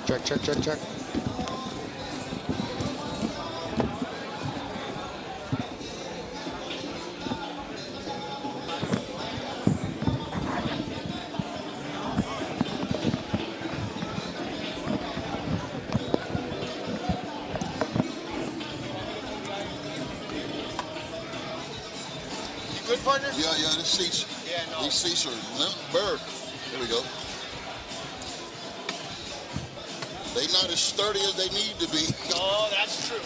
check. Yeah, this seats. Yeah, no. These seats are limp bird. There we go. They not as sturdy as they need to be. No, that's true.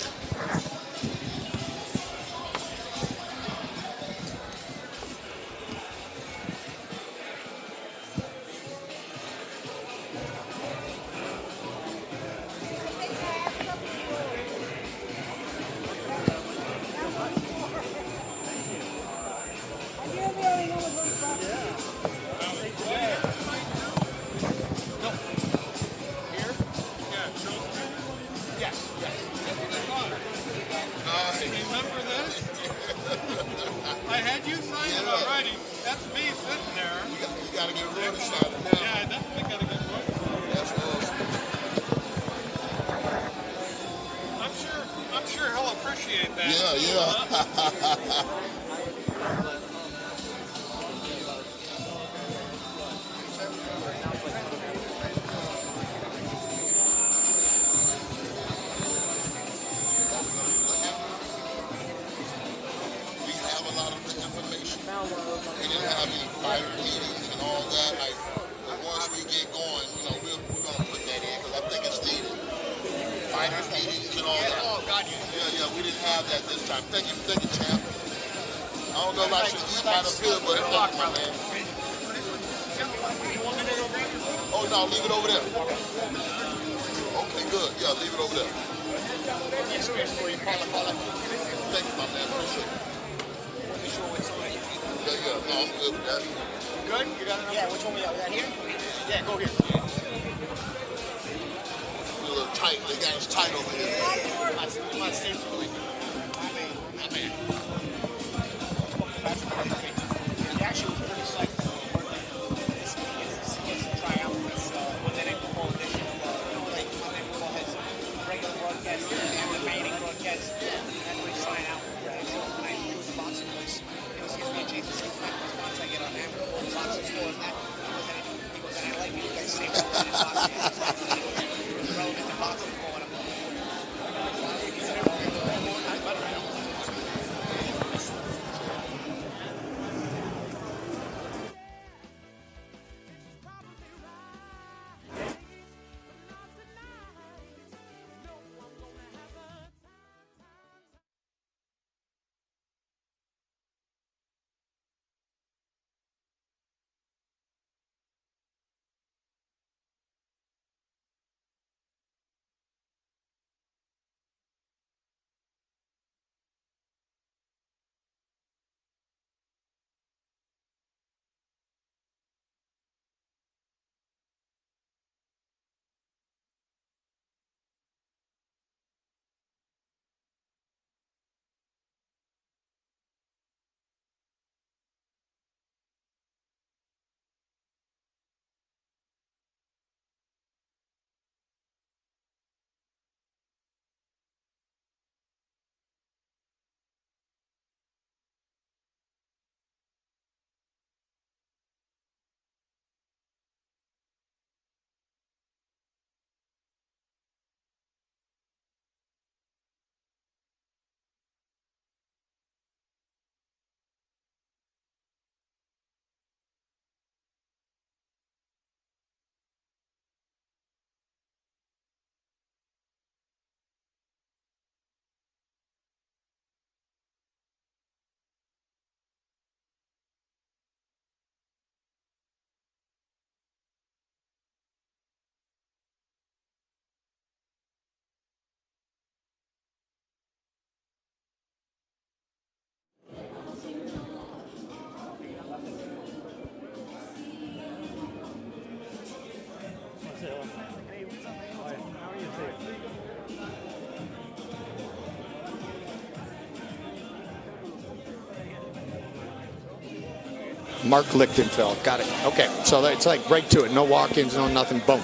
Mark Lichtenfeld. Got it. Okay. So it's like right to it. No walk-ins, no nothing. Boom.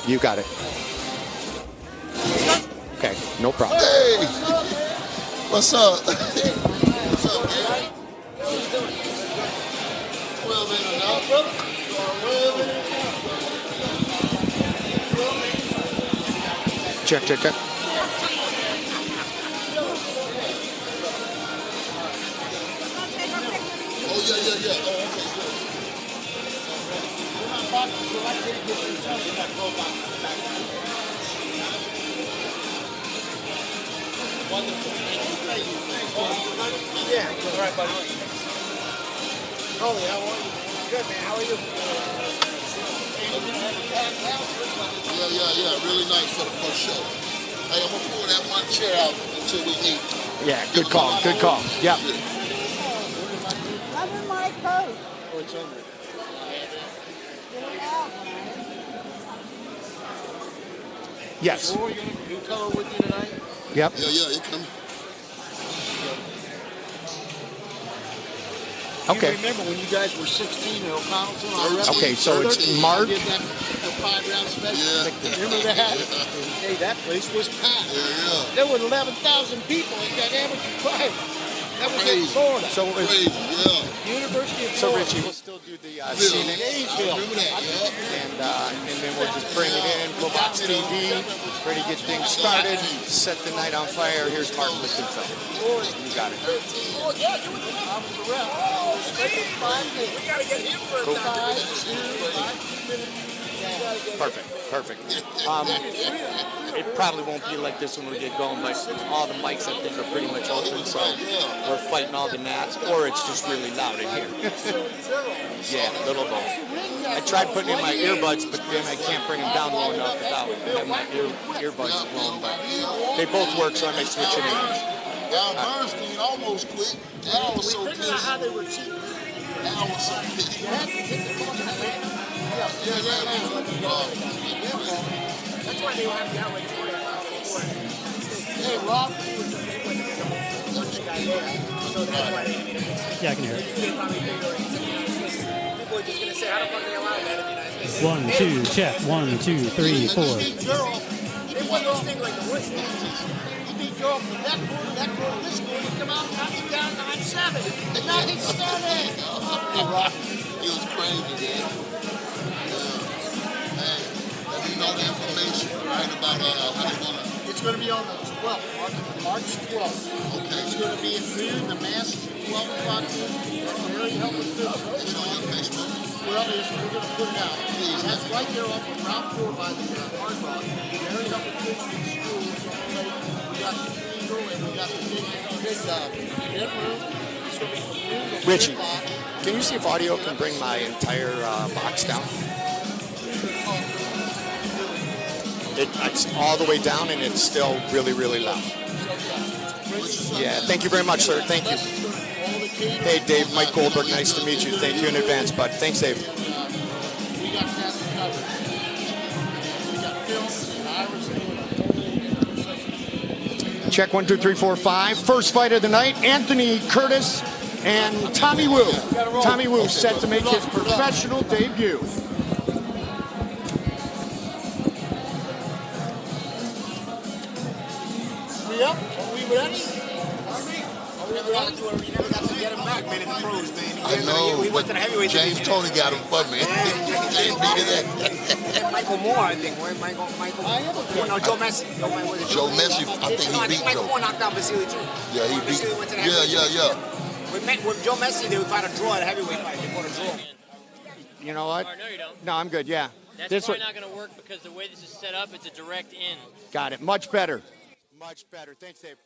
You got it. Okay, no problem. Hey! What's up? What's up, man? 12 in and out, brother. 12 in and out. Check. Oh, yeah. Oh, okay, good. Wonderful. Yeah, all right, buddy. Holy, how are you? Good, man. How are you? Yeah. Really nice for the first show. Hey, I'm gonna pull that one chair out until we eat. Yeah, good call. Yeah. I'm in my coat. Oh, it's under. Get it out, man. Yes. So are you going to do color with you tonight? Yep. Yeah, it come. Okay. You remember when you guys were 16 at O'Connellton? Okay, so it's March. Did that 5-round special? Yeah. Remember that? Hey, that place was packed. Yeah. There were 11,000 people in that amateur fight. That was in Crazy. Florida. So Crazy, yeah. University of So Florida. Richie, we'll still do the I scenic, remember that, yeah. and then we'll just bring it in. Probox TV, ready to get things started. Set the night on fire. Here's Martin lifting film. You got it. Oh, yeah, you were the I was the ref. Oh, we got to get him for a Perfect. It probably won't be like this when we get going, but all the mics I think are pretty much open, so we're fighting all the gnats, or it's just really loud in here. Yeah, a little both. I tried putting in my earbuds, but then I can't bring them down low enough without having my earbuds blown, but they both work, so I may switch it in. Al Bernstein almost quit. Al was so figured out pissed. how they were cheating. Al was so pissed. Yeah. That's why they were having that way. Hey, Rob. So that's why they didn't. Yeah, I can hear it. People are just going to say, how the fuck they allow that in the United States? 1, 2, check. 1, 2, 3, 4. They won those things like the West Indies. He beat Joe from that quarter, this quarter, he come out and knocked him down 9-7. 9-7! He was crazy, man. Hey, let me know the information, right, about how they gonna. It's going to be on the 12th, March 12th. Okay. It's going to be at noon. The mass is at 12 o'clock. Very helpful too. It's on your Facebook. Well, we're going to put it out. That's right there off of Route 4 by the Hard Rock. Very helpful kids in school. We got the Eagle and we got the big bedroom. It's going to be from noon to 3 Richie, o'clock. can you see if audio can bring my entire box down? It's all the way down, and it's still really, really loud. Yeah, thank you very much, sir. Thank you. Hey, Dave, Mike Goldberg, nice to meet you. Thank you in advance, bud. Thanks, Dave. We got that covered. We got films and Iris. Check 1, 2, 3, 4, 5. First fight of the night, Anthony Curtis and Tommy Wu. Tommy Wu set to make his professional debut. Yep. Are we ready? We never got to get him back, man, in the pros, man. I know. He went to the heavyweight James division. Tony got him for me. James beat it. Michael Moore, I think. Michael. No, Joe Messi. Joe Messi, I think he beat Michael Joe. Moore knocked out Vasily too. Yeah, he beat. Vasily went to the heavyweight Yeah. With Joe Messi, they would fight a draw at a heavyweight fight. They fought a draw. You know what? No, you don't. No, I'm good, yeah. That's This probably one- not going to work because the way this is set up, it's a direct in. Got it. Much better. Much better. Thanks, Dave.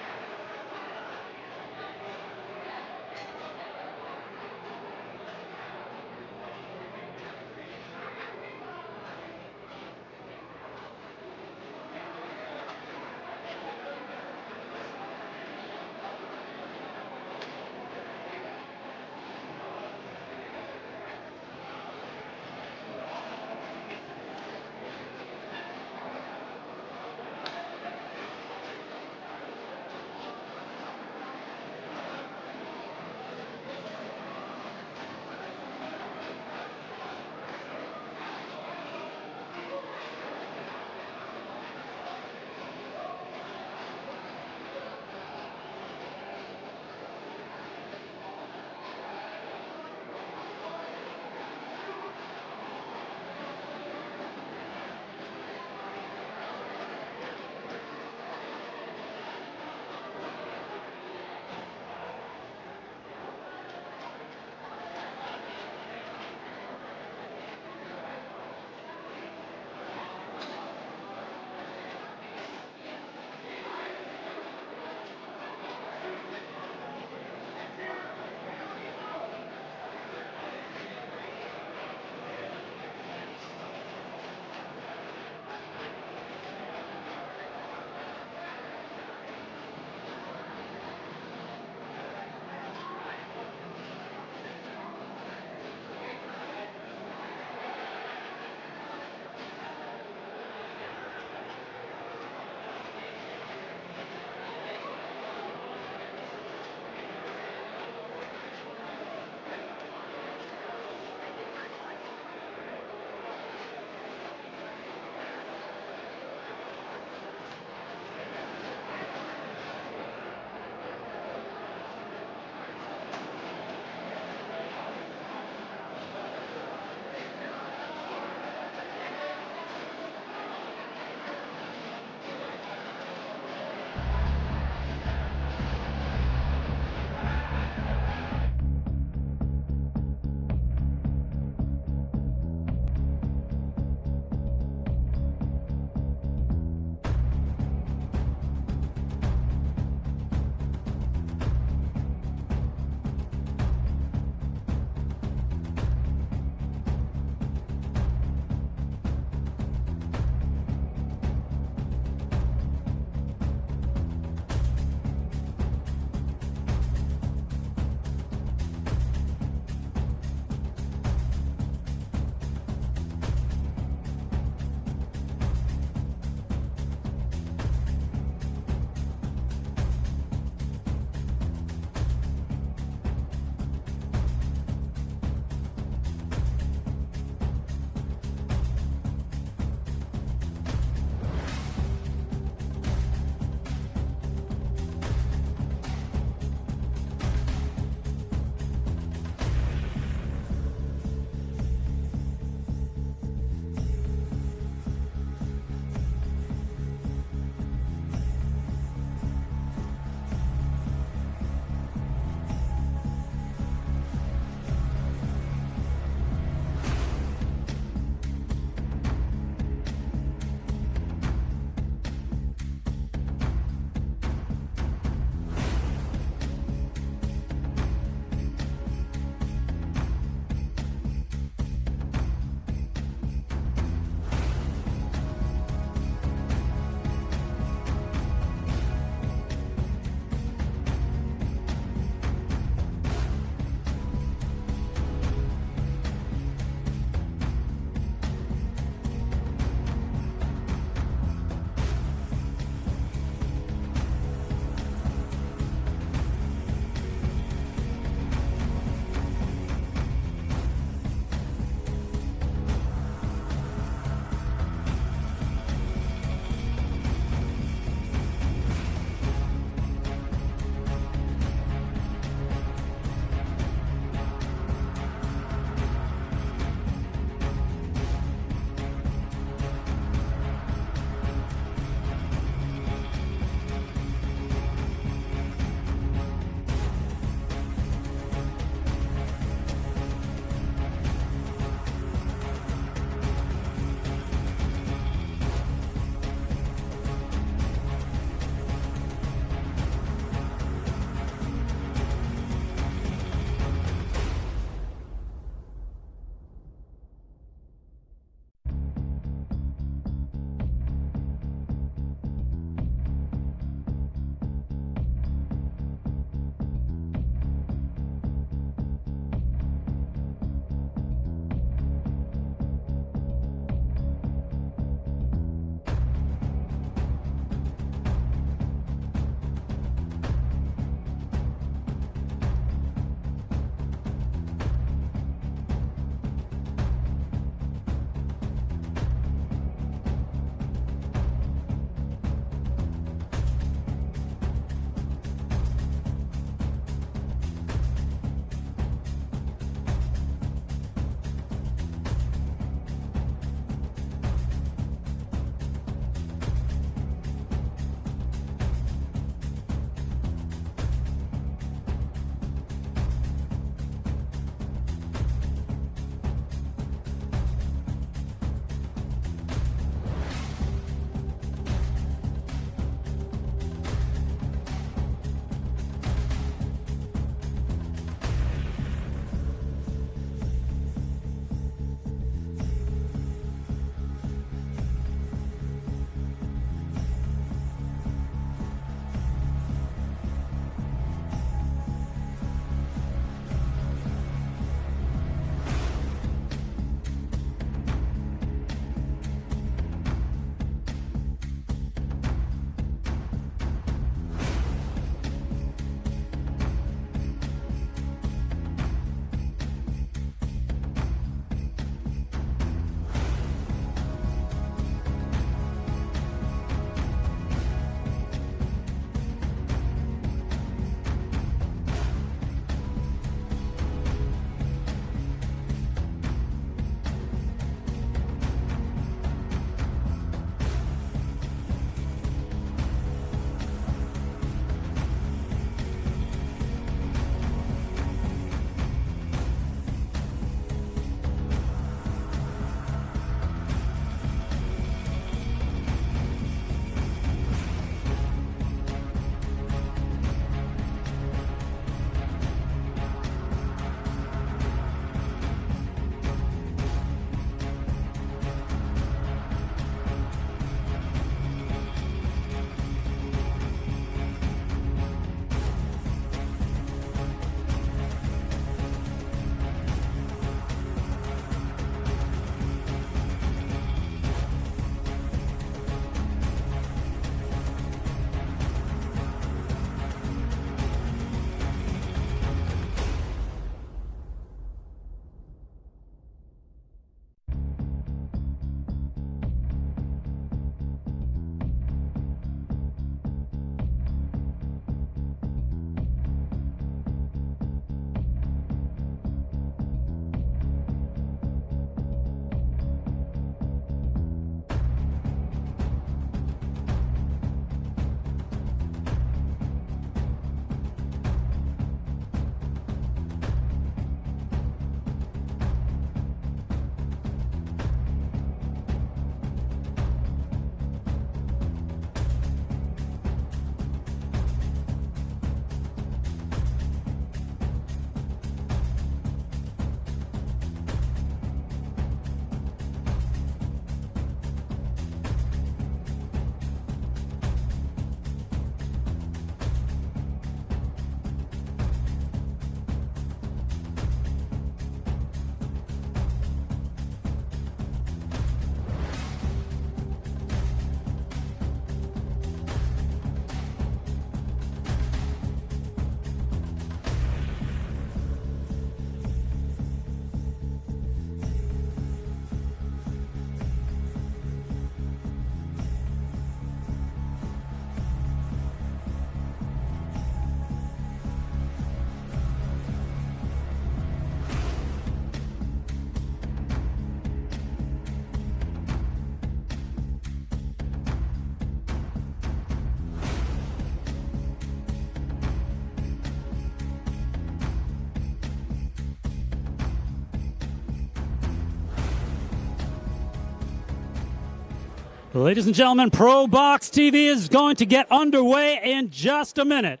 Ladies and gentlemen, Probox TV is going to get underway in just a minute.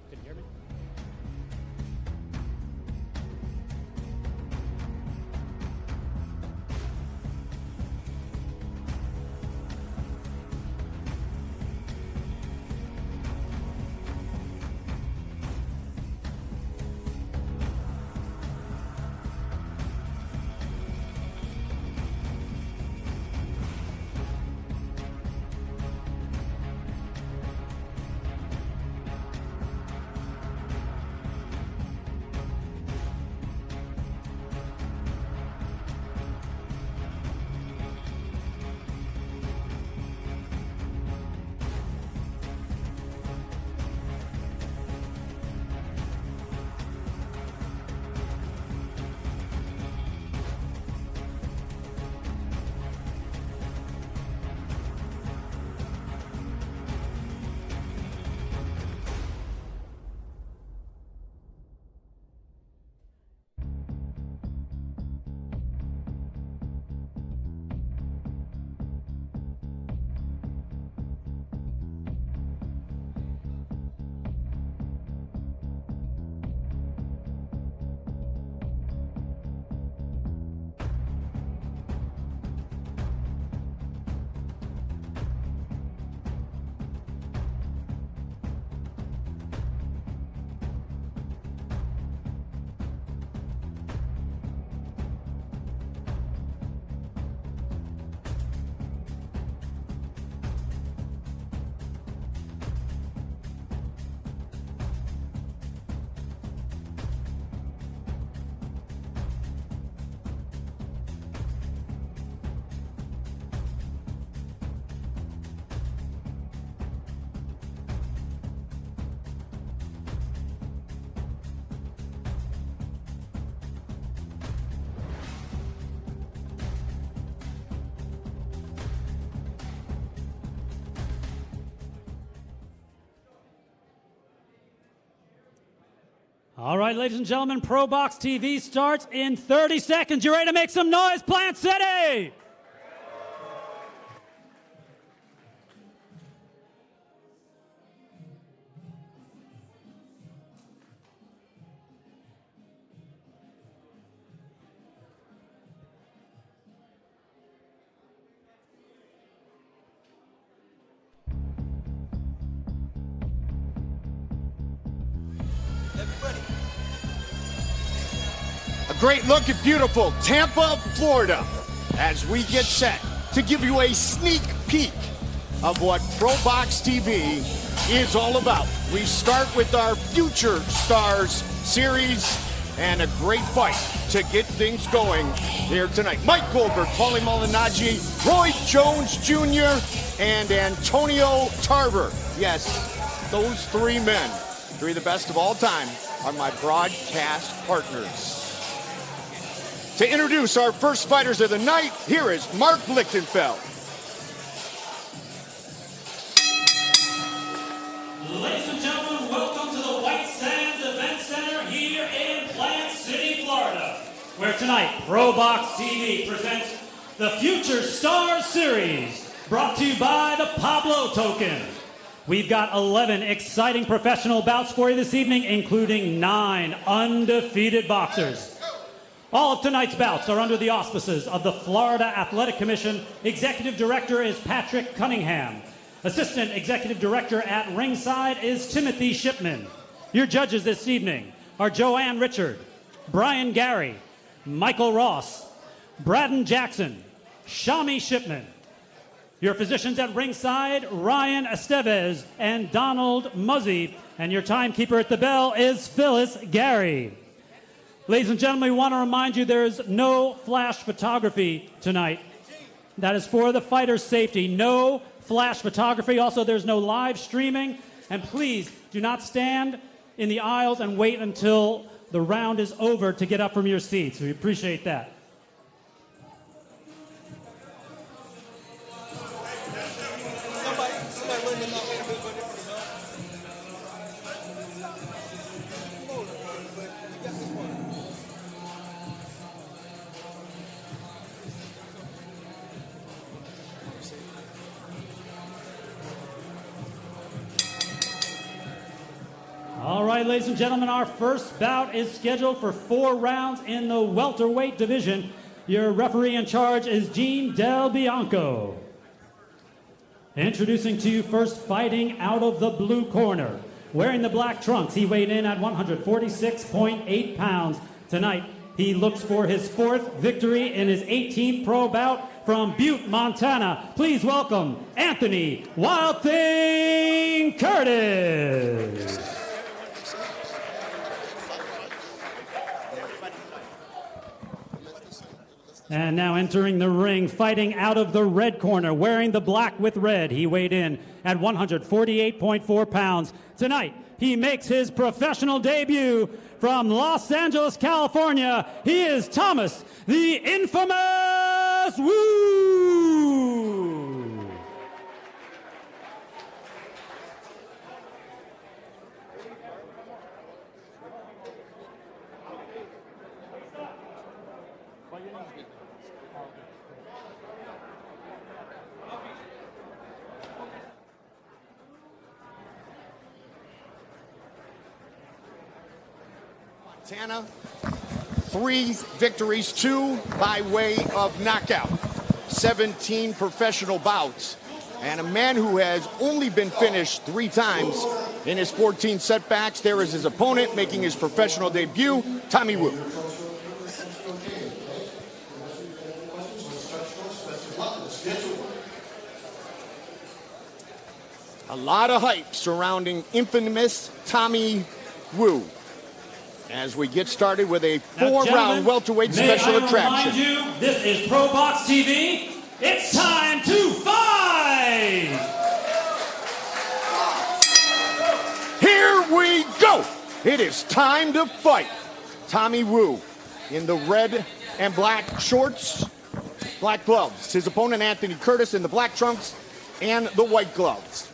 Can you hear me? All right, ladies and gentlemen, Probox TV starts in 30 seconds. You ready to make some noise, Plant City? A great look at beautiful Tampa, Florida, as we get set to give you a sneak peek of what Probox TV is all about. We start with our Future Stars series and a great fight to get things going here tonight. Mike Goldberg, Paulie Malignaggi, Roy Jones Jr., and Antonio Tarver. Yes, those three men, three of the best of all time, are my broadcast partners. To introduce our first fighters of the night, here is Mark Lichtenfeld. Ladies and gentlemen, welcome to the White Sands Event Center here in Plant City, Florida, where tonight Probox TV presents the Future Stars Series, brought to you by the Pablo Token. We've got 11 exciting professional bouts for you this evening, including 9 undefeated boxers. All of tonight's bouts are under the auspices of the Florida Athletic Commission. Executive Director is Patrick Cunningham. Assistant Executive Director at ringside is Timothy Shipman. Your judges this evening are Joanne Richard, Brian Gary, Michael Ross, Braden Jackson, Shami Shipman. Your physicians at ringside, Ryan Estevez and Donald Muzzy. And your timekeeper at the bell is Phyllis Gary. Ladies and gentlemen, we want to remind you there is no flash photography tonight. That is for the fighter's safety. No flash photography. Also, there's no live streaming. And please do not stand in the aisles and wait until the round is over to get up from your seats. We appreciate that. All right, ladies and gentlemen, our first bout is scheduled for 4 rounds in the welterweight division. Your referee in charge is Gene Del Bianco. Introducing to you first, fighting out of the blue corner. Wearing the black trunks, he weighed in at 146.8 pounds. Tonight, he looks for his 4th victory in his 18th pro bout from Butte, Montana. Please welcome Anthony Wild Thing Curtis. And now entering the ring, fighting out of the red corner, wearing the black with red. He weighed in at 148.4 pounds. Tonight, he makes his professional debut from Los Angeles, California. He is Thomas, the infamous Woo! Montana, 3 victories, 2 by way of knockout, 17 professional bouts, and a man who has only been finished 3 times in his 14 setbacks. There is his opponent making his professional debut, Tommy Wu. A lot of hype surrounding infamous Tommy Wu as we get started with a 4-round welterweight special attraction. Remind you, this is Probox TV. It's time to fight! Here we go! It is time to fight. Tommy Wu in the red and black shorts, black gloves. His opponent, Anthony Curtis, in the black trunks and the white gloves.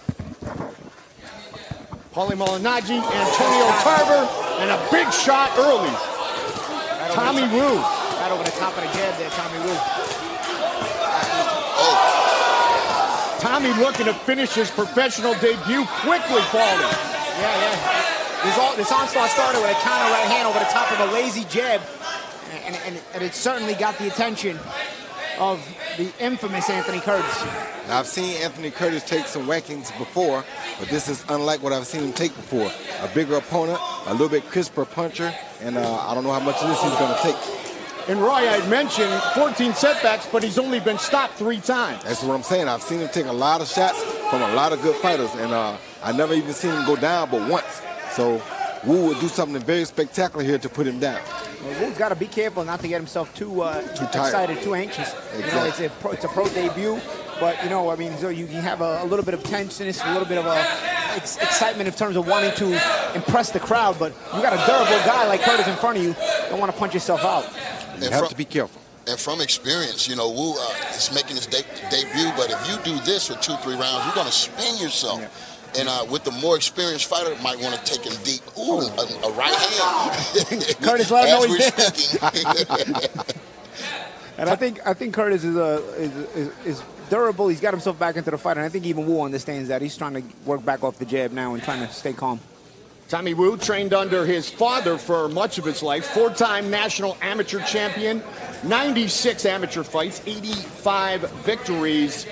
Paulie Malignaggi, Antonio Tarver, and a big shot early. Tommy Wu. Right over the top of the jab there, Tommy Wu. Tommy looking to finish his professional debut quickly, Paulie. Yeah. This onslaught started with a counter right hand over the top of a lazy jab, and it certainly got the attention of the infamous Anthony Curtis. Now, I've seen Anthony Curtis take some whackings before, but this is unlike what I've seen him take before. A bigger opponent, a little bit crisper puncher, and I don't know how much of this he's going to take. And Roy, I mentioned 14 setbacks, but he's only been stopped 3 times. That's what I'm saying. I've seen him take a lot of shots from a lot of good fighters, and I never even seen him go down but once. So Wu will do something very spectacular here to put him down. Well, Wu's got to be careful not to get himself too excited, too anxious. Exactly. You know, it's a pro debut, but, you know, I mean, so you have a little bit of tenseness, a little bit of excitement in terms of wanting to impress the crowd, but you got a durable guy like Curtis in front of you, you don't want to punch yourself out. You have to be careful. And from experience, you know, Wu is making his debut, but if you do this for 2-3 rounds, you're going to spin yourself. Yeah. And with the more experienced fighter, might want to take him deep. Ooh, a right hand. Curtis let him know he's there. And I think Curtis is durable. He's got himself back into the fight, and I think even Wu understands that. He's trying to work back off the jab now and trying to stay calm. Tommy Wu trained under his father for much of his life, 4-time national amateur champion, 96 amateur fights, 85 victories.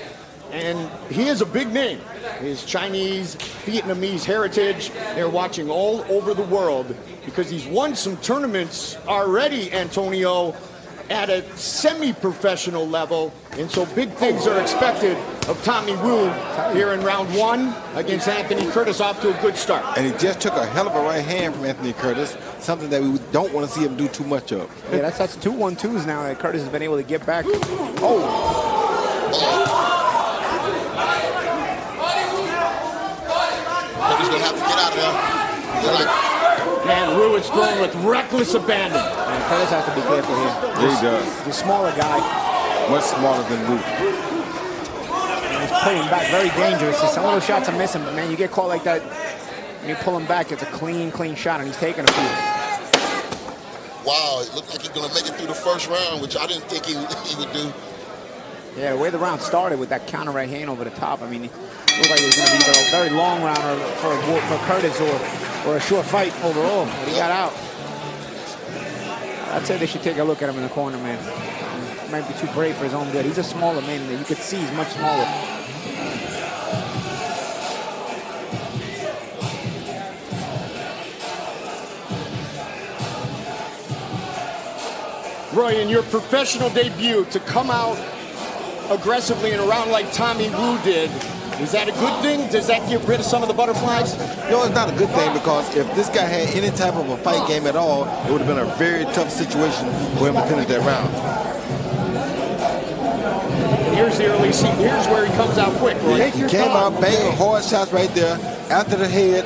And he is a big name. His Chinese, Vietnamese heritage, they're watching all over the world because he's won some tournaments already, Antonio, at a semi-professional level. And so big things are expected of Tommy Wu here in round 1 against Anthony Curtis, off to a good start. And he just took a hell of a right hand from Anthony Curtis, something that we don't want to see him do too much of. Yeah, that's 2 1-2s now that Curtis has been able to get back. He's going to have to get out of there. And Wu is thrown with reckless abandon. And Curtis has to be careful here. Yeah, he does. The smaller guy. Much smaller than Wu. And he's pulling back, very dangerous. Some of those shots are missing, but man, you get caught like that, and you pull him back, it's a clean shot, and he's taking a few. Wow, it looked like he's going to make it through the first round, which I didn't think he would do. Yeah, the way the round started with that counter right hand over the top, I mean, it looked like it was going to be either a very long round for Curtis or or a short fight overall. But he got out. I'd say they should take a look at him in the corner, man. He might be too brave for his own good. He's a smaller man, and you could see he's much smaller. Roy, in your professional debut, to come out aggressively in a round like Tommy Wu did, is that a good thing? Does that get rid of some of the butterflies? No, it's not a good thing, because if this guy had any type of a fight game at all, it would have been a very tough situation for him to finish that round. And here's the early scene. Here's where he comes out quick, Roy. He came out banging hard shots right there. After the head,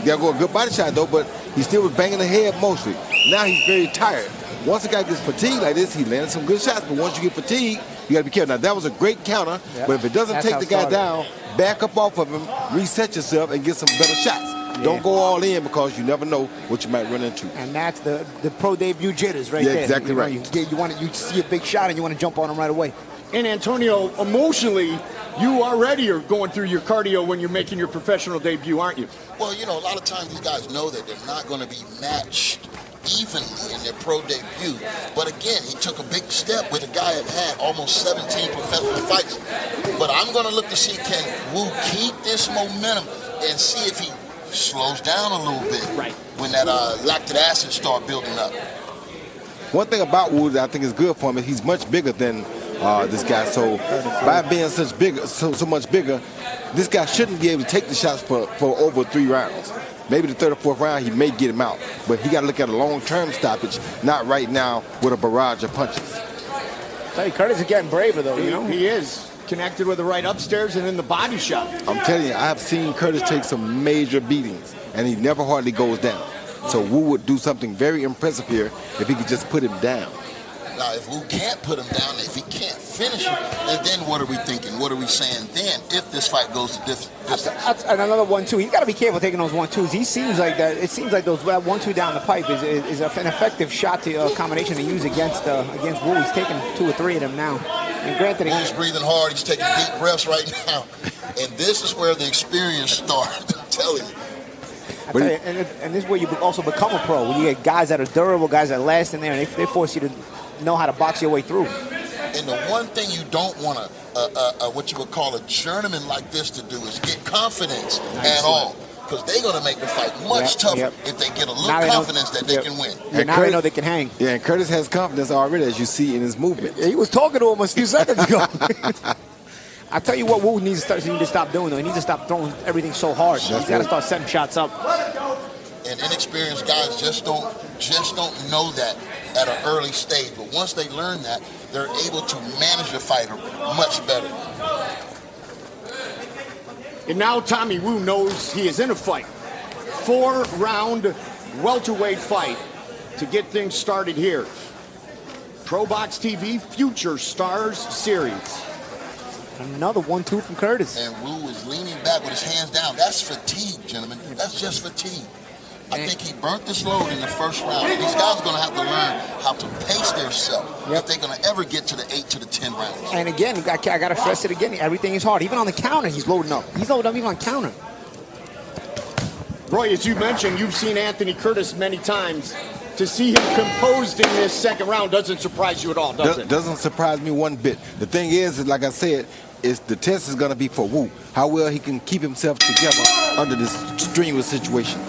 there go a good body shot though, but he still was banging the head mostly. Now he's very tired. Once a guy gets fatigued like this, he lands some good shots, but once you get fatigued, you got to be careful. Now, that was a great counter, but if it doesn't take the guy down, back up off of him, reset yourself, and get some better shots. Yeah. Don't go all in, because you never know what you might run into. And that's the pro debut jitters right there. Exactly right. You see a big shot, and you want to jump on him right away. And Antonio, emotionally, you already are going through your cardio when you're making your professional debut, aren't you? Well, you know, a lot of times these guys know that they're not going to be matched evenly in their pro debut. But again, he took a big step with a guy that had almost 17 professional fights. But I'm going to look to see, can Wu keep this momentum and see if he slows down a little bit when that lactic acid start building up. One thing about Wu that I think is good for him is he's much bigger than this guy. So by being so much bigger, this guy shouldn't be able to take the shots for over 3 rounds. Maybe the 3rd or 4th round, he may get him out. But he got to look at a long-term stoppage, not right now with a barrage of punches. Hey, Curtis is getting braver, though. You know? He is. Connected with the right upstairs and then the body shot. I'm telling you, I have seen Curtis take some major beatings, and he never hardly goes down. So Wu would do something very impressive here if he could just put him down. Now, if Wu can't put him down, if he can't finish him, and then what are we thinking? What are we saying then if this fight goes to distance? That's another 1-2. He's got to be careful taking those 1-2s. He seems like that. It seems like those 1-2 down the pipe is an effective shot to combination to use against Wu. He's taking 2 or 3 of them now. And granted, he's breathing hard. He's taking deep breaths right now, and this is where the experience starts. I'm telling you. I tell you, and this is where you also become a pro. When you get guys that are durable, guys that last in there, and they force you to know how to box your way through. And the one thing you don't want what you would call a journeyman like this to do is get confidence at all. Because they're going to make the fight much tougher if they get a little confidence that they can win. And now they know they can hang. Yeah, and Curtis has confidence already, as you see in his movement. He was talking to him a few seconds ago. I tell you what, Wu needs to stop doing, though. He needs to stop throwing everything so hard. He's got to start setting shots up. And inexperienced guys just don't know that at an early stage. But once they learn that, they're able to manage the fighter much better. And now Tommy Wu knows he is in a fight. 4-round welterweight fight to get things started here. Probox TV Future Stars Series. Another 1-2 from Curtis. And Wu is leaning back with his hands down. That's fatigue, gentlemen. That's just fatigue. I think he burnt this load in the first round. These guys are going to have to learn how to pace themselves if they're going to ever get to the 8 to the 10 rounds. And again, I got to stress it again. Everything is hard. Even on the counter, he's loading up. He's loading up even on counter. Roy, as you mentioned, you've seen Anthony Curtis many times. To see him composed in this second round doesn't surprise you at all, does it? Doesn't surprise me one bit. The thing is, like I said, the test is going to be for Wu. How well he can keep himself together under this strenuous situation.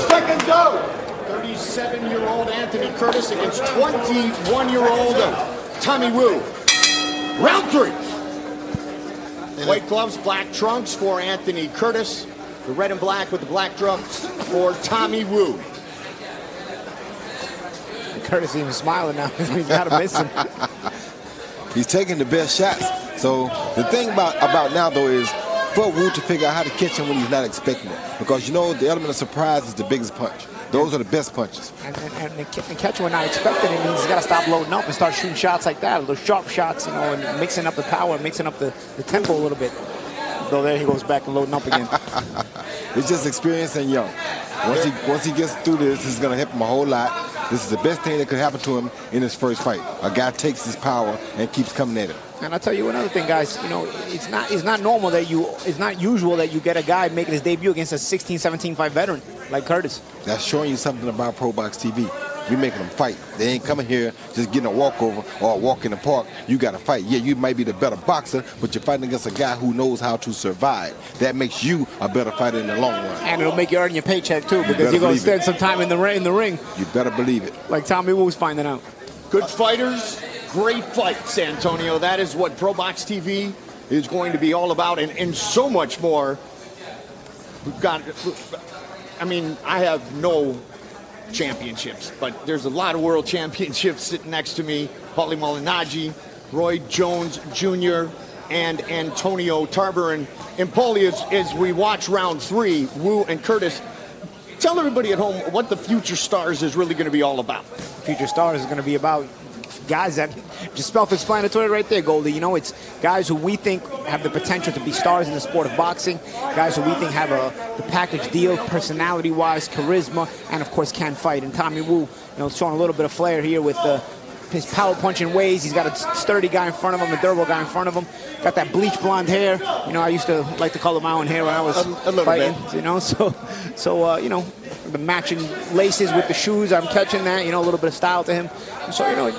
Second go. 37-year-old Anthony Curtis against 21-year-old Tommy Wu. Round 3. White gloves, black trunks for Anthony Curtis. The red and black with the black trunks for Tommy Wu. Curtis even smiling now. He's got to miss him. He's taking the best shots. So the thing about now, though, is for Wu to figure out how to catch him when he's not expecting it. Because, you know, the element of surprise is the biggest punch. Those are the best punches. And catch him when not expecting it means he's got to stop loading up and start shooting shots like that. Those sharp shots, you know, and mixing up the power, mixing up the tempo a little bit. So there he goes back and loading up again. It's just experience and young. Once he gets through this is going to help him a whole lot. This is the best thing that could happen to him in his first fight. A guy takes his power and keeps coming at him. And I'll tell you another thing, guys. You know, it's not normal that it's not usual that you get a guy making his debut against a 16, 17 fight veteran like Curtis. That's showing you something about Probox TV. We making them fight. They ain't coming here just getting a walkover or a walk in the park. You got to fight. Yeah, you might be the better boxer, but you're fighting against a guy who knows how to survive. That makes you a better fighter in the long run. And it'll make you earn your paycheck too, because you're going to spend some time in the ring. You better believe it. Like Tommy Wu's finding out. Good fighters, great fights, Antonio. That is what Probox TV is going to be all about, and so much more. We've got, I mean, I have no championships, but there's a lot of world championships sitting next to me. Paulie Malignaggi, Roy Jones Jr., and Antonio Tarver. And Paulie, as we watch round 3, Wu and Curtis, tell everybody at home what the Future Stars is really going to be all about. Future Stars is going to be about guys that, just self-explanatory right there, Goldie. You know, it's guys who we think have the potential to be stars in the sport of boxing, guys who we think have the package deal, personality-wise, charisma, and of course can fight. And Tommy Wu, you know, showing a little bit of flair here with his power punching ways. He's got a sturdy guy in front of him, a durable guy in front of him. Got that bleach blonde hair. You know, I used to like to color my own hair when I was fighting. Bit. You know, so you know, the matching laces with the shoes. I'm catching that. You know, a little bit of style to him. So you know,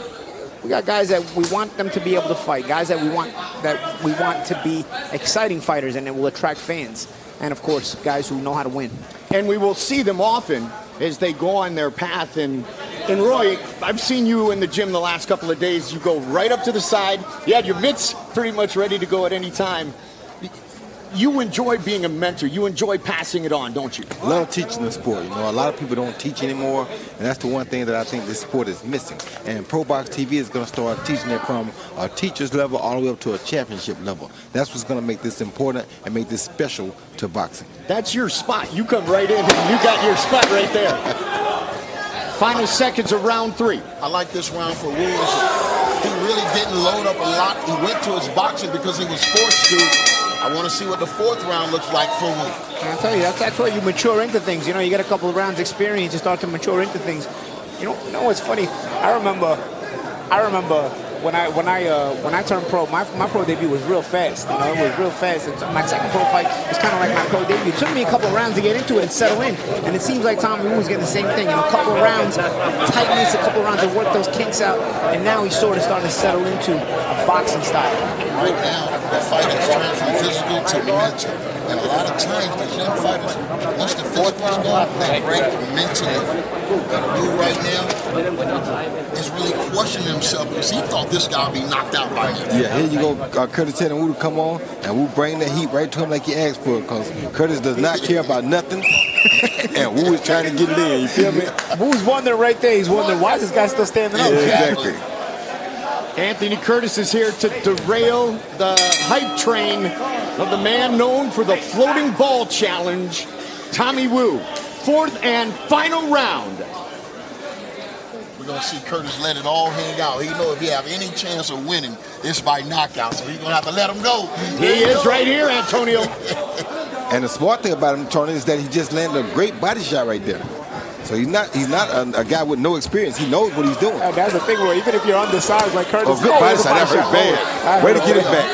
we got guys that we want them to be able to fight. Guys that we want to be exciting fighters, and it will attract fans. And of course, guys who know how to win. And we will see them often as they go on their path. And Roy, I've seen you in the gym the last couple of days. You go right up to the side. You had your mitts pretty much ready to go at any time. You enjoy being a mentor. You enjoy passing it on, don't you? I love teaching the sport. You know, a lot of people don't teach anymore, and that's the one thing that I think this sport is missing. And Probox TV is going to start teaching it from a teacher's level all the way up to a championship level. That's what's going to make this important and make this special to boxing. That's your spot. You come right in and you got your spot right there. Final seconds of round 3. I like this round for Wu. He really didn't load up a lot. He went to his boxing because he was forced to. I want to see what the 4th round looks like for Wu. I'll tell you, that's where you mature into things. You know, you get a couple of rounds experience, you start to mature into things. You know what's funny? I remember when I turned pro, my pro debut was real fast. You know, it was real fast. My second pro fight was kind of like my pro debut. It took me a couple of rounds to get into it and settle in. And it seems like Tommy Wu was getting the same thing. In a couple of rounds, tightness, a couple of rounds to work those kinks out. And now he's sort of starting to settle into a boxing style. Right now, the fight is turned from physical to mental. And a lot of times, the young fighters, once the physical's gone, they break mentally. Wu right now is really questioning himself because he thought this guy would be knocked out by him. Yeah, here you go. Curtis telling Wu to come on, and Wu bring that heat right to him like he asked for, because Curtis does not care about nothing, and Wu is trying to get it in. You feel me? Wu's wondering right there. He's wondering, why is this guy still standing up? Yeah, exactly. Anthony Curtis is here to derail the hype train of the man known for the floating ball challenge, Tommy Wu. 4th and final round. We're going to see Curtis let it all hang out. He knows if he have any chance of winning, it's by knockout. So he's going to have to let him go. He is right here, Antonio. And the smart thing about him, Tony, is that he just landed a great body shot right there. So he's not a guy with no experience. He knows what he's doing. That's the thing, where even if you're undersized like Curtis, good body shot. That hurt bad. Way to get it back.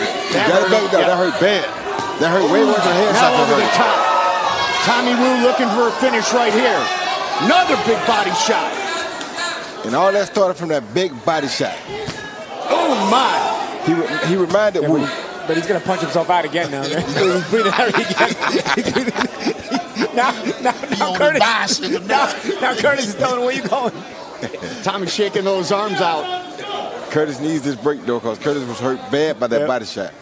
Got it back down. That hurt bad. That hurt way worse than a headshot. Now over the top. Tommy Wu looking for a finish right here. Another big body shot. And all that started from that big body shot. Oh my! He reminded Wu. But he's gonna punch himself out again now. Right? He's breathing out again. Now Curtis is telling him, where you going? Tommy's shaking those arms out. Curtis needs this break though, because Curtis was hurt bad by that body shot.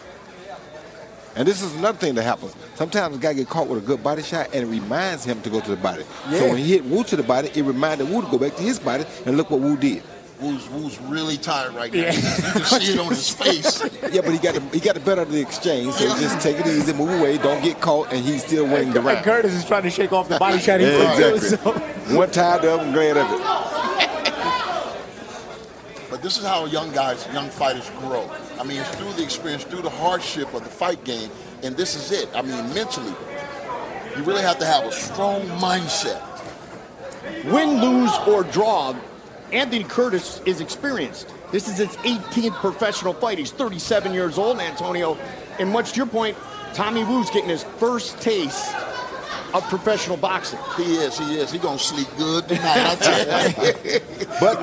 And this is another thing that happens. Sometimes a guy get caught with a good body shot, and it reminds him to go to the body. Yeah. So when he hit Wu to the body, it reminded Wu to go back to his body, and look what Wu did. Wu's really tired right now. You can see it on his face. Yeah, but he got the better of the exchange, so just take it easy, move away, don't get caught, and he's still winning the round. And Curtis is trying to shake off the body shot. Exactly. So. One tired of him, glad of it. But this is how young fighters grow. I mean, it's through the experience, through the hardship of the fight game, and this is it. I mean, mentally, you really have to have a strong mindset. Win, lose, or draw, Anthony Curtis is experienced. This is his 18th professional fight. He's 37 years old, Antonio. And much to your point, Tommy Wu's getting his first taste of professional boxing. He is. He's going to sleep good tonight, I tell you. But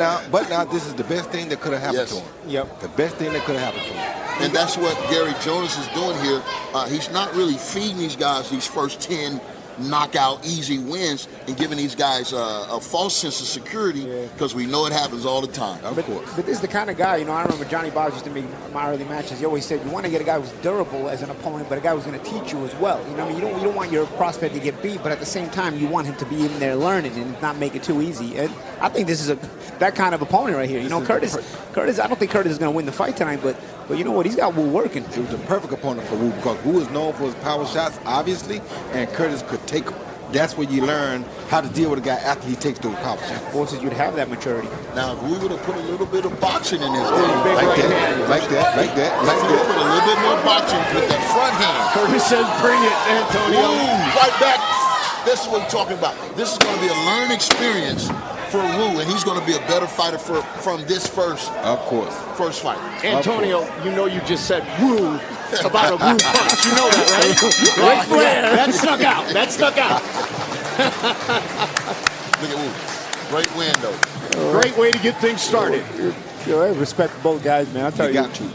now, this is the best thing that could have happened to him. Yep. The best thing that could have happened to him. And that's what Gary Jonas is doing here. He's not really feeding these guys these first 10 knockout easy wins and giving these guys a false sense of security, because we know it happens all the time. Of course. But this is the kind of guy, I remember Johnny Bobs used to make my early matches. He always said, you want to get a guy who's durable as an opponent, but a guy who's going to teach you as well. You know what I mean? You don't want your prospect to get beat, but at the same time, you want him to be in there learning and not make it too easy. And I think this is that kind of opponent right here. Curtis, I don't think Curtis is going to win the fight tonight, but you know what? He's got Wu working. It was the perfect opponent for Wu, because Wu is known for his power shots, obviously, and Curtis could take them. That's where you learn how to deal with a guy after he takes those power shots. Forces you to have that maturity. Now, if we would have put a little bit of boxing in his game, like that. Put a little bit more boxing with that front hand. Curtis says, bring it, Antonio. Boom, right back. This is what we're talking about. This is going to be a learning experience for Wu, and he's going to be a better fighter from this first fight. Antonio, you just said Wu about a Wu punch. You know that, right? Right there. That snuck out. Look at Wu. Great win, though. Great way to get things started. I respect both guys, man. I'll tell you. Got you.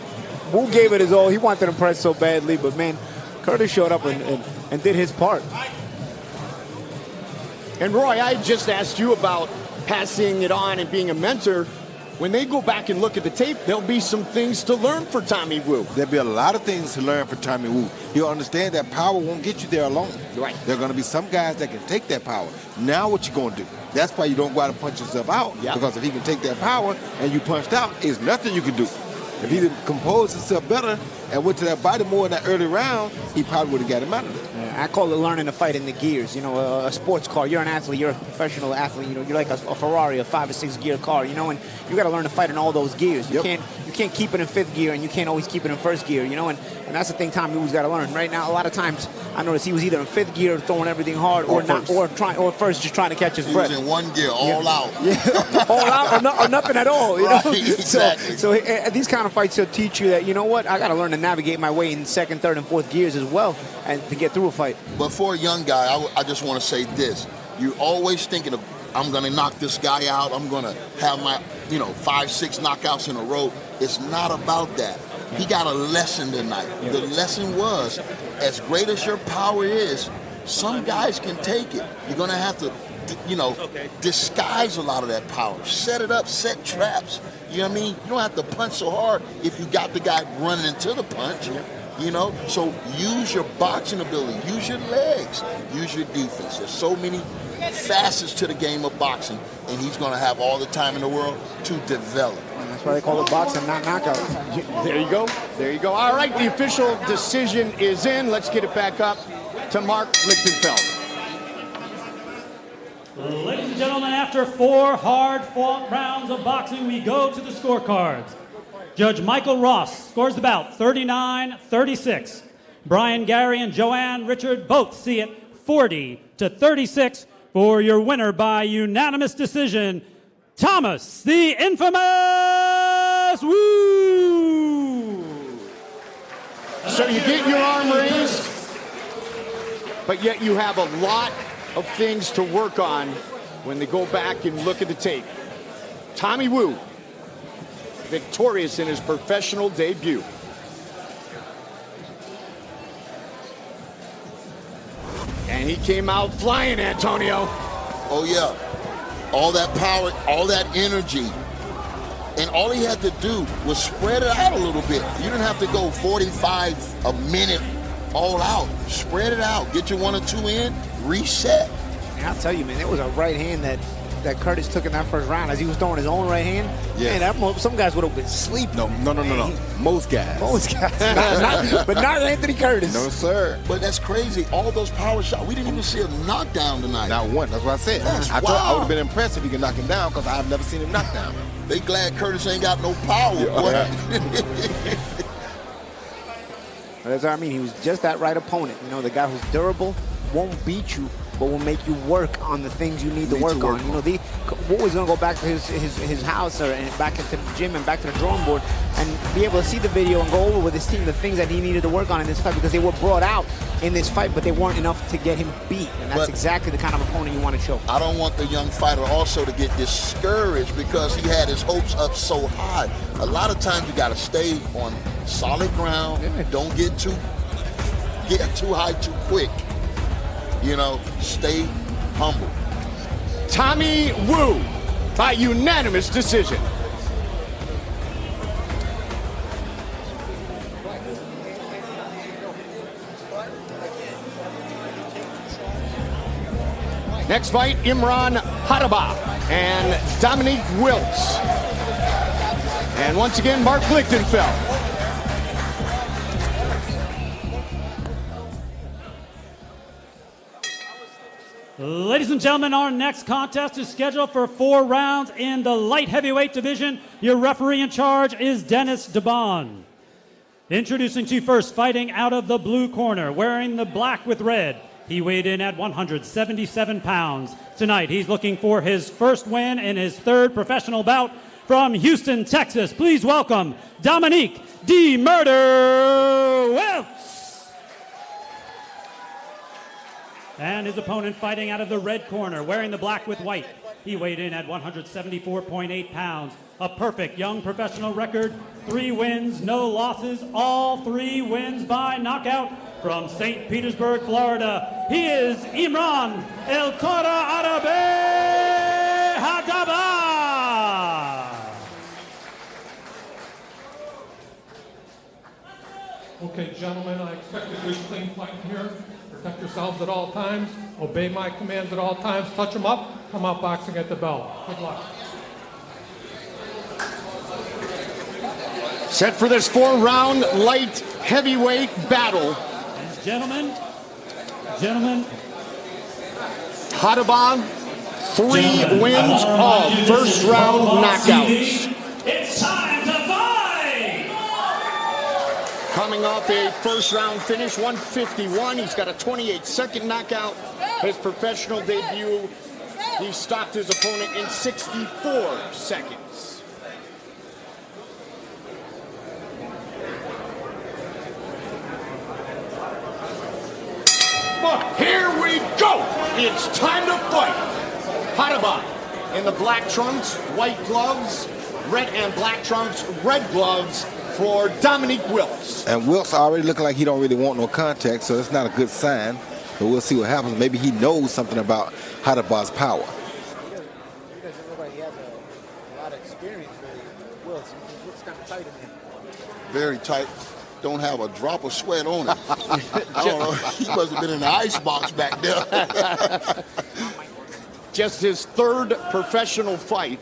Wu gave it his all. He wanted to impress so badly, but, man, Curtis showed up and did his part. And, Roy, I just asked you about passing it on and being a mentor. When they go back and look at the tape, there'll be some things to learn for Tommy Wu. There'll be a lot of things to learn for Tommy Wu. He'll understand that power won't get you there alone. Right. There are going to be some guys that can take that power. Now what you going to do? That's why you don't go out and punch yourself out. Yep. Because if he can take that power and you punched out, there's nothing you can do. If he composed himself better and went to that body more in that early round, he probably would have got him out of there. I call it learning to fight in the gears. A sports car, you're an athlete, you're a professional athlete, you're like a Ferrari, a 5 or 6 gear car, and you got to learn to fight in all those gears. You can't keep it in 5th gear, and you can't always keep it in 1st gear, and that's the thing Tommy Wu's got to learn. Right now, a lot of times, I noticed he was either in 5th gear throwing everything hard or first just trying to catch his breath. He was in 1 gear, all out. Yeah, all out or nothing at all. Right, exactly. So these kind of fights will teach you that, I got to learn to navigate my way in 2nd, 3rd, and 4th gears as well, and to get through a fight. But for a young guy, I just want to say this. You're always thinking of, I'm going to knock this guy out. I'm going to have my, 5, 6 knockouts in a row. It's not about that. He got a lesson tonight. Yeah. The lesson was, as great as your power is, some guys can take it. You're going to have to, disguise a lot of that power. Set it up, set traps. You know what I mean? You don't have to punch so hard if you got the guy running into the punch. So use your boxing ability, use your legs, use your defense. There's so many facets to the game of boxing, and he's going to have all the time in the world to develop. That's why they call it boxing, not knockout. There you go. All right, the official decision is in. Let's get it back up to Mark Lichtenfeld. Ladies and gentlemen, after 4 hard-fought rounds of boxing, we go to the scorecards. Judge Michael Ross scores the bout 39-36. Brian Gary and Joanne Richard both see it 40-36 for your winner by unanimous decision, Thomas the Infamous Wu. So you get your arm raised, but yet you have a lot of things to work on when they go back and look at the tape. Tommy Wu, victorious in his professional debut. And he came out flying, Antonio. Oh, yeah. All that power, all that energy. And all he had to do was spread it out a little bit. You didn't have to go 45 a minute all out. Spread it out. Get your 1 or 2 in. Reset. And I'll tell you, man, there was a right hand that Curtis took in that first round as he was throwing his own right hand. Yeah. Man, some guys would have been sleeping. No. Most guys. But not Anthony Curtis. No, sir. But that's crazy. All those power shots. We didn't even see a knockdown tonight. Not one. That's what I said. I would have been impressed if he could knock him down because I've never seen him knock down. They glad Curtis ain't got no power. That's what I mean. He was just that right opponent. You know, the guy who's durable, won't beat you, but will make you work on the things you need to work on. You know, Wu was going to go back to his house or back into the gym and back to the drawing board and be able to see the video and go over with his team the things that he needed to work on in this fight, because they were brought out in this fight, but they weren't enough to get him beat. And that's exactly the kind of opponent you want to show. I don't want the young fighter also to get discouraged because he had his hopes up so high. A lot of times you got to stay on solid ground. Don't get too high too quick. You know, stay humble. Tommy Wu by unanimous decision. Next fight, Imran Haddabah and Dominic Wilt. And once again, Mark Lichtenfeld. Ladies and gentlemen, our next contest is scheduled for 4 rounds in the light heavyweight division. Your referee in charge is Dennis DeBon. Introducing to you first, fighting out of the blue corner, wearing the black with red. He weighed in at 177 pounds. Tonight, he's looking for his first win in his 3rd professional bout. From Houston, Texas, please welcome Dominique "D Murder" Wilt. And his opponent fighting out of the red corner, wearing the black with white. He weighed in at 174.8 pounds. A perfect young professional record, 3 wins, no losses, all 3 wins by knockout. From St. Petersburg, Florida, he is Imran El Toro Arabe Haddabah. Okay, gentlemen, I expect a good, clean fight here. Protect yourselves at all times. Obey my commands at all times. Touch them up. Come out boxing at the bell. Good luck. Set for this 4-round light heavyweight battle. And gentlemen, Haddabah, 3 wins, all first-round knockouts. It's time to fight! Coming off a first-round finish, 151. He's got a 28-second knockout. His professional debut, he stopped his opponent in 64 seconds. But here we go! It's time to fight! Haddabah in the black trunks, white gloves, red and black trunks, red gloves for Dominic Wilt. And Wilt's already looking like he don't really want no contact, so it's not a good sign. But we'll see what happens. Maybe he knows something about Haddabah's power. He doesn't look like he has a lot of experience with Wilt. He looks kind of tight in there. Very tight. Don't have a drop of sweat on him. I don't know. He must have been in the ice box back there. Just his 3rd professional fight.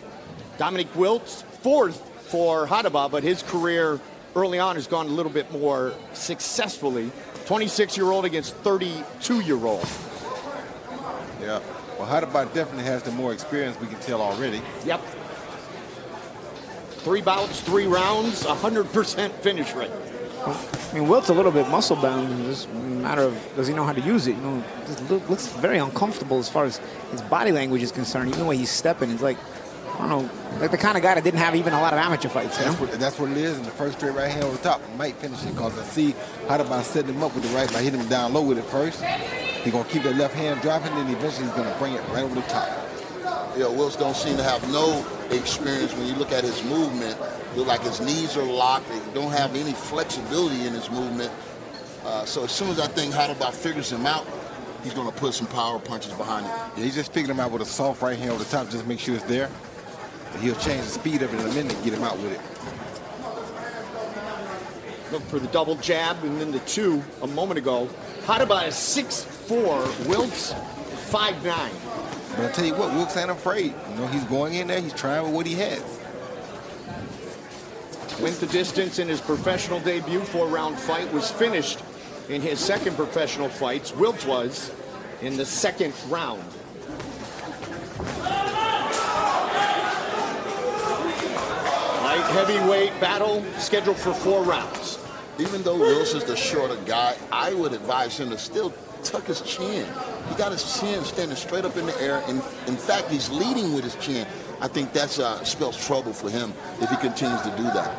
Dominic Wilt's 4th for Haddabah, but his career early on has gone a little bit more successfully. 26-year-old against 32-year-old. Yeah. Well, Haddabah definitely has the more experience, we can tell already. Yep. 3 bouts, 3 rounds, 100% finish rate. I mean, Wilt's a little bit muscle-bound. It's just a matter of, does he know how to use it? You know, it looks very uncomfortable as far as his body language is concerned. Even the way he's stepping, it's like, I don't know, like the kind of guy that didn't have even a lot of amateur fights. That's what it is. And the first straight right hand over the top might finish it, because I see Haddabah setting him up with the right by hitting him down low with it first. He's going to keep that left hand dropping, then eventually he's going to bring it right over the top. Yeah, Wilts don't seem to have no experience. When you look at his movement, look like his knees are locked. He don't have any flexibility in his movement. So as soon as I think Haddabah figures him out, he's going to put some power punches behind it. Yeah, he just figured him out with a soft right hand over the top, just make sure it's there. But he'll change the speed of it in a minute and get him out with it. Look for the double jab and then the 2 a moment ago. Haddabah is 6'4", Wilt's 5'9". But I tell you what, Wilt's ain't afraid. You know, he's going in there, he's trying with what he has. Went the distance in his professional debut, 4-round fight, was finished in his second professional fights. Wilt was in the second round. Light heavyweight battle scheduled for 4 rounds. Even though Wills is the shorter guy, I would advise him to still tuck his chin. He got his chin standing straight up in the air, and in fact, he's leading with his chin. I think that spells trouble for him if he continues to do that.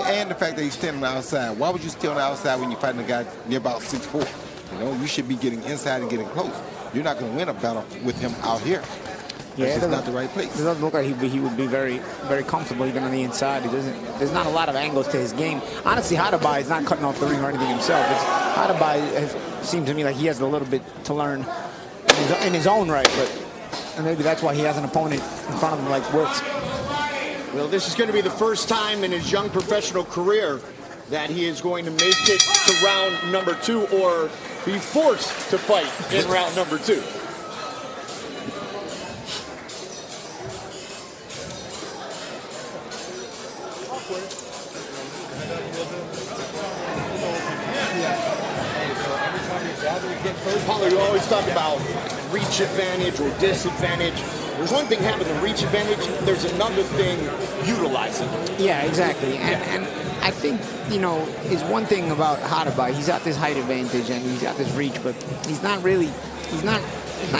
And the fact that he's standing outside. Why would you stay on the outside when you're fighting a guy near about 6'4"? You know, you should be getting inside and getting close. You're not going to win a battle with him out here. That's just not the right place. It doesn't look like he would be very, very comfortable even on the inside. There's not a lot of angles to his game. Honestly, Haddabah is not cutting off the ring or anything himself. Haddabah seems to me like he has a little bit to learn in his own right, and maybe that's why he has an opponent in front of him like Wilt. Well, this is going to be the first time in his young professional career that he is going to make it to round number 2 or be forced to fight in round number 2. Paulo, you always talk about reach advantage or disadvantage. There's one thing having the reach advantage, there's another thing utilizing it. Yeah, exactly. And I think, you know, is one thing about Haddabah, he's got this height advantage and he's got this reach, but he's not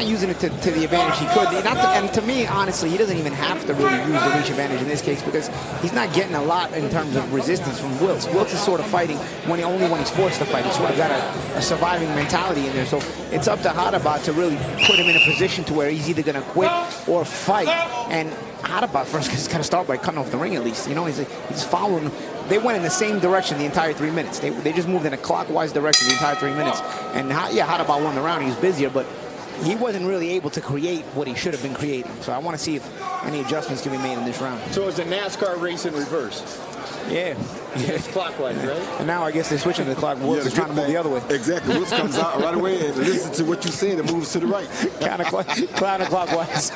using it to the advantage he could. And to me, honestly, he doesn't even have to really use the reach advantage in this case because he's not getting a lot in terms of resistance from Wilt. Wilt is sort of fighting only when he's forced to fight. He's sort of got a surviving mentality in there. So it's up to Haddabah to really put him in a position to where he's either going to quit or fight. And Haddabah first has got to start by cutting off the ring at least. You know, he's following. They went in the same direction the entire 3 minutes. They just moved in a clockwise direction the entire 3 minutes. And Haddabah won the round. He was busier, but he wasn't really able to create what he should have been creating. So I want to see if any adjustments can be made in this round. So it's a NASCAR race in reverse. Yeah. It's clockwise, right? And now I guess they're switching to the clock. Wilt's trying to move the other way. Exactly. Wilt's comes out right away and listens to what you say and moves to the right. Counterclockwise.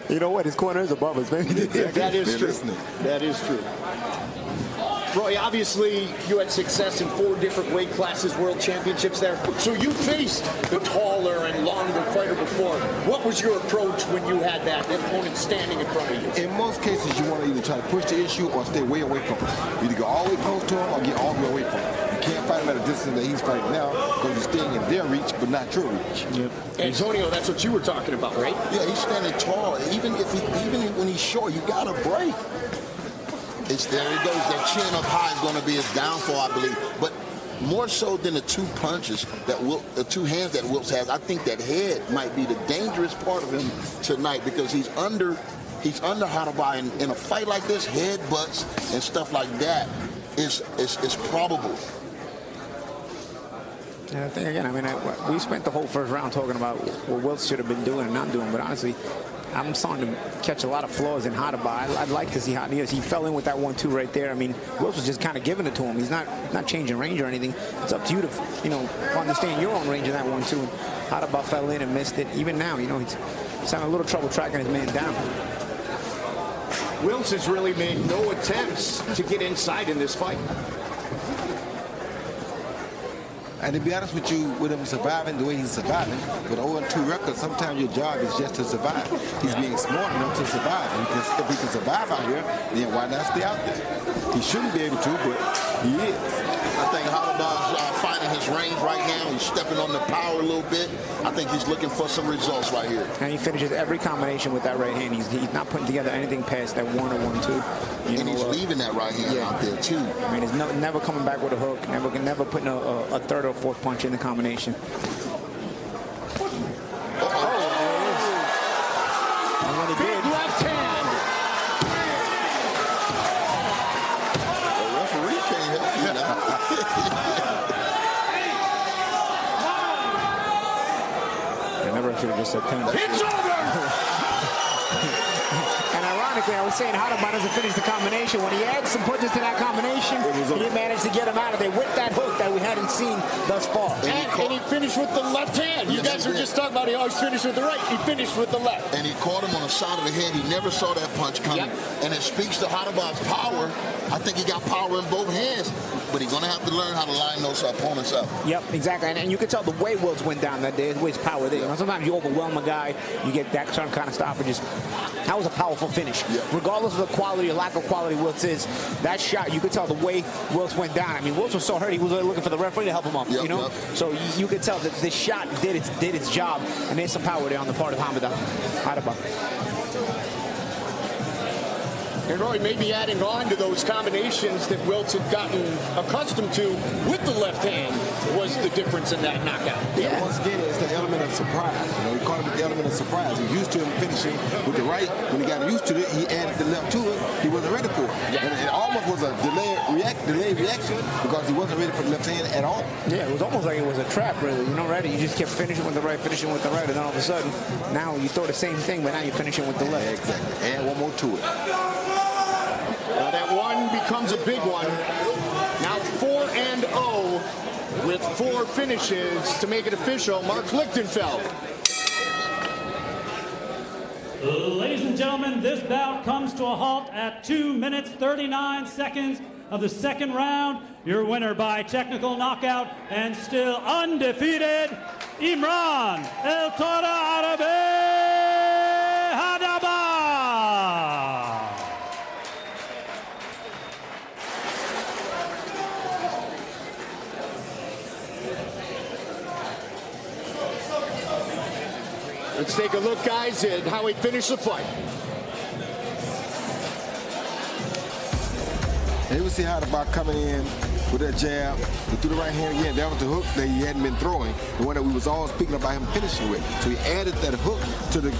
You know what? His corner is above us, baby. That is true. That is true. Roy, obviously, you had success in 4 different weight classes, world championships there. So you faced the taller and longer fighter before. What was your approach when you had that opponent standing in front of you? In most cases, you want to either try to push the issue or stay way away from him. Either go all the way close to him or get all the way away from him. You can't fight him at a distance that he's fighting now because he's staying in their reach, but not your reach. Yep. Antonio, that's what you were talking about, right? Yeah, he's standing tall. Even when he's short, you got to break. There he goes. That chin up high is going to be his downfall, I believe. But more so than the 2 punches the 2 hands that Wilt has, I think that head might be the dangerous part of him tonight because he's under Haddabah in a fight like this. Head butts and stuff like that is probable. And I think again, I mean, we spent the whole first round talking about what Wilt should have been doing and not doing, but honestly, I'm starting to catch a lot of flaws in Haddabah. I'd like to see how he is. He fell in with that 1-2 right there. I mean, Wilt was just kind of giving it to him. He's not changing range or anything. It's up to you to, understand your own range in that 1-2. And Haddabah fell in and missed it. Even now, he's having a little trouble tracking his man down. Wilt has really made no attempts to get inside in this fight. And to be honest with you, with him surviving the way he's surviving, with 0-2 record, sometimes your job is just to survive. He's being smart enough to survive. If he can survive out here, then why not stay out there? He shouldn't be able to, but he is. I think Haddabah's finding his range right now. He's stepping on the power a little bit. I think he's looking for some results right here. And he finishes every combination with that right hand. He's not putting together anything past that 1 or 1-2. And he's leaving that right hand out there too. I mean, he's never coming back with a hook. Never putting a third or fourth punch in the combination. And when he did, left hand. The referee can't help you now. I never should have just said 10. It's over. And ironically, I was saying Haddabah doesn't finish the combination. When he adds some punches to that combination, he managed to get him out of there with that hook that we hadn't seen thus far. And he finished with the left hand. You guys were just talking about he always finished with the right. He finished with the left. And he caught him on the side of the head. He never saw that punch coming. And it speaks to Haddabah's power. I think he got power in both hands, but he's going to have to learn how to line those opponents up. Yep, exactly. And you can tell the way Wilt went down that day, his power there. You know, sometimes you overwhelm a guy, you get that certain kind of stoppages. That was a powerful finish. Regardless of the quality or lack of quality Wilt is, that shot, you could tell the way Wilt went down. I mean, Wilt was so hurt, he was really looking for the referee to help him up, you know? So you could tell that this shot did its job, and there's some power there on the part of Haddabah. And Roy, maybe adding on to those combinations that Wilt had gotten accustomed to with the left hand was the difference in that knockout. Yeah, once again, it's the element of surprise. You know, he caught him with the element of surprise. He's used to him finishing with the right. When he got used to it, he added the left to it. He wasn't ready for it. And it almost was a delayed reaction because he wasn't ready for the left hand at all. Yeah, it was almost like it was a trap, really. You're not ready. You just kept finishing with the right, and then all of a sudden, now you throw the same thing, but now you're finishing with the left. Exactly. Add one more to it. That one becomes a big one. Now 4-0 with 4 finishes to make it official. Mark Lichtenfeld. Ladies and gentlemen, this bout comes to a halt at 2 minutes 39 seconds of the second round. Your winner by technical knockout and still undefeated, Imran El Toro Arabi Haddabah. Let's take a look, guys, at how he finished the fight. And you will see Haddabah coming in with that jab, he threw the right hand again. That was the hook that he hadn't been throwing, the one that we was all speaking about him finishing with. So he added that hook to the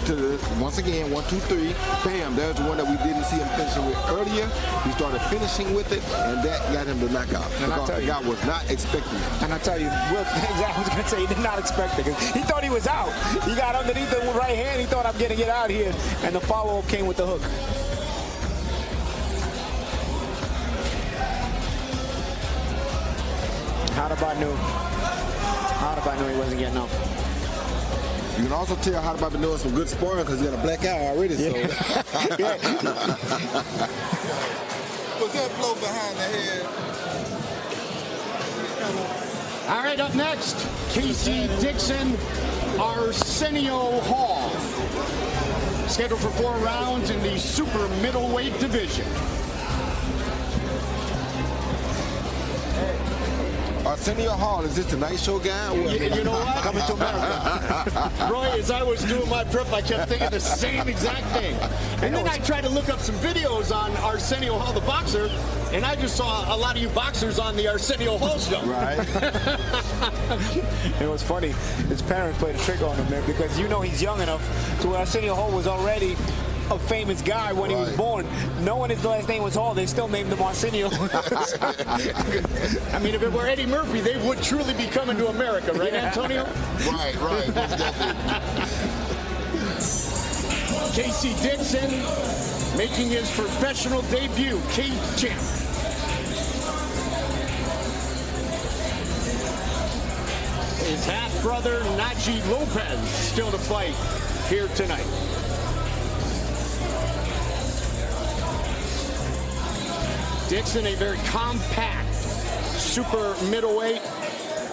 once again, 1, 2, 3, bam, there's the one that we didn't see him finishing with earlier. He started finishing with it, and that got him the knockout. Because the guy was not expecting it. And I tell you, Wilt, I was going to say, he did not expect it. He thought he was out. He got underneath the right hand. He thought, I'm getting it out here. And the follow-up came with the hook. Haddabah knew he wasn't getting up. You can also tell Haddabah been doing some good sparring because he got a black eye already. So. Was that blow behind the head? All right, up next, Casey Dixon, Arsenio Hall. Scheduled for 4 rounds in the super middleweight division. Arsenio Hall, is this the night show guy? You know what? Coming to America. Roy, as I was doing my prep, I kept thinking the same exact thing. And then I tried to look up some videos on Arsenio Hall, the boxer, and I just saw a lot of you boxers on the Arsenio Hall show. Right. It was funny. His parents played a trick on him, man, because you know he's young enough to where Arsenio Hall was already a famous guy when he was born. Knowing his last name was Hall, they still named him Arsenio. I mean, if it were Eddie Murphy, they would truly be coming to America, right, Antonio? Right, most definitely. Casey Dixon making his professional debut, K-Champ. His half-brother, Najee Lopez, still to fight here tonight. Dixon, a very compact super middleweight.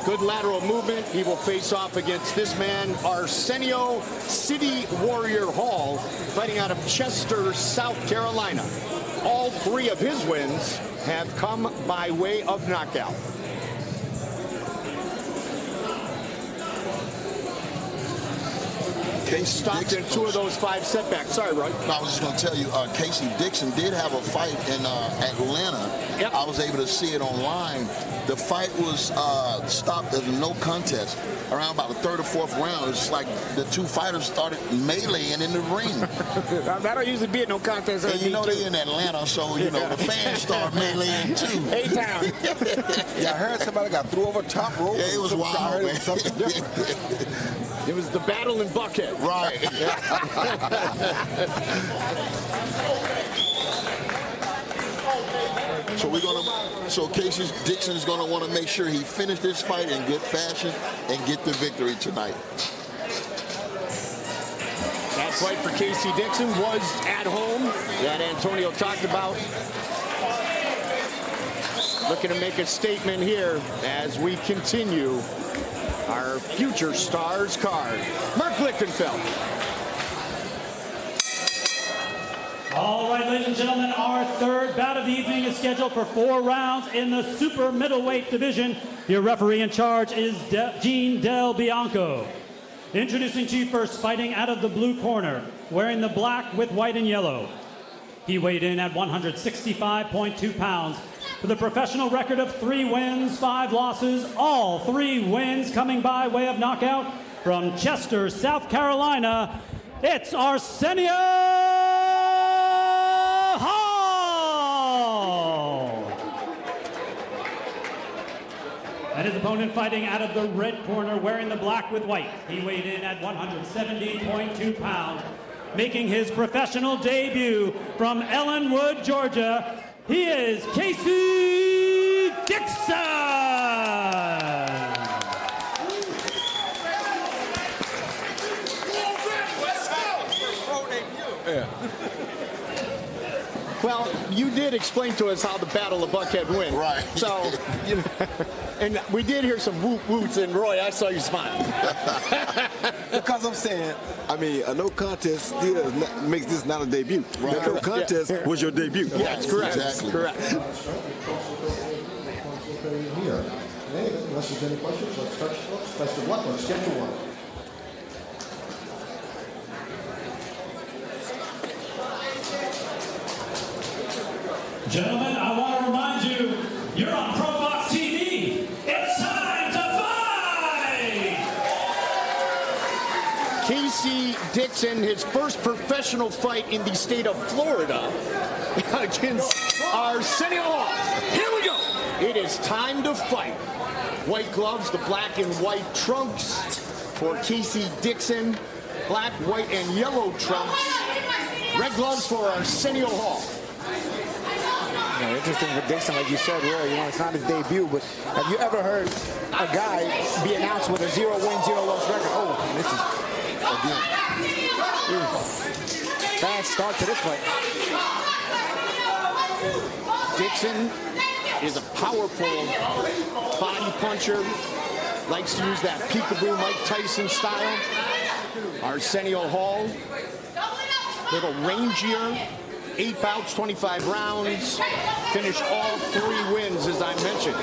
Good lateral movement. He will face off against this man, Arsenio City Warrior Hall, fighting out of Chester, South Carolina. All 3 of his wins have come by way of knockout. They stopped in 2 of those 5 setbacks. Sorry, Roy. No, I was just going to tell you, Casey Dixon did have a fight in Atlanta I was able to see it online. The fight was stopped as a no contest around about the third or fourth round. It's like the two fighters started meleeing in the ring. That'll usually be a no contest. And you know they're in Atlanta, so you know the fans start meleeing too. A-Town. Yeah, I heard somebody got threw over top rope. Yeah, it was wild, man. Something different. It was the battle in Buckhead. Right. So Casey Dixon is gonna want to make sure he finished this fight in good fashion and get the victory tonight. That fight for Casey Dixon was at home that Antonio talked about. Looking to make a statement here as we continue our Future Stars card. Mark Lichtenfeld. All right, ladies and gentlemen, our third bout of the evening is scheduled for 4 rounds in the super middleweight division. Your referee in charge is Gene Del Bianco. Introducing to you first, fighting out of the blue corner, wearing the black with white and yellow. He weighed in at 165.2 pounds with a professional record of 3 wins, 5 losses, all 3 wins coming by way of knockout from Chester, South Carolina. It's Arsenio! And his opponent fighting out of the red corner, wearing the black with white. He weighed in at 170.2 pounds, making his professional debut from Ellenwood, Georgia. He is Casey Dixon! Yeah. Well, you did explain to us how the Battle of Buckhead went. Right. So, you know, and we did hear some whoop whoops, and Roy, I saw you smile. Because I'm saying, I mean, a no contest still makes this not a debut. Right. The no contest was your debut. Yeah, that's correct. Exactly. Correct. Here. Unless there's any questions, let's best of luck. Let's get to one. Gentlemen, I want to remind you, you're on Probox TV. It's time to fight! Casey Dixon, his first professional fight in the state of Florida against Arsenio. Here we go. It is time to fight. White gloves, the black and white trunks for Casey Dixon. Black, white, and yellow trunks. Red gloves for Arsenio Hall. Yeah, interesting for Dixon, like you said, Roy, you know, it's not his debut, but have you ever heard a guy be announced with a 0-win, 0-loss record? Oh, this is again. Bad start to this fight. Dixon is a powerful body puncher, likes to use that peekaboo Mike Tyson style. Arsenio Hall, little rangier. 8 bouts, 25 rounds, finished all 3 wins, as I mentioned.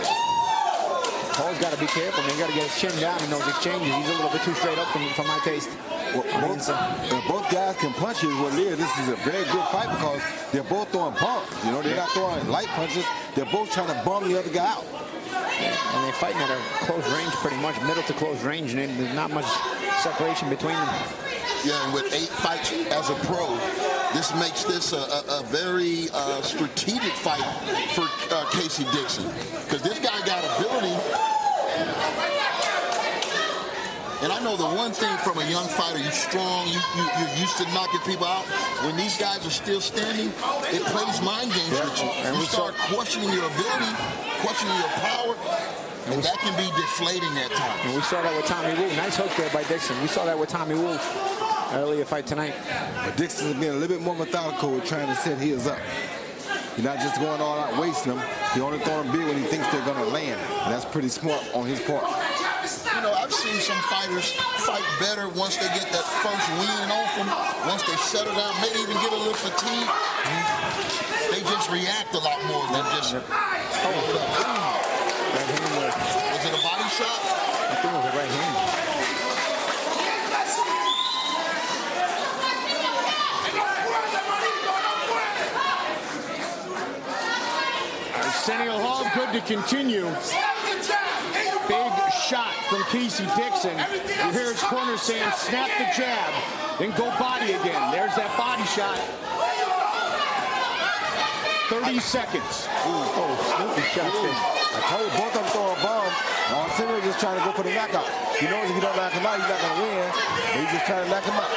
Hall's got to be careful, man. You got to get his chin down in those exchanges. He's a little bit too straight up for my taste. Well, both guys can punch you. What it is, this is a very good fight because they're both throwing bumps. You know, they're not throwing light punches. They're both trying to bum the other guy out. And they're fighting at a close range, pretty much middle to close range, and there's not much separation between them. Yeah, and with 8 fights as a pro, this makes this a very strategic fight for Casey Dixon. Because this guy got ability. And I know the one thing from a young fighter, you're strong, you're used to knocking people out. When these guys are still standing, it plays mind games with you. And you start questioning your ability, questioning your power. And that can be deflating at times. And we saw that with Tommy Wu. Nice hook there by Dixon. We saw that with Tommy Wu earlier fight tonight. But Dixon's being a little bit more methodical with trying to set his up. He's not just going all out wasting them. He only throwing them big when he thinks they're going to land. And that's pretty smart on his part. You know, I've seen some fighters fight better once they get that first win off them. Once they settle down, maybe even get a little fatigue. They just react a lot more than just... Was it a body shot? I think it was a right hand. Arsenio Hall, good to continue. Big shot from Casey Dixon. You hear his corner saying, snap the jab, then go body again. There's that body shot. 30 seconds. Sneaky shot there. I told both of them throw a bomb. Arsenio just trying to go for the knockout. He knows if he don't knock him out, he's not going to win. But he's just trying to knock him out.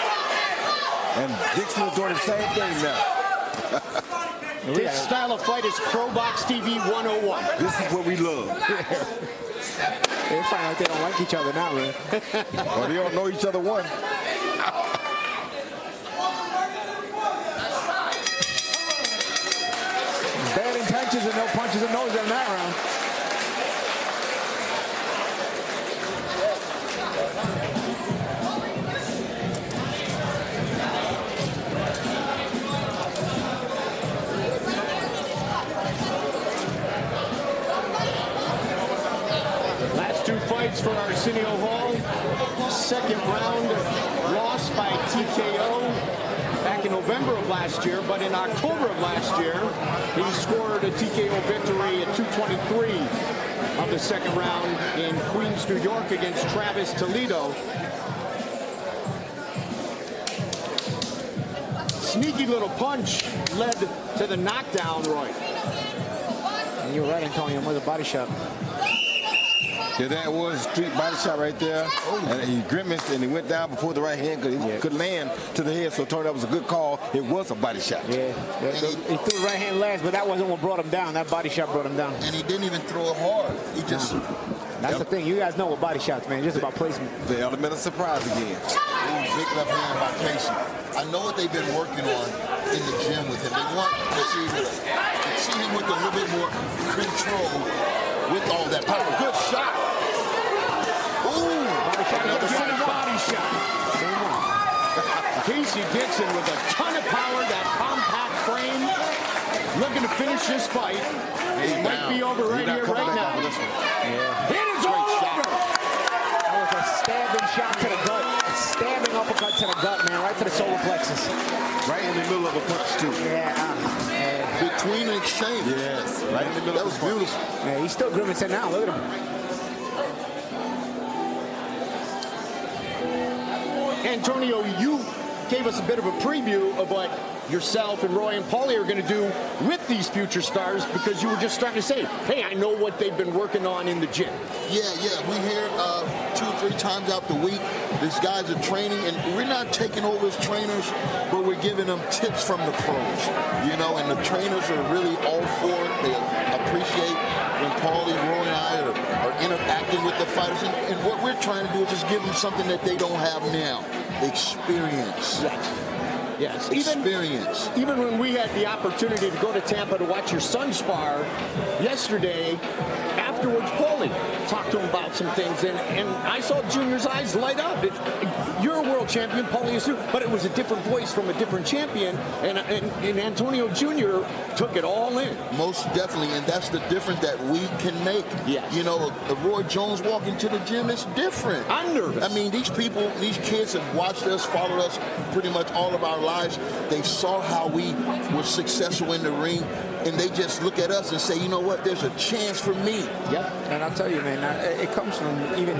And Dixon is doing the same thing now. This style of fight is Probox TV 101. This is what we love. They find out they don't like each other now, man. Well, they don't know each other one. Bad intentions and no punches and noses in that round. Last two fights for Arsenio Hall. Second round lost by TKO back in November of last year, but in October of last year, he scored a TKO victory at 223 of the second round in Queens, New York against Travis Toledo. Sneaky little punch led to the knockdown, Roy. And you're right, Antonio, with a body shot. Yeah, that was a street body shot right there. And he grimaced and he went down before the right hand because he could land to the head. So Tony, that was a good call. It was a body shot. Yeah, he threw the right hand last, but that wasn't what brought him down. That body shot brought him down. And he didn't even throw it hard. He just... That's the thing. You guys know what body shots, man. Just about placement. The element of surprise again. Big left hand by Casey. I know what they've been working on in the gym with him. They want to see him with a little bit more control with all that power. Good shot. Ooh. Another body shot. Casey Dixon with a ton of power, that compact frame. Looking to finish this fight. It might be over right here, right now. Yeah. It is over! That was a stabbing shot to the gut. A stabbing uppercut to the gut, man. Right to the solar plexus. Right in the middle of a punch, too. Yeah. Between the exchange. Yes. Right in the middle. That was beautiful. Yeah, he's still grimacing now. Look at him. Antonio, you gave us a bit of a preview of what yourself and Roy and Paulie are going to do with these future stars, because you were just starting to say, hey, I know what they've been working on in the gym. Yeah. We hear 2 or 3 times out the week, these guys are training, and we're not taking over as trainers, but we're giving them tips from the pros, you know, and the trainers are really all for it. They appreciate when Paulie, Roy, and I are interacting with the fighters, and what we're trying to do is just give them something that they don't have now, experience. Yes. Experience. Even when we had the opportunity to go to Tampa to watch your son spar yesterday, afterwards, Paulie talked to him about some things, and I saw Junior's eyes light up. You're a world champion, Paulie is too, but it was a different voice from a different champion, and Antonio Jr. took it all in. Most definitely, and that's the difference that we can make. Yes. You know, Roy Jones walking to the gym is different. I'm nervous. I mean, these people, these kids have watched us, followed us pretty much all of our lives. They saw how we were successful in the ring, and they just look at us and say, you know what, there's a chance for me. Yep, and I'll tell you, man, it comes from even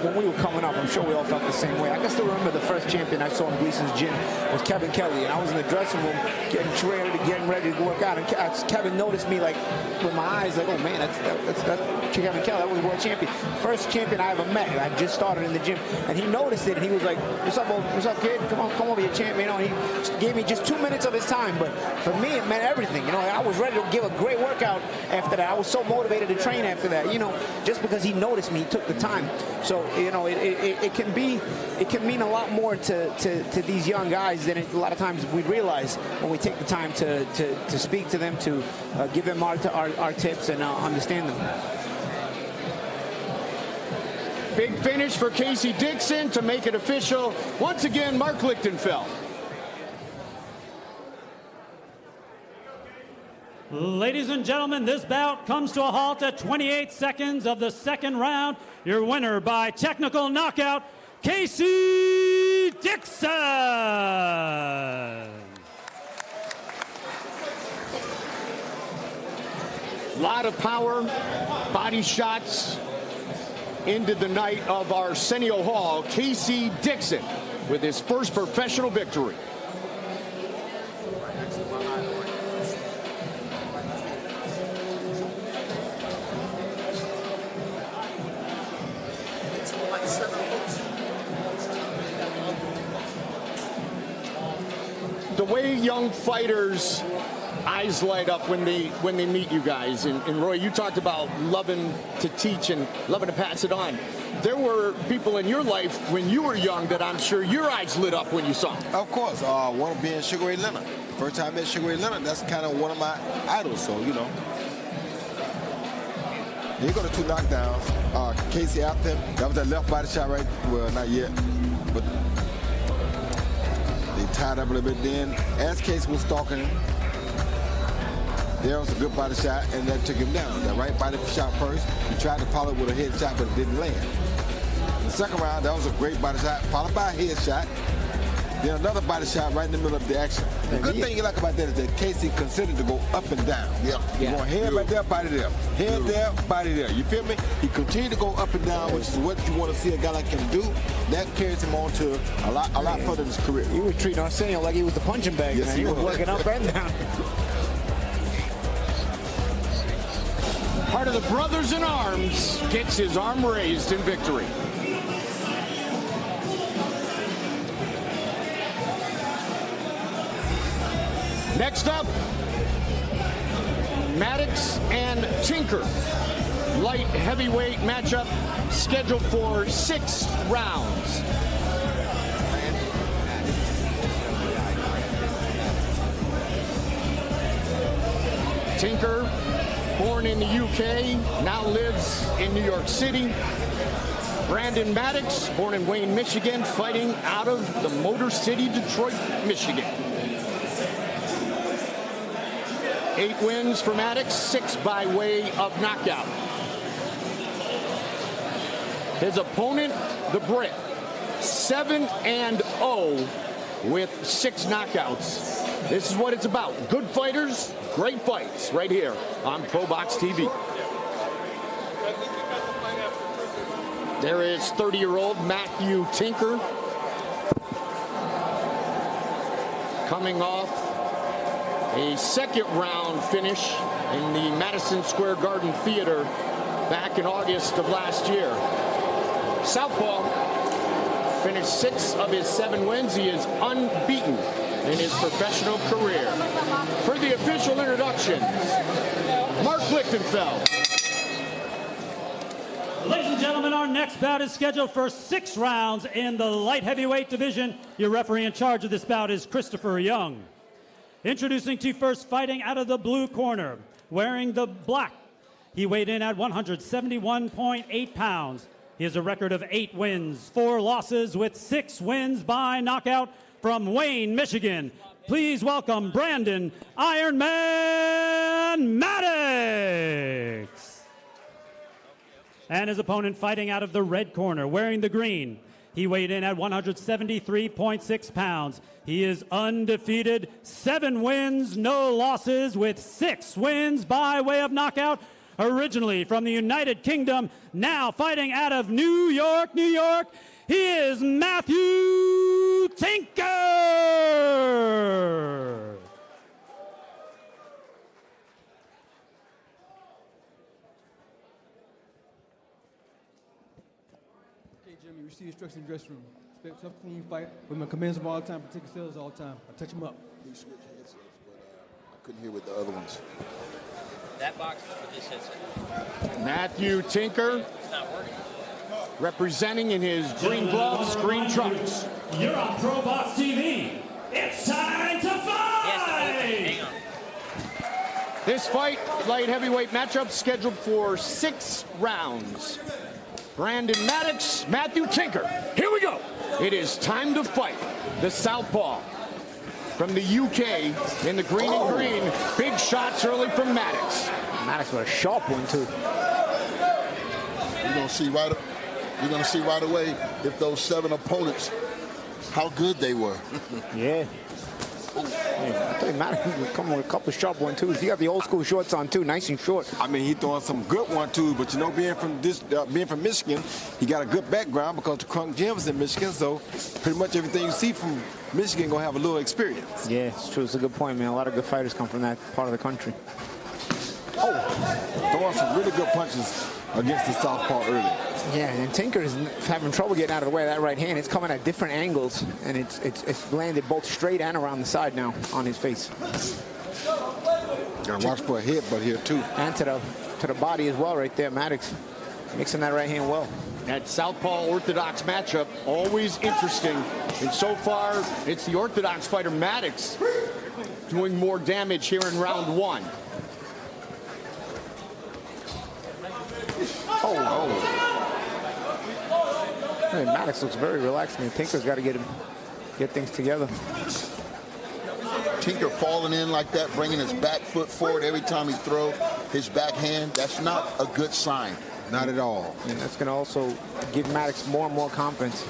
when we were coming up, I'm sure we all felt the same way. I can still remember the first champion I saw in Gleason's gym was Kevin Kelly, and I was in the dressing room getting ready to work out, and Kevin noticed me, like, with my eyes, like, oh man, that's Kevin Kelly, that was world champion. First champion I ever met, I just started in the gym, and he noticed it, and he was like, what's up, kid? Come over here, champion. You know, he gave me just 2 minutes of his time, but for me, it meant everything. You know, I was ready to give a great workout after that. I was so motivated to train after that, you know, just because he noticed me, he took the time. So, you know, it can mean a lot more to these young guys than a lot of times we realize when we take the time to speak to them, to give them our tips and understand them. Big finish for Casey Dixon to make it official. Once again, Mark Lichtenfeld. Ladies and gentlemen, this bout comes to a halt at 28 seconds of the second round. Your winner by technical knockout, Casey Dixon. lot of power, body shots into the night of Arsenio Hall. Casey Dixon with his first professional victory. The way young fighters' eyes light up when they meet you guys, and Roy, you talked about loving to teach and loving to pass it on. There were people in your life when you were young that I'm sure your eyes lit up when you saw them. Of course, one of being Sugar Ray Leonard. First time I met Sugar Ray Leonard, that's kind of one of my idols. So you know, he got 2 knockdowns. Casey after him, that was that left body shot, right? Well, not yet, but they tied up a little bit. Then, as Casey was stalking him, there was a good body shot, and that took him down. That right body shot first. He tried to follow it with a head shot, but it didn't land. In the second round, that was a great body shot, followed by a head shot. Then another body shot right in the middle of the action. The good thing you like about that is that Casey considered to go up and down. Yeah. You're going head right there, body there. Head there, body there. You feel me? He continued to go up and down, which is what you want to see a guy like him do. That carries him on to a lot further in his career. He was treating Arsenio like he was the punching bag. Yes, man. He was working up and down. Part of the Brothers in Arms gets his arm raised in victory. Next up, Maddox and Tinker. Light heavyweight matchup scheduled for 6 rounds. Tinker, born in the UK, now lives in New York City. Brandon Maddox, born in Wayne, Michigan, fighting out of the Motor City, Detroit, Michigan. 8 wins for Maddox, 6 by way of knockout. His opponent, the Brit, 7-0 with 6 knockouts. This is what it's about. Good fighters, great fights, right here on Probox TV. There is 30-year-old Matthew Tinker coming off a second round finish in the Madison Square Garden Theater back in August of last year. Southpaw finished 6 of his 7 wins. He is unbeaten in his professional career. For the official introductions, Mark Lichtenfeld. Ladies and gentlemen, our next bout is scheduled for 6 rounds in the light heavyweight division. Your referee in charge of this bout is Christopher Young. Introducing to first, fighting out of the blue corner, wearing the black. He weighed in at 171.8 pounds. He has a record of 8 wins, 4 losses, with 6 wins by knockout from Wayne, Michigan. Please welcome Brandon Iron Man Maddox. And his opponent fighting out of the red corner, wearing the green. He weighed in at 173.6 pounds. He is undefeated, 7 wins, no losses, with 6 wins by way of knockout. Originally from the United Kingdom, now fighting out of New York, New York, he is Matthew Tinker. See instructions in the dressing room. Expect tough, clean fight. With my commands of all the time, particular sales all the time. I touch them up. He switched headsets, but I couldn't hear with the other ones. That box is for this headset. Matthew Tinker, It's not working. representing in his green gloves, green trunks. You're on Probox TV. It's time to fight! Hang on. This fight, light heavyweight matchup, scheduled for 6 rounds. Brandon Maddox, Matthew Tinker. Here we go. It is time to fight. The southpaw from the UK in the green and green. Big shots early from Maddox. Maddox with a sharp one, too. You're gonna see right away if those 7 opponents, how good they were. Yeah. Maddox coming with a couple of sharp 1-2s. He got the old school shorts on too, nice and short. I mean, he throwing some good 1-2s, but you know, being from Michigan, he got a good background because the Crunk Gym is in Michigan, so pretty much everything you see from Michigan gonna have a little experience. Yeah, it's true. It's a good point, man. A lot of good fighters come from that part of the country. Oh, throwing some really good punches against the southpaw early. Yeah, and Tinker is having trouble getting out of the way of that right hand. It's coming at different angles, and it's landed both straight and around the side now on his face. Gotta watch for a headbutt here too. And to the body as well right there. Maddox mixing that right hand well. That southpaw orthodox matchup, always interesting. And so far, it's the orthodox fighter Maddox doing more damage here in round 1. Hey, Maddox looks very relaxed, and Tinker's got to get things together. Tinker falling in like that, bringing his back foot forward every time he throws his backhand, that's not a good sign. Not at all. And that's going to also give Maddox more and more confidence.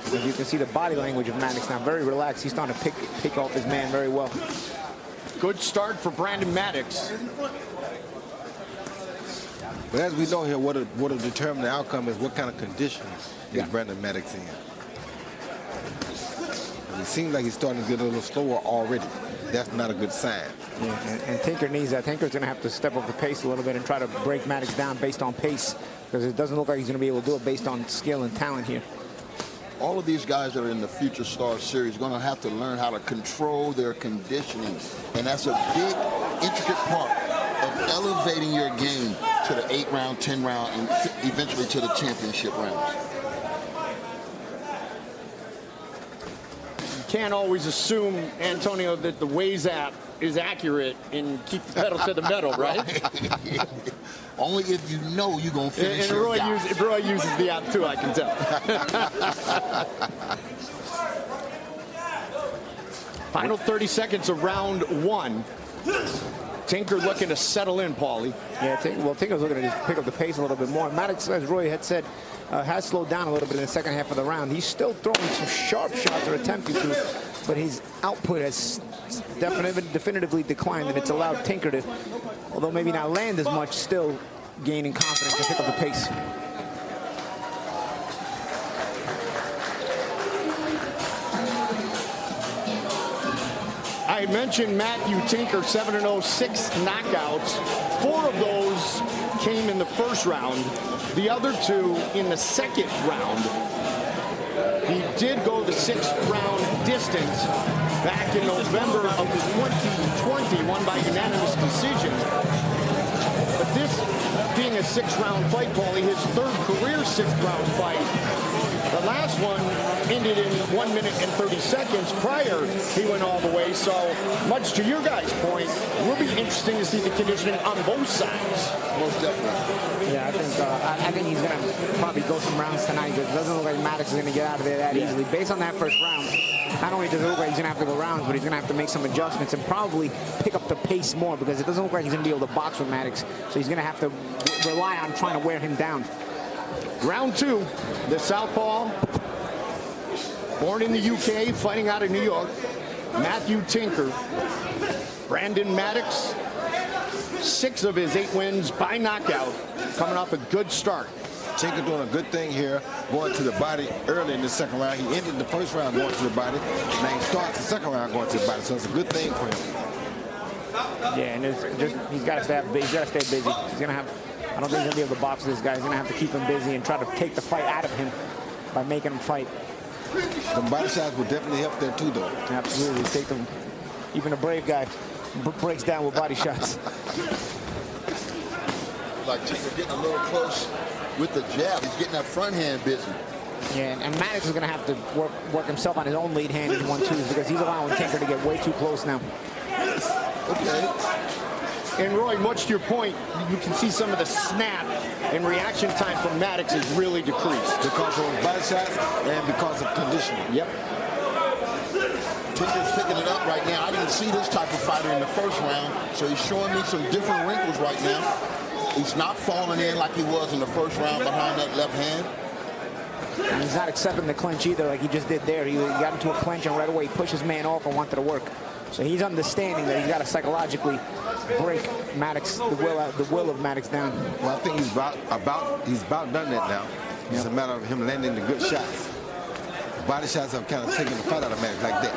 As you can see the body language of Maddox now, very relaxed. He's starting to pick off his man very well. Good start for Brandon Maddox. But as we know here, what will determine the outcome is what kind of conditions is Brandon Maddox in. It seems like he's starting to get a little slower already. That's not a good sign. Yeah, and Tinker needs that. Tinker's going to have to step up the pace a little bit and try to break Maddox down based on pace, because it doesn't look like he's going to be able to do it based on skill and talent here. All of these guys that are in the Future Stars series are going to have to learn how to control their conditioning. And that's a big, intricate part of elevating your game to the 8-round, 10-round, and eventually to the championship rounds. You can't always assume, Antonio, that the Waze app is accurate and keep the pedal to the metal, right? Only if you know you're going to finish your guy. Roy uses the app too, I can tell. Final 30 seconds of round 1. Tinker looking to settle in, Paulie. Yeah, Tinker's looking to just pick up the pace a little bit more. Maddox, as Roy had said, has slowed down a little bit in the second half of the round. He's still throwing some sharp shots, or attempting to, but his output has definitively declined, and it's allowed Tinker to, although maybe not land as much, still gaining confidence to pick up the pace. I mentioned Matthew Tinker, 7-0, 6 knockouts. 4 of those came in the first round. The other 2 in the second round. He did go the 6th round distance back in November of 2020, won by unanimous decision. But this being a 6th-round fight, Paulie, his 3rd career 6th-round fight. The last one ended in 1 minute and 30 seconds. Prior, he went all the way. So, much to your guys' point, it will be interesting to see the conditioning on both sides. Most definitely. Yeah, I think he's going to probably go some rounds tonight, because it doesn't look like Maddox is going to get out of there that easily. Based on that first round, not only does it look like he's going to have to go rounds, but he's going to have to make some adjustments and probably pick up the pace more, because it doesn't look like he's going to be able to box with Maddox. So he's going to have to rely on trying to wear him down. Round 2, the southpaw, born in the UK, fighting out of New York, Matthew Tinker. Brandon Maddox, 6 of his 8 wins by knockout, coming off a good start. Tinker doing a good thing here, going to the body early in the second round. He ended the first round going to the body. Now he starts the second round going to the body, so it's a good thing for him. Yeah, and he's got to stay busy. He's going to have, I don't think he's going to be able to box this guy. He's going to have to keep him busy and try to take the fight out of him by making him fight. The body shots will definitely help there too, though. Absolutely. Take them. Even a brave guy breaks down with body shots. Like Tinker getting a little close with the jab. He's getting that front hand busy. Yeah, and Maddox is going to have to work himself on his own lead hand in 1-2s, because he's allowing Tinker to get way too close now. Okay. And Roy, much to your point, you can see some of the snap and reaction time from Maddox is really decreased. Because of his body shots and because of conditioning. Yep. Tinker's picking it up right now. I didn't see this type of fighter in the first round, so he's showing me some different wrinkles right now. He's not falling in like he was in the first round behind that left hand. And he's not accepting the clinch either, like he just did there. He got into a clinch and right away he pushed his man off and wanted to work. So he's understanding that he's got to psychologically break Maddox, the will of Maddox down. Well, I think he's about done that now. It's a matter of him landing the good shots. Body shots have kind of taken the fight out of Maddox like that.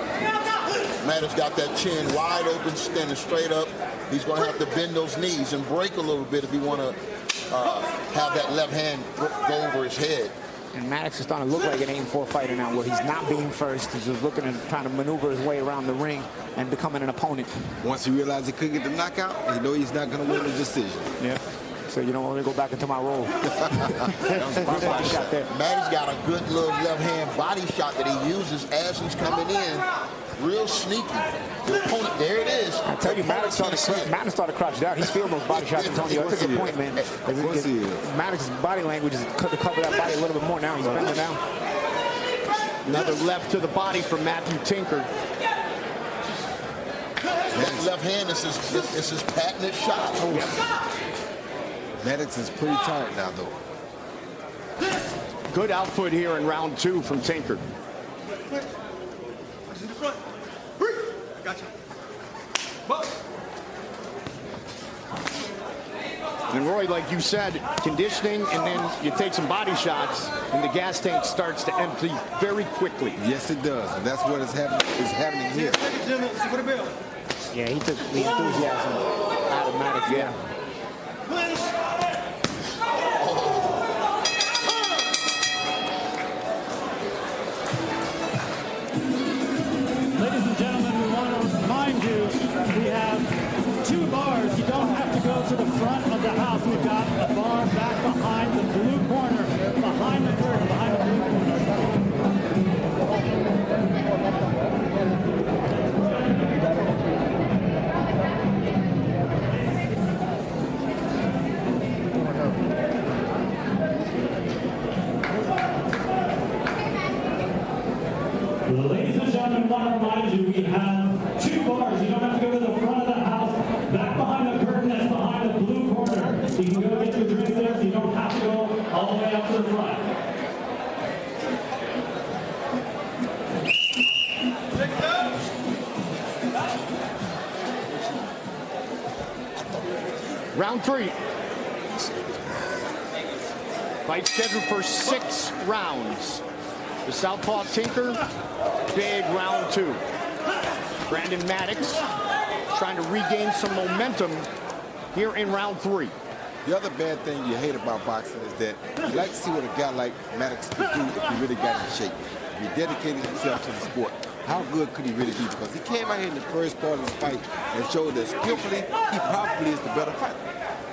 Maddox got that chin wide open, standing straight up. He's going to have to bend those knees and break a little bit if he want to have that left hand go over his head. And Maddox is starting to look like an aim-for fighter now, where he's not being first. He's just looking and trying to maneuver his way around the ring and becoming an opponent. Once he realized he couldn't get the knockout, he knows he's not going to win the decision. Yeah. So, you know, let me go back into my role. Body shot there. Maddox got a good little left hand body shot that he uses as he's coming in. Real sneaky. The opponent, there it is. I tell you, Maddox started crouched down. He's feeling those body shots, Antonio. That's a good point, man. Maddox's body language is to cover that body a little bit more now. He's bending down. Another left to the body from Matthew Tinker. That left hand is his patented shot. Oh. Yep. Maddox is pretty tired now, though. Good output here in round 2 from Tinker. Gotcha. And Roy, like you said, conditioning, and then you take some body shots, and the gas tank starts to empty very quickly. Yes, it does, and that's what is happening here. Yeah, he took the enthusiasm out of Maddox. Yeah. Ladies and gentlemen, we want to remind you we have 2 bars. You don't have to go to the front of the house. We've got a bar back behind the blue corner, behind the curtain, behind the blue corner. Ladies and gentlemen, I want to remind you we have 2 bars. You don't have to go to the front of the house. Back behind the curtain, that's behind the blue corner. You can go get your drinks there, so you don't have to go all the way up to the front. Round 3. Fight scheduled for 6 rounds. The southpaw Tinker, big round 2. Brandon Maddox trying to regain some momentum here in round 3. The other bad thing you hate about boxing is that you like to see what a guy like Maddox could do if he really got in shape. If he dedicated himself to the sport, how good could he really be? Because he came out here in the first part of the fight and showed that skillfully, he probably is the better fighter.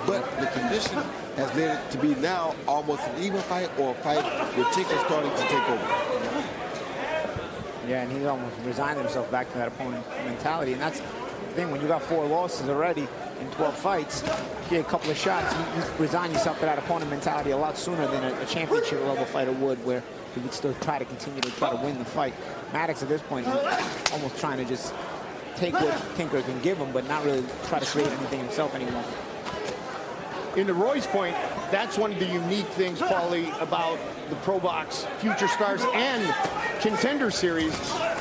But the condition has led it to be now almost an even fight or a fight with Tinker starting to take over. Yeah, and he almost resigned himself back to that opponent mentality. And that's the thing, when you got 4 losses already in 12 fights, you get a couple of shots, you resign yourself to that opponent mentality a lot sooner than a championship level fighter would, where he would still try to continue to try to win the fight. Maddox at this point is almost trying to just take what Tinker can give him, but not really try to create anything himself anymore. into Roy's point, that's one of the unique things, Paulie, about the Probox Future Stars and Contender Series.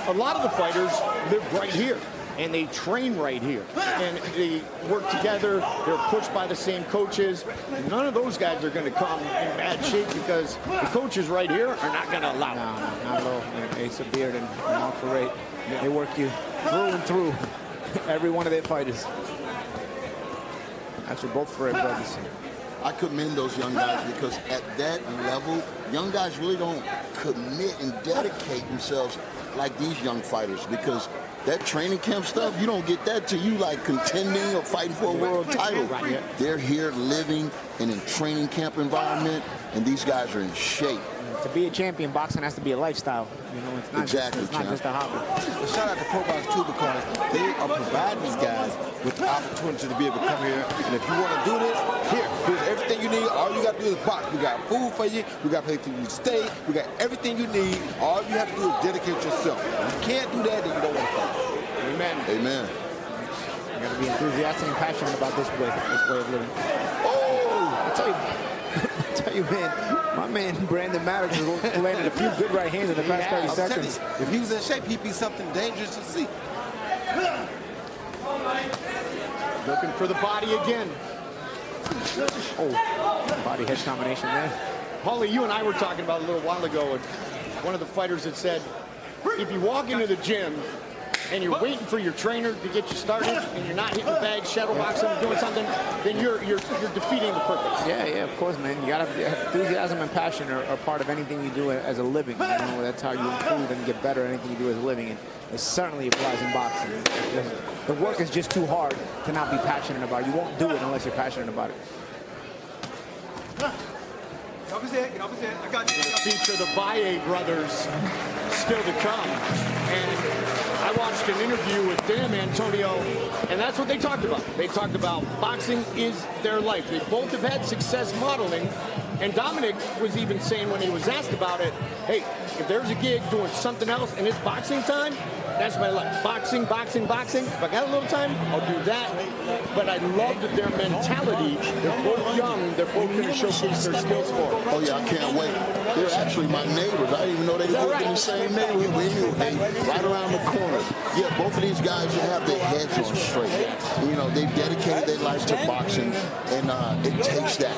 A lot of the fighters live right here, and they train right here, and they work together. They're pushed by the same coaches. None of those guys are going to come in bad shape because the coaches right here are not going to allow it. No, not at all. Ace of Beard and Mark Ferrate, they work you through and through. Every one of their fighters. Actually, both Ferrate brothers. I commend those young guys because at that level, young guys really don't commit and dedicate themselves like these young fighters, because that training camp stuff, you don't get that till you like contending or fighting for a world title. Right, yeah. They're here living in a training camp environment, and these guys are in shape. To be a champion, boxing has to be a lifestyle. You know, it's not, exactly, it's not just a hobby. Well, shout out to Probox too, because they are providing these guys with the opportunity to be able to come here. And if you want to do this, here's everything you need. All you got to do is box. We got food for you. We got a place for you to stay. We got everything you need. All you have to do is dedicate yourself. If you can't do that, then you don't want to fight. Amen. Amen. You got to be enthusiastic and passionate about this way of living. Oh! I tell you, man, my man Brandon Maddox has landed a few good right hands in the past 30 seconds. If he was in shape, he'd be something dangerous to see. Looking for the body again. Oh, body head combination there. Paulie, you and I were talking about a little while ago, and one of the fighters had said, if you walk into the gym and you're waiting for your trainer to get you started, and you're not hitting the bag, shadow boxing, doing something, then you're defeating the purpose. Yeah, of course, man. You gotta enthusiasm and passion are part of anything you do as a living. You know, that's how you improve and get better at anything you do as a living, and it certainly applies in boxing. The work is just too hard to not be passionate about it. You won't do it unless you're passionate about it. Get off his head, get off his head. I got you. Feature the Valle brothers still to come. And I watched an interview with them, Antonio, and that's what they talked about. They talked about boxing is their life. They both have had success modeling. And Dominic was even saying when he was asked about it, hey, if there's a gig doing something else and it's boxing time, that's my life. Boxing, boxing, boxing. If I got a little time, I'll do that. But I loved their mentality. They're both young. They're both going to showcase their skills for it. Oh, yeah, I can't wait. They're actually my neighbors. I didn't even know they lived in the same neighborhood. We knew they right around the corner. Yeah, both of these guys, you have their heads on straight. You know, they've dedicated their lives to boxing, and it takes that.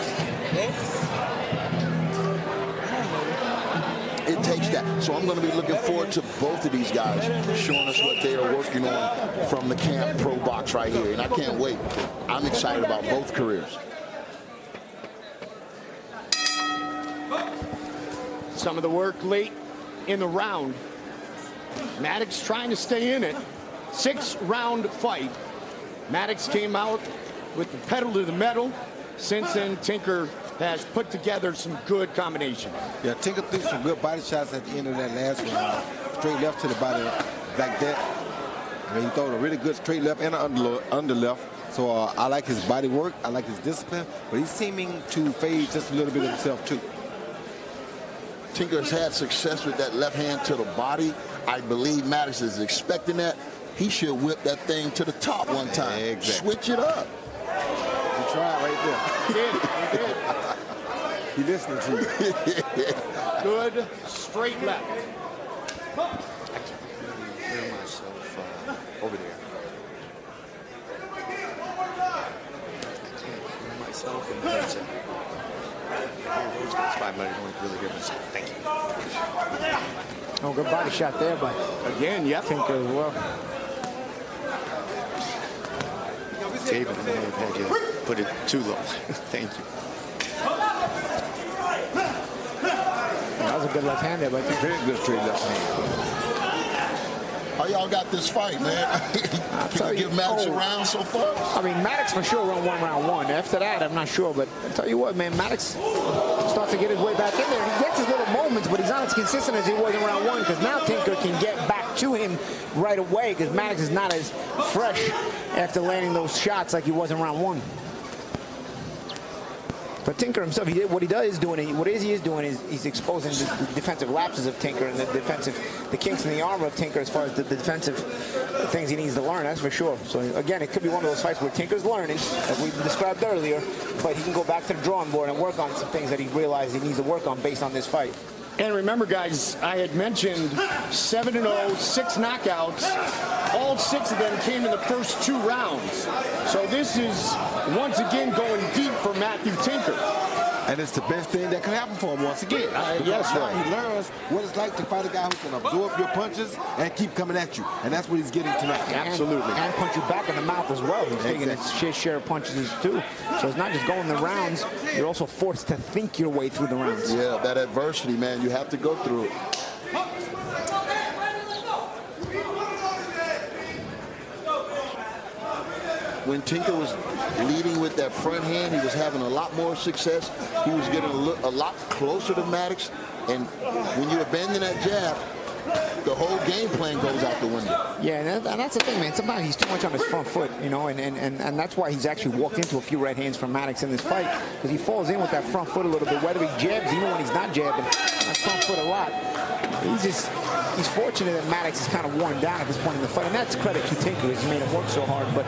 It takes that. So I'm going to be looking forward to both of these guys showing us what they are working on from the camp Probox right here. And I can't wait. I'm excited about both careers. Some of the work late in the round. Maddox trying to stay in it. 6-round fight. Maddox came out with the pedal to the metal. Since then, Tinker has put together some good combinations. Yeah, Tinker threw some good body shots at the end of that last round. Straight left to the body like that. I mean, he threw a really good straight left and an under left. So I like his body work. I like his discipline. But he's seeming to fade just a little bit of himself, too. Tinker has had success with that left hand to the body. I believe Maddox is expecting that. He should whip that thing to the top one time. Exactly. Switch it up. He tried right there. He did. He listening to you. Good straight left. I can't hear myself over there. I can't hear myself in the headset. Those guys 5 minutes really good. Thank you. Oh, good body shot there, but again, yep. Tinker as well. David, I may have had you put it too low. Thank you. That was a good left hand there, but very good straight left hand. How y'all got this fight, man? Can you give Maddox a round so far? I mean, Maddox for sure won round one. After that, I'm not sure, but I tell you what, man, Maddox starts to get his way back in there. He gets his little moments, but he's not as consistent as he was in round one, because now Tinker can get back to him right away, because Maddox is not as fresh after landing those shots like he was in round one. But Tinker himself, he is doing is he's exposing the defensive lapses of Tinker and the kinks in the armor of Tinker as far as the defensive things he needs to learn, that's for sure. So again, it could be one of those fights where Tinker's learning, as we described earlier, but he can go back to the drawing board and work on some things that he realized he needs to work on based on this fight. And remember, guys, I had mentioned 7-0, 6 knockouts. All 6 of them came in the first 2 rounds. So this is, once again, going deep for Matthew Tinker. And it's the best thing that can happen for him once again. Yes, now right. He learns what it's like to fight a guy who can absorb your punches and keep coming at you. And that's what he's getting tonight. Absolutely. And punch you back in the mouth as well. He's taking his share of punches too. So it's not just going the rounds. You're also forced to think your way through the rounds. Yeah, that adversity, man, you have to go through it. When Tinker was leading with that front hand, he was having a lot more success. He was getting a lot closer to Maddox. And when you abandon that jab, the whole game plan goes out the window. Yeah, and that's the thing, man. Sometimes he's too much on his front foot, you know, and that's why he's actually walked into a few right hands from Maddox in this fight, because he falls in with that front foot a little bit, whether he jabs, even when he's not jabbing, that front foot a lot. He's fortunate that Maddox is kind of worn down at this point in the fight, and that's credit to Tinker, he's made him work so hard. But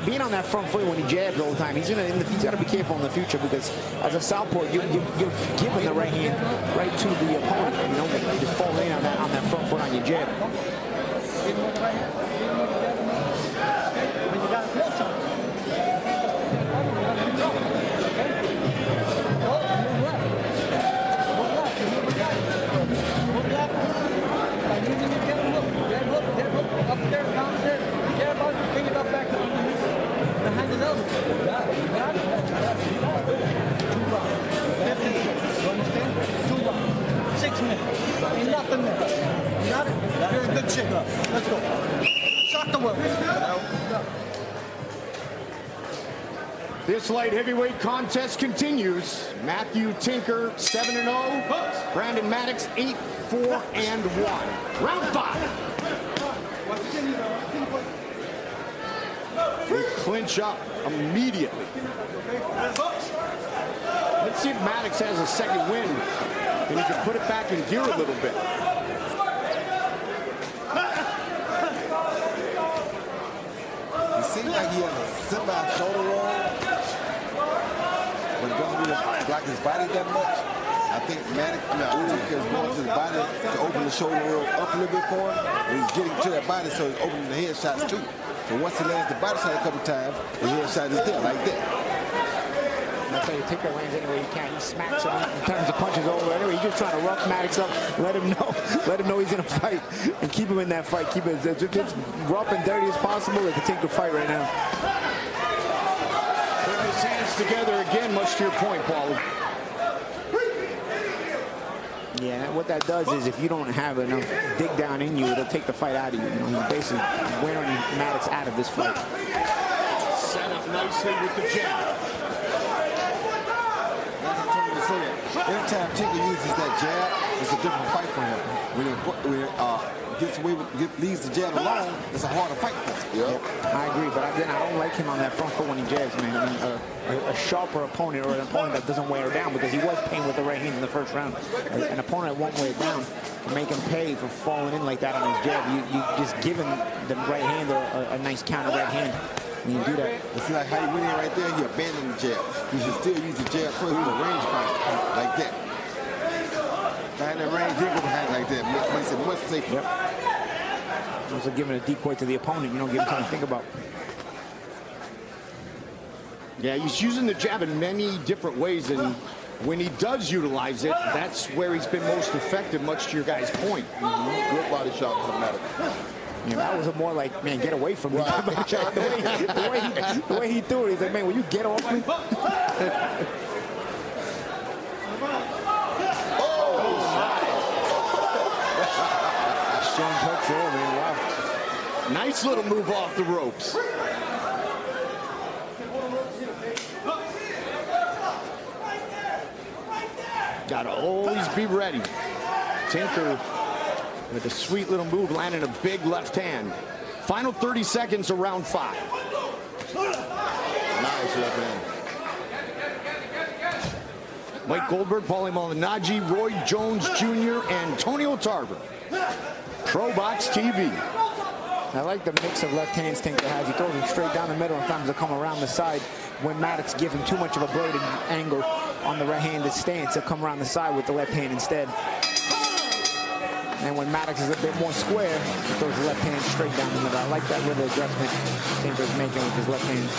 being on that front foot when he jabs all the time, he's got to be careful in the future, because as a southpaw, you're giving the right hand right to the opponent. You know, you fall in on that front foot on your jab. This light heavyweight contest continues. Matthew Tinker 7-0. Brandon Maddox 8-4-1. Round 5. They clinch up immediately. Let's see if Maddox has a second win and he can put it back in gear a little bit. It seems like he has a semi-shoulder roll, but don't really block his body that much. I think Maddox, Tinker is going to the body to open the shoulder roll up a little bit for him. And he's getting to that body, so he's opening the head shots too. So once he lands the body shot a couple times, the head shot is there, like that. And I tell you, Tinker lands anywhere he can. He smacks him and turns the punches over. Anyway, he's just trying to rough Maddox up, let him know he's in a fight, and keep him in that fight. Keep it as rough and dirty as possible. Let the Tinker fight right now. Putting his hands together again, much to your point, Paulie. Yeah, what that does is if you don't have enough dig down in you, it'll take the fight out of you. You know, he's basically wearing Maddox out of this fight. Set up nicely with the jab. Anytime Tinker uses that jab, it's a different fight for him. When he leaves the jab alone, it's a harder fight for him. Yep. I agree, but I don't like him on that front foot when he jabs, man. I mean, a sharper opponent or an opponent that doesn't wear her down, because he was paying with the right hand in the first round. An opponent that won't wear it down can make him pay for falling in like that on his jab. You just give him the right hand or a nice counter right hand. When you do that, you see like how he went in right there, he abandoned the jab. You should still use the jab first with a range fight like that. Behind that range, he go behind like that. Makes it much safer. Yep. Also giving a decoy to the opponent, you don't give him something to think about. Yeah, he's using the jab in many different ways, and when he does utilize it, that's where he's been most effective, much to your guys' point. Good body shot from Maddox. Yeah, that was a more like, man, get away from me. the way he threw it, he's like, man, will you get off me? Strong hook there, man. Wow. Nice little move off the ropes. Gotta always be ready. Tinker with a sweet little move, landing a big left hand. Final 30 seconds of round 5. Nice left hand. Mike Goldberg, Paulie Malignaggi, Roy Jones Jr., and Antonio Tarver. Probox TV. I like the mix of left hands Tinker has. He throws him straight down the middle, and sometimes he'll come around the side. When Maddox gives him too much of a bladed angle on the right-handed stance, he'll come around the side with the left hand instead. And when Maddox is a bit more square, he throws the left hand straight down the middle. I like that little adjustment Tinker's making with his left hand.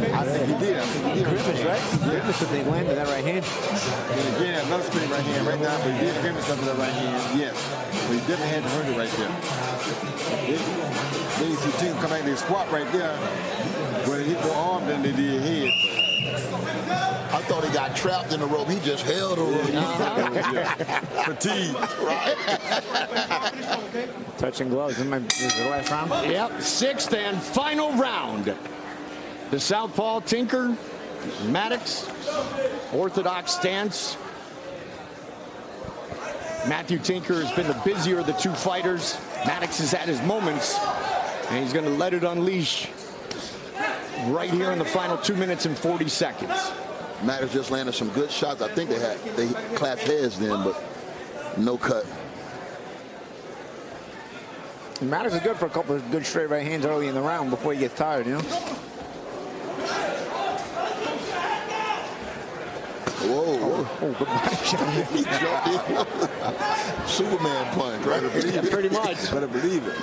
I think he did. Grimace, right? Grimace if they landed that right hand. And again, another spinning right hand right now, but he did grimace up to that right hand, yes. But he definitely had to hurt it right there. Then you see Tinker come back and squat right there. But he hit more arm than they did head. I thought he got trapped in the rope. He just held the rope. Fatigue. Right. Touching gloves. This is the last round? Yep, 6th and final round. The southpaw Tinker, Maddox, orthodox stance. Matthew Tinker has been the busier of the two fighters. Maddox has had his moments, and he's going to let it unleash right here in the final 2 minutes and 40 seconds. Maddox just landed some good shots. I think they clapped heads then, but no cut. Maddox is good for a couple of good straight right hands early in the round before he gets tired, you know? Whoa, whoa. Oh, good body shot. He jumped in. Superman punch, right? Yeah, pretty much. Better believe it.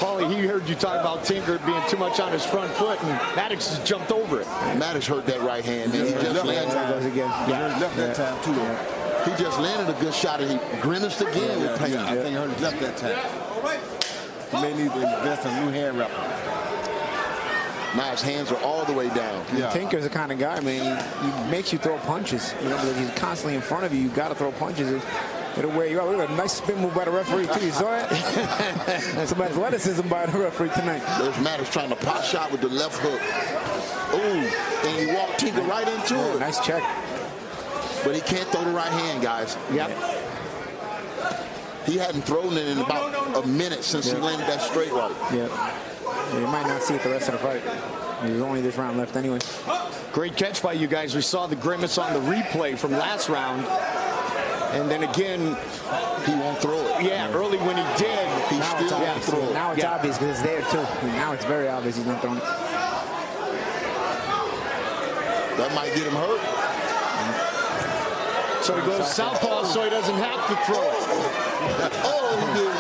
Paulie, he heard you talk about Tinker being too much on his front foot, and Maddox has jumped over it. Maddox hurt that right hand, man. He just left landed. that time. Goes again. He left that time, too, though. He just landed a good shot, and he grimaced again with pain. I think he hurt his left that time. He may need to invest in a new hand wrapper. Now his hands are all the way down. Tinker's the kind of guy, man, he makes you throw punches. You know, because he's constantly in front of you. You got to throw punches. It'll wear you out. Look at a nice spin move by the referee, too. You saw it? Some athleticism by the referee tonight. There's Maddox trying to pop shot with the left hook. Ooh, and he walked Tinker right into it. Nice check. But he can't throw the right hand, guys. Yep. He hadn't thrown it in about a minute since he landed that straight right. Yep. You might not see it the rest of the fight. There's only this round left anyway. Great catch by you guys. We saw the grimace on the replay from last round. And then again, he won't throw it. Yeah, early when he did, he still won't throw it. Now it's obvious because it's there too. Now it's very obvious he's not throwing it. That might get him hurt. So he goes southpaw so he doesn't have to throw it. Oh, he did.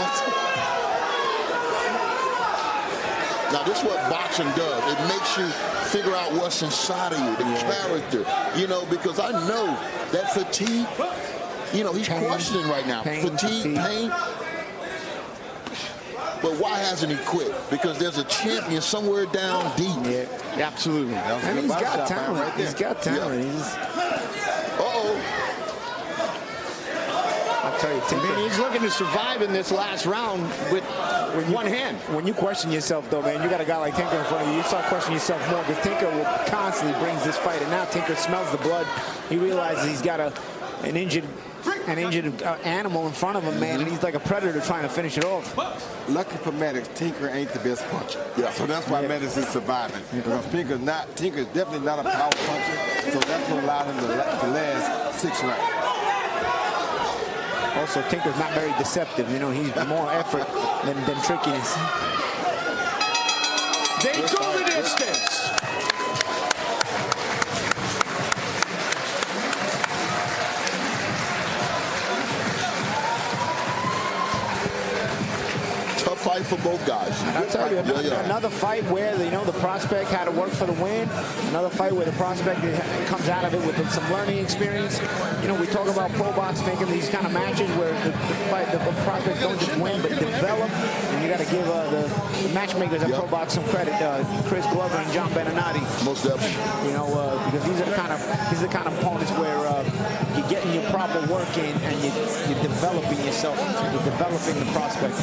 Now, this is what boxing does. It makes you figure out what's inside of you, the character. You know, because I know that fatigue, you know, he's questioning right now. Fatigue, pain. But why hasn't he quit? Because there's a champion somewhere down deep. Yeah, absolutely. And he's got talent. Right, he's got talent. Uh-oh. I'll tell you, Tinker. I mean, he's looking to survive in this last round with one hand. When you question yourself, though, man, you got a guy like Tinker in front of you. You start questioning yourself more because Tinker will constantly brings this fight. And now Tinker smells the blood. He realizes he's got an injured animal in front of him, man, and he's like a predator trying to finish it off. Lucky for Maddox, Tinker ain't the best puncher. Yeah. So that's why Maddox is surviving. Because Tinker's definitely not a power puncher. So that's what allowed him to last 6 rounds. Also, Tinker's not very deceptive. You know, he's more effort than trickiness. They go the distance. Fight for both guys. I'll tell you, another fight where the prospect had to work for the win. Another fight where the prospect comes out of it with some learning experience. You know, we talk about Probox making these kind of matches where the prospects don't just win but develop. And you got to give the matchmakers at Probox some credit. Chris Glover and John Beninati. Most definitely. You know, because these are the kind of opponents where you're getting your proper work in and you're developing yourself. You're developing the prospect,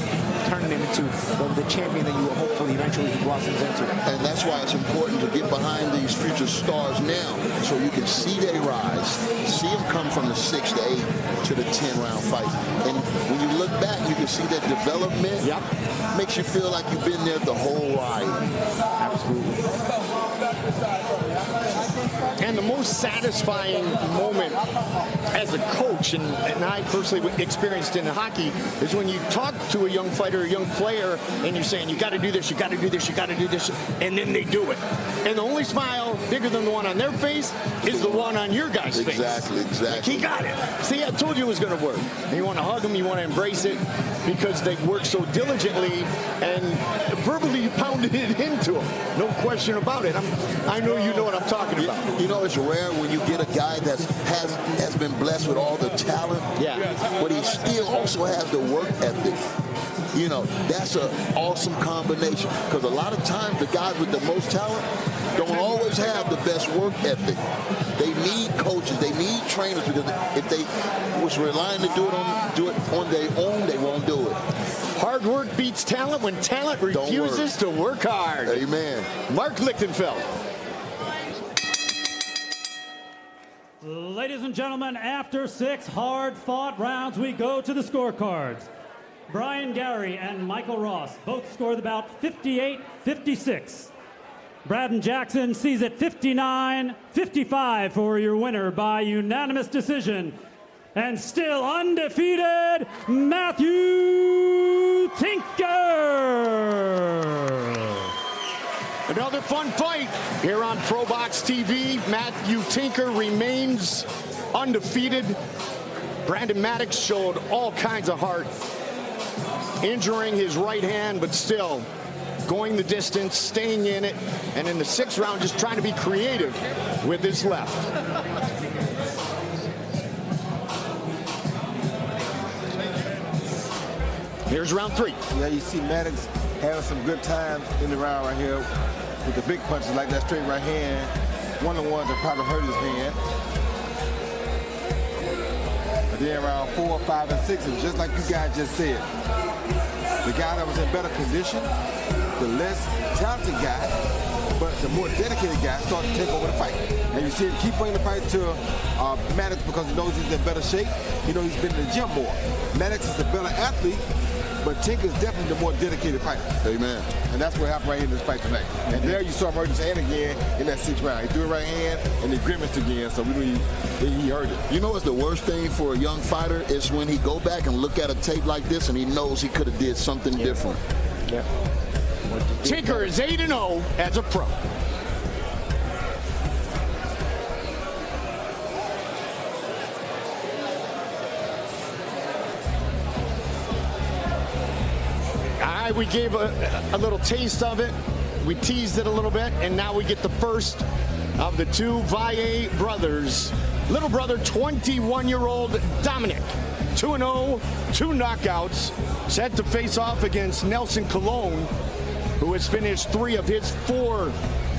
turning him into the champion that you will hopefully eventually he blossoms into. And that's why it's important to get behind these future stars now so you can see their rise, see them come from the 6 to 8 to the 10-round fight. And when you look back, you can see that development makes you feel like you've been there the whole ride. Absolutely. And the most satisfying moment as a coach, and I personally experienced in hockey, is when you talk to a young fighter, a young player, and you're saying, you got to do this, you got to do this, you got to do this, and then they do it. And the only smile bigger than the one on their face is the one on your guy's face. Exactly. He got it. See, I told you it was going to work. And you want to hug them, you want to embrace it, because they work so diligently, and verbally you pounded it into them. No question about it. I know you know what I'm talking about. You know, it's rare when you get a guy that has been blessed with all the talent, but he still also has the work ethic. You know, that's an awesome combination, because a lot of times the guys with the most talent don't always have the best work ethic. They need coaches, they need trainers, because if they was relying to do it on their own, they won't do it. Hard work beats talent when talent refuses to work hard. Amen. Mark Lichtenfeld. Ladies and gentlemen, after 6 hard-fought rounds, we go to the scorecards. Brian Gary and Michael Ross both scored about 58-56. Braden Jackson sees it 59-55 for your winner by unanimous decision. And still undefeated, Matthew Tinker. Another fun fight here on Probox TV. Matthew Tinker remains undefeated. Brandon Maddox showed all kinds of heart, injuring his right hand, but still going the distance, staying in it, and in the 6th round just trying to be creative with his left. Here's round 3. Yeah, you see Maddox having some good times in the round right here with the big punches like that straight right hand. One of the ones that probably hurt his hand. But then round 4, 5, and 6, and just like you guys just said, the guy that was in better condition, the less talented guy, but the more dedicated guy started to take over the fight. And you see him keep bringing the fight to Maddox because he knows he's in better shape. You know, he's been in the gym more. Maddox is the better athlete, but Tinker's definitely the more dedicated fighter. Amen. And that's what happened right here in this fight tonight. And there you saw him hurt his hand again in that 6th round. He threw it right hand and he grimaced again, so we knew he hurt it. You know what's the worst thing for a young fighter is when he go back and look at a tape like this and he knows he could have did something different. Yeah. Tinker is 8-0 as a pro. We gave a little taste of it. We teased it a little bit, and now we get the first of the 2 Valle brothers. Little brother, 21-year-old Dominic, 2-0, 2 knockouts, set to face off against Nelson Colon, who has finished 3 of his 4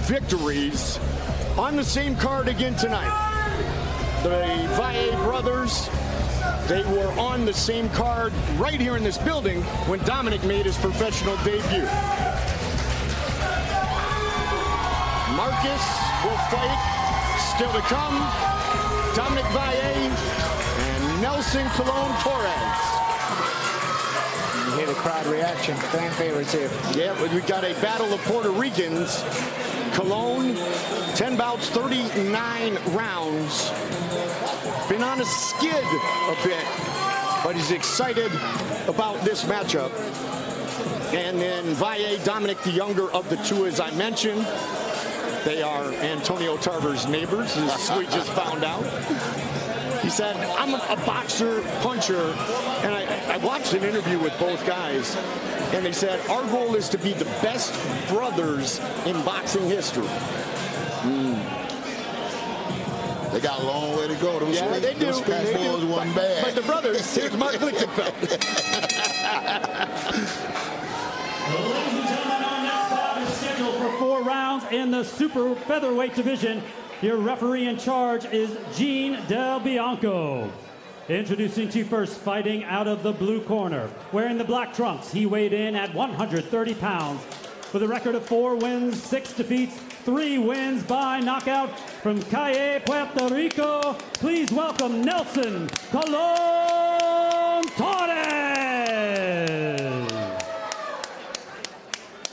victories. On the same card again tonight, the Valle brothers, they were on the same card right here in this building when Dominic made his professional debut. Marcus will fight, still to come, Dominic Valle and Nelson Colon Torres. You hear the crowd reaction, fan favorites here. Yeah, we got a battle of Puerto Ricans. Colon, 10 bouts, 39 rounds. Been on a skid a bit, but he's excited about this matchup. And then Valle, Dominic, the younger of the 2, as I mentioned. They are Antonio Tarver's neighbors, as we just found out. He said, I'm a boxer, puncher, and I watched an interview with both guys, and they said, our goal is to be the best brothers in boxing history. They got a long way to go. Those yeah, they do. Those boys wasn't bad. But the brothers, here's Mark Lichtenfeld. Ladies and gentlemen, our next bout is scheduled for 4 rounds in the super featherweight division. Your referee in charge is Gene Del Bianco. Introducing to you first, fighting out of the blue corner. Wearing the black trunks, he weighed in at 130 pounds. With a record of 4 wins, 6 defeats, 3 wins by knockout. From Calle, Puerto Rico, please welcome Nelson Colon Torres.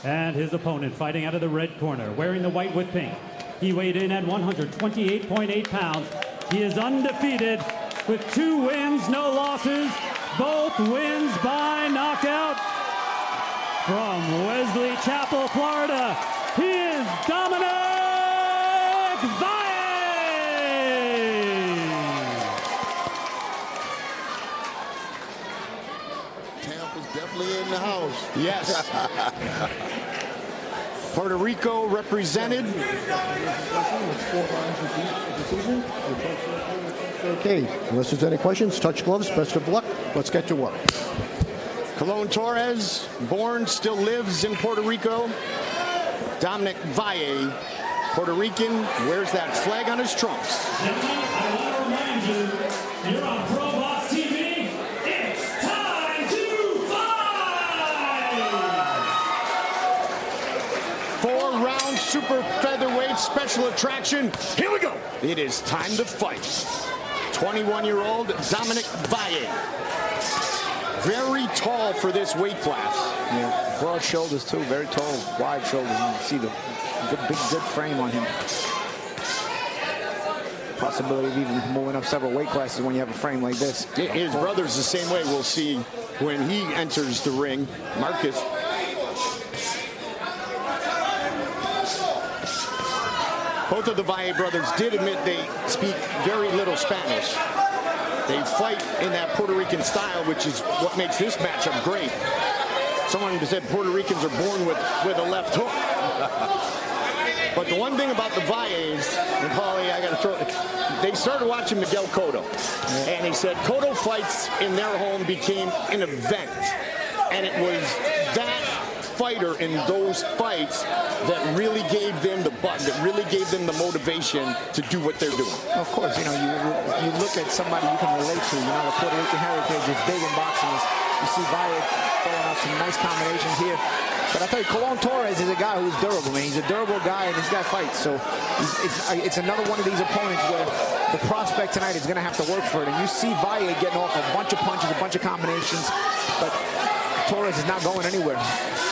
And his opponent fighting out of the red corner, wearing the white with pink. He weighed in at 128.8 pounds. He is undefeated with 2 wins, no losses, both wins by knockout. From Wesley Chapel, Florida, he is Dominic Valle. Tampa's definitely in the house. Yes. Puerto Rico represented. Okay, unless there's any questions, touch gloves, best of luck. Let's get to work. Colon Torres, born, still lives in Puerto Rico. Dominic Valle, Puerto Rican, wears that flag on his trunks. Gentlemen, I want to remind you, you're on Probox TV. It's time to fight! 4-round super featherweight special attraction. Here we go. It is time to fight. 21-year-old Dominic Valle. Very tall for this weight class. Yeah, broad shoulders too, very tall, wide shoulders. You can see the big, good frame on him. Possibility of even moving up several weight classes when you have a frame like this. His brother's the same way. We'll see when he enters the ring. Marcus. Both of the Valle brothers did admit they speak very little Spanish. They fight in that Puerto Rican style, which is what makes this matchup great. Someone said Puerto Ricans are born with a left hook. But the one thing about the Valles, and Paulie, I got to throw it, they started watching Miguel Cotto. And he said Cotto fights in their home became an event. And it was that fighter in those fights that really gave them the motivation to do what they're doing. Of course, you know, you look at somebody you can relate to. You know, the Puerto Rican heritage is big in boxing. You see Valle throwing out some nice combinations here. But I tell you, Colón Torres is a guy who's durable, man. He's a durable guy, and this guy fights. So it's another one of these opponents where the prospect tonight is going to have to work for it. And you see Valle getting off a bunch of punches, a bunch of combinations, but Torres is not going anywhere.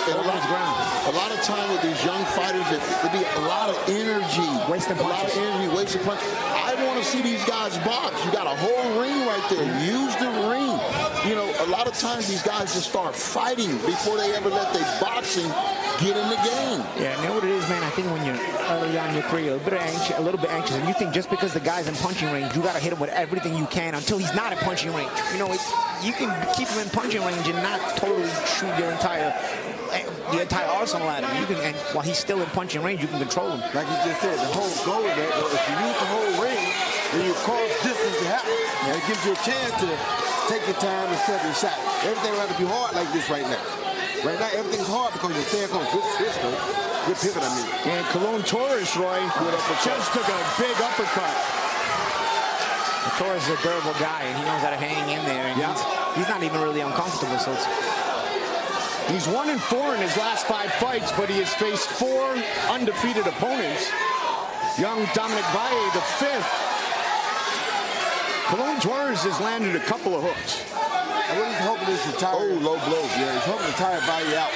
A lot of time with these young fighters, it be a lot of energy. Wasting punches. Wasting punches. I want to see these guys box. You got a whole ring right there. Use the ring. You know, a lot of times these guys just start fighting before they ever let their boxing get in the game. Yeah, you know what it is, man? I think when you're early on in your career, a little bit anxious, and you think just because the guy's in punching range, you got to hit him with everything you can until he's not in punching range. You know, you can keep him in punching range and not totally shoot your entire arsenal at him. You can, and while he's still in punching range, you can control him. Like you just said, the whole goal of that, if you use the whole ring, then you cause distance to happen. And it gives you a chance to take your time and set your shot. Everything will have to be hard like this right now. Right now, everything's hard because you're staying on good pivot, I mean. And Colón Torres, Roy, just took a big uppercut. Torres is a durable guy, and he knows how to hang in there. And he's not even really uncomfortable, so he's 1-4 in his last 5 fights, but he has faced 4 undefeated opponents. Young Dominic Valle, the 5th. Colón Torres has landed a couple of hooks. And what he's hoping is to tire. Oh, low blows. Yeah, he's hoping to tire Valle out.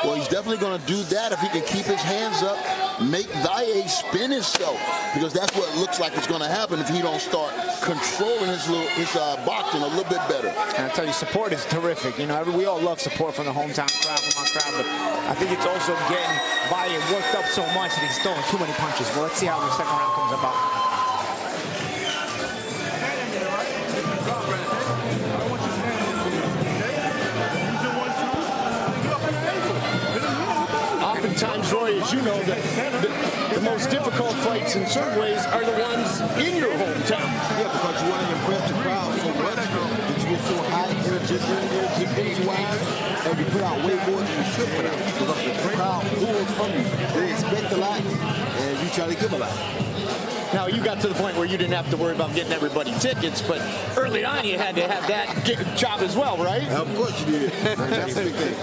Well, he's definitely going to do that if he can keep his hands up, make Valle spin himself, because that's what it looks like it's going to happen if he don't start controlling his boxing a little bit better. And I tell you, support is terrific. You know, we all love support from the hometown crowd, from our crowd, but I think it's also getting Valle worked up so much that he's throwing too many punches. Well, let's see how the second round comes about. Oftentimes, Roy, as you know, the most difficult fights in certain ways are the ones in your hometown. Yeah, because you want to impress the crowd so much that you get so high energy-wise, and you put out way more than you should put out. Because the crowd pulls from you. They expect a lot, and you try to give a lot. Now, you got to the point where you didn't have to worry about getting everybody tickets, but early on you had to have that job as well, right? Of course you did. That's a big thing.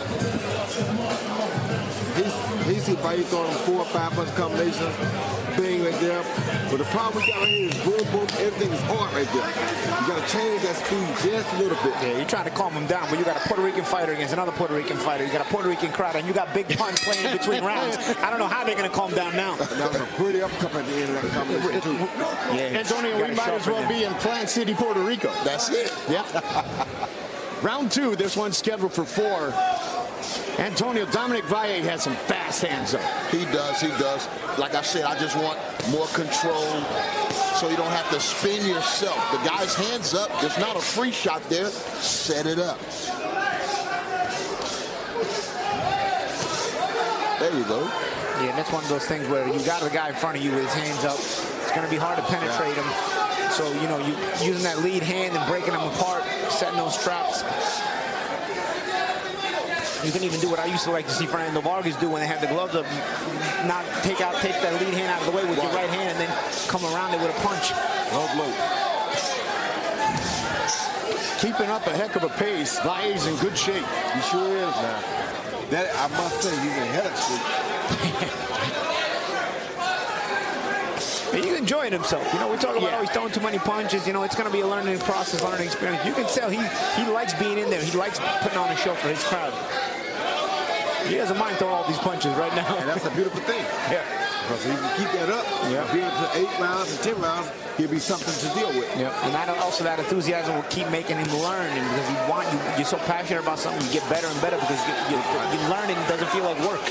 He's probably throwing 4 or 5 punch combinations, bang right there. But the problem we got right here is boom, boom, everything is hard right there. You got to change that speed just a little bit. Yeah, you're trying to calm him down, but you got a Puerto Rican fighter against another Puerto Rican fighter. You got a Puerto Rican crowd, and you got Big Pun playing in between rounds. I don't know how they're going to calm down now. That was a pretty uppercut at the end of that combination, too. Yeah, Antonio, we might as well be in Plant City, Puerto Rico. That's it. Yeah. Round 2, this one's scheduled for 4. Antonio, Dominic Valle has some fast hands up. He does. Like I said, I just want more control so you don't have to spin yourself. The guy's hands up. There's not a free shot there. Set it up. There you go. Yeah, that's one of those things where you got the guy in front of you with his hands up. It's going to be hard to penetrate him. So, you know, you using that lead hand and breaking them apart, setting those traps. You can even do what I used to like to see Fernando Vargas do when they had the gloves up. Not take that lead hand out of the way with your right hand and then come around it with a punch. Low blow. Keeping up a heck of a pace. Valle's in good shape. He sure is now. That, I must say, he's ahead of shape. He's enjoying himself. You know, we talk about he's throwing too many punches. You know, it's going to be a learning process, learning experience. You can tell he likes being in there. He likes putting on a show for his crowd. He doesn't mind throwing all these punches right now. And that's a beautiful thing. Yeah. Because if you can keep that up, be able to 8 rounds and 10 rounds, he'll be something to deal with. Yeah. And that enthusiasm will keep making him learn. And because you're so passionate about something, you get better and better because you learn it and it doesn't feel like work.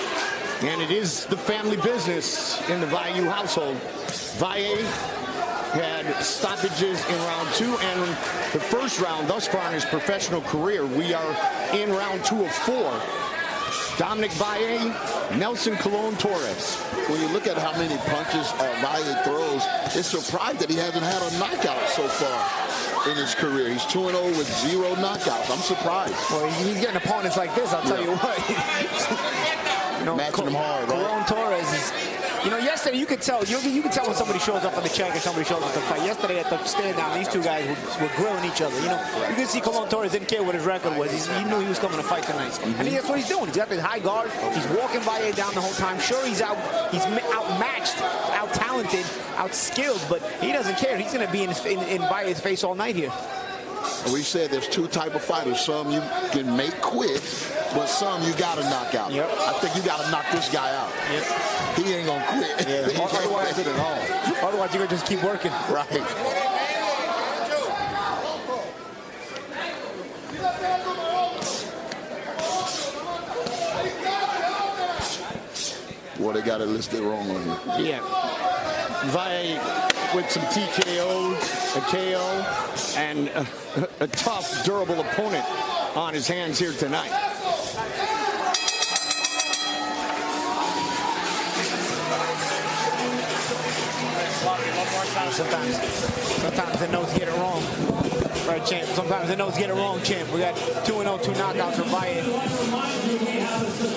And it is the family business in the Valle household. Valle had stoppages in round 2 and the first round thus far in his professional career. We are in round 2 of 4. Dominic Valle, Nelson Colón Torres. When you look at how many punches Valle throws, it's surprising that he hasn't had a knockout so far. in his career. He's 2-0 with 0 knockouts. I'm surprised. Well, he's getting opponents like this, I'll tell you what. You know, matching him hard, right? Colon Torres is, you know, yesterday you could tell when somebody shows up for the check and somebody shows up to fight. Yesterday at the stand down, these two guys were grilling each other. You know, you could see Colon Torres didn't care what his record was. He knew he was coming to fight tonight, and that's what he's doing. He's got this high guard. He's walking Valle down the whole time. Sure, he's outmatched, out-talented, out-skilled, but he doesn't care. He's going to be in Valle's face all night here. We said there's two type of fighters. Some you can make quit, but some you got to knock out. Yep. I think you got to knock this guy out. Yep. He ain't going to quit. Yeah. Otherwise, you're going to just keep working. Right. Well, they got it listed wrong on here. Yeah. Valle with some TKOs, a KO, and a tough, durable opponent on his hands here tonight. Sometimes the notes get it wrong. Right, champ. Sometimes the notes get it wrong, champ. We got 2-0, 2 knockouts for Valle.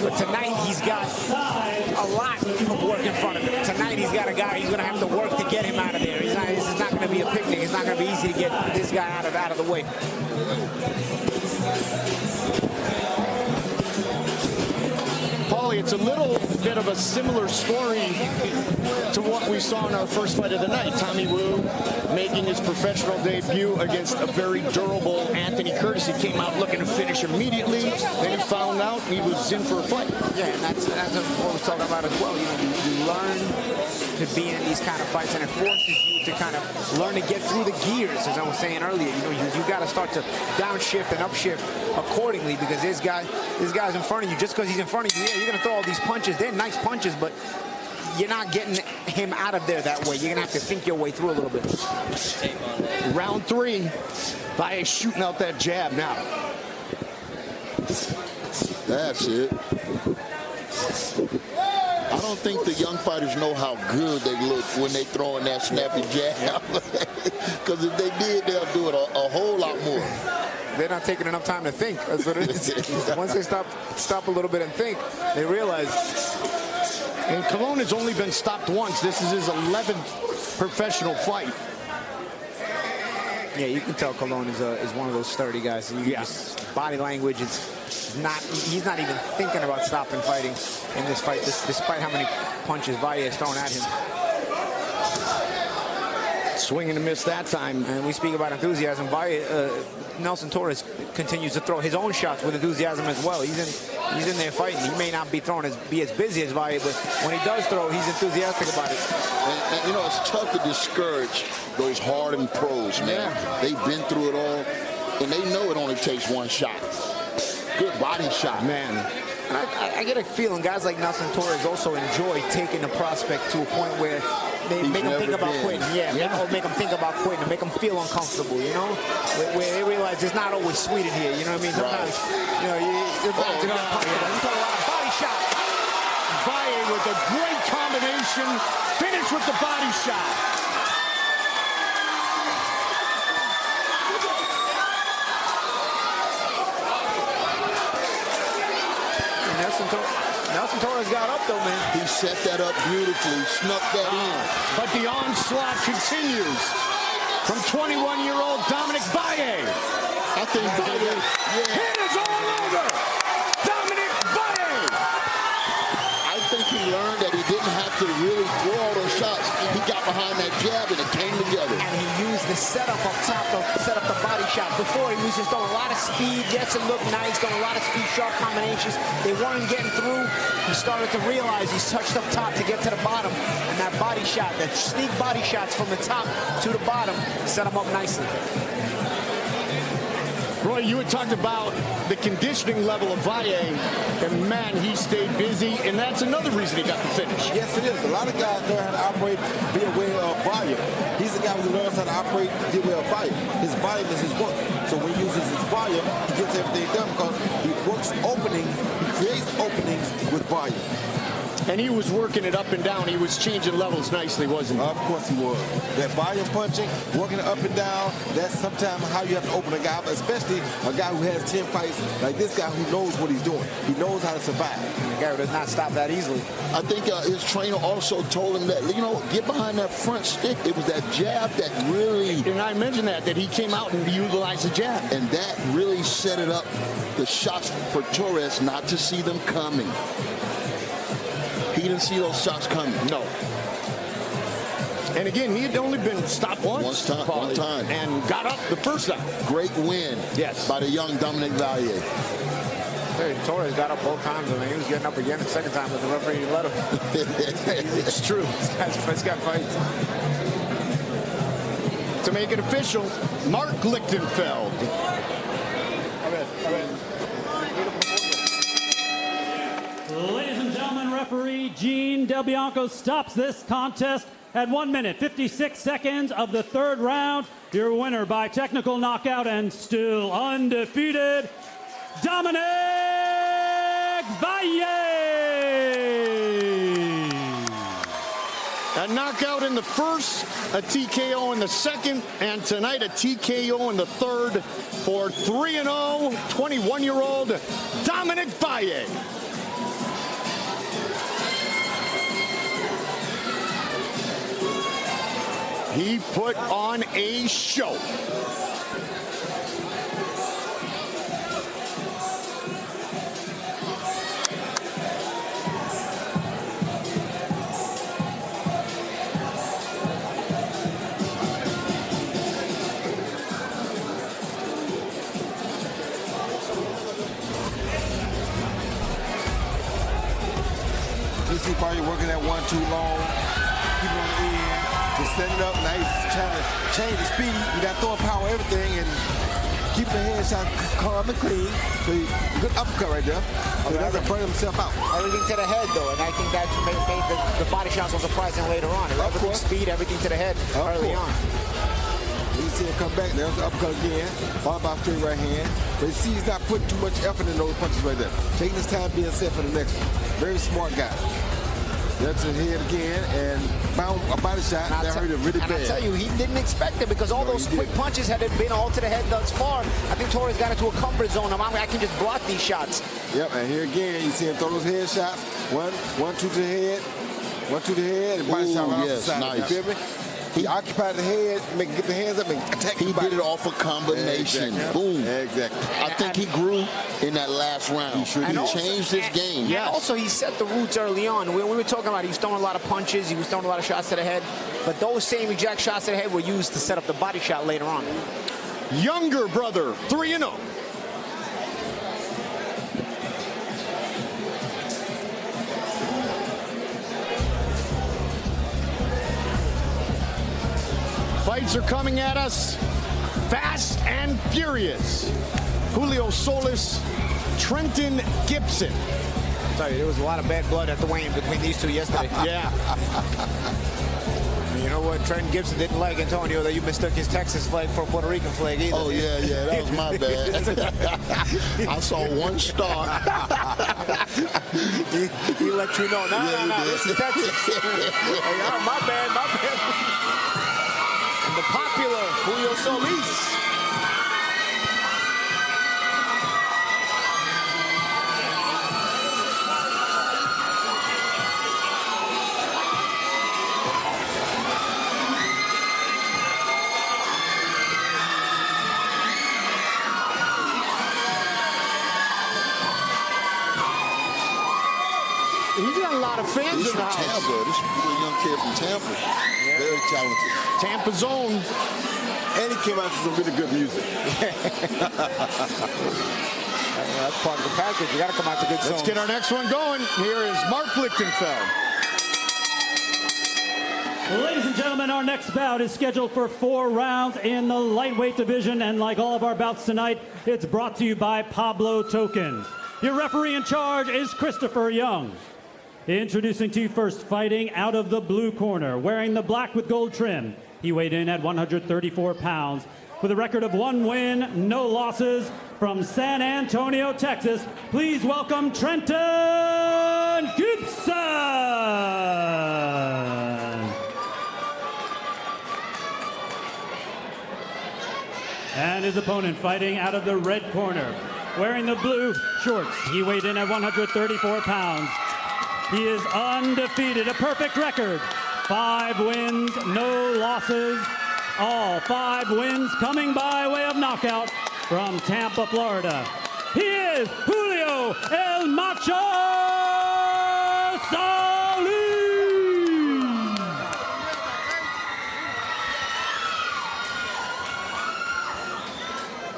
But tonight he's got a lot of work in front of him. Tonight he's got a guy he's going to have to work to get him out of there. This is not going to be a picnic. It's not going to be easy to get this guy out of the way. Paulie, it's a little bit of a similar story to what we saw in our first fight of the night. Tommy Wu making his professional debut against a very durable Anthony Curtis. He came out looking to finish immediately. Then he found out he was in for a fight. Yeah, and that's what we're talking about as well. You know, you learn to be in these kind of fights, and it forces you to kind of learn to get through the gears, as I was saying earlier. You know, you got to start to downshift and upshift accordingly, because this guy's in front of you. Just because he's in front of you, yeah, you're going to throw all these punches. They're nice punches, but you're not getting him out of there that way. You're going to have to think your way through a little bit. Round 3, Valle shooting out that jab now. That's it. I don't think the young fighters know how good they look when they throw in that snappy jab. Because if they did, they'll do it a whole lot more. They're not taking enough time to think. That's what it is. Once they stop a little bit and think, they realize. And Colon has only been stopped once. This is his 11th professional fight. Yeah, you can tell Colon is one of those sturdy guys. His body language is not. He's not even thinking about stopping fighting in this fight, despite how many punches Valle has thrown at him. Swing and a miss that time. And we speak about enthusiasm. Nelson Torres continues to throw his own shots with enthusiasm as well. He's in there fighting. He may not be as busy as Valle, but when he does throw, he's enthusiastic about it. And you know, it's tough to discourage those hardened pros, man. Yeah. They've been through it all, and they know it only takes one shot. Good body shot, man. And I get a feeling guys like Nelson Torres also enjoy taking the prospect to a point where they make them think about quitting. Yeah, make them think about quitting and make them feel uncomfortable, you know? Where they realize it's not always sweet in here, you know what I mean? Sometimes, you know, you're going to get uncomfortable. You talk about a body shot. Valle with a great combination. Finish with the body shot. Nelson Torres got up though, man. He set that up beautifully, snuck that in. But the onslaught continues from 21-year-old Dominic Valle. I think Valle, It is all over. Dominic Valle. I think he learned that he didn't have to really throw all those shots. He got behind that jab and it came together. And he used the setup up top to set up the body shot. Before, he was just throwing a lot of speed. Yes, it looked nice, throwing a lot of speed, sharp combinations. They weren't getting through. He started to realize he's touched up top to get to the bottom. And that body shot, that sneak body shots from the top to the bottom, set him up nicely. Roy, you had talked about the conditioning level of Valle, and man, he stayed busy, and that's another reason he got the finish. Yes, it is. A lot of guys learn how to operate via way of Valle. He's the guy who learns how to operate via way of Valle. His volume is his work. So when he uses his volume, he gets everything done because he works openings, he creates openings with volume. And he was working it up and down. He was changing levels nicely, wasn't he? Of course he was. That volume punching, working it up and down, that's sometimes how you have to open a guy up, especially a guy who has 10 fights like this guy who knows what he's doing. He knows how to survive. And the guy does not stop that easily. I think his trainer also told him that, get behind that front stick. It was that jab that really... And I mentioned that he came out and utilized the jab. And that really set it up, the shots for Torres, not to see them coming. He didn't see those shots coming. No. And again, he had only been stopped once. One time. And got up the first time. Great win. Yes. By the young Dominic Valle. Hey, Torres got up both times. I mean, he was getting up again the second time, but the referee let him. It's true. This guy fights. To make it official, Mark Lichtenfeld. Ladies and gentlemen, referee Gene Del Bianco stops this contest at 1 minute, 56 seconds of the third round. Your winner by technical knockout and still undefeated, Dominic Valle. A knockout in the first, a TKO in the second, and tonight a TKO in the third for 3-0, 21-year-old Dominic Valle. He put on a show. You see probably working that 1-2 long, keep it on the end, just setting it up. Now he's trying to change the speed. You got throwing power, everything, and keep the head shot calm and clean. So good uppercut right there. So he doesn't burn himself out. Everything to the head, though, and I think that made the body shots so surprising later on. Everything speed, everything to the head early on. You see him come back. There's the uppercut again. Followed by straight right hand. But you see he's not putting too much effort in those punches right there. Taking his time being set for the next one. Very smart guy. That's his head again, and bound a body shot that hurt him really bad. I tell you, he didn't expect it because all those quick punches had been all to the head thus far. I think Torres got into a comfort zone. I can just block these shots. Yep, and here again, you see him throw those head shots. One, two to the head. One to the head, and body shot right off the side. Nice. You feel me? He occupied the head, get the hands up and attack. He did it off a combination. Exactly. Boom. Exactly. I think he grew in that last round. He changed his game. And also, he set the roots early on. We were talking about he was throwing a lot of punches. He was throwing a lot of shots to the head. But those same exact shots to the head were used to set up the body shot later on. Younger brother, 3-0. Fights are coming at us fast and furious. Julio Solis, Trenton Gibson. I tell you, there was a lot of bad blood at the weigh-in between these two yesterday. Yeah. You know what? Trenton Gibson didn't like, Antonio, that you mistook his Texas flag for a Puerto Rican flag either. Oh, yeah, that was my bad. I saw one star. he let you know. No, this is Texas. Hey, my bad. And the popular Julio Solis. He's got a lot of fans He's in the from house. Tampa. This is a young kid from Tampa. Very talented. Tampa's own. And he came out to some really good music. That's part of the package. You got to come out to good songs. Let's get our next one going. Here is Mark Lichtenfeld. Ladies and gentlemen, our next bout is scheduled for 4 rounds in the lightweight division, and like all of our bouts tonight, it's brought to you by Pablo Tokens. Your referee in charge is Christopher Young. Introducing to you first, fighting out of the blue corner, wearing the black with gold trim. He weighed in at 134 pounds with a record of 1 win, no losses, from San Antonio, Texas, please welcome Trenton Gibson. And his opponent fighting out of the red corner, wearing the blue shorts. He weighed in at 134 pounds. He is undefeated, a perfect record. 5 wins, no losses. All 5 wins coming by way of knockout from Tampa, Florida. He is Julio El Macho Solis.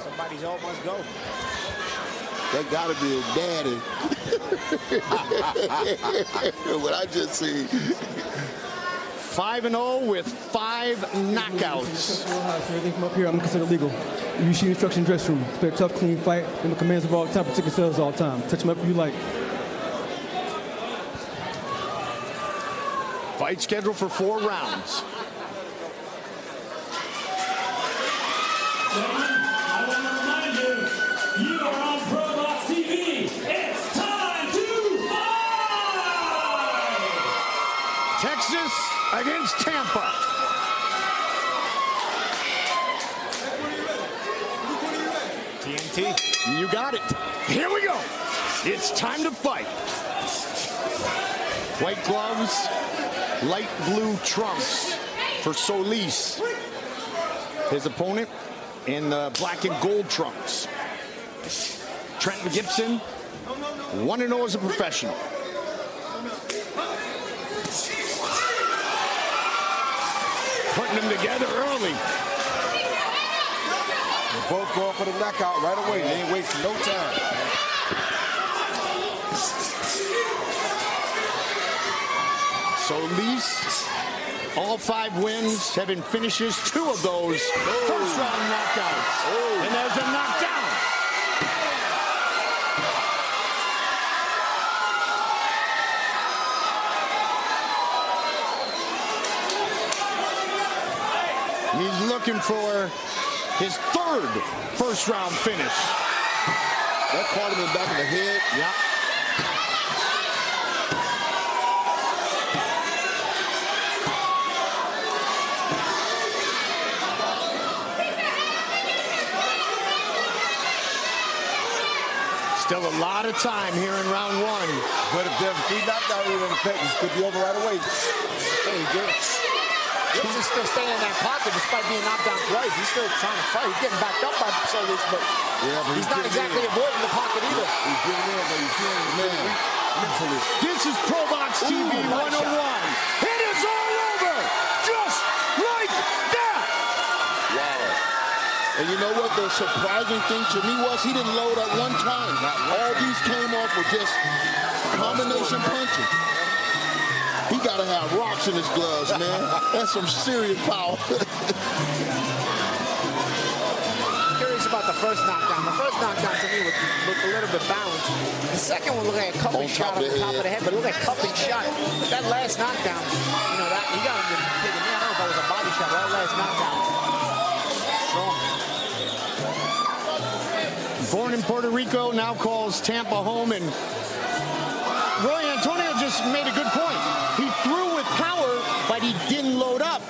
Somebody's all must go. That gotta be his daddy. What I just seen. 5-0 with 5 knockouts. Everything from up here, I'm considered legal. You see instruction dress room. Expect a tough, clean fight. And the commands of all time, protect yourselves all the time. Touch them up if you like. Fight scheduled for 4 rounds. Gentlemen, I want to remind you, you are on Probox TV. It's time to fight! Texas against Tampa. TNT, you got it. Here we go. It's time to fight. White gloves, light blue trunks for Solis. His opponent in the black and gold trunks. Trenton Gibson, 1-0 as a professional. Putting them together early. They're both going for the knockout right away. They ain't wasting no time. Solis, all 5 wins, 7 finishes, 2 of those first round knockouts. And there's a knockdown. He's looking for his 3rd first round finish. That caught him in the back of the head. Yeah. Still a lot of time here in round 1. But if there's 3 knockdowns in effect, this could be over right away. Hey, Gibson's still staying in that pocket despite being knocked down twice. He's still trying to fight. He's getting backed up by Solis, but he's not exactly avoiding the pocket either. He's getting in, but he's feeling mentally. This is Probox TV 101. It is all over, just like that. Wow. And you know what the surprising thing to me was? He didn't load at one time. All these came off with just combination punches. He got to have rocks in his gloves, man. That's some serious power. Curious about the first knockdown. The first knockdown to me looked a little bit balanced. The second one looked like a cupping shot on the top of the head, but it looked like a cupping shot. But that last knockdown, you know, that he got him taking me. I don't know if that was a body shot, but that last knockdown. Strong. Born in Puerto Rico, now calls Tampa home, and Roy Antonio just made a good point. He threw with power, but he didn't load up.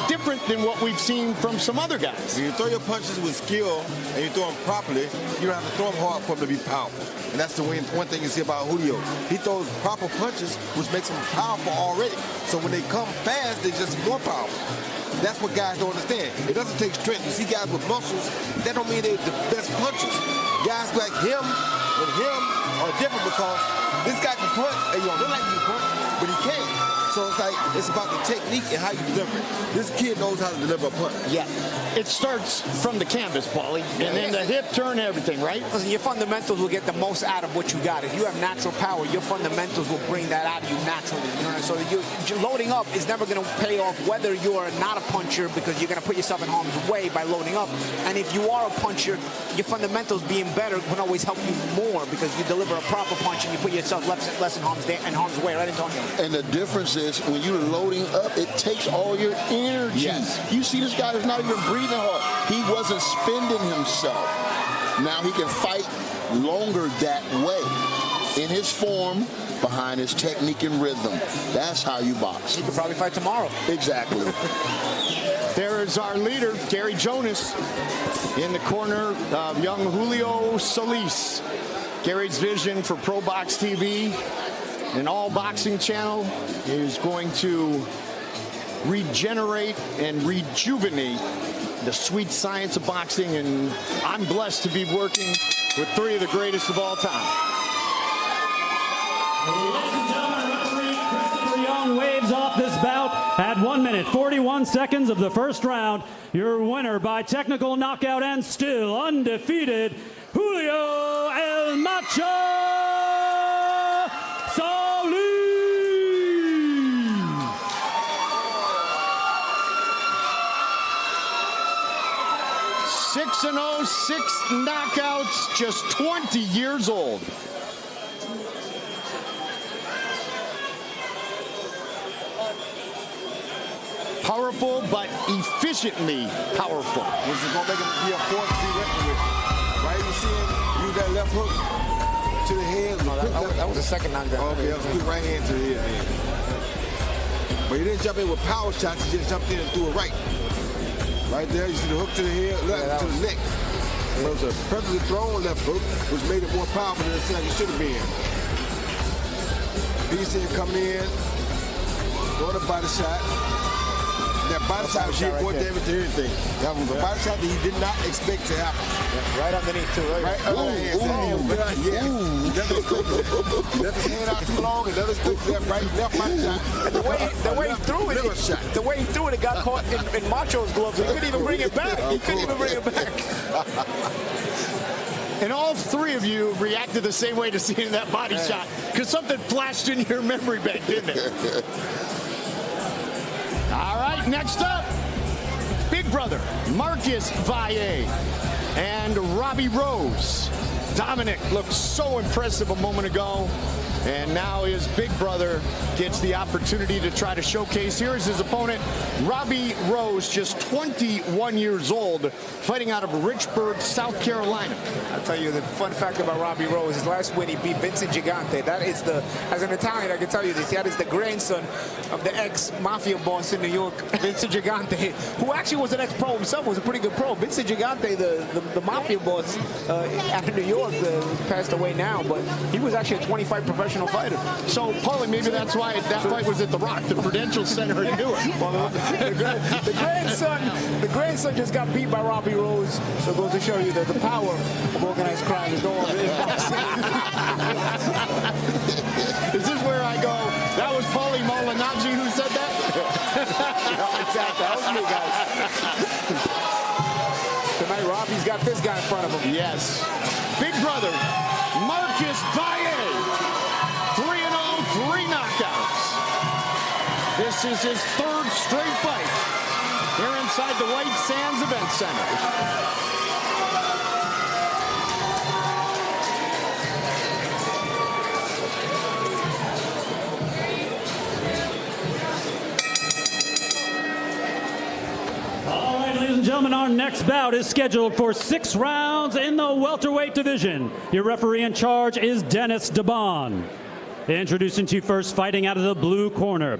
Different than what we've seen from some other guys. When you throw your punches with skill and you throw them properly, you don't have to throw them hard for them to be powerful. And that's the one thing you see about Julio. He throws proper punches, which makes him powerful already. So when they come fast, they're just more powerful. That's what guys don't understand. It doesn't take strength. You see guys with muscles, that don't mean they're the best punchers. Guys like him and him are different because this guy can punch, and you don't look like he can punch, but he can't. So it's like, it's about the technique and how you deliver it. This kid knows how to deliver a punch. Yeah. It starts from the canvas, Paulie, and then the hip turn, everything, right? Listen, your fundamentals will get the most out of what you got. If you have natural power, your fundamentals will bring that out of you naturally. You know, so loading up is never going to pay off whether you're not a puncher, because you're going to put yourself in harm's way by loading up. And if you are a puncher, your fundamentals being better can always help you more, because you deliver a proper punch and you put yourself less in harm's way, right, Antonio? And the difference is, when you're loading up, it takes all your energy. Yes. You see this guy is not even breathing hard. He wasn't spending himself. Now he can fight longer that way. In his form, behind his technique and rhythm. That's how you box. He could probably fight tomorrow. Exactly. There is our leader, Gary Jonas, in the corner of young Julio Solis. Gary's vision for Probox TV, an all-boxing channel, is going to regenerate and rejuvenate the sweet science of boxing, and I'm blessed to be working with three of the greatest of all time. Ladies and gentlemen, referee Christopher Young waves off this bout at 1 minute, 41 seconds of the first round. Your winner by technical knockout and still undefeated, Julio El Macho Solis. 6-0, 6 knockouts, just 20 years old. Powerful, but efficiently powerful. Which is going to make him be a force to be reckoned with. Right? You see him use that left hook to the head. That was the second knockdown. Okay, that was a quick right hand to the head. Man. But he didn't jump in with power shots. He just jumped in and threw it right. Right there, you see the hook to the head, left to the neck. It was a perfectly thrown left hook, which made it more powerful than the sound it should have been. He's in coming in, throwing a body shot. That body shot did more damage to anything. That was a body shot that he did not expect to happen. Yeah, right underneath too. Right underneath. Left his hand out too long and let us think left body shot. And the way he threw it, it got caught in Macho's gloves. He couldn't even bring it back. And all three of you reacted the same way to seeing that body shot, because something flashed in your memory bank, didn't it? All right, next up, big brother Marcus Valle and Robbie Rose. Dominic looked so impressive a moment ago, and now his big brother gets the opportunity to try to showcase. Here is his opponent, Robbie Rose, just 21 years old, fighting out of Richburg, South Carolina. I'll tell you the fun fact about Robbie Rose, his last win, he beat Vincent Gigante. That is as an Italian, I can tell you this, that is the grandson of the ex-mafia boss in New York, Vincent Gigante, who actually was an ex-pro himself, was a pretty good pro. Vincent Gigante, the mafia boss out of New York, passed away now, but he was actually a 25 professional fighter. So, Paulie, maybe that's why that fight was at the Rock, the Prudential Center in Newark. The grandson just got beat by Robbie Rose, so it goes to show you that the power of organized crime is going on in boxing. Is this where I go, that was Paulie Malignaggi who said that? Exactly, that was me, guys. Tonight, Robbie's got this guy in front of him. Yes. Big brother, Marcus Valle. 3-0, 3 knockouts. This is his third straight fight here inside the White Sands Event Center. Ladies and gentlemen, our next bout is scheduled for 6 rounds in the welterweight division. Your referee in charge is Dennis DeBon. Introducing to you first, fighting out of the blue corner.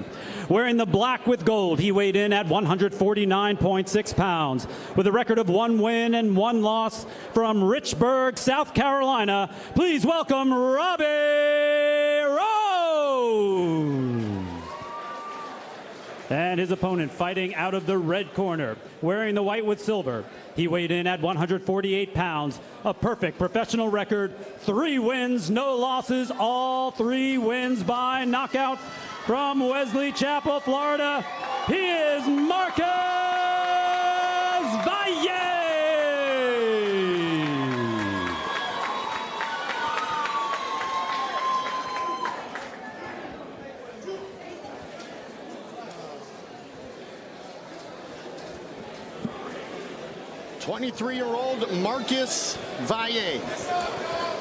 Wearing the black with gold, he weighed in at 149.6 pounds. With a record of 1 win and 1 loss from Richburg, South Carolina, please welcome Robbie Rose. And his opponent fighting out of the red corner, wearing the white with silver. He weighed in at 148 pounds, a perfect professional record, 3 wins, no losses, all 3 wins by knockout from Wesley Chapel, Florida. He is Marcus Valle. '23-year-old Marcus Valle.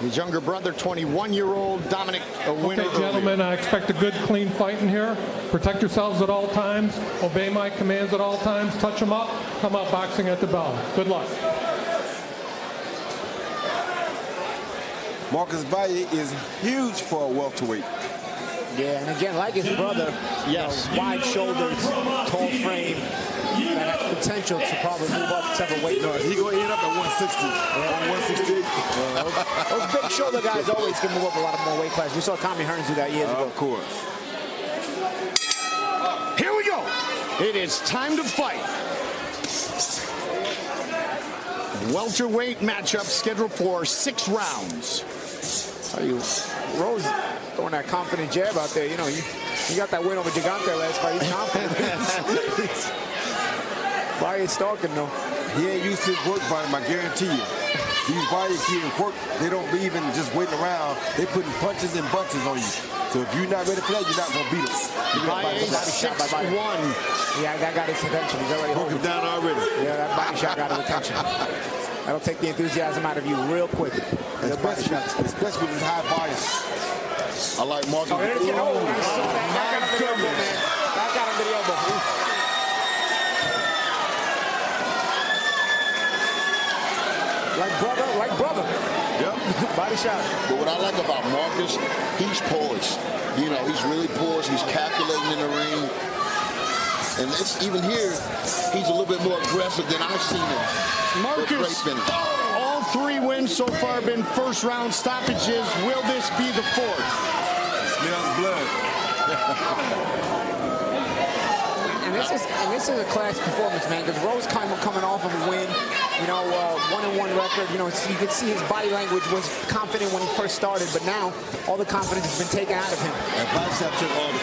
His younger brother, 21-year-old Dominic, a winner. Okay, gentlemen, I expect a good, clean fight in here. Protect yourselves at all times. Obey my commands at all times. Touch them up. Come out boxing at the bell. Good luck. Marcus Valle is huge for a welterweight. Yeah, and again, like his brother, yes, wide shoulders, tall frame, that has potential to probably move up several weight classes. He's going to end up at 160. Yeah, 168. Those big shoulder guys always can move up a lot more weight classes. We saw Tommy Hearns do that years ago. Of course. Here we go. It is time to fight. Welterweight matchup scheduled for 6 rounds. How you, Rose throwing that confident jab out there. You know, he got that win over Gigante last fight. He's confident. Why is stalking though? He ain't used to his work volume, I guarantee you. These body kids work, they don't believe in just waiting around. They putting punches and bunches on you. So if you're not ready to play, you're not gonna beat us. Body 6-1. Yeah, that got his attention. He's already broke him down already. Yeah, that body shot got his attention. That'll take the enthusiasm out of you real quick. Especially with his high bias. I like Marcus. Oh, there you go. That got him to the elbow, man. That got him to the elbow. Like brother. Yep. Body shot. But what I like about Marcus, he's poised. You know, he's really poised. He's calculating in the ring. And it's even here, he's a little bit more aggressive than I've seen him. Marcus, all 3 wins so far been first round stoppages. Will this be the 4th? Smells blood. And this is a class performance, man, because Rose coming off of a win, you know, 1-1 record. You know, you could see his body language was confident when he first started, but now all the confidence has been taken out of him.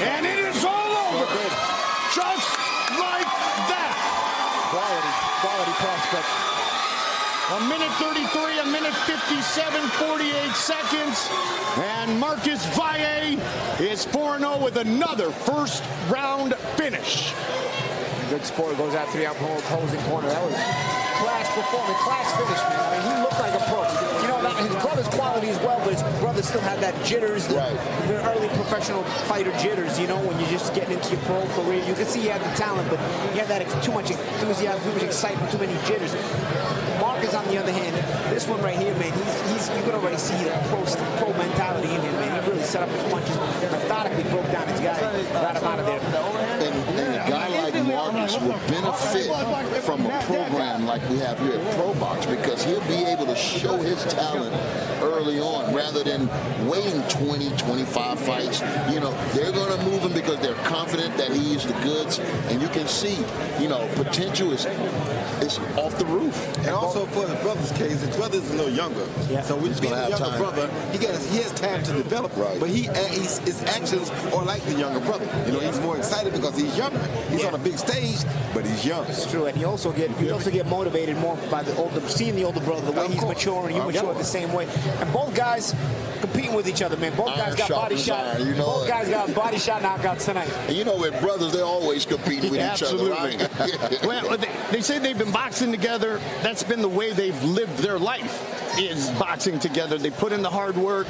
And it is all over. Just like that. Quality prospect. A minute 33, a minute 57, 48 seconds. And Marcus Valle is 4-0 with another first round finish. Good sport goes out to the opposing corner. That was class performance, class finish, man. I mean, he looked like a pro. You know, his brother's quality as well, but his brother still had that jitters, the early professional fighter jitters, you know, when you're just getting into your pro career. You can see he had the talent, but he had that too much enthusiasm, too much excitement, too many jitters. Marcus, on the other hand, this one right here, man, you can already see the pro mentality in him, man. He really set up his punches, methodically broke down his guy, got him out of there. And a guy like Marcus will benefit from a program like we have here at Probox, because he'll be able to show his talent early on rather than waiting 20, 25 fights. You know, they're going to move him because they're confident that he is the goods, and you can see, you know, potential is off the roof. And also for his brother's case, his brother's a little younger. Yeah. So when you beat the younger brother, he has time to develop. Right. But his actions are like the younger brother. You know, he's more excited because he's younger. He's on a big stage, but he's young. It's true, and you also get motivated more by seeing the older brother, the way he's maturing. You mature the same way. And both guys competing with each other, man. Both guys got body shot. You know, both guys got body shot knockouts tonight. And you know, with brothers, they're always competing with each other, right? Well, they say they've been boxing together. That's been the way they've lived their life, is boxing together. They put in the hard work.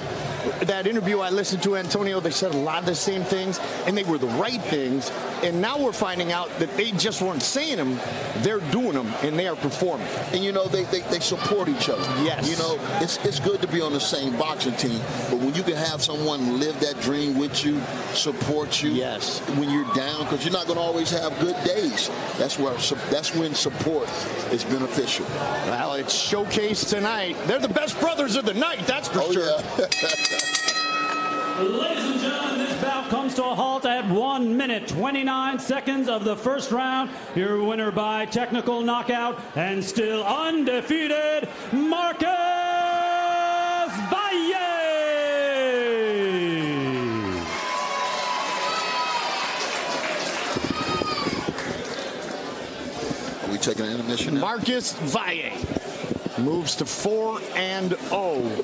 That interview I listened to, Antonio, they said a lot of the same things, and they were the right things. And now we're finding out that they just weren't saying them, they're doing them, and they are performing. And you know, they support each other. Yes. You know, it's good to be on the same boxing team, but when you can have someone live that dream with you, support you. Yes. When you're down, because you're not going to always have good days. That's when support is beneficial. Well, it's showcased tonight. They're the best brothers of the night, that's for sure. Yeah. Ladies and gentlemen, this bout comes to a halt at 1 minute, 29 seconds of the first round. Your winner by technical knockout and still undefeated, Marcus Valle. Are we taking an intermission now? Marcus Valle moves to 4-0.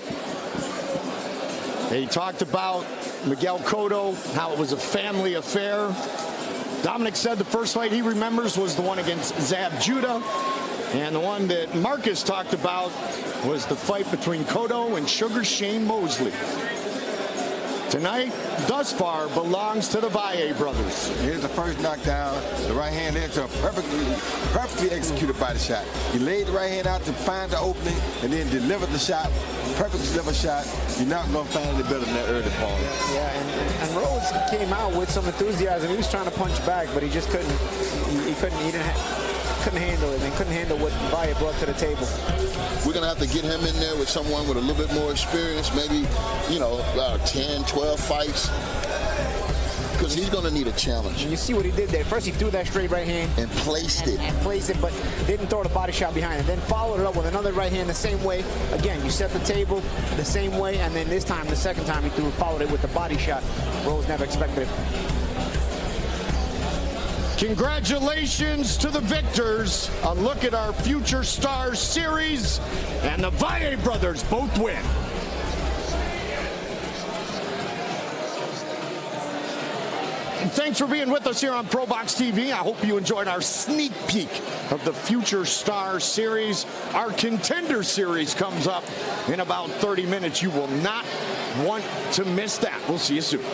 They talked about Miguel Cotto, how it was a family affair. Dominic said the first fight he remembers was the one against Zab Judah. And the one that Marcus talked about was the fight between Cotto and Sugar Shane Mosley. tonight, thus far, belongs to the Valle brothers. Here's the first knockdown. The right hand into a perfectly executed body shot. He laid the right hand out to find the opening and then delivered the shot. Perfect delivered shot. You're not going to find any better than that early point. Yeah, and Rhodes came out with some enthusiasm. He was trying to punch back, but he just couldn't. He couldn't handle it, and couldn't handle what Valle brought to the table. We're going to have to get him in there with someone with a little bit more experience, maybe, 10, 12 fights, because he's going to need a challenge. And you see what he did there. First, he threw that straight right hand. And placed it. And placed it, but didn't throw the body shot behind it. Then followed it up with another right hand the same way. Again, you set the table the same way, and then this time, the second time he followed it with the body shot. Rose never expected it. Congratulations to the victors. A look at our Future Stars series, and the Valle brothers both win. And thanks for being with us here on Probox TV. I hope you enjoyed our sneak peek of the Future Stars series. Our Contender series comes up in about 30 minutes. You will not want to miss that. We'll see you soon.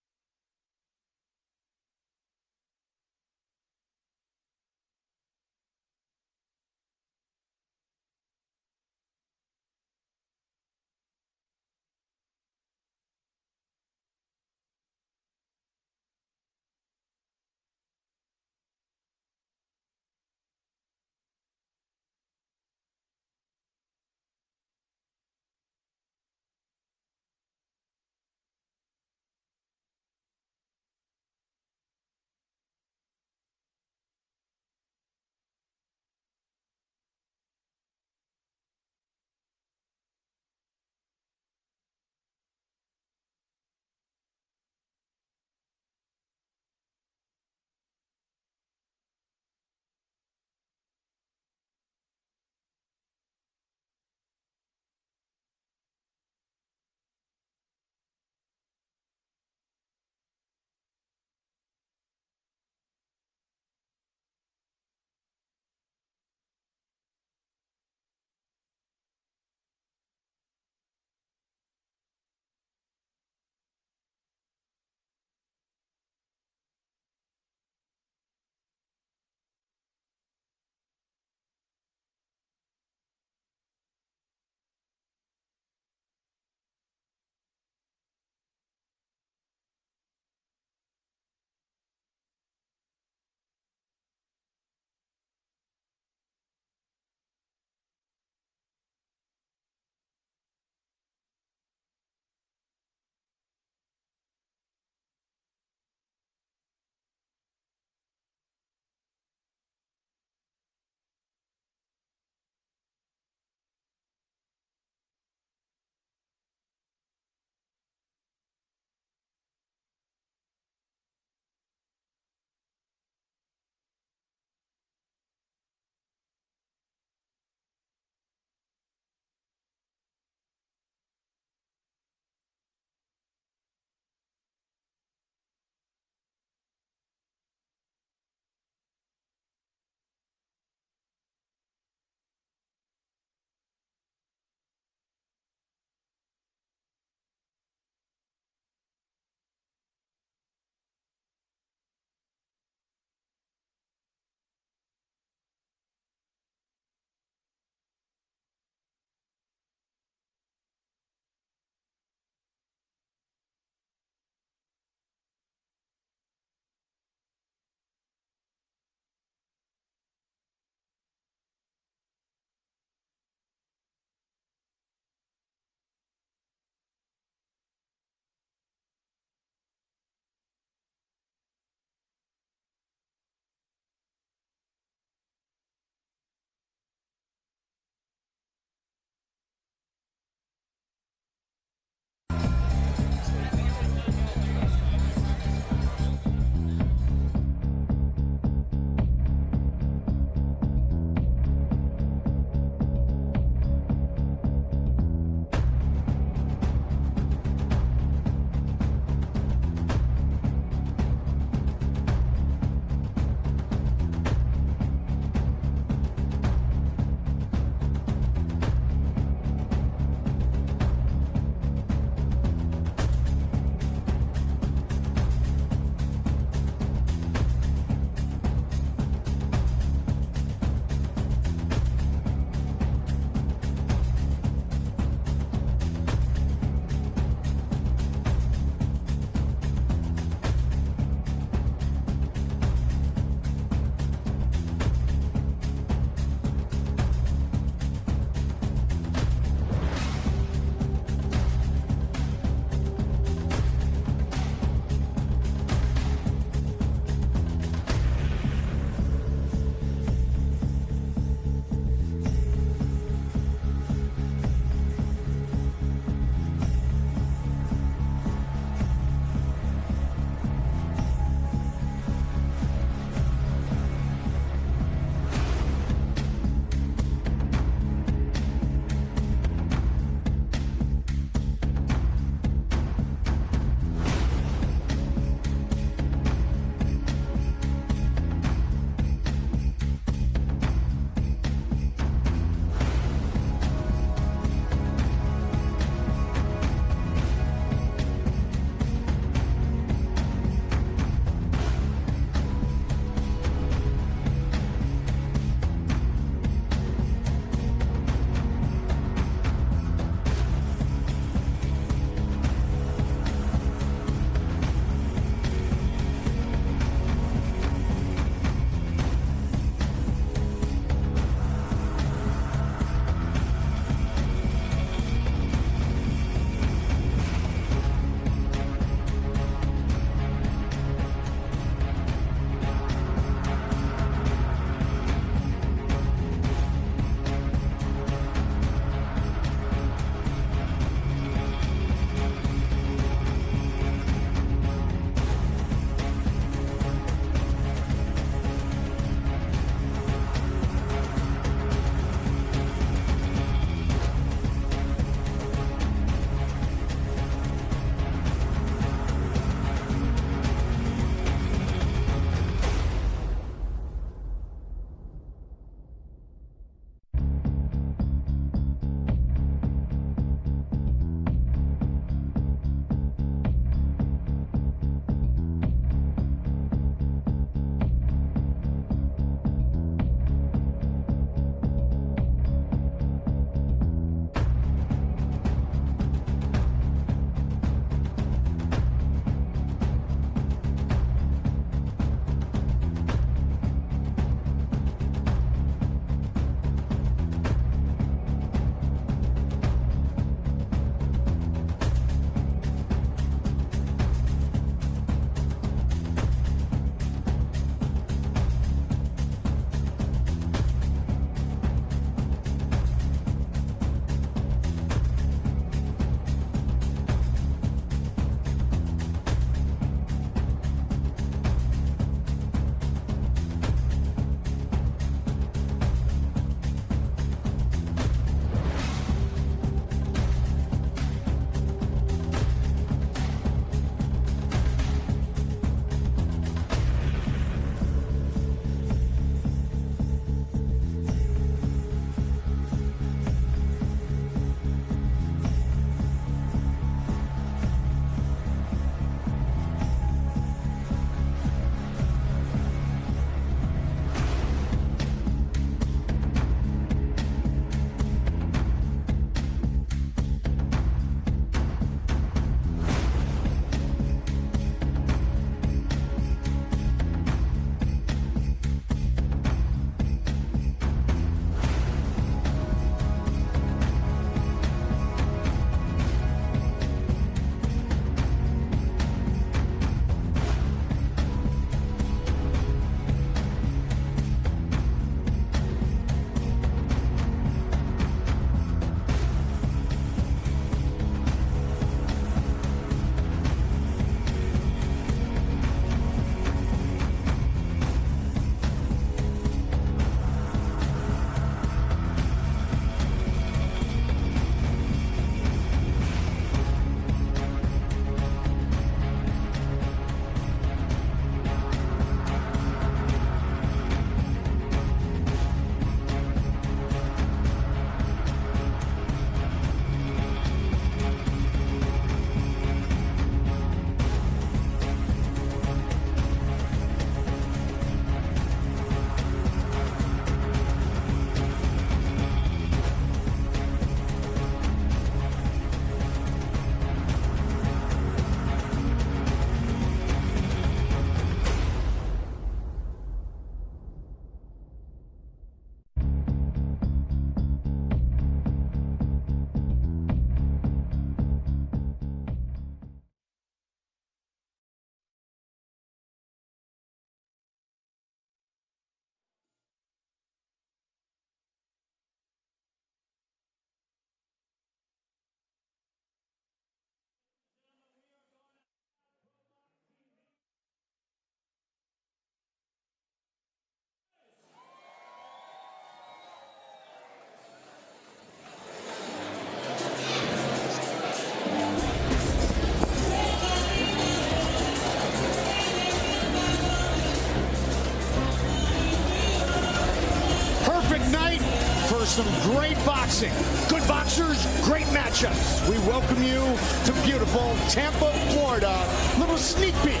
some great boxing. Good boxers, great matchups. We welcome you to beautiful Tampa, Florida. Little sneak peek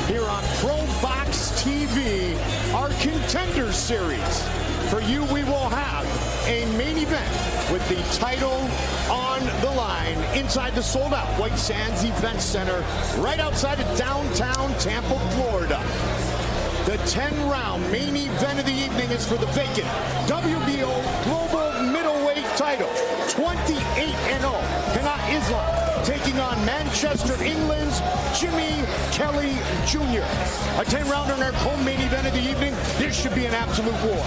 here on Probox TV, our Contender Series. For you, we will have a main event with the title on the line inside the sold-out White Sands Event Center right outside of downtown Tampa, Florida. The 10-round main event of the evening is for the vacant WBO Global Middleweight title. 28-0, Canat Islam taking on Manchester, England's Jimmy Kelly Jr. A 10-rounder in our co-main event of the evening. This should be an absolute war.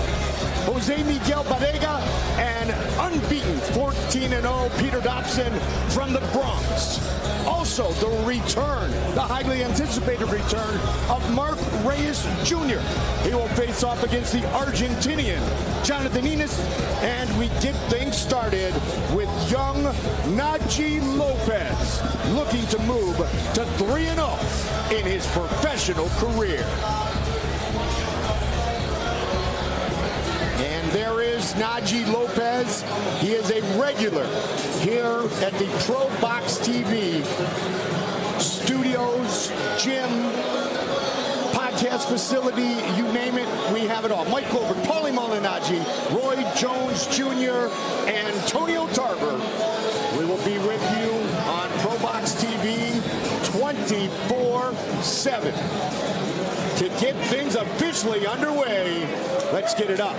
Jose Miguel Barrega and unbeaten 14-0 Peter Dobson from the Bronx. Also, the return, the highly anticipated return of Mark Reyes Jr. He will face off against the Argentinian Jonathan Enos, and we get things started with young Naji Lopez looking to move to 3-0 in his professional career. And there is Naji Lopez. He is a regular here at the Probox TV studios, gym, podcast facility, you name it, we have it all. Mike Goldberg, Paulie Malignaggi, Roy Jones Jr., and Antonio Tarver. We will be with you on Probox TV 24/7. To get things officially underway, let's get it up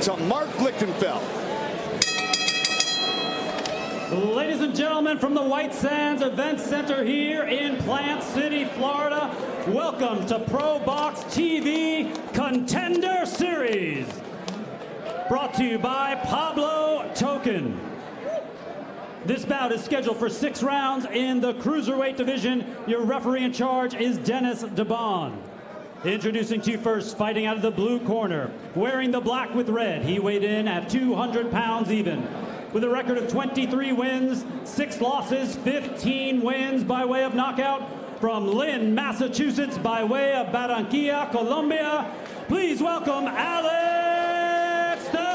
to Mark Lichtenfeld. Ladies and gentlemen, from the White Sands Event Center here in Plant City, Florida, welcome to Probox TV Contender Series. Brought to you by Pablo Token. This bout is scheduled for 6 rounds in the cruiserweight division. Your referee in charge is Dennis DeBon. Introducing to you first, fighting out of the blue corner, wearing the black with red. He weighed in at 200 pounds even. With a record of 23 wins, 6 losses, 15 wins by way of knockout. From Lynn, Massachusetts, by way of Barranquilla, Colombia, please welcome Alex Theron.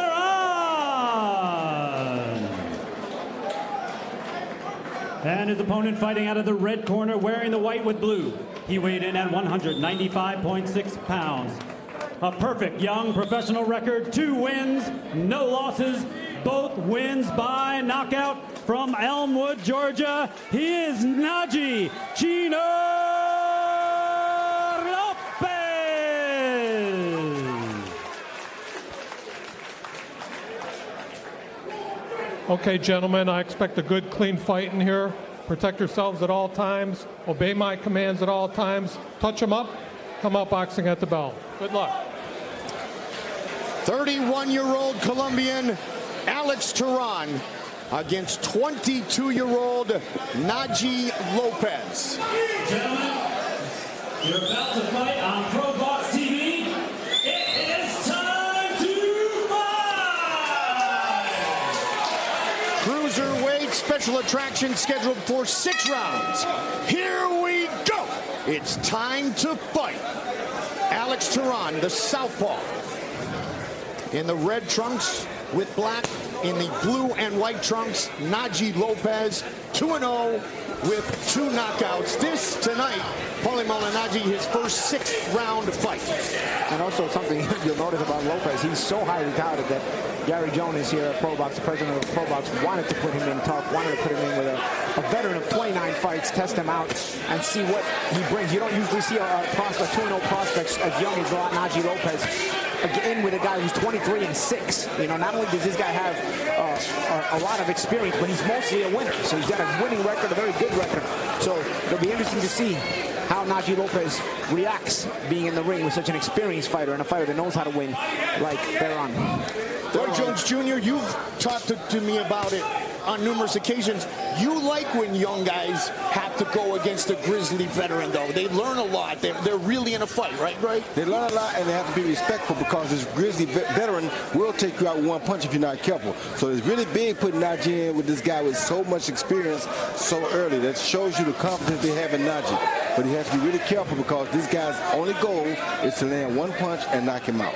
And his opponent fighting out of the red corner, wearing the white with blue. He weighed in at 195.6 pounds. A perfect young professional record, 2 wins, no losses, both wins by knockout. From Elmwood, Georgia, he is Naji Chino Lopez. Okay, gentlemen, I expect a good, clean fight in here. Protect yourselves at all times. Obey my commands at all times. Touch them up. Come out boxing at the bell. Good luck. 31-year-old Colombian Alex Theron against 22-year-old Naji Lopez. Gentlemen, you're about to fight on Probox TV. It is time to fight! Cruiserweight special attraction scheduled for 6 rounds. Here we go. It's time to fight. Alex Theron, the southpaw, in the red trunks with black, in the blue and white trunks, Naji Lopez, 2-0 with 2 knockouts. This tonight, Paulie Malignaggi, his first 6th round fight. And also something you'll notice about Lopez, he's so highly touted that Gary Jones here at Probox, the president of Probox, wanted to put him in tough, wanted to put him in with a veteran of 29 fights, test him out and see what he brings. You don't usually see a 2-0 prospects as young as Naji Lopez in with a guy who's 23-6. You know, not only does this guy have a lot of experience, but he's mostly a winner. So he's got a winning record, a very good record. So it'll be interesting to see how Naji Lopez reacts being in the ring with such an experienced fighter and a fighter that knows how to win like Theron. Roy Jones Jr., you've talked to me about it on numerous occasions. You like when young guys have to go against a grizzly veteran, though. They learn a lot. They're really in a fight, right? They learn a lot, and they have to be respectful because this grizzly veteran will take you out with 1 punch if you're not careful. So it's really big putting Naji in with this guy with so much experience so early. That shows you the confidence they have in Naji. But he has to be really careful because this guy's only goal is to land 1 punch and knock him out.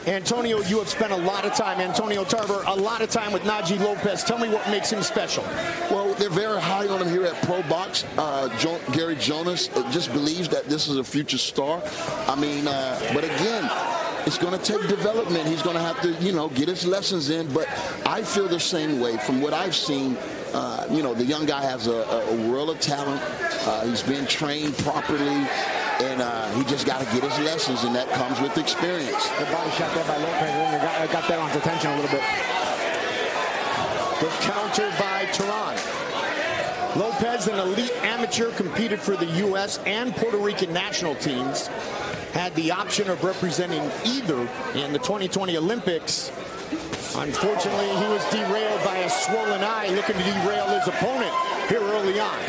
Antonio, you have spent a lot of time, Antonio Tarver, a lot of time with Najee Lopez. Tell me what makes him special. Well, they're very high on him here at Probox. Gary Jonas just believes that this is a future star. I mean, but again, it's going to take development. He's going to have to, you know, get his lessons in. But I feel the same way from what I've seen. You know, the young guy has a world of talent. He's been trained properly. And he just got to get his lessons, and that comes with experience. The body shot there by Lopez got that on attention a little bit. Good counter by Tehran. Lopez, an elite amateur, competed for the U.S. and Puerto Rican national teams. Had the option of representing either in the 2020 Olympics. Unfortunately, he was derailed by a swollen eye, looking to derail his opponent here early on.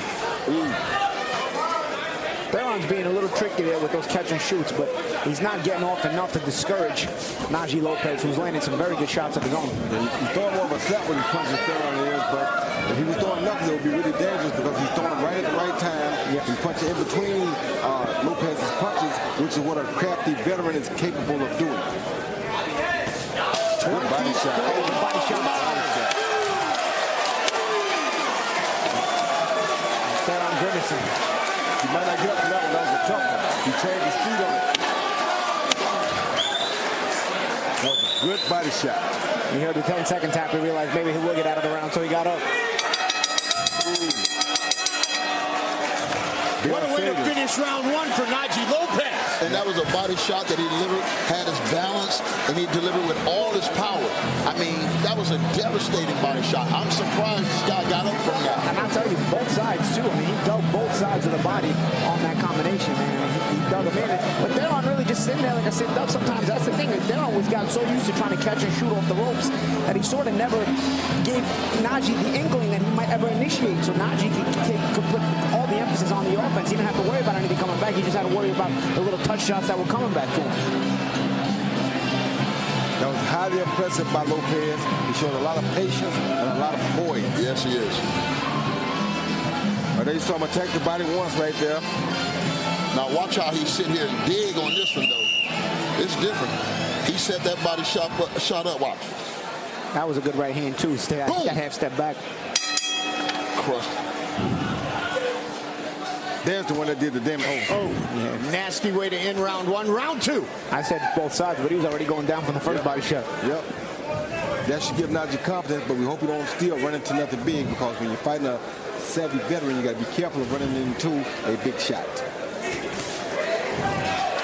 Theron's being a little tricky there with those catch and shoots, but he's not getting off enough to discourage Najee Lopez, who's landing some very good shots of his own. He's throwing more of a set when he punches Theron in, but if he was throwing nothing, it would be really dangerous because he's throwing right at the right time. Yeah. He's punching in between Lopez's punches, which is what a crafty veteran is capable of doing. Good body shot. Body shot. Theron grimacing. He might not get up to that one. That was a tough one. He changed his feet on it. That was a good body shot. He heard the 10-second tap. He realized maybe he will get out of the round, so he got up. What a way to finish round one for Najee Lopez. And that was a body shot that he delivered, had his balance, and he delivered with all his power. I mean, that was a devastating body shot. I'm surprised this guy got up from that. And I'll tell you, both sides, too. I mean, he dug both sides of the body on that combination, man. He dug them in. But Theron really just sitting there, like I said, Doug, sometimes that's the thing. Theron was gotten so used to trying to catch and shoot off the ropes that he sort of never gave Najee the inkling that he might ever initiate. So Najee could put all the emphasis on the offense. He didn't have to worry about anything coming back. He just had to worry about the little touch shots that were coming back to him. That was highly impressive by Lopez. He showed a lot of patience and a lot of poise. Yes, he is. But they saw him attack the body once right there. Now watch how he sit here and dig on this one, though. It's different. He set that body shot up. Watch. That was a good right hand, too. That half step back. Crushed. There's the one that did the damage. Yeah, nasty way to end round one. Round two. I said both sides, but he was already going down from the first body shot. Yep. That should give Najee confidence, but we hope you don't still run into nothing big, because when you're fighting a savvy veteran, you got to be careful of running into a big shot.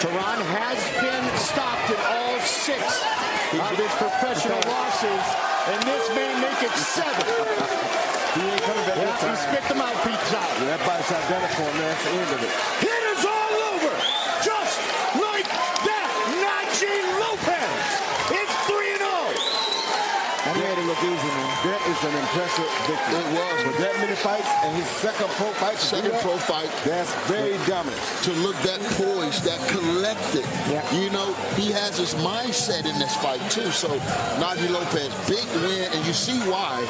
Tehran has been stopped in all 6 of his professional losses, and this may make it 7. He ain't coming back this time. He spit the mouthpiece out. Yeah, that body shot done it for him, man. That's the end of it. It is all over. Just like that. Najee Lopez is 3-0. That made it look easy, man. That is an impressive victory. It was. With that many fights and his second pro fight. That's very dominant. To look that poised, that collected. Yeah. You know, he has his mindset in this fight, too. So, Najee Lopez, big win. And you see why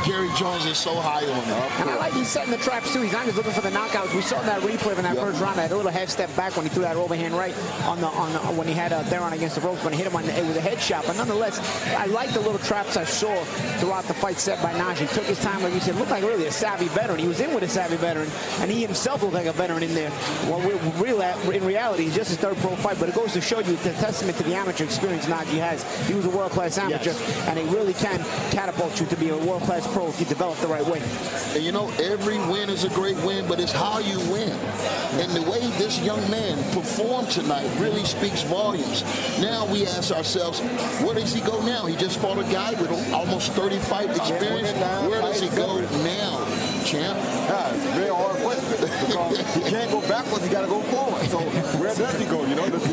Gary Jones is so high on him. And I like he's setting the traps, too. He's not just looking for the knockouts. We saw that replay from that first round. That little half step back when he threw that overhand right on the when he had Theron against the ropes, when he hit him with a headshot. But nonetheless, I like the little traps I saw throughout the fight set by Najee. Took his time, like you said, looked like really a savvy veteran. He was in with a savvy veteran, and he himself looked like a veteran in there. Well, in reality, he's just his third pro fight, but it goes to show you the testament to the amateur experience Najee has. He was a world-class amateur, and he really can catapult you to be a world-class pro if you develop the right way. And you know, every win is a great win, but it's how you win. And the way this young man performed tonight really speaks volumes. Now we ask ourselves, where does he go now? He just fought a guy with almost 30 fight experience. Where does he go now, champ? It's a very hard question, because he can't go backwards, he got to go forward. So where does he go? You know, does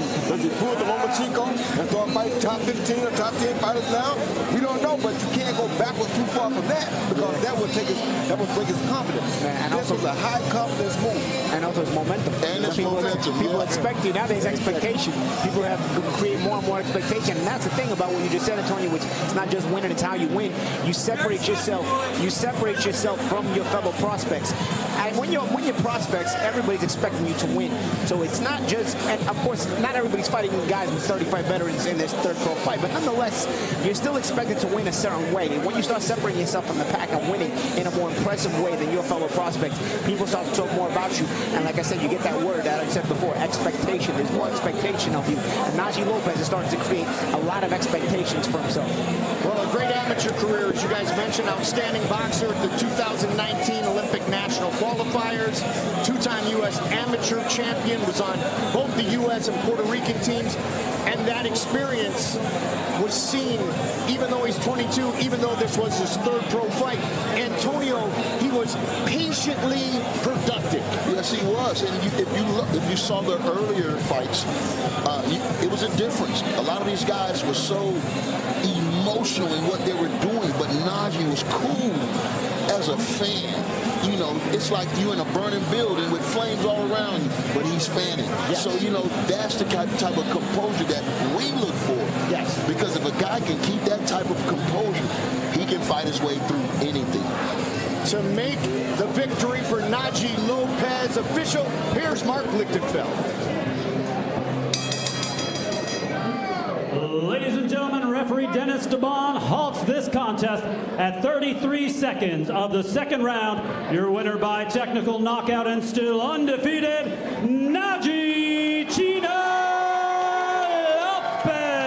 he pull the Lomachenko and start fighting top 15 or top 10 fighters now? We don't know, but you can't go backwards too far from that, because that would break his confidence. And this was a high confidence move. And also his momentum. And his momentum. People expect you. Nowadays, expectation. People have to create more and more expectation. And that's the thing about what you just said, Antonio, which it's not just winning, it's how you win. You separate yourself. You separate yourself from your fellow prospects. And when you're prospecting prospects, everybody's expecting you to win. So it's not just, and of course, not everybody's fighting guys with 35 veterans in this third pro fight, but nonetheless, you're still expected to win a certain way. And when you start separating yourself from the pack and winning in a more impressive way than your fellow prospects, people start to talk more about you. And like I said, you get that word that I said before, expectation. There's more expectation of you. And Najee Lopez is starting to create a lot of expectations for himself. Well, a great amateur career, as you guys mentioned, outstanding boxer at the 2019 Olympic National Qualifiers, two-time U.S. amateur champion, was on both the U.S. and Puerto Rican teams, and that experience was seen, even though he's 22, even though this was his third pro fight. Antonio, he was patiently productive. Yes, he was. And if you saw the earlier fights, it was a difference. A lot of these guys were so emotional in what they were doing, but Najee was cool as a fan. You know, it's like you in a burning building with flames all around you, but he's fanning. Yes. So, you know, that's the type of composure that we look for. Yes. Because if a guy can keep that type of composure, he can fight his way through anything. To make the victory for Najee Lopez official, here's Mark Lichtenfeld. Ladies and gentlemen, referee Dennis DeBon halts this contest at 33 seconds of the second round. Your winner by technical knockout and still undefeated, Najee Chino Lopez.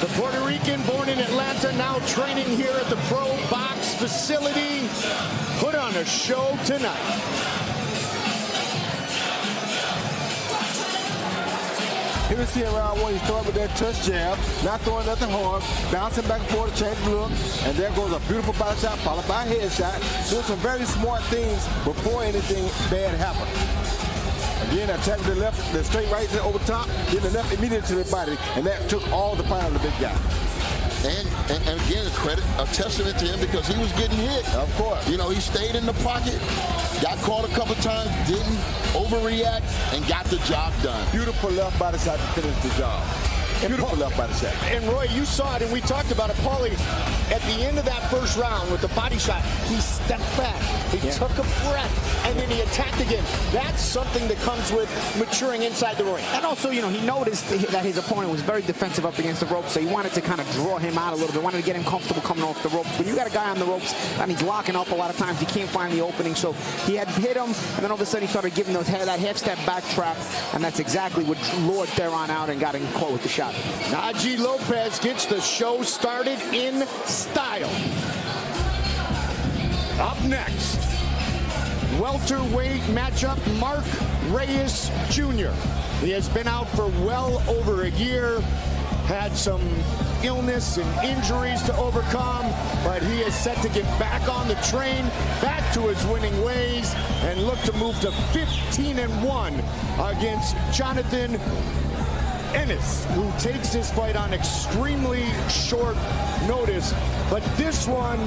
The Puerto Rican, born in Atlanta, now training here at the Probox facility, put on a show tonight. Here we see in round one, he's throwing with that touch jab, not throwing nothing hard, bouncing back and forth to change the look, and there goes a beautiful body shot followed by a head shot. Doing some very smart things before anything bad happened. Again, attacking the left, the straight right over top, then the left immediately to the body, and that took all the fire of the big guy. And again, a testament to him because he was getting hit. Of course. You know, he stayed in the pocket, got caught a couple times, didn't overreact, and got the job done. Beautiful left body shot to finish the job. Beautiful left body shot. And Roy, you saw it, and we talked about it. Paulie, at the end of that first round with the body shot, he stepped back. He took a breath, and then he attacked again. That's something that comes with maturing inside the ring. And also, you know, he noticed that his opponent was very defensive up against the ropes, so he wanted to kind of draw him out a little bit, wanted to get him comfortable coming off the ropes. When you got a guy on the ropes and he's locking up a lot of times, he can't find the opening, so he had hit him, and then all of a sudden he started giving that half-step back trap, and that's exactly what lured Theron out and got him caught with the shot. Najee Lopez gets the show started in style. Up next, welterweight matchup, Mark Reyes Jr. He has been out for well over a year, had some illness and injuries to overcome, but he is set to get back on the train, back to his winning ways, and look to move to 15-1 against Jonathan Ennis, who takes this fight on extremely short notice. But this one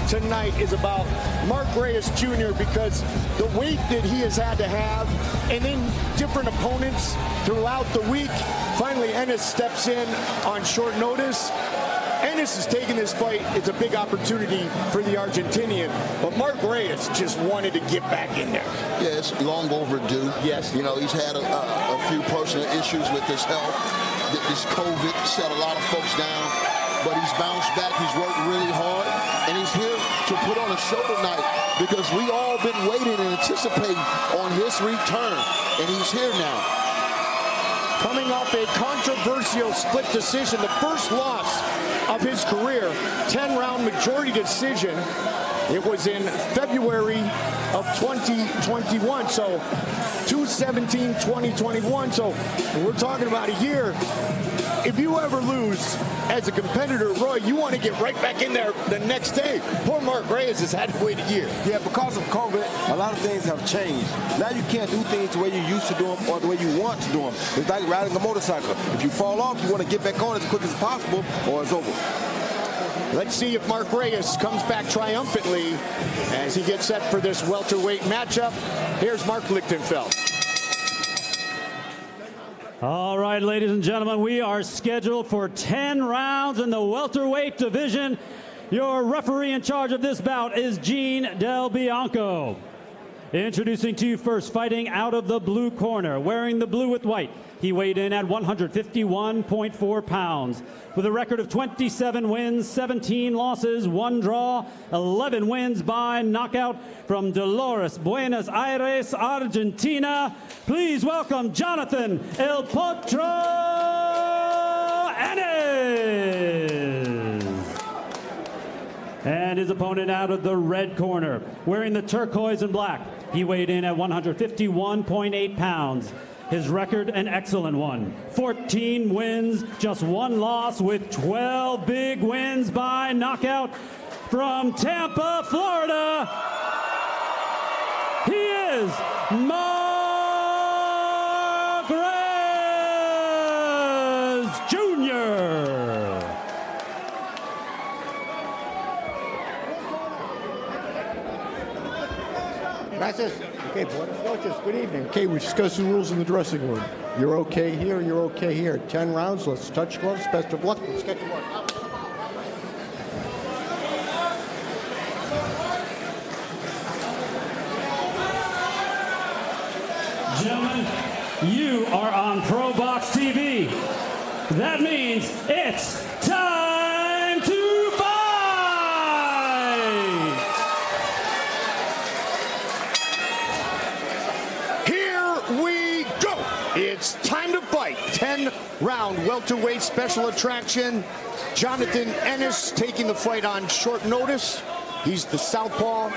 tonight is about Mark Reyes Jr. because the weight that he has had to have, and then different opponents throughout the week. Finally, Ennis steps in on short notice. Ennis is taking this fight. It's a big opportunity for the Argentinian, but Mark Reyes just wanted to get back in there. Yeah, it's long overdue. Yes. You know, he's had a few personal issues with his health. This COVID set a lot of folks down, but he's bounced back. He's worked really hard, and he's here to put on a show tonight because we all been waiting and anticipating on his return, and he's here now. Coming off a controversial split decision, the first loss of his career, 10-round majority decision. It was in February of 2021, so 2/17/2021. So we're talking about a year. If you ever lose as a competitor, Roy, you want to get right back in there the next day. Poor Mark Reyes has had to wait a year. Yeah, because of COVID, a lot of things have changed. Now you can't do things the way you used to do them or the way you want to do them. It's like riding a motorcycle. If you fall off, you want to get back on as quick as possible or it's over. Let's see if Mark Reyes comes back triumphantly as he gets set for this welterweight matchup. Here's Mark Lichtenfeld. All right, ladies and gentlemen, we are scheduled for 10 rounds in the welterweight division. Your referee in charge of this bout is Gene Del Bianco. Introducing to you first, fighting out of the blue corner, wearing the blue with white. He weighed in at 151.4 pounds. With a record of 27 wins, 17 losses, 1 draw, 11 wins by knockout from Dolores, Buenos Aires, Argentina. Please welcome Jonathan El Potro Ennis. And his opponent out of the red corner, wearing the turquoise and black. He weighed in at 151.8 pounds. His record, an excellent one. 14 wins, just 1 loss, with 12 big wins by knockout from Tampa, Florida. He is Marquez Jr. Gracias. Okay, buenas noches. Good evening. Okay, we discussed the rules in the dressing room. You're okay here, you're okay here. 10 rounds, let's touch gloves. Best of luck. Let's get to work. Gentlemen, you are on Probox TV. That means it's time to fight! Here we go. It's time to fight. 10-round welterweight special attraction. Jonathan Ennis taking the fight on short notice. He's the southpaw.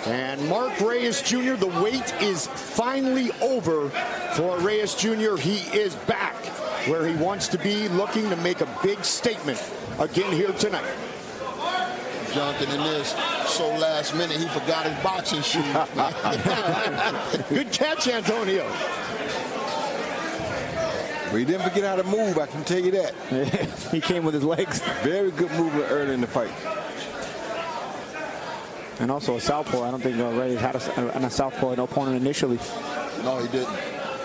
And Mark Reyes Jr., the wait is finally over for Reyes Jr. He is back where he wants to be, looking to make a big statement again here tonight. Jonathan Ennis, so last minute he forgot his boxing shoes. Good catch, Antonio. Well, he didn't forget how to move, I can tell you that. He came with his legs. Very good movement early in the fight. And also a southpaw. I don't think Reyes had a southpaw opponent initially. No, he didn't.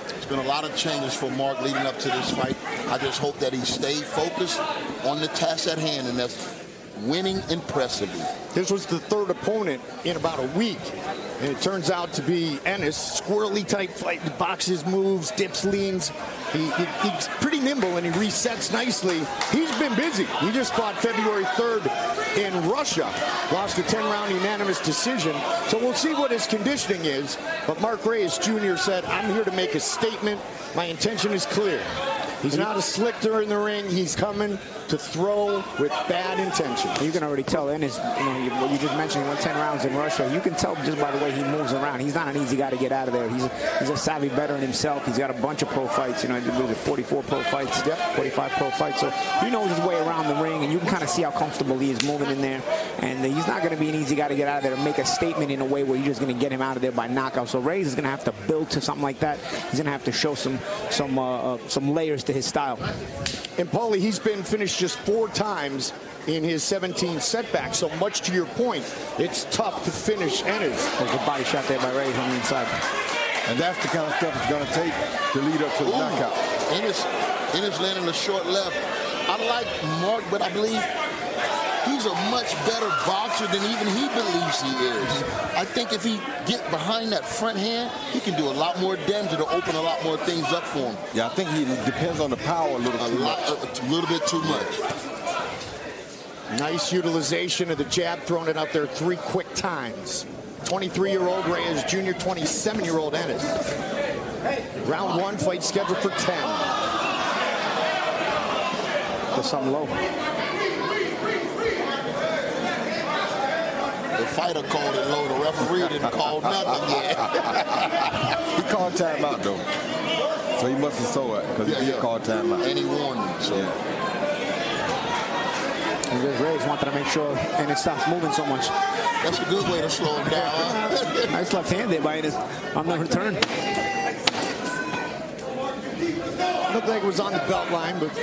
It's been a lot of changes for Mark leading up to this fight. I just hope that he stayed focused on the task at hand, and that's winning impressively. This was the third opponent in about a week, and it turns out to be Ennis. Squirrely type fight, boxes, moves, dips, leans. He's pretty nimble and he resets nicely. He's been busy. He just fought February 3rd in Russia, lost a 10-round unanimous decision. So we'll see what his conditioning is. But Mark Reyes Jr. said, I'm here to make a statement. My intention is clear. He's not a slicker in the ring. He's coming to throw with bad intention. You can already tell Ennis, what you just mentioned, he went 10 rounds in Russia. You can tell just by the way he moves around. He's not an easy guy to get out of there. He's a savvy veteran himself. He's got a bunch of pro fights. He did 44 pro fights, 45 pro fights. So he knows his way around the ring, and you can kind of see how comfortable he is moving in there. And he's not going to be an easy guy to get out of there and make a statement in a way where you're just going to get him out of there by knockout. So Reyes is going to have to build to something like that. He's going to have to show some layers to his style. And Paulie, he's been finished just 4 times in his 17 setbacks. So much to your point, it's tough to finish Ennis. There's a body shot there by Reyes on the inside. And that's the kind of stuff it's going to take to lead up to the knockout. Ennis landing a short left. I like Mark, but I believe he's a much better boxer than even he believes he is. I think if he get behind that front hand, he can do a lot more damage to open a lot more things up for him. Yeah, I think he depends on the power a little bit too much. Nice utilization of the jab, throwing it out there 3 quick times. 23-year-old Reyes Jr., 27-year-old Ennis. Round 1, fight scheduled for 10. There's something low. The fighter called it low. The referee didn't call nothing yet. He called timeout, though. So he must have saw it, because he did call timeout. And he warned him. So. Reyes wanted to make sure Ennis stops moving so much. That's a good way to slow him down. Huh? Nice left hand there by Ennis on the return. Looked like it was on the belt line, but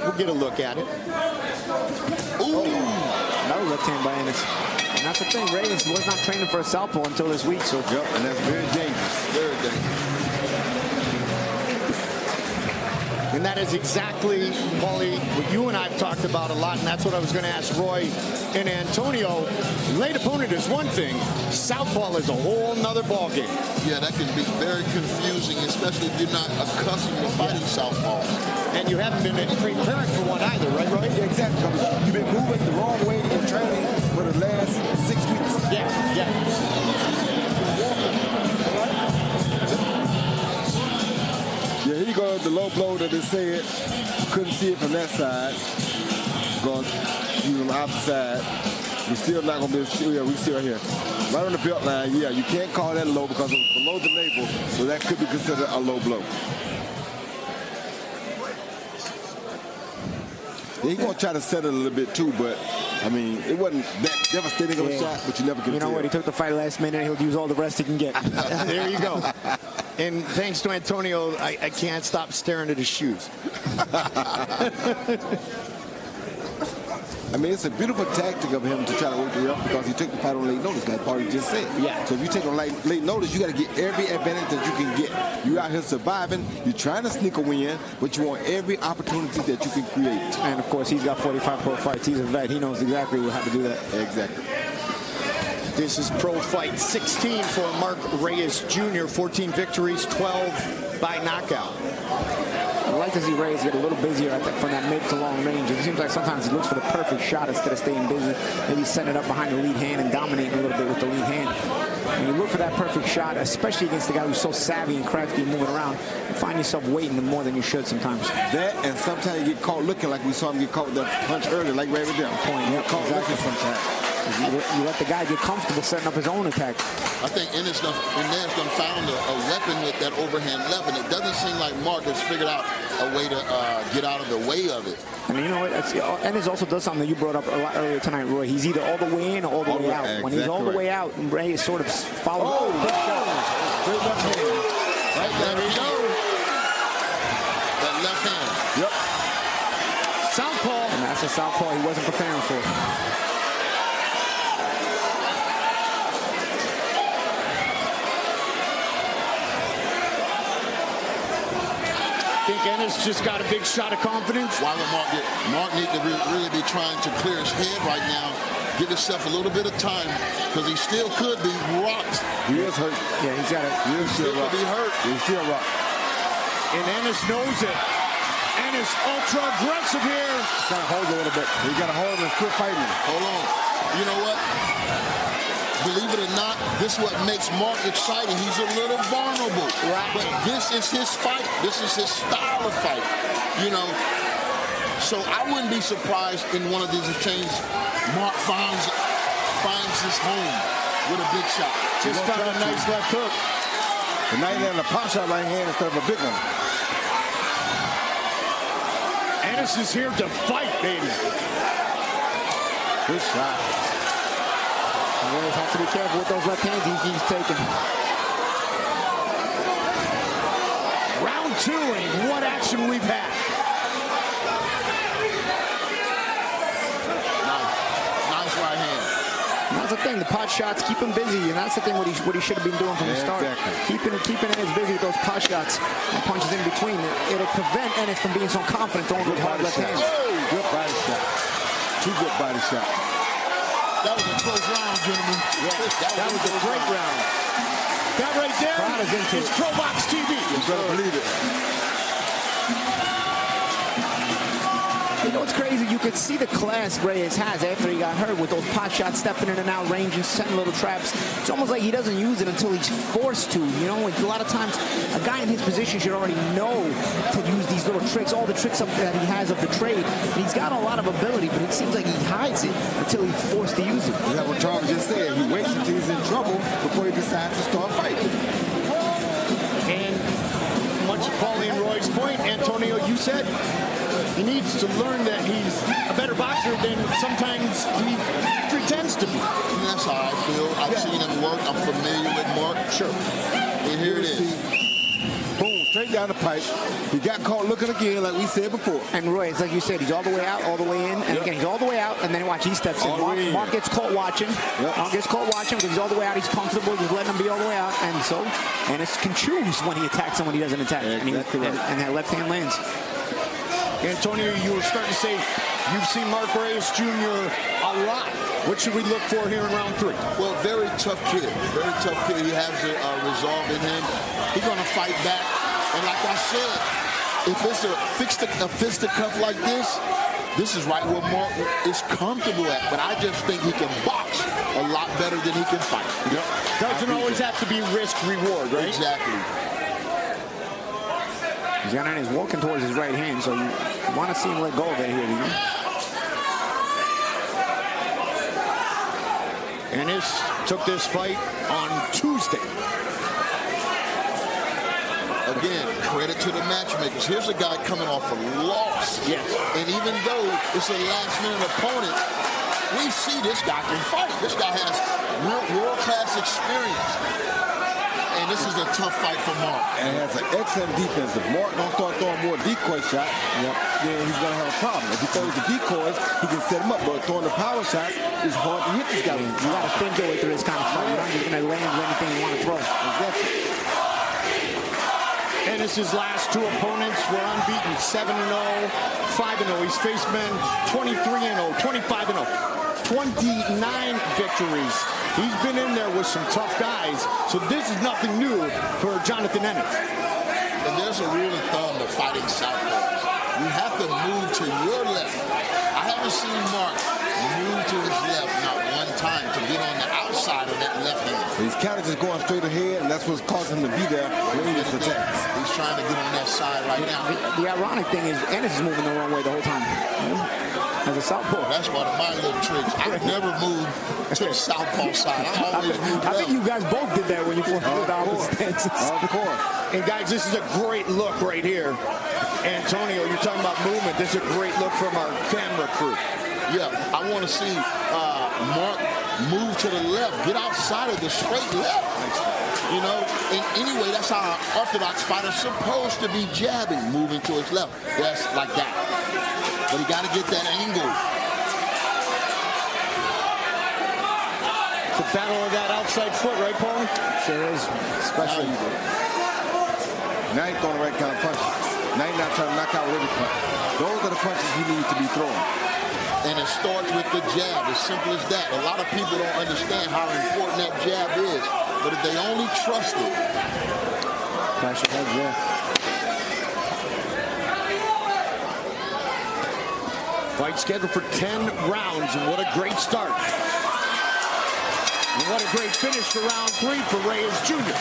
we'll get a look at it. Ooh. Another left hand by Ennis. And that's the thing, Reyes was not training for a southpaw until this week. So yep, and that's very dangerous. Very dangerous. that is exactly, Paulie, what you and I have talked about a lot, and that's what I was going to ask Roy and Antonio. Late opponent is one thing. Southpaw is a whole nother ballgame. Yeah, that can be very confusing, especially if you're not accustomed to fighting southpaw. And you haven't been preparing for one either, right, Roy? Yeah, exactly. You've been moving the wrong way in training for the last 6 weeks. Yeah. Yeah, here you go, the low blow that they said. Couldn't see it from that side because he was on the opposite side. We're still not going to be able to see. Yeah, we still here. Right on the belt line, yeah, you can't call that low because it was below the navel, so that could be considered a low blow. Yeah, he's going to try to set it a little bit too, but I mean, it wasn't that devastating of a shot, but you never can tell. You know what? He took the fight last minute. He'll use all the rest he can get. There you go. And thanks to Antonio, I can't stop staring at his shoes. I mean, it's a beautiful tactic of him to try to work the up because he took the fight on late notice, like Paulie just said. Yeah. So if you take on late notice, you got to get every advantage that you can get. You out here surviving. You're trying to sneak a win, but you want every opportunity that you can create. And of course, he's got 45 pro fights. He's a vet. He knows exactly how to do that. Exactly. This is Pro Fight 16 for Mark Reyes Jr. 14 victories, 12 by knockout. I like to see Reyes get a little busier, I think, from that mid to long range. It seems like sometimes he looks for the perfect shot instead of staying busy. Maybe setting it up behind the lead hand and dominating a little bit with the lead hand. When you look for that perfect shot, especially against the guy who's so savvy and crafty and moving around, you find yourself waiting more than you should sometimes. That, and sometimes you get caught looking like we saw him get caught with that punch earlier, like right there. Point. Get caught looking sometimes. You let the guy get comfortable setting up his own attack. I think Inez done found a weapon with that overhand left, and it doesn't seem like Mark has figured out a way to get out of the way of it. And you know what? Ennis also does something that you brought up a lot earlier tonight, Roy. He's either all the way in or all the way out. Exactly. When he's all the way out, Ray is sort of following. Oh, great left hand. Right there we go. That left hand. Yep. Southpaw. And that's a southpaw he wasn't preparing for. I think Ennis just got a big shot of confidence. Why would Mark get? Mark need to really be trying to clear his head right now. Give himself a little bit of time because he still could be rocked. He is hurt. Yeah, he's got it. He still could be hurt. He's still rocked. And Ennis knows it. Ennis ultra aggressive here. Got to hold a little bit. He got to hold and quit fighting. Hold on. You know what? Believe it or not, this is what makes Mark exciting. He's a little vulnerable. Right. But this is his fight. This is his style of fight. You know, so I wouldn't be surprised in one of these exchanges, Mark finds his home with a big shot. Just got a nice left hook. And now he's in a pop shot right hand instead of a big one. Ennis is here to fight, baby. Good shot. You always have to be careful with those left hands he's taking. Round two, and what action we've had. Nice right hand. That's the thing, the pot shots keep him busy, and that's the thing what he should have been doing from the start. Exactly. Keeping Ennis busy with those pot shots and punches in between. It'll prevent Ennis from being so confident throwing with hard left hands. Good body shot. Two good body shots. That was a close round, gentlemen. Yeah, that was a great round. That right there is Probox TV. You better believe it. You know what's crazy? You could see the class Reyes has after he got hurt with those pot shots, stepping in and out, range and setting little traps. It's almost like he doesn't use it until he's forced to. You know, a lot of times a guy in his position should already know to use these little tricks, all the tricks up that he has of the trade. And he's got a lot of ability, but it seems like he hides it until he's forced to use it. That's what Charles just said. He waits until he's in trouble before he decides to start fighting. And much to Paulie and Roy's point, Antonio, you said he needs to learn that he's a better boxer than sometimes he pretends to be. And that's how I feel. I've seen him work. I'm familiar with Mark. Sure. And here it is. Boom, straight down the pipe. He got caught looking again, like we said before. And Roy, it's like you said, he's all the way out, all the way in, and again, he's all the way out, and then watch, he steps in. Mark gets caught watching. Mark gets caught watching because he's all the way out. He's comfortable. He's letting him be all the way out, and so Ennis can choose when he attacks and when he doesn't attack. Exactly right. And that left hand lands. Antonio, you were starting to say you've seen Mark Reyes Jr. a lot. What should we look for here in round 3? Well, very tough kid. Very tough kid. He has the resolve in him. He's going to fight back. And like I said, if it's a fisticuff like this is right where Mark is comfortable at. But I just think he can box a lot better than he can fight. Yep. Doesn't always have to be risk-reward, right? Exactly. Canat is walking towards his right hand, so you want to see him let go of it here, you know? Ennis took this fight on Tuesday. Again, credit to the matchmakers. Here's a guy coming off a loss. Yes. And even though it's a last-minute opponent, we see this guy can fight. This guy has world-class experience. And this is a tough fight for Mark. And has an excellent defense. If Mark don't start throwing more decoy shots, then he's going to have a problem. If he throws the decoys, he can set him up. But throwing the power shots is hard to hit this guy. You got to think your way through this kind of fight. You're not just going to land anything you want to throw. Exactly. Ennis's last 2 opponents were unbeaten, 7-0, 5-0. He's faced men 23-0, 25-0, 29 victories. He's been in there with some tough guys, so this is nothing new for Jonathan Ennis. And there's a rule of thumb to fighting southpaws. You have to move to your left. I haven't seen Mark move to his left not one time to get on the outside of that left hand. He's kind of just going straight ahead, and that's what's causing him to be there when he gets attacks. He's trying to get on that side right now. The ironic thing is Ennis is moving the wrong way the whole time. As a southpaw. That's one of my little tricks. I never moved to the southpaw side. I always moved left. I think you guys both did that when you fought the opposite stances. Of course. And guys, this is a great look right here. Antonio, you're talking about movement. This is a great look from our camera crew. Yeah, I want to see Mark move to the left, get outside of the straight left. You know, and anyway, that's how an orthodox fighter's supposed to be jabbing, moving to his left. That's like that. But he got to get that angle. It's a battle of that outside foot, right, Paul? Sure is, especially. Now he's throwing the right kind of punches. Now he's not trying to knock out with every punch. Those are the punches he needs to be throwing. And it starts with the jab, as simple as that. A lot of people don't understand how important that jab is. But if they only trust it. Crash your head there. Fight scheduled for 10 rounds, and what a great start. And what a great finish to round 3 for Reyes Jr.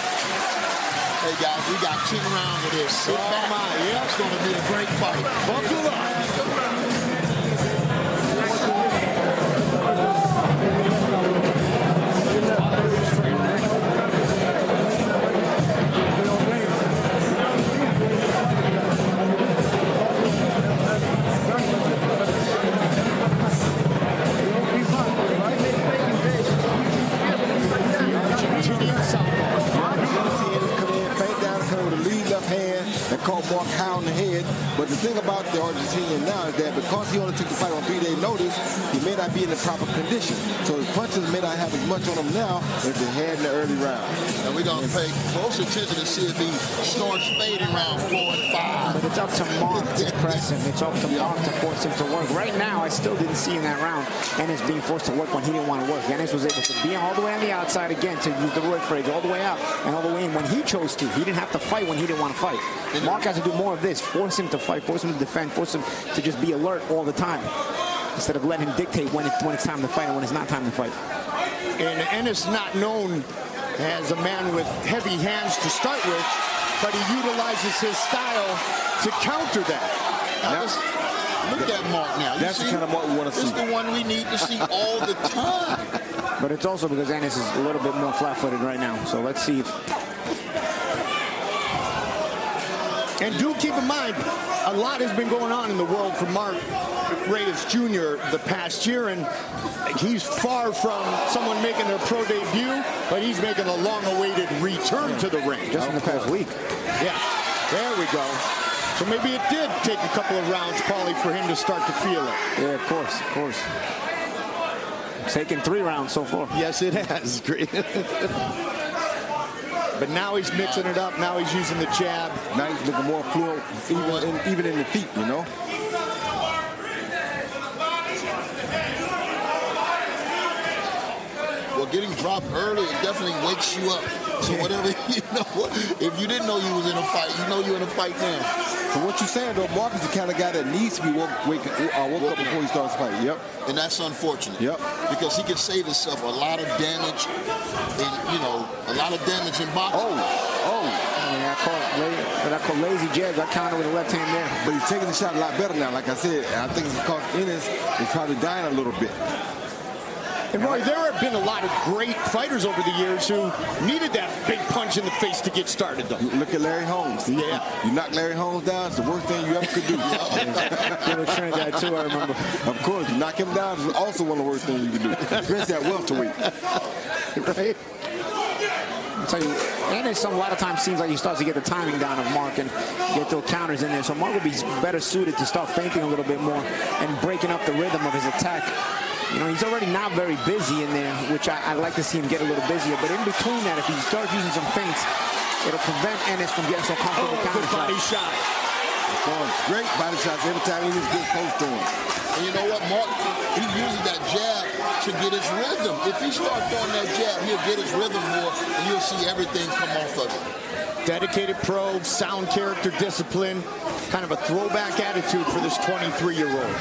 Hey guys, we got 10 rounds of this. Sit back. Yeah, it's going to be a great fight. Buckle up. Caught Mark high on the head. But the thing about the Argentinian now is that because he only took the fight on 3-day notice, he may not be in the proper condition. So his punches may not have as much on him now as they had in the early round. And we're going to pay close attention to see if he starts fading round 4 and 5. But it's up to Mark to press him. It's up to Mark to force him to work. Right now, I still didn't see in that round Ennis being forced to work when he didn't want to work. Ennis was able to be all the way on the outside again, to use the roid phrase, all the way out and all the way in when he chose to. He didn't have to fight when he didn't want to fight. Mark has to do more of this. Force him to fight, force him to defend, force him to just be alert all the time, instead of letting him dictate when it's time to fight and when it's not time to fight. And Ennis not known as a man with heavy hands to start with, but he utilizes his style to counter that. Look at that Mark now. That's the kind of Mark we want to see. This is the one we need to see all the time. But it's also because Ennis is a little bit more flat-footed right now. So let's see if... And do keep in mind, a lot has been going on in the world for Mark Reyes Jr. the past year, and he's far from someone making their pro debut, but he's making a long-awaited return to the ring. Just in the past week. Yeah, there we go. So maybe it did take a couple of rounds, Paulie, for him to start to feel it. Yeah, of course, of course. It's taken 3 rounds so far. Yes, it has. But now he's mixing it up. Now he's using the jab. Now he's looking more fluent, even in the feet, you know. getting dropped early, it definitely wakes you up. So whatever, if you didn't know you was in a fight, you know you're in a fight now. So what you're saying, though, Mark is the kind of guy that needs to be woke up before he starts fighting. Yep. And that's unfortunate. Yep. Because he can save himself a lot of damage, and, a lot of damage in boxing. I call lazy jab. I counter with the left hand there. But he's taking the shot a lot better now, like I said. And I think it's because Ennis is probably dying a little bit. And Roy, there have been a lot of great fighters over the years who needed that big punch in the face to get started, though. Look at Larry Holmes. Yeah. You knock Larry Holmes down, it's the worst thing you ever could do. They were trying that too, I remember. Of course, you knock him down is also one of the worst things you can do. Especially at welterweight. Right? I'll tell you, Ennis a lot of times seems like he starts to get the timing down of Mark and get those counters in there. So Mark will be better suited to start feinting a little bit more and breaking up the rhythm of his attack. He's already not very busy in there, which I like to see him get a little busier. But in between that, if he starts using some feints, it'll prevent Ennis from getting so comfortable with counter body shot. Great body shots every time he gets close to him. And you know what, Mark? He uses that jab to get his rhythm. If he starts throwing that jab, he'll get his rhythm more, and you'll see everything come off of it. Dedicated pro, sound character, discipline, kind of a throwback attitude for this 23-year-old.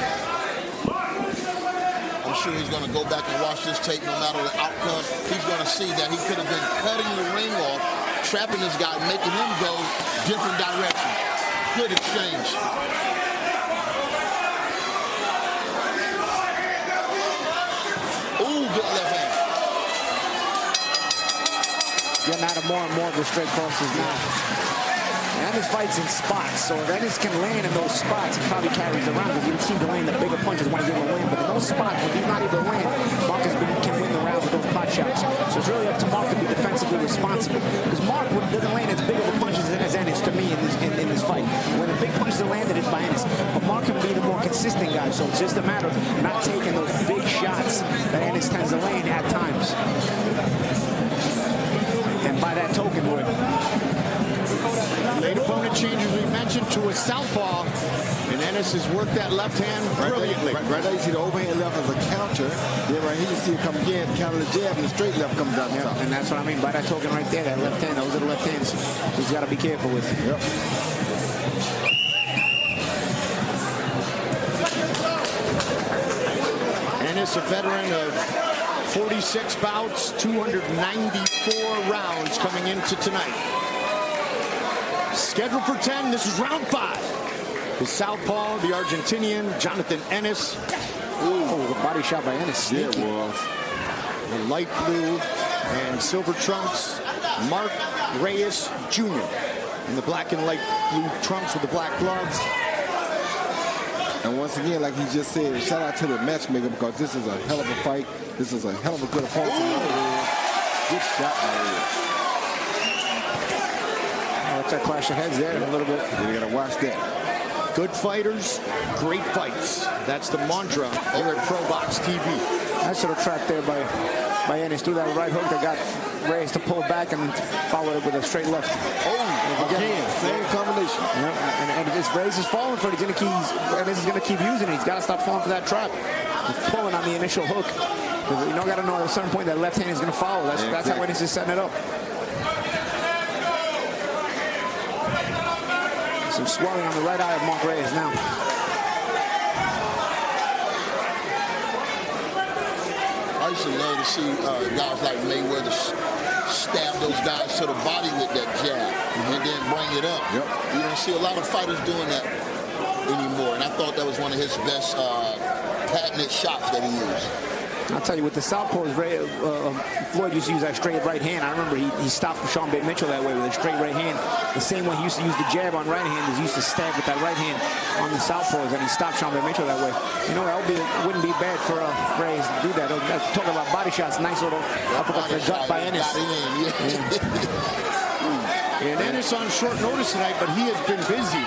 I'm sure he's going to go back and watch this tape no matter the outcome. He's going to see that he could have been cutting the ring off, trapping this guy, making him go different directions. Good exchange. Ooh, good left hand. Getting out of more and more of the straight crosses now. Ennis fights in spots, so if Ennis can land in those spots, he probably carries around because you seem to land the bigger punches when he's able to land. But in those spots, when he's not able to land, Mark can win the rounds with those pot shots. So it's really up to Mark to be defensively responsible because Mark doesn't land as big of a punches as Ennis to me in this fight. When the big punches are landed, it's by Ennis. But Mark can be the more consistent guy, so it's just a matter of not taking those big shots that Ennis tends to land at times. And by that token, late opponent changes, we mentioned, to a southpaw, and Ennis has worked that left hand brilliantly. Right there, you see the overhand left as a counter. Then right here, you see it come again, counter the jab, and the straight left comes down the top. And that's what I mean by that token right there, that left hand. Those are the left hands he's got to be careful with. Yep. Ennis, a veteran of 46 bouts, 294 rounds coming into tonight. Scheduled for 10, this is round 5. The southpaw, the Argentinian, Jonathan Ennis. Oh, the body shot by Ennis. Yeah, it was. The light blue and silver trunks, Mark Reyes Jr. in the black and light blue trunks with the black gloves. And once again, like he just said, shout out to the matchmaker because this is a hell of a fight. This is a hell of a good opponent. Good shot by Reyes. Looks like clash of heads there a little bit. You gotta watch that. Good fighters, great fights. That's the mantra here at Probox TV. Nice little trap there by Ennis. Threw that right hook that got Reyes to pull back and followed it with a straight left. Oh, again, same combination. Yeah, and if Reyes is falling for it, Ennis is gonna keep using it. He's gotta stop falling for that trap. He's pulling on the initial hook. You gotta know at a certain point that left hand is gonna follow. That's how Ennis is setting it up. Some swelling on the right eye of Mark Reyes now. I used to love to see guys like Mayweather stab those guys to the body with that jab and then bring it up. Yep. You don't see a lot of fighters doing that anymore, and I thought that was one of his best patented shots that he used. I'll tell you, with the southpaws, Floyd used to use that straight right hand. I remember he stopped Sean Bit Mitchell that way with a straight right hand. The same way he used to use the jab on right hand, he used to stab with that right hand on the southpaws, and he stopped Sean Bit Mitchell that way. You know, it wouldn't be bad for Reyes to do that. Talking about body shots, nice little uppercut to the gut by Ennis. And Ennis on short notice tonight, but he has been busy.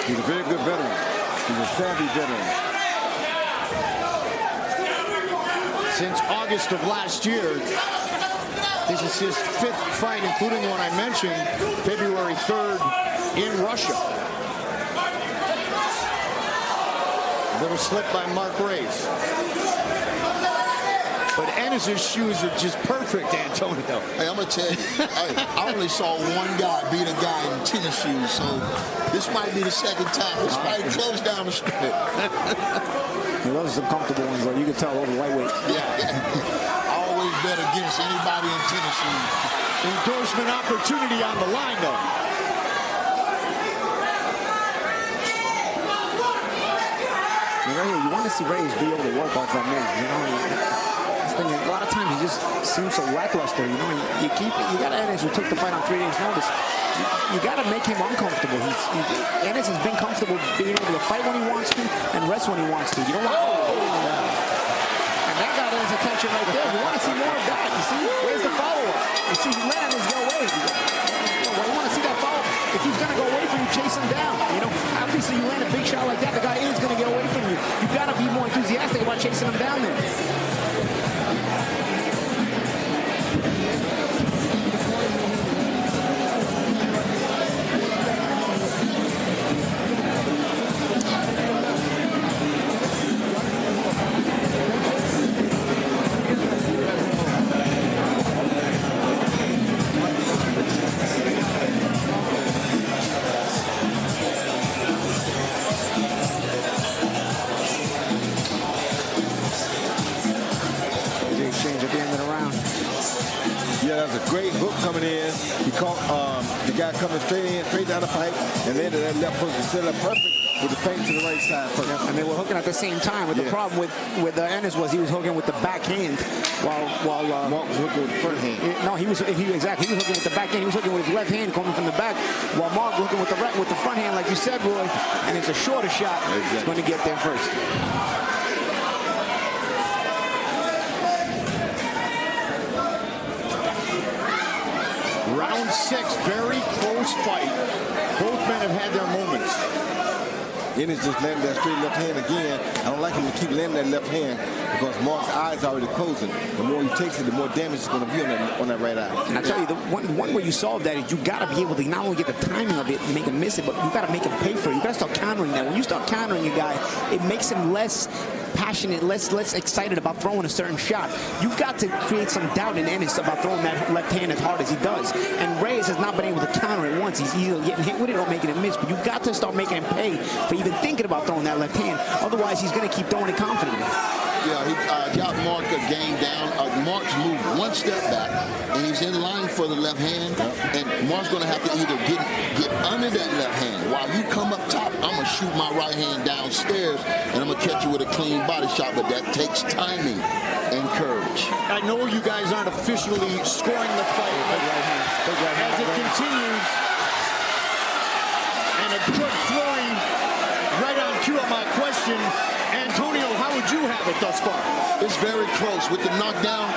He's a very good veteran. He's a savvy veteran. Since August of last year, this is his 5th fight, including the one I mentioned, February 3rd in Russia. Little slip by Mark Reyes. But Ennis's shoes are just perfect, Antonio. Hey, I'm going to tell you, I only saw one guy beat a guy in tennis shoes, so this might be the second time. It's probably close down the street. Those are some comfortable ones, though. You can tell those are lightweight. Yeah. Always bet against anybody in tennis shoes. Endorsement opportunity on the line, though. Right here, you want to see Reyes be able to work off that move. You know, a lot of times he just seems so lackluster. You know, you got Ennis who took the fight on 3 days' notice. You got to make him uncomfortable. Ennis has been comfortable being able to fight when he wants to and rest when he wants to. You don't want. And that got his attention right there. You want to see more of that. You see, where's the follow-up? You see, he landed his go away. You want to see that follow-up. If he's going to go away from you, chase him down. You know, obviously you land a big shot like that, the guy is going to get away from you. You got to be more enthusiastic about chasing him down there. Great hook coming in. He caught the guy coming straight down the pipe, and then that left hook is still perfect with the feint to the right side first. Yeah, and they were hooking at the same time. But the problem with Ennis was he was hooking with the backhand while Mark was hooking with the front hand. No, he was hooking with the backhand. He was hooking with his left hand coming from the back, while Mark was hooking with the front hand, like you said, Roy. And it's a shorter shot. Exactly. He's going to get there first. Round 6, very close fight. Both men have had their moments. Ennis just landing that straight left hand again. I don't like him to keep landing that left hand because Mark's eyes are already closing. The more he takes it, the more damage is going to be on that right eye. And I tell you, the one way you solve that is you got to be able to not only get the timing of it and make him miss it, but you got to make him pay for it. You got to start countering that. When you start countering a guy, it makes him less passionate, less excited about throwing a certain shot. You've got to create some doubt in Ennis about throwing that left hand as hard as he does. And Reyes has not been able to counter it once. He's either getting hit with it or making it miss. But you've got to start making him pay for even thinking about throwing that left hand. Otherwise, he's going to keep throwing it confidently. Yeah, he got Mark a game down. Mark's moved one step back, and he's in line for the left hand. And Mark's going to have to either get under that left hand. While you come up top, I'm going to shoot my right hand downstairs, and I'm going to catch you with a clean body shot. But that takes timing and courage. I know you guys aren't officially scoring the fight, but as it continues, and a good throwing right on cue of my question, Antonio, how would you have it thus far? It's very close. With the knockdown,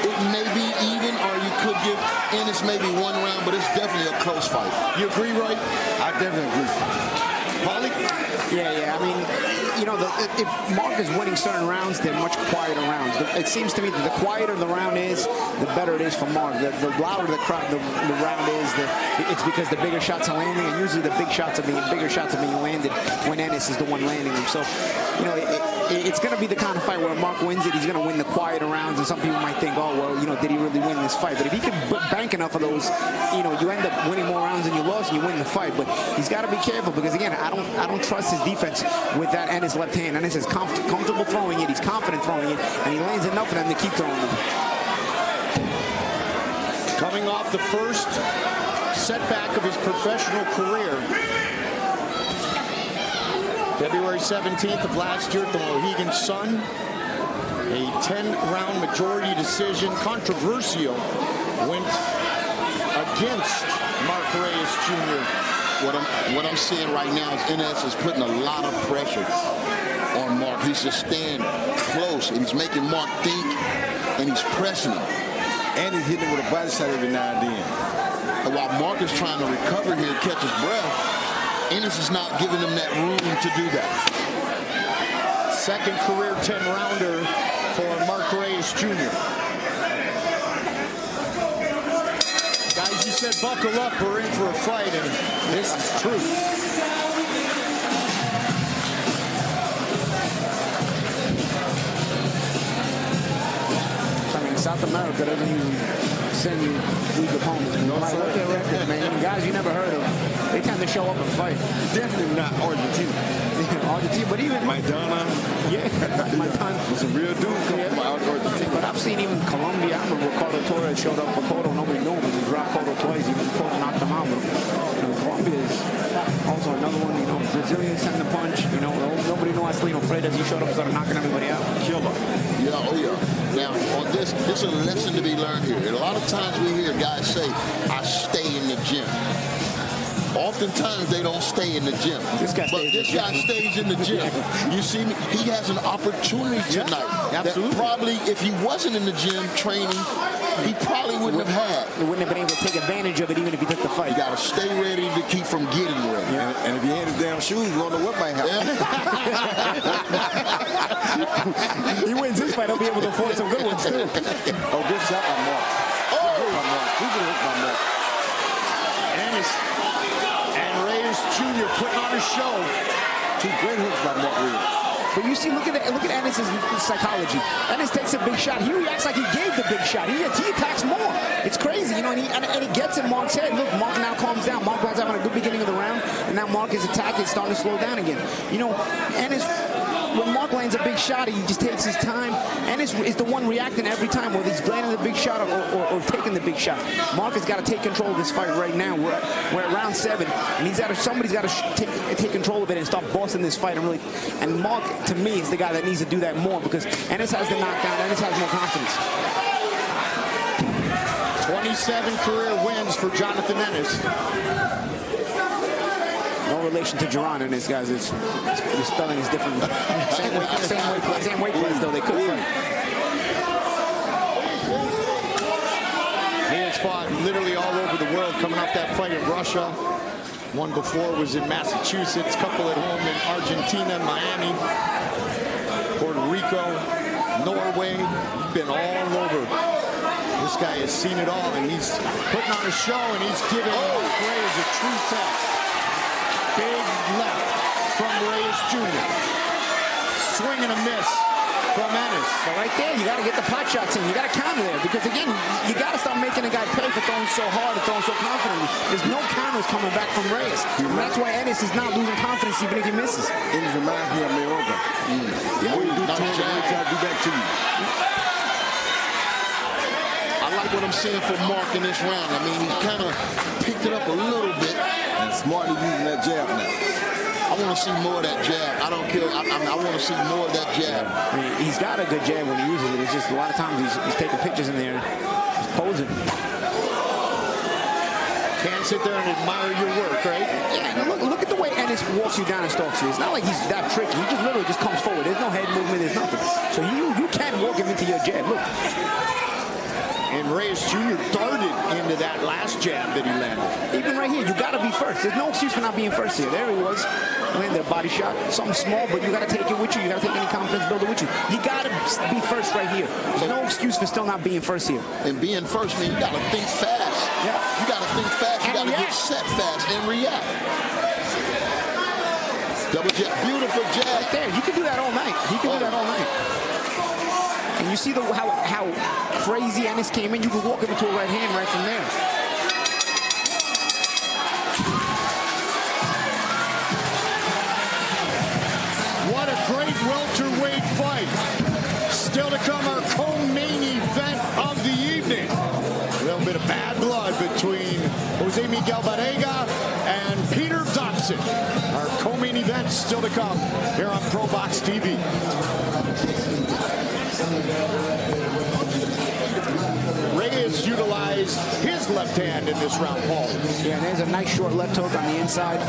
it may be even, or you could give Ennis maybe one round, but it's definitely a close fight. You agree, Roy? I definitely agree. Paulie? Yeah. I mean, you know, if Mark is winning certain rounds, they're much quieter rounds. It seems to me that the quieter the round is, the better it is for Mark. The louder the round is, it's because the bigger shots are landing, and usually the bigger shots are being landed when Ennis is the one landing them. So, you know, it's going to be the kind of fight where Mark wins it. He's going to win the quieter rounds, and some people might think, oh, well, you know, did he really win this fight? But if he can bank enough of those, you know, you end up winning more rounds than you lost, and you win the fight. But he's got to be careful because, again, I don't trust his defense with that Ennis left hand. Ennis is comfortable throwing it. He's confident throwing it, and he lands enough for them to keep throwing it. Coming off the first setback of his professional career, February 17th of last year at the Mohegan Sun, a 10-round majority decision, controversial, went against Mark Reyes Jr. What I'm seeing right now is Ennis is putting a lot of pressure on Mark. He's just staying close, and he's making Mark think, and he's pressing him. And he's hitting him with a body shot every now and then. And while Mark is trying to recover here and catch his breath, Ennis is not giving him that room to do that. Second career 10-rounder for Mark Reyes Jr. Guys, you said buckle up, we're in for a fight, and this is true. South America doesn't usually send you weak opponents. No, like, look at records, man. Guys you never heard of, they tend to show up and fight. Definitely not Argentina. Argentina, but even Maidana. Yeah, Maidana was a real dude coming from Argentina. But I've seen even Colombia. I remember Ricardo Torres showed up for Cotto. Nobody knew him. He dropped Cotto twice. Even Cotto knocked him out. But Colombia is also another one. Brazilians send the punch. Nobody knew Arsenio Freitas. He showed up and started knocking everybody out. Killer. Yeah, oh yeah. Now, on this is a lesson to be learned here. And a lot of times we hear guys say, I stay in the gym. Oftentimes they don't stay in the gym. This guy stays in the gym. You see me? He has an opportunity tonight. Absolutely. That probably, if he wasn't in the gym training, he probably wouldn't have had. He wouldn't have been able to take advantage of it even if he took the fight. You got to stay ready to keep from getting ready. Yeah. And if he had his damn shoes, you don't know what might happen. He wins this fight, he'll be able to afford some good ones too. Oh, good shot by Mark. Who could hit my Mark? Ennis and Reyes Jr. putting on a show. Two great hooks by Mark Williams. But you see, look at Ennis' psychology. Ennis takes a big shot. He reacts like he gave the big shot. He attacks more. It's crazy, and he gets in Mark's head. Look, Mark now calms down. Mark was having a good beginning of the round, and now Mark is attacking, starting to slow down again. Ennis, when Mark lands a big shot, he just takes his time. Ennis is the one reacting every time, whether he's landing the big shot or taking the big shot. Mark has got to take control of this fight right now. We're at round 7, and somebody's got to take control of it and start bossing this fight. And Mark, to me, is the guy that needs to do that more because Ennis has the knockdown. Ennis has more confidence. 27 career wins for Jonathan Ennis. No relation to Duran in this, guys. The spelling is different. Same weight class, though. They could fight. He has fought literally all over the world, coming off that fight in Russia. One before was in Massachusetts, couple at home in Argentina, Miami, Puerto Rico, Norway. He's been all over. This guy has seen it all, and he's putting on a show, and he's giving Reyes a true test. Big left from Reyes Jr. Swing and a miss from Ennis. But right there, you got to get the pot shots in. You got to counter there because, again, you got to start making a guy pay for throwing so hard and throwing so confidently. There's no counters coming back from Reyes. And that's why Ennis is not losing confidence even if he misses. Ennis reminds me of Mayorga. What you do to him, he'll try to do back to you. I like what I'm seeing from Mark in this round. I mean, he's kind of picked it up a little bit. And smartly using that jab now. I want to see more of that jab. I don't care. I want to see more of that jab. I mean, he's got a good jab when he uses it. It's just a lot of times he's taking pictures in there. He's posing. Can't sit there and admire your work, right? Yeah, look at the way Ennis walks you down and stalks you. It's not like he's that tricky. He just literally just comes forward. There's no head movement. There's nothing. So you can walk him into your jab. Look. And Reyes Jr. darted into that last jab that he landed. Even right here, you got to be first. There's no excuse for not being first here. There he was. Landed a body shot. Something small, but you got to take it with you. You got to take any confidence builder with you. You got to be first right here. There's no excuse for still not being first here. And being first, man, you got to think fast. Yeah. You got to think fast. You got to get set fast and react. Double jab. Beautiful jab. Right there. You can do that all night. He can do that all night. And you see how crazy Ennis came in. You can walk him into a right hand right from there. What a great welterweight fight. Still to come, our co-main event of the evening. A little bit of bad blood between Jose Miguel Barrega and Peter Dixon. Our co-main event still to come here on Probox TV. Reyes utilized his left hand in this round, Paul. Yeah, and there's a nice short left hook on the inside.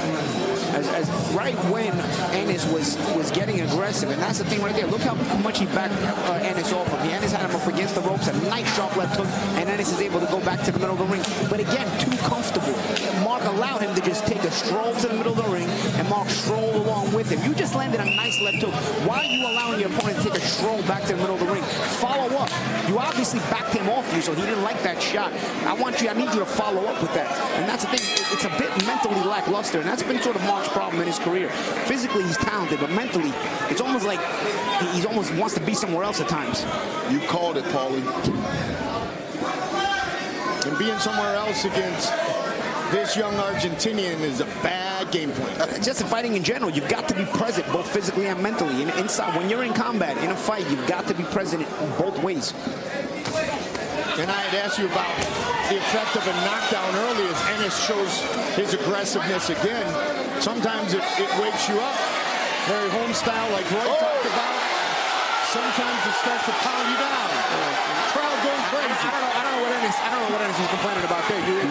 As right when Ennis was getting aggressive, and that's the thing right there. Look how much he backed Ennis off of. Ennis had him up against the ropes, a nice sharp left hook, and Ennis is able to go back to the middle of the ring. But again, too comfortable. Mark allowed him to just take a stroll to the middle of the ring, and Mark strolled along with him. You just landed a nice left hook. Why are you allowing your opponent to take a stroll back to the middle of the ring? Follow up. You You obviously backed him off you, so he didn't like that shot. I need you to follow up with that. And that's the thing. It's a bit mentally lackluster, and that's been sort of Mark's problem in his career. Physically, he's talented, but mentally, it's almost like he almost wants to be somewhere else at times. You called it, Paulie. And being somewhere else against this young Argentinian is a bad game plan. Just in fighting in general, you've got to be present, both physically and mentally. Inside, when you're in combat, in a fight, you've got to be present in both ways. And I had asked you about the effect of a knockdown early as Ennis shows his aggressiveness again. Sometimes it wakes you up, very home style like Roy talked about. Sometimes it starts to pound you down. Crowd going crazy. I don't know what Ennis was complaining about there. You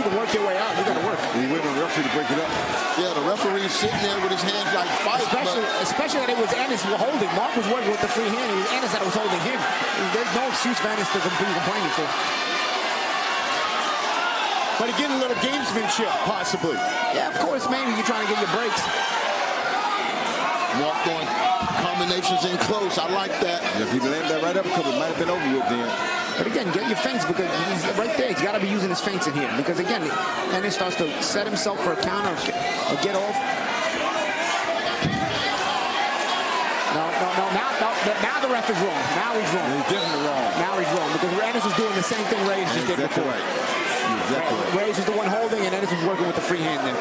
can work your way out. You got to work. He waited on the referee to break it up. Yeah, the referee's sitting there with his hands like fight. Especially that it was Ennis holding. Mark was working with the free hand. It was Ennis that was holding him. There's no excuse for Ennis to be complaining for. But again, a little gamesmanship, possibly. Yeah, of course, maybe you're trying to get your breaks. Mark going combinations in close. I like that. If he landed that right up, it might have been over with then. But again, get your feints because he's right there. He's got to be using his feints in here because again, Ennis starts to set himself for a counter or get off. No. Now the ref is wrong. Now he's wrong. He's definitely wrong. Now he's wrong because Ennis was doing the same thing Reyes just did before. Right. Exactly right. Reyes was the one holding and Ennis was working with the free hand there.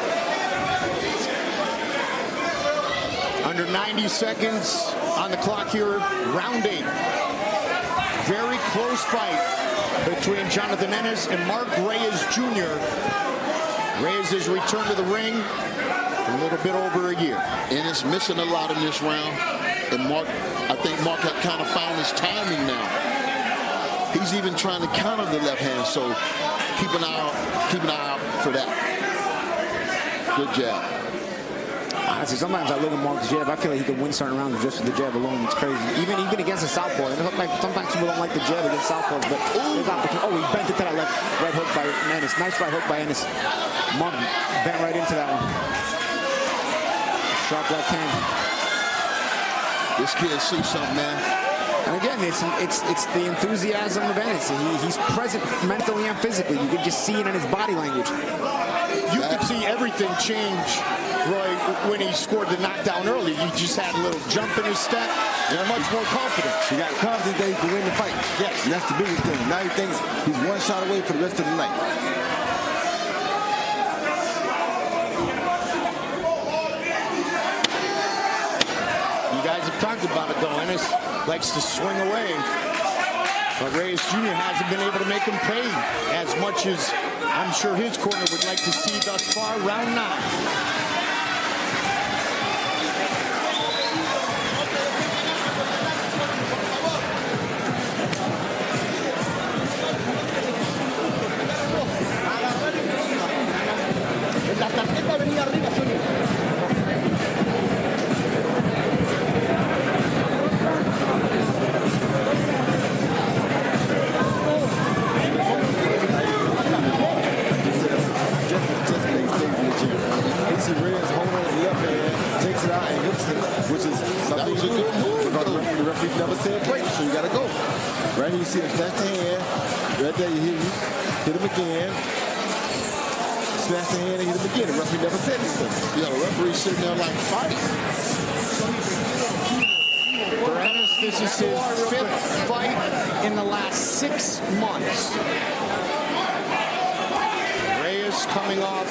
Under 90 seconds on the clock here, round 8. Very close fight between Jonathan Ennis and Mark Reyes Jr. Reyes has returned to the ring a little bit over a year. Ennis missing a lot in this round. And I think Mark had kind of found his timing now. He's even trying to counter the left hand, so keep an eye out for that. Good jab. Honestly, sometimes I look at Mark's jab. I feel like he could win certain rounds just with the jab alone. It's crazy. Even against a southpaw. Sometimes people don't like the jab against southpaws, but he bent it to that right hook by Ennis. Nice right hook by Ennis. Mark bent right into that one. Sharp left hand. This kid sees something, man. And again, it's the enthusiasm of Ennis. He's present mentally and physically. You can just see it in his body language. You could see everything change, Roy, when he scored the knockdown early. He just had a little jump in his step and much more confidence. He got confidence that he can win the fight. Yes. And that's the biggest thing. Now he thinks he's one shot away for the rest of the night. You guys have talked about it, though. Ennis likes to swing away. But Reyes Jr. hasn't been able to make him pay as much as I'm sure his corner would like to see thus far. Round 9. La tarjeta venía arriba, Julio. See Reyes holding on the left hand, takes it out and hits it, which is something you do. Because the referee never said break, so you gotta go. Right here you see him snatch the hand. Right there you hit him again. Snatch the hand and hit him again. The referee never said anything. Yeah, the referee sitting there like fighting. For Ennis, this is his 5th fight in the last 6 months. Reyes coming off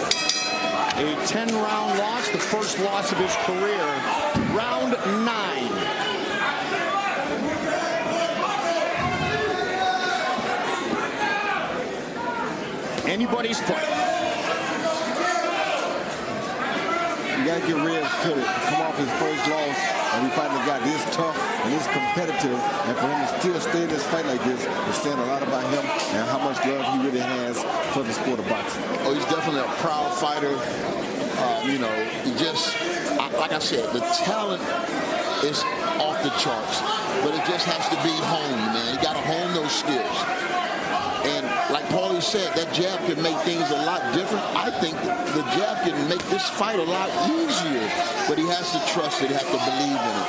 a 10-round loss, the first loss of his career. Round 9. Anybody's fight. You gotta give Reyes credit. Come off his first loss, and we fighting a guy this tough and this competitive, and for him to still stay in this fight like this is saying a lot about him and how much love he really has for the sport of boxing. Oh, he's definitely a proud fighter. You know, he just, like I said, the talent is off the charts, but it just has to be honed, man. You got to hone those skills. And like Paulie said, that jab can make things a lot different. I think the jab can make this fight a lot easier, but he has to trust it. He has to believe in it.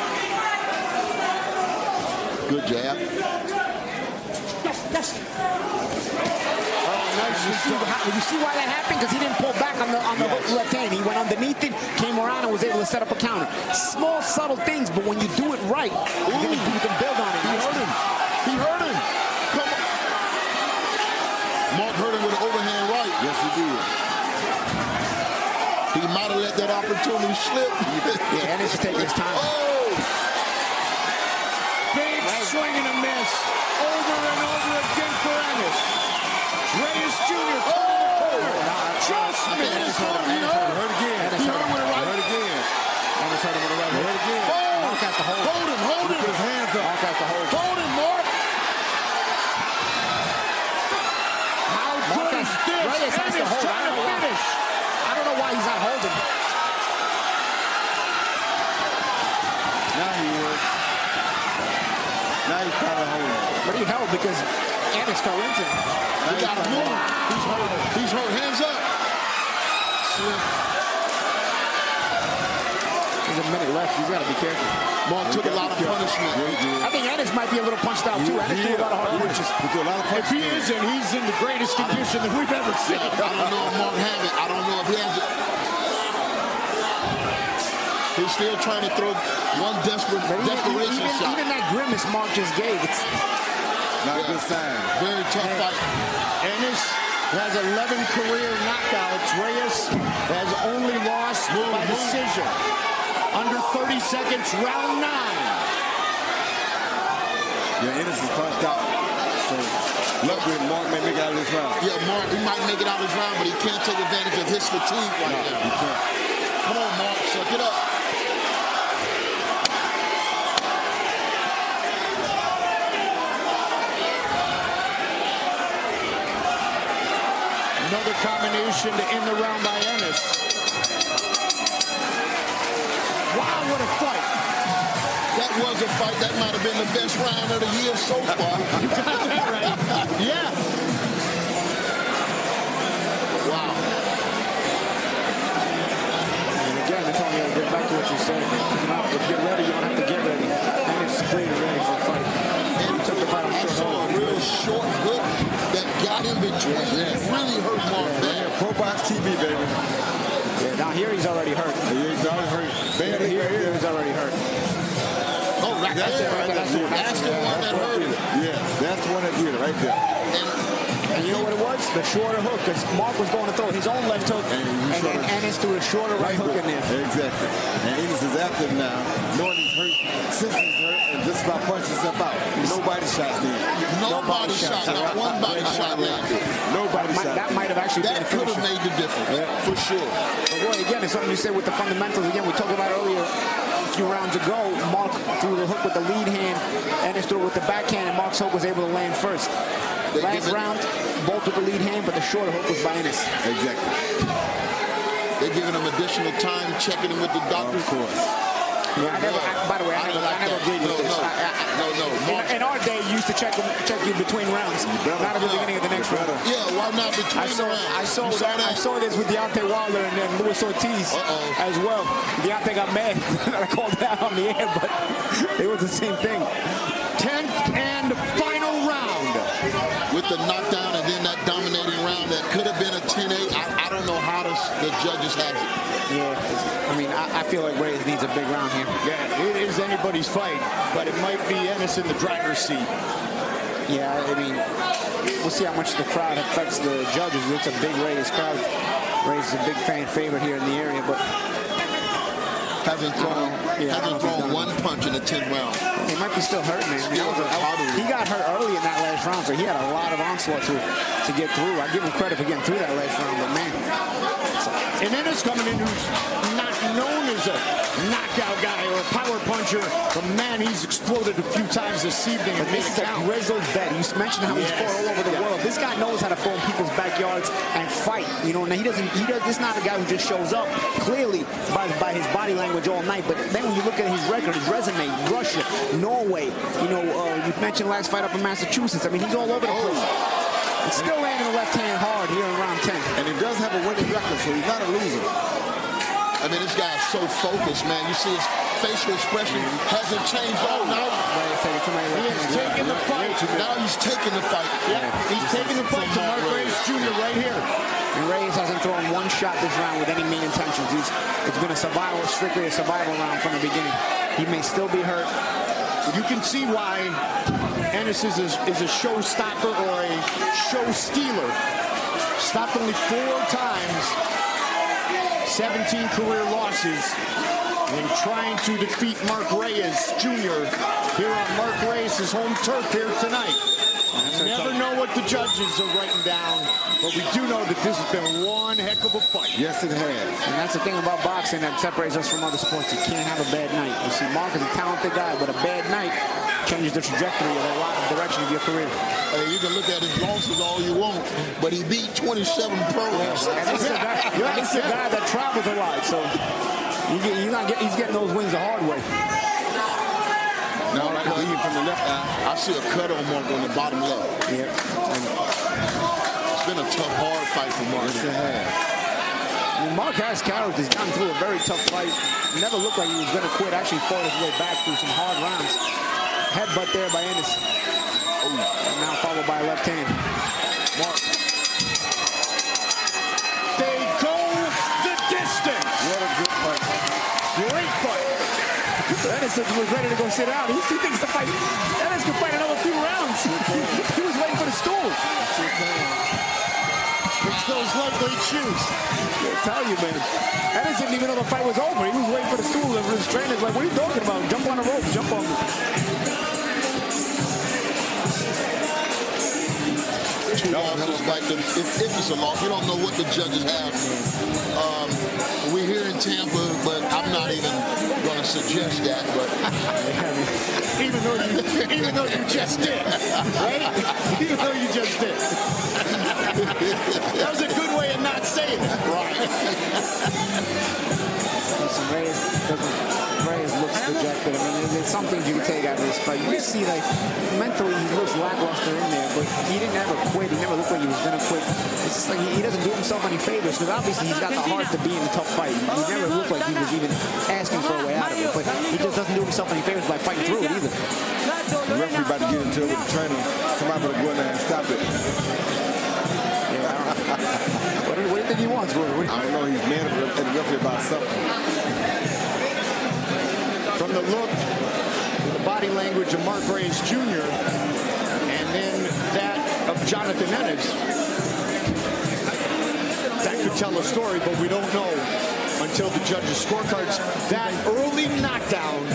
Good jab. Yes. You see why that happened? Because he didn't pull back on the hook left hand. He went underneath it, came around, and was able to set up a counter. Small, subtle things, but when you do it right, you can build on it. He hurt him. He hurt him. Come on. Mark hurt him with an overhand right. Yes, he did. He might have let that opportunity slip. Yeah, and it's just taking his time. Oh! Big swing and a miss. Over and over again for Ennis. Reyes Jr. turning the corner. Just missed. Hurt again. He hurt him with a right. Hurt again. Ennis hurt him with a right. Hurt again. Mark has to hold. Hold him, hold him. Put his hands up. Mark has to hold. Hold him, Mark. How good is this? Reyes has to hold. Trying to finish. I don't know why he's not holding. Now he is. Now he's trying to hold him. But he held because Ennis fell into him. He got to move. He's hurt. He's hurt. Hands up. There's a minute left. He's got to be careful. Mark took a lot of punishment. I think Ennis might be a little punched out too. Ennis threw a lot of hard punches. If he isn't, he's in the greatest condition that we've ever seen. I don't know if Mark has it. I don't know if he has it. He's still trying to throw one desperation shot. Even that grimace Mark just gave, it's not a good sign. Very tough fight. Ennis has 11 career knockouts. Reyes has only lost by decision. Under 30 seconds, round 9. Yeah, Ennis is punched out. So luckily Mark may make it out of this round. Yeah, Mark, he might make it out of this round, but he can't take advantage of his fatigue right now. He can't. Come on, Mark, suck it up. Another combination to end the round by Ennis. Wow, what a fight. That was a fight. That might have been the best round of the year so far. You got that right. Yeah. Wow. And again, Antonio, get back to what you said. If you get ready, you don't have to get ready. Ennis is clearly ready for a fight. And he took the fight on short saw a real short hook that got in between. It really hurt Mark bad. Probox TV, baby. Yeah, now here he's already hurt. He's already hurt. Here he's already hurt. Oh, right there. That's the one that hurt him. Yeah, that's the one that did it right there. And you know what it was? The shorter hook, because Mark was going to throw his own left hook, and then Ennis threw a shorter right hook in there. Exactly. And Ennis is active now, knowing he's hurt, since he's hurt, and just about punching himself out. Nobody shots in. Nobody shot. Not one body shot landed. Nobody shot. That might have actually been That could have made the difference, for sure. But boy, again, it's something you said with the fundamentals. Again, we talked about earlier, a few rounds ago, Mark threw the hook with the lead hand, Ennis threw it with the backhand, and Mark's hook was able to land first. Last round, both with the lead hand, but the shorter hook was by Ennis. Exactly. They're giving him additional time, checking him with the doctor. Of course. Yeah, by the way, I never agreed with this. No. In our day, you used to check you between rounds, not at the beginning of the next round. Yeah, why not between rounds? I saw this with Deontay Wilder and then Luis Ortiz as well. Deontay got mad that I called that on the air, but it was the same thing. 10th and final round. With the knockdown and then that dominating round that could have been a 10-8. I don't know how the judges have it. Yeah, I mean, I feel like Reyes needs a big round here. Yeah, it is anybody's fight, but it might be Ennis in the driver's seat. Yeah, I mean, we'll see how much the crowd affects the judges. It's a big Reyes crowd. Reyes is a big fan favorite here in the area, but hasn't thrown one punch in the 10th round. He might be still hurt, man. He got hurt early in that last round, so he had a lot of onslaught to get through. I give him credit for getting through that last round, but man. And Ennis coming in who's not known as a knockout guy or a power puncher, but man, he's exploded a few times this evening. But this is a grizzled vet. You mentioned how he's fought all over the world. This guy knows how to go in people's backyards and fight. You know, now this is not a guy who just shows up clearly by his body language all night. But then when you look at his record, his resume, Russia, Norway, you know, you mentioned last fight up in Massachusetts. I mean, he's all over the place. It's still landing the left hand hard here in round 10. And he does have a winning record, so he's not a loser. I mean, this guy's so focused, man. You see his facial expression hasn't changed all night. He has taken the fight Now he's taking the fight. Yeah, he's taking the fight to Mark Reyes Jr. right here. And Reyes hasn't thrown one shot this round with any mean intentions. It's been a survival, strictly a survival round from the beginning. He may still be hurt. You can see why Ennis is a showstopper or a show stealer. Stopped only 4 times, 17 career losses in trying to defeat Mark Reyes Jr. here on Mark Reyes' home turf here tonight. Never know what the judges are writing down, but we do know that this has been one heck of a fight. Yes, it has. And that's the thing about boxing that separates us from other sports. You can't have a bad night. You see, Mark is a talented guy, but a bad night changes the trajectory of a lot of direction of your career. Hey, you can look at his losses all you want, but he beat 27 pros. And this is a guy that travels a lot, so he's getting those wins the hard way. Now, right now, even from the left eye, I see a cut on Mark on the bottom left. Yeah. It's been a tough, hard fight for Mark. Yes, it has. I mean, Mark has character. He's gone through a very tough fight. Never looked like he was going to quit. Actually fought his way back through some hard rounds. Headbutt there by Ennis. Oh, and now followed by a left hand. Mark. They go the distance. What a good fight. Great fight. Ennis was ready to go sit down. He thinks the fight. Ennis can fight another few rounds. He was waiting for the stool. It's those lightweight shoes. I tell you, man. Ennis didn't even know the fight was over. He was waiting for the stool, and his trainer's like, "What are you talking about? Jump on the rope. Jump on me." Two losses, like if it's a loss, you don't know what the judges have. We're here in Tampa, but I'm not even going to suggest that. But even though you just did, right? Even though you just did. That was a good way of not saying it. Right. Listen, Reyes looks dejected. I mean, there's some things you can take out of this fight. You see, like, mentally he looks lackluster in there, but he didn't ever quit. He never looked like he was going to quit. It's just like he doesn't do himself any favors, because obviously he's got the heart to be in a tough fight. He never looked like he was even asking for a way out of it, but he just doesn't do himself any favors by fighting through it either. The referee about to get into it with the trainer. Somebody better go in there and stop it. Yeah, I don't know. What do you think he wants, Roy? I don't know. He's mad at the referee about something. From the look, the body language of Mark Reyes Jr., and then that of Jonathan Ennis, that could tell a story, but we don't know until the judges' scorecards. That early knockdown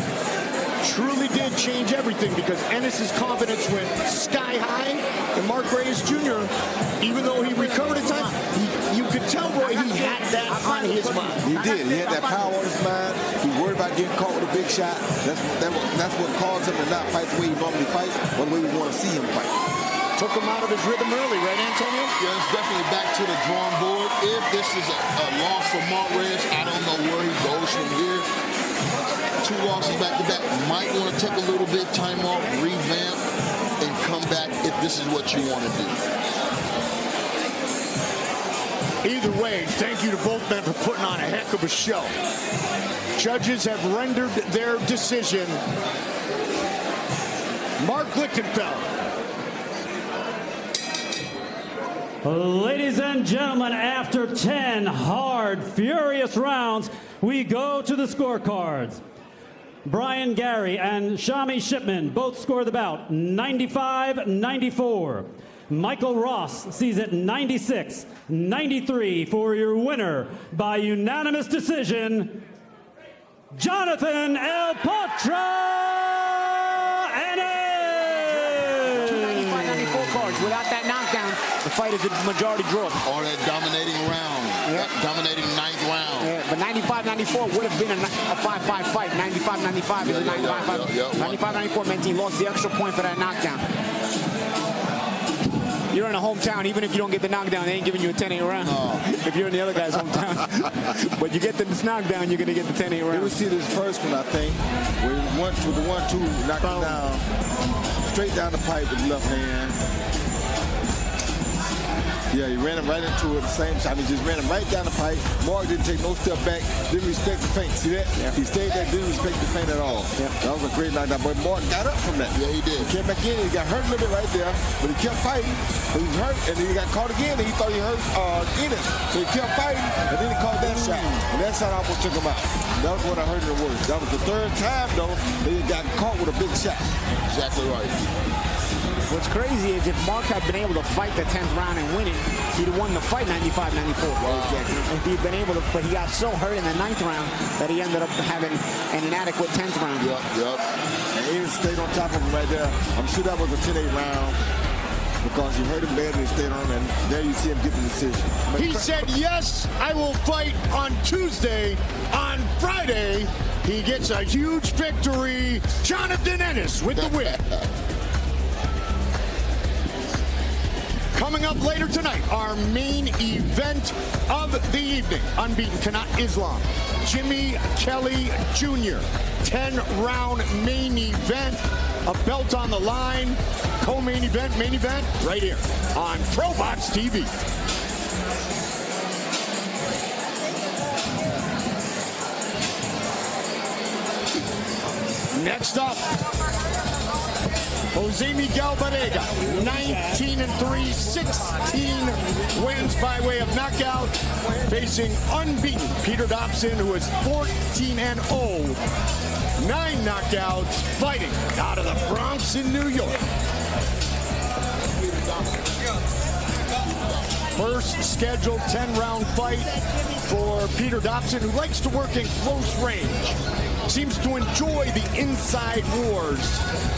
truly did change everything, because Ennis's confidence went sky high, and Mark Reyes Jr., even though he recovered at times, you could tell, Roy, he had that on his mind. He did. He had that power on his mind. He worried about getting caught with a big shot. That's what caused him to not fight the way he normally fights, or the way we want to see him fight. Took him out of his rhythm early, right, Antonio? Yeah, it's definitely back to the drawing board. If this is a loss for Mark Reyes, I don't know where he goes from here. 2 losses back-to-back. Might want to take a little bit of time off, revamp, and come back if this is what you want to do. Either way, thank you to both men for putting on a heck of a show. Judges have rendered their decision. Mark Lichtenfeld. Ladies and gentlemen, after 10 hard, furious rounds, we go to the scorecards. Brian Gary and Shami Shipman both score the bout 95-94. Michael Ross sees it 96-93 for your winner by unanimous decision, Jonathan El Potro Ennis. 295-94 cards. Without that knockdown, the fight is a majority draw. Or that dominating round, that dominating 9th round. Yeah, but 95-94 would have been a 5-5 fight. 95-95 is a 95-5. 95-94 meant he lost the extra point for that knockdown. You're in a hometown, even if you don't get the knockdown, they ain't giving you a 10-8 round. If you're in the other guy's hometown. But you get this knockdown, you're going to get the 10-8 round. You see this first one, I think, where he went to the 1-2, knocked him down, straight down the pipe with the left hand. Yeah, he ran him right into it the same time. He just ran him right down the pipe. Mark didn't take no step back, didn't respect the feint. See that? Yeah. He stayed there, didn't respect the feint at all. Yeah. That was a great knockdown. But Mark got up from that. Yeah, he did. He came back in, he got hurt a little bit right there, but he kept fighting. But he was hurt, and then he got caught again, and he thought he hurt Ennis. So he kept fighting, and then he caught that shot. And that shot almost took him out. That was what I heard the worst. That was the third time, though, that he got caught with a big shot. Exactly right. What's crazy is if Mark had been able to fight the 10th round and win it, he'd have won the fight 95-94. Wow. If he'd been able to, but he got so hurt in the 9th round that he ended up having an inadequate 10th round. Yep. And Ennis stayed on top of him right there. I'm sure that was a 10-8 round because he hurt him bad and he stayed on him, and there you see him get the decision. He said, yes, I will fight on Tuesday. On Friday, he gets a huge victory. Jonathan Ennis with the win. Coming up later tonight, our main event of the evening. Unbeaten Canat Islam, Jimmy Kelly Jr. 10-round main event. A belt on the line. Co-main event, main event, right here on Probox TV. Next up, Jose Miguel Barrega, 19-3, 16 wins by way of knockout, facing unbeaten Peter Dobson, who is 14-0, 9 knockouts, fighting out of the Bronx in New York. First scheduled 10-round fight for Peter Dobson, who likes to work in close range. Seems to enjoy the inside wars,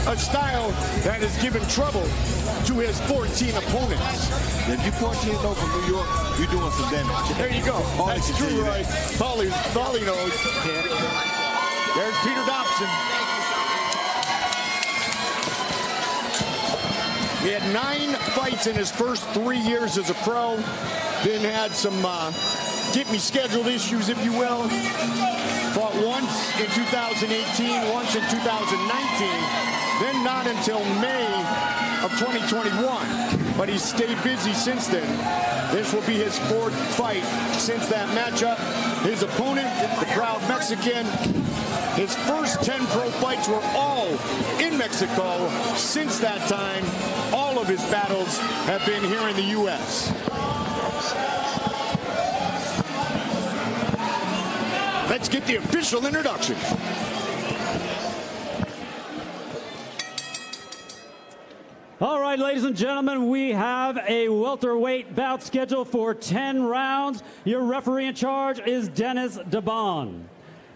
a style that has given trouble to his 14 opponents. If you're 14-0 from New York, you're doing some damage. There you go. That's true, right? Valle knows. There's Peter Dobson. He had 9 fights in his first 3 years as a pro. Then had some get-me-scheduled issues, if you will. Fought once in 2018, once in 2019, then not until May of 2021. But he's stayed busy since then. This will be his 4th fight since that matchup. His opponent, the proud Mexican, his first 10 pro fights were all in Mexico. Since that time, all of his battles have been here in the U.S. Let's get the official introduction. All right, ladies and gentlemen, we have a welterweight bout scheduled for 10 rounds. Your referee in charge is Dennis DeBon.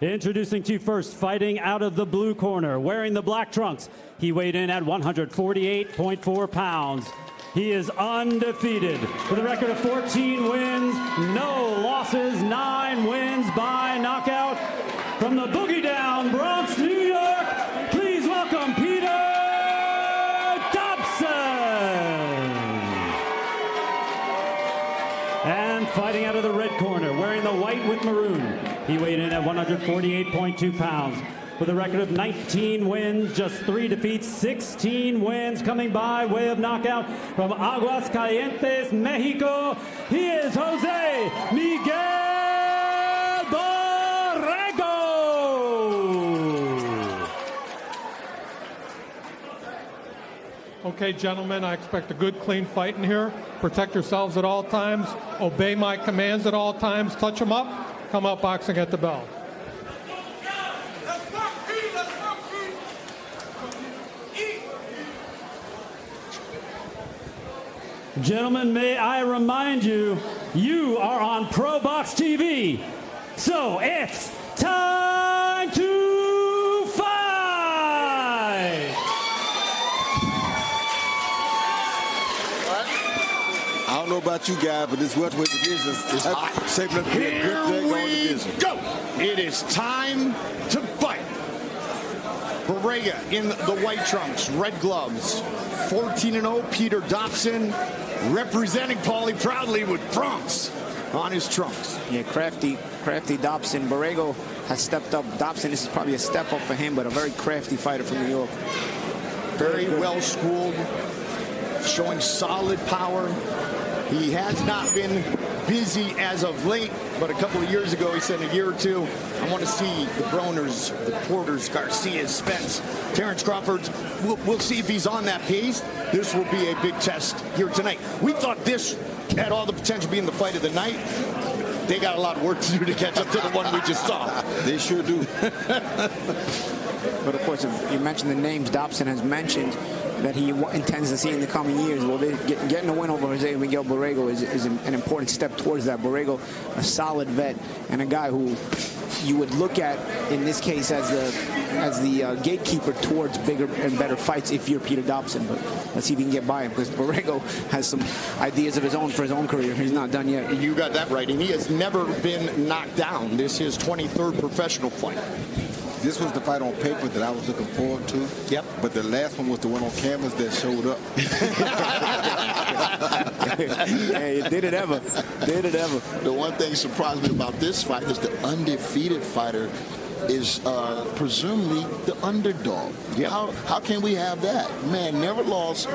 Introducing to you first, fighting out of the blue corner, wearing the black trunks. He weighed in at 148.4 pounds. He is undefeated with a record of 14 wins, no losses, 9 wins by knockout. From the Boogie Down, Bronx, New York, please welcome Peter Dobson. And fighting out of the red corner, wearing the white with maroon. He weighed in at 148.2 pounds. With a record of 19 wins, just 3 defeats, 16 wins, coming by way of knockout from Aguascalientes, Mexico. He is Jose Miguel Barrego. Okay, gentlemen, I expect a good, clean fight in here. Protect yourselves at all times. Obey my commands at all times. Touch them up. Come out boxing at the bell. Gentlemen, may I remind you, you are on Probox TV. So it's time to fight! I don't know about you guys, but this welterweight division is shaping up to be a good thing on the division. Go! It is time to fight. Barrega in the white trunks, red gloves. 14-0, Peter Dobson, representing Paulie proudly with Bronx on his trunks. Yeah, crafty Dobson. Barrego has stepped up. Dobson, this is probably a step up for him, but a very crafty fighter from New York. Very well schooled, showing solid power. He has not been busy as of late, but a couple of years ago, he said in a year or two, I want to see the Broners, the Porters, Garcias, Spence, Terrence Crawford. We'll see if he's on that pace. This will be a big test here tonight. We thought this had all the potential of being the fight of the night. They got a lot of work to do to catch up to the one we just saw. They sure do. But of course, if you mentioned the names Dobson has mentioned that he intends to see in the coming years. Well, getting a win over Jose Miguel Borrego is an important step towards that. Borrego, a solid vet and a guy who you would look at in this case as the gatekeeper towards bigger and better fights if you're Peter Dobson. But let's see if he can get by him, because Borrego has some ideas of his own for his own career. He's not done yet. You got that right, and he has never been knocked down. This is his 23rd professional fight. This was the fight on paper that I was looking forward to. Yep. But the last one was the one on canvas that showed up. Hey, did it ever. Did it ever. The one thing surprised me about this fight is the undefeated fighter is presumably the underdog. Yeah. How can we have that? Man never lost,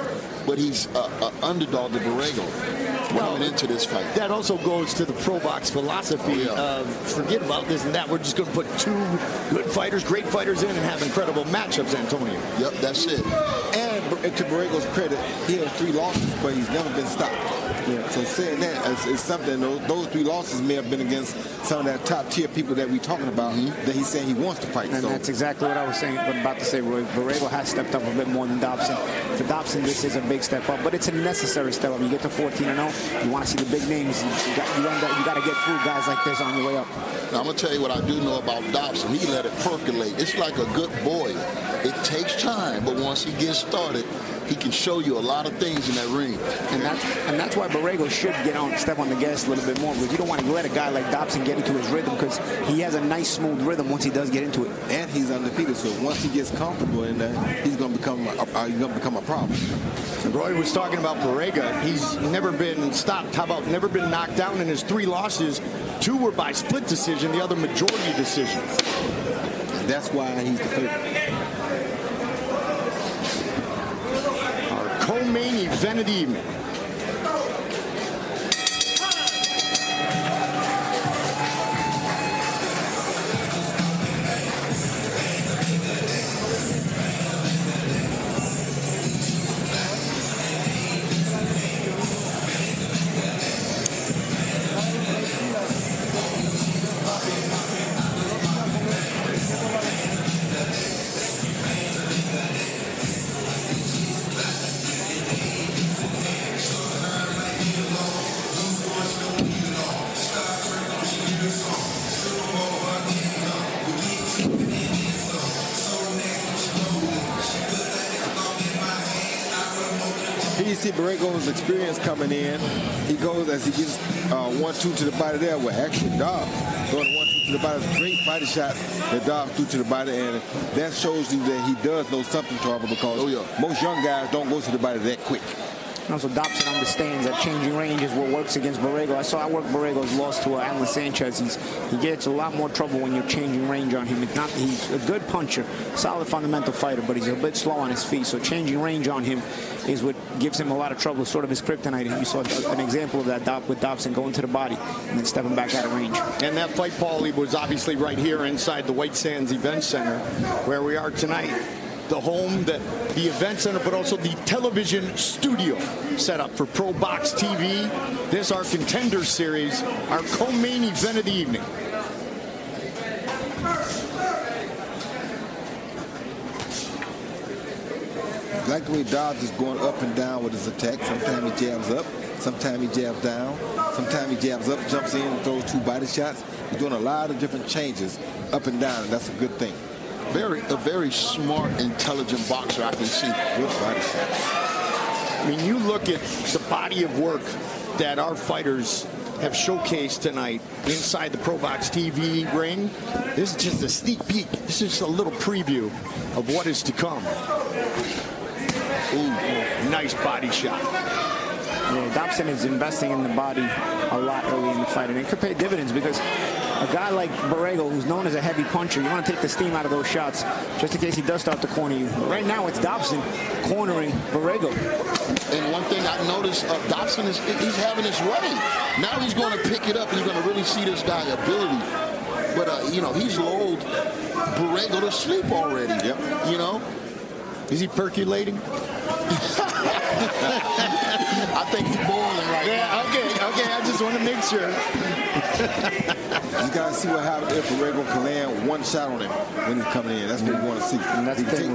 but he's an underdog to Borrego coming into this fight. That also goes to the Probox philosophy of forget about this and that. We're just going to put two good fighters, great fighters in and have incredible matchups, Antonio. Yep, that's it. And to Borrego's credit, he has 3 losses, but he's never been stopped. Yeah. So saying that is something, those 3 losses may have been against some of that top tier people that we're talking about that he's saying he wants to fight. And that's exactly what I was saying, about to say, Roy. Borrego has stepped up a bit more than Dobson. For Dobson, this is a big step up, but it's a necessary step up. You get to 14-0, you want to see the big names. You got to get through guys like this on your way up. Now, I'm going to tell you what I do know about Dobson. He let it percolate. It's like a good boy. It takes time, but once he gets started, he can show you a lot of things in that ring. And that's why Borrego should step on the gas a little bit more, because you don't want to let a guy like Dobson get into his rhythm, because he has a nice smooth rhythm once he does get into it. And he's undefeated, so once he gets comfortable in there, he's going to become a problem. Roy was talking about Borrego. He's never been stopped. How about never been knocked down? In his 3 losses, 2 were by split decision, the other majority decision. And that's why he's the favorite. Our co-main event of the evening. You see Borrego's experience coming in. He goes as he gets 1-2 to the body there. Well, actually, Dobbs going 1-2 to the body. Great body shot that Dobbs threw to the body, and that shows you that he does know something, Tarver, because most young guys don't go to the body that quick. Also, Dobson understands that changing range is what works against Borrego. I worked Borrego's loss to Alan Sanchez. He gets a lot more trouble when you're changing range on him. He's a good puncher, solid fundamental fighter, but he's a bit slow on his feet. So changing range on him is what gives him a lot of trouble, sort of his kryptonite. You saw an example of that with Dobson going to the body and then stepping back out of range. And that fight, Paulie, was obviously right here inside the White Sands Event Center, where we are tonight. The home, the event center, but also the television studio set up for Probox TV. This our Contender Series, our co-main event of the evening. I like the way Dobbs is going up and down with his attack. Sometimes he jabs up, sometimes he jabs down, sometimes he jabs up, jumps in and throws 2 body shots. He's doing a lot of different changes up and down, and that's a good thing. A very smart, intelligent boxer, I can see. Good body shots. I mean, you look at the body of work that our fighters have showcased tonight inside the Probox TV ring. This is just a sneak peek. This is just a little preview of what is to come. Ooh, nice body shot. Yeah, Dobson is investing in the body a lot early in the fight, and it could pay dividends because a guy like Borrego, who's known as a heavy puncher, you want to take the steam out of those shots, just in case he does start to corner you. But right now, it's Dobson cornering Borrego. And one thing I noticed, Dobson he's having his way. Now he's going to pick it up, and you're going to really see this guy's ability. But, you know, he's lulled Borrego to sleep already. Yep. You know? Is he percolating? I think he's boiling right now. Okay, I just want to make sure. You got to see what happens if Borrego can land one shot on him when he's coming in. That's what you want to see. And that's If he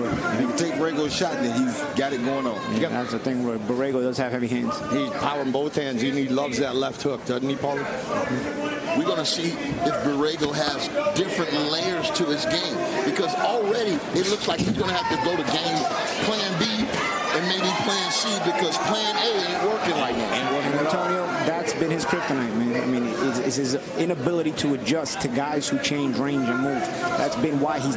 can take Borrego's shot, then he's got it going on. Yeah, that's the thing where Borrego does have heavy hands. He's powering both hands, and he loves that left hook, doesn't he, Paulie? We're going to see if Borrego has different layers to his game, because already it looks like he's going to have to go to plan B and maybe plan C, because plan A ain't working right now. And Antonio, that's been his kryptonite, man. I mean, it's his inability to adjust to guys who change range and move. That's been why he's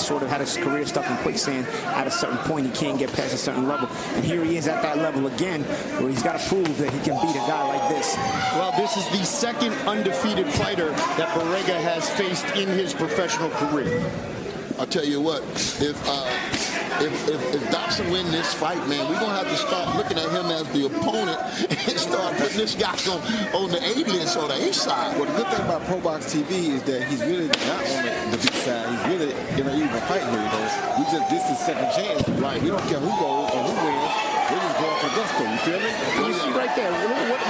sort of had his career stuck in quicksand. At a certain point, he can't get past a certain level. And here he is at that level again, where he's got to prove that he can beat a guy like this. Well, this is the second undefeated fighter that Borrego has faced in his professional career. I'll tell you what, if Dobson win this fight, man, we're going to have to start looking at him as the opponent and start putting this guy on the A list or the A side. Well, the good thing about Probox TV is that he's really not on the B side. He's really in an even fight here, you know. This is second chance. Right. We don't care who goes or who wins. We're just going for gusto. You feel me? You see right there,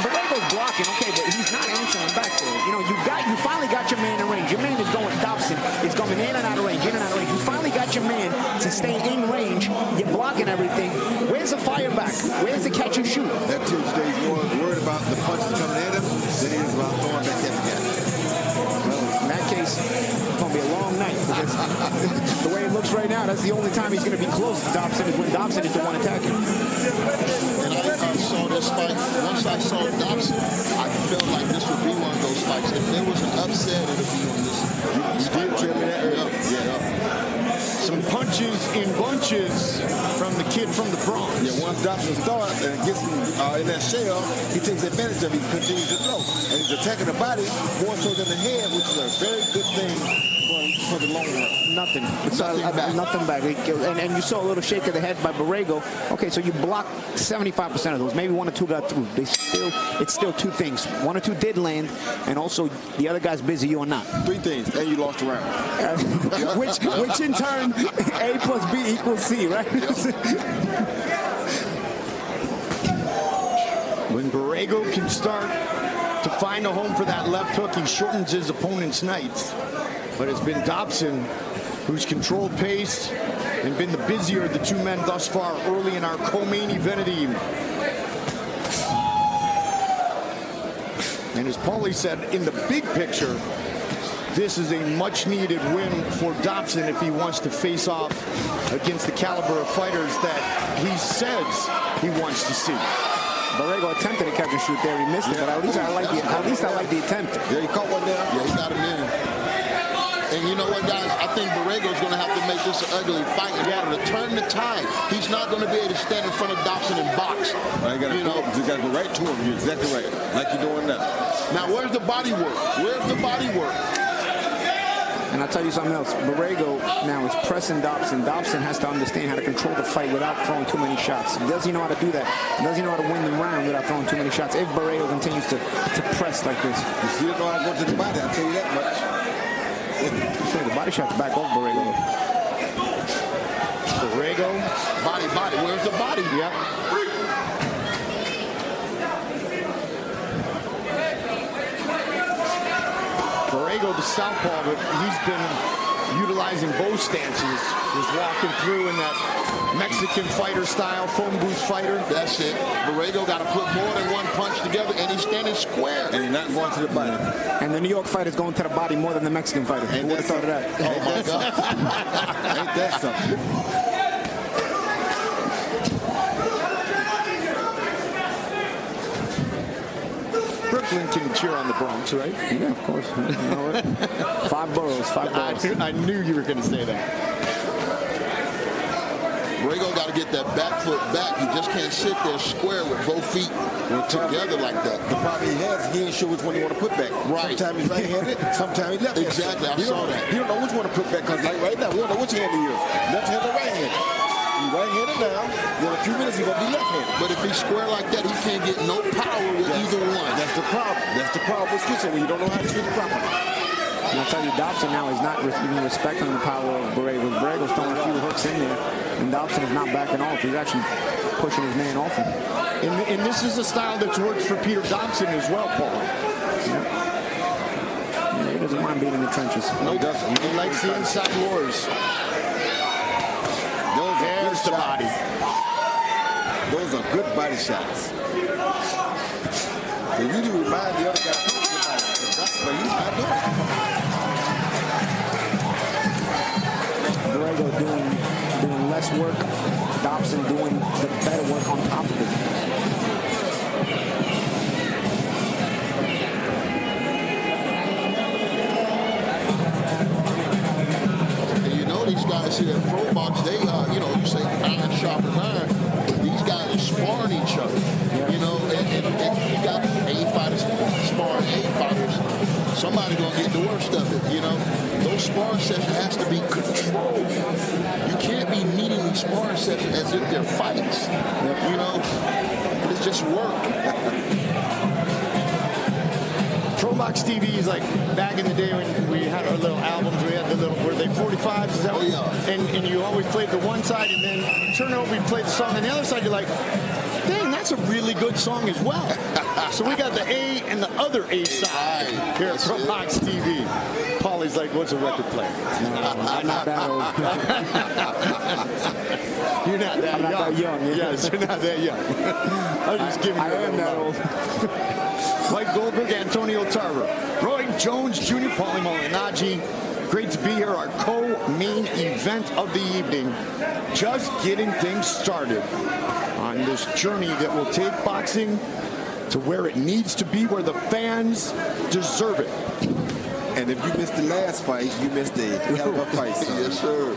Borrego's blocking, okay, but he's not answering back there. You know, you finally got your man in range. Your man is going Dobson. It's going in and out of range, in and out of range. You finally got your man to stay in range. You're blocking everything. Where's the fire back? Where's the catch and shoot? That tells you that he's more worried about the punches coming at him than he is about throwing back at the guy. Well, in that case, it's going to be a long night. Because the way it looks right now, that's the only time he's going to be close to Dobson is when Dobson is the one attacking. And I saw this fight. Once I saw Dobson, I felt like this would be one of those fights. If there was an upset, it would be on this. You did tell me that earlier. Yeah. Some punches in bunches from the kid from the Bronx. Yeah, once Dobson starts and gets him in that shell, he takes advantage of it. He continues to throw. And he's attacking the body more so than the head, which is a very good thing for the long run. Nothing. Nothing back. And you saw a little shake of the head by Borrego. Okay, so you blocked 75% of those. Maybe one or two got through. It's still two things. One or two did land, and also the other guy's busy, you are not. Three things, and you lost a round. which in turn, A plus B equals C, right? When Borrego can start to find a home for that left hook, he shortens his opponent's nights. But it's been Dobson who's controlled pace and been the busier of the two men thus far early in our co-main event of the evening. And as Paulie said, in the big picture, this is a much-needed win for Dobson if he wants to face off against the caliber of fighters that he says he wants to see. Borrego attempted to catch and shoot there. He missed it, but at least I like the attempt. Yeah, he caught one there. Yeah, he got him in. And you know what, guys? I think Borrego's going to have to make this an ugly fight in order to turn the tide. He's not going to be able to stand in front of Dobson and box. You got to go right to him. You're exactly right, like you're doing now. Now, where's the body work? Where's the body work? And I'll tell you something else. Borrego now is pressing Dobson. Dobson has to understand how to control the fight without throwing too many shots. Does he know how to do that? Does he know how to win the round without throwing too many shots? If Borrego continues to press like this. You still know how to go to the body, I'll tell you that much. The body shot's back off Borrego. Borrego, body. Where's the body? Yep. Borrego, the southpaw, but he's been utilizing both stances. He's walking through in that Mexican fighter style, phone booth fighter. That's it. Borrego got to put more than one punch together, and he's standing square. And he's not going to the body. And the New York fighter's going to the body more than the Mexican fighter. Who would have thought of that? Oh, my God. Ain't that something? Brooklyn can cheer on the Bronx, right? Yeah, of course. You know what? Five boroughs. I knew you were going to say that. Borrego got to get that back foot back. He just can't sit there square with both feet together like that. The problem he has, he ain't sure which one he want to put back. Right. Sometimes he's right-handed, sometimes he's left-handed. Exactly, I saw that. He don't know which one to put back because like right now, we don't know which hand he is. Left-handed or right-handed. He's right-handed now. In a few minutes, he's going to be left-handed. But if he's square like that, he can't get no power with either one. That's the problem. That's the problem with switching when you don't know how to switch properly. And I'll tell you, Dobson now is not even respecting the power of Borrego. Borrego's throwing a few hooks in there, and Dobson is not backing off. He's actually pushing his man off him. And this is a style that's worked for Peter Dobson as well, Paul. Yeah, he doesn't mind being in the trenches. No, he doesn't. He likes the inside wars. There's the body. Those are good body shots. They usually remind the other guy of the body, but he's not doing it. Borrego doing less work. Dobson doing the better work on top of it. These guys here at Probox, they you say iron sharpens iron, but these guys are sparring each other. And you got A fighters sparring A fighters. Somebody's gonna get the worst of it. Those sparring sessions has to be controlled. You can't be meeting these sparring sessions as if they're fights. It's just work. Probox TV is like back in the day when we had our little albums. We had the little, were they 45s? Is that what? Yeah. And you always played the one side, and then you turn it over, you play the song, and the other side, you're like, dang, that's a really good song as well. So we got the A and the other A side here at Probox TV. Paulie's like, what's a record player? I'm not that old. You're not that young. That young. Yes, you're not that young. I'm just giving you I am that old. Mike Goldberg, Antonio Tarver, Roy Jones Jr., Paulie Malignaggi. Great to be here, our co-main event of the evening. Just getting things started on this journey that will take boxing to where it needs to be, where the fans deserve it. And if you missed the last fight, you missed a hell of a fight, son. Yes, sir.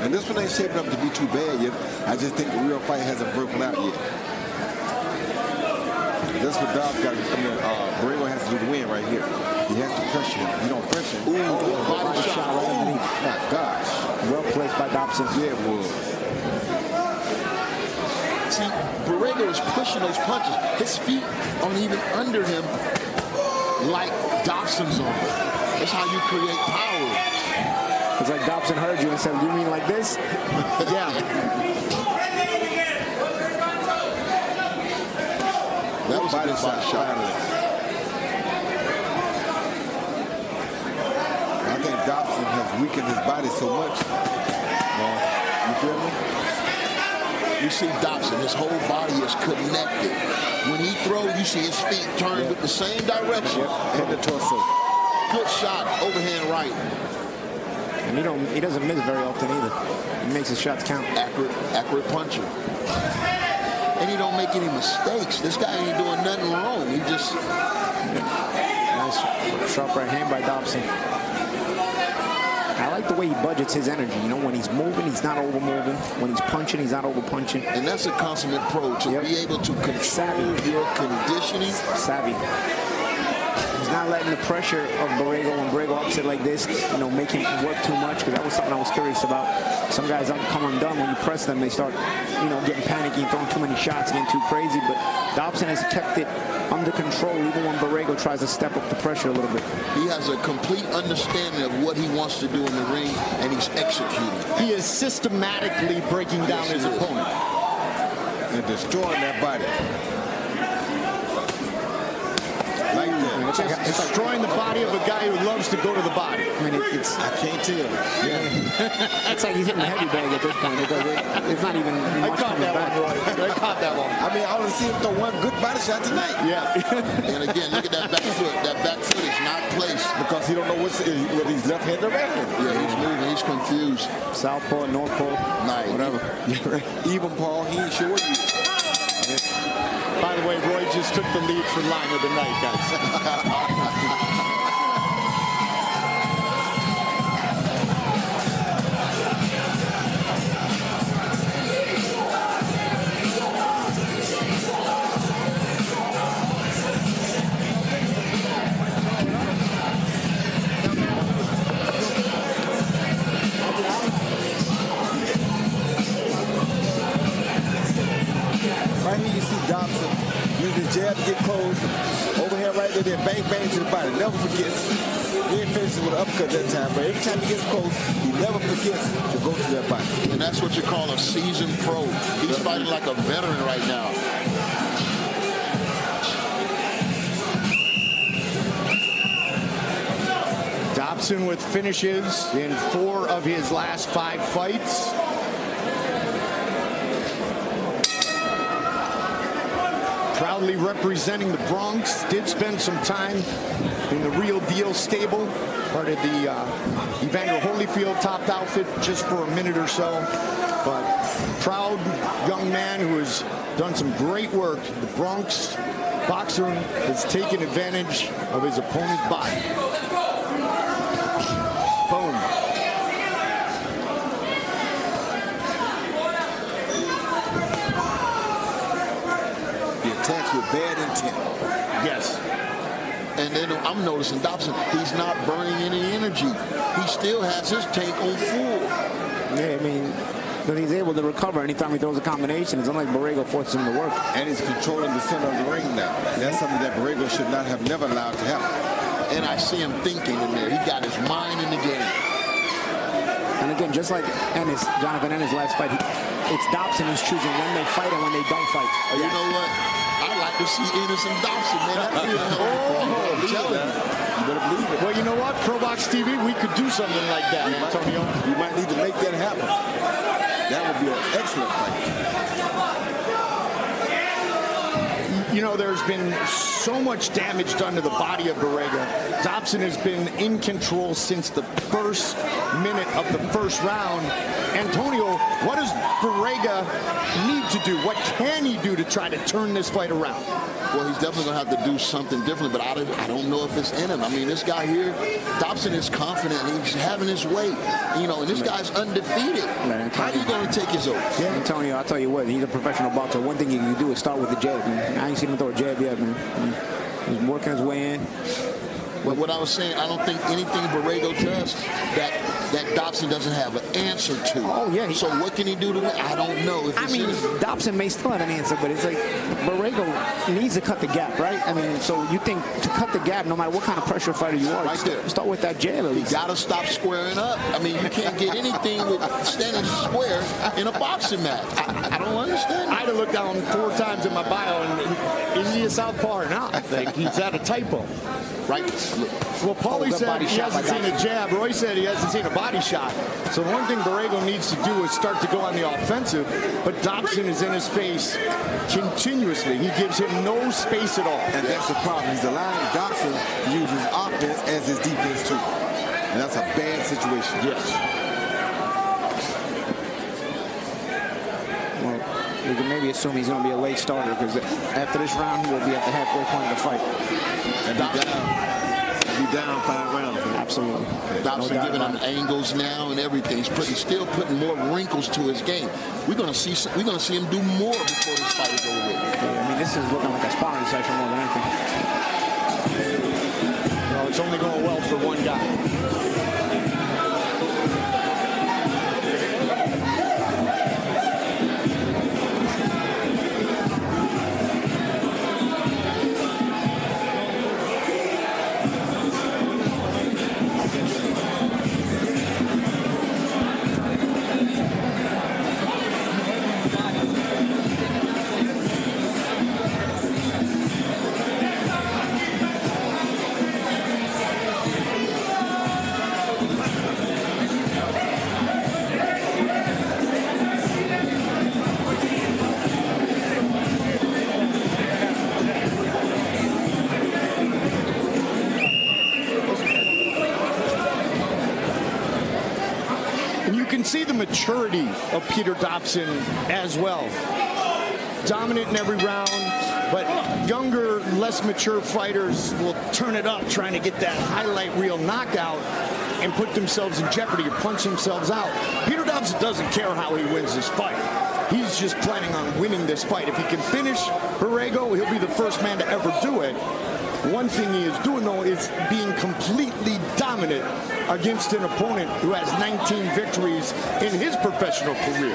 And this one ain't shaping up to be too bad yet. I just think the real fight hasn't broken out yet. That's what Dobbs got to come in. Borrego has to do the win right here. He has to pressure him. You don't pressure him. Body shot right underneath. My gosh. Well placed by Dobson. Yeah, it was. See, Borrego is pushing those punches. His feet aren't even under him like Dobson's on. That's how you create power. It's like Dobson heard you and said, you mean like this? Yeah. That was a good body shot. I think Dobson has weakened his body so much. You feel me? You see Dobson, his whole body is connected. When he throws, you see his feet turn with the same direction. And the torso. Good shot, overhand right. And he doesn't miss very often either. He makes his shots count. Accurate puncher. And he don't make any mistakes. This guy ain't doing nothing wrong. He just... Nice sharp right hand by Dobson. I like the way he budgets his energy. When he's moving, he's not over moving. When he's punching, he's not over punching. And that's a consummate pro, to be able to control your conditioning. Savvy. He's not letting the pressure of Borrego and Borrego upset like this, make him work too much, because that was something I was curious about. Some guys come undone when you press them. They start, getting panicky and throwing too many shots, getting too crazy. But Dobson has kept it under control, even when Borrego tries to step up the pressure a little bit. He has a complete understanding of what he wants to do in the ring, and he's executing. He is systematically breaking down his opponent. And destroying that body. Like that. It's destroying the body of a guy who loves to go to the body. I can't tell. Yeah. It's like he's hitting the heavy bag at this point. It's not even much caught that back. one, Roy. I caught that one. I only see him throw one good body shot tonight. Yeah. And again, look at that back foot. That back foot is not placed. Because he don't know whether he's left-handed or right-handed. Yeah, he's moving. He's confused. Southpaw, Northpaw, whatever. Even Paul, he ain't sure what he is. By the way, Roy just took the lead for line of the night, guys. jab, get close, overhead right there, then bang, bang to the body. Never forgets. He ain't finishes with an uppercut that time, but every time he gets close, he never forgets to go to that body. And that's what you call a seasoned pro. He's fighting like a veteran right now. Dobson with finishes in 4 of his last 5 fights. Proudly representing the Bronx. Did spend some time in the Real Deal stable. Part of the Evander Holyfield topped outfit just for a minute or so. But proud young man who has done some great work. The Bronx boxer has taken advantage of his opponent's body. Boom. Attacks with bad intent. Yes. And then I'm noticing Dobson, he's not burning any energy. He still has his tank on full. Yeah, I mean, but he's able to recover anytime he throws a combination. It's unlike Borrego forces him to work. And he's controlling the center of the ring now. That's something that Borrego should not have never allowed to happen. And I see him thinking in there. He got his mind in the game. And again, just like Jonathan Ennis' last fight, it's Dobson who's choosing when they fight and when they don't fight. Oh, you know what? I'd like to see Ennis and Dobson, man. That'd be I'm telling you. You better believe it. Well, you know what? Probox TV, we could do something like that, Antonio. You might need to make that happen. That would be an excellent fight. You know, there's been so much damage done to the body of Borrego. Dobson has been in control since the first minute of the first round. Antonio, what does Borrego need to do? What can he do to try to turn this fight around? Well, he's definitely going to have to do something different, but I don't know if it's in him. I mean, this guy here, Dobson is confident. He's having his way. You know, and this guy's undefeated. How are you going to take his oath? Yeah, Antonio, I'll tell you what, he's a professional boxer. One thing you can do is start with the jab. Man. I ain't seen him throw a jab yet, man. He's working his way in. But what I was saying, I don't think anything Borrego does that Dobson doesn't have an answer to. Oh, yeah. So what can he do to win? I don't know. I mean, Dobson may still have an answer, but it's like Borrego needs to cut the gap, right? I mean, so you think to cut the gap, no matter what kind of pressure fighter you are, right there. Start with that jab. You got to stop squaring up. I mean, you can't get anything with standing square in a boxing match. I don't understand. I had to look down 4 times in my bio, and is he a southpaw or not? I think he's had a typo. Right. Well, Paulie said he hasn't seen a jab. Roy said he hasn't seen a body shot. So the one thing Borrego needs to do is start to go on the offensive. But Dobson is in his face continuously. He gives him no space at all. And that's the problem. He's allowing Dobson to use his offense as his defense too. And that's a bad situation. Yes. We can maybe assume he's going to be a late starter because after this round, he will be at the halfway point of the fight. And be down 5 rounds. Man. Absolutely. Dobson giving him angles now and everything. He's still putting more wrinkles to his game. We're going to see him do more before this fight is over with. Yeah, I mean, this is looking like a sparring session more than anything. No, it's only going well for one guy. See the maturity of Peter Dobson as well. Dominant in every round, but younger, less mature fighters will turn it up trying to get that highlight reel knockout and put themselves in jeopardy or punch themselves out. Peter Dobson doesn't care how he wins this fight. He's just planning on winning this fight. If he can finish Borrego, he'll be the first man to ever do it. One thing he is doing, though, is being completely dominant against an opponent who has 19 victories in his professional career.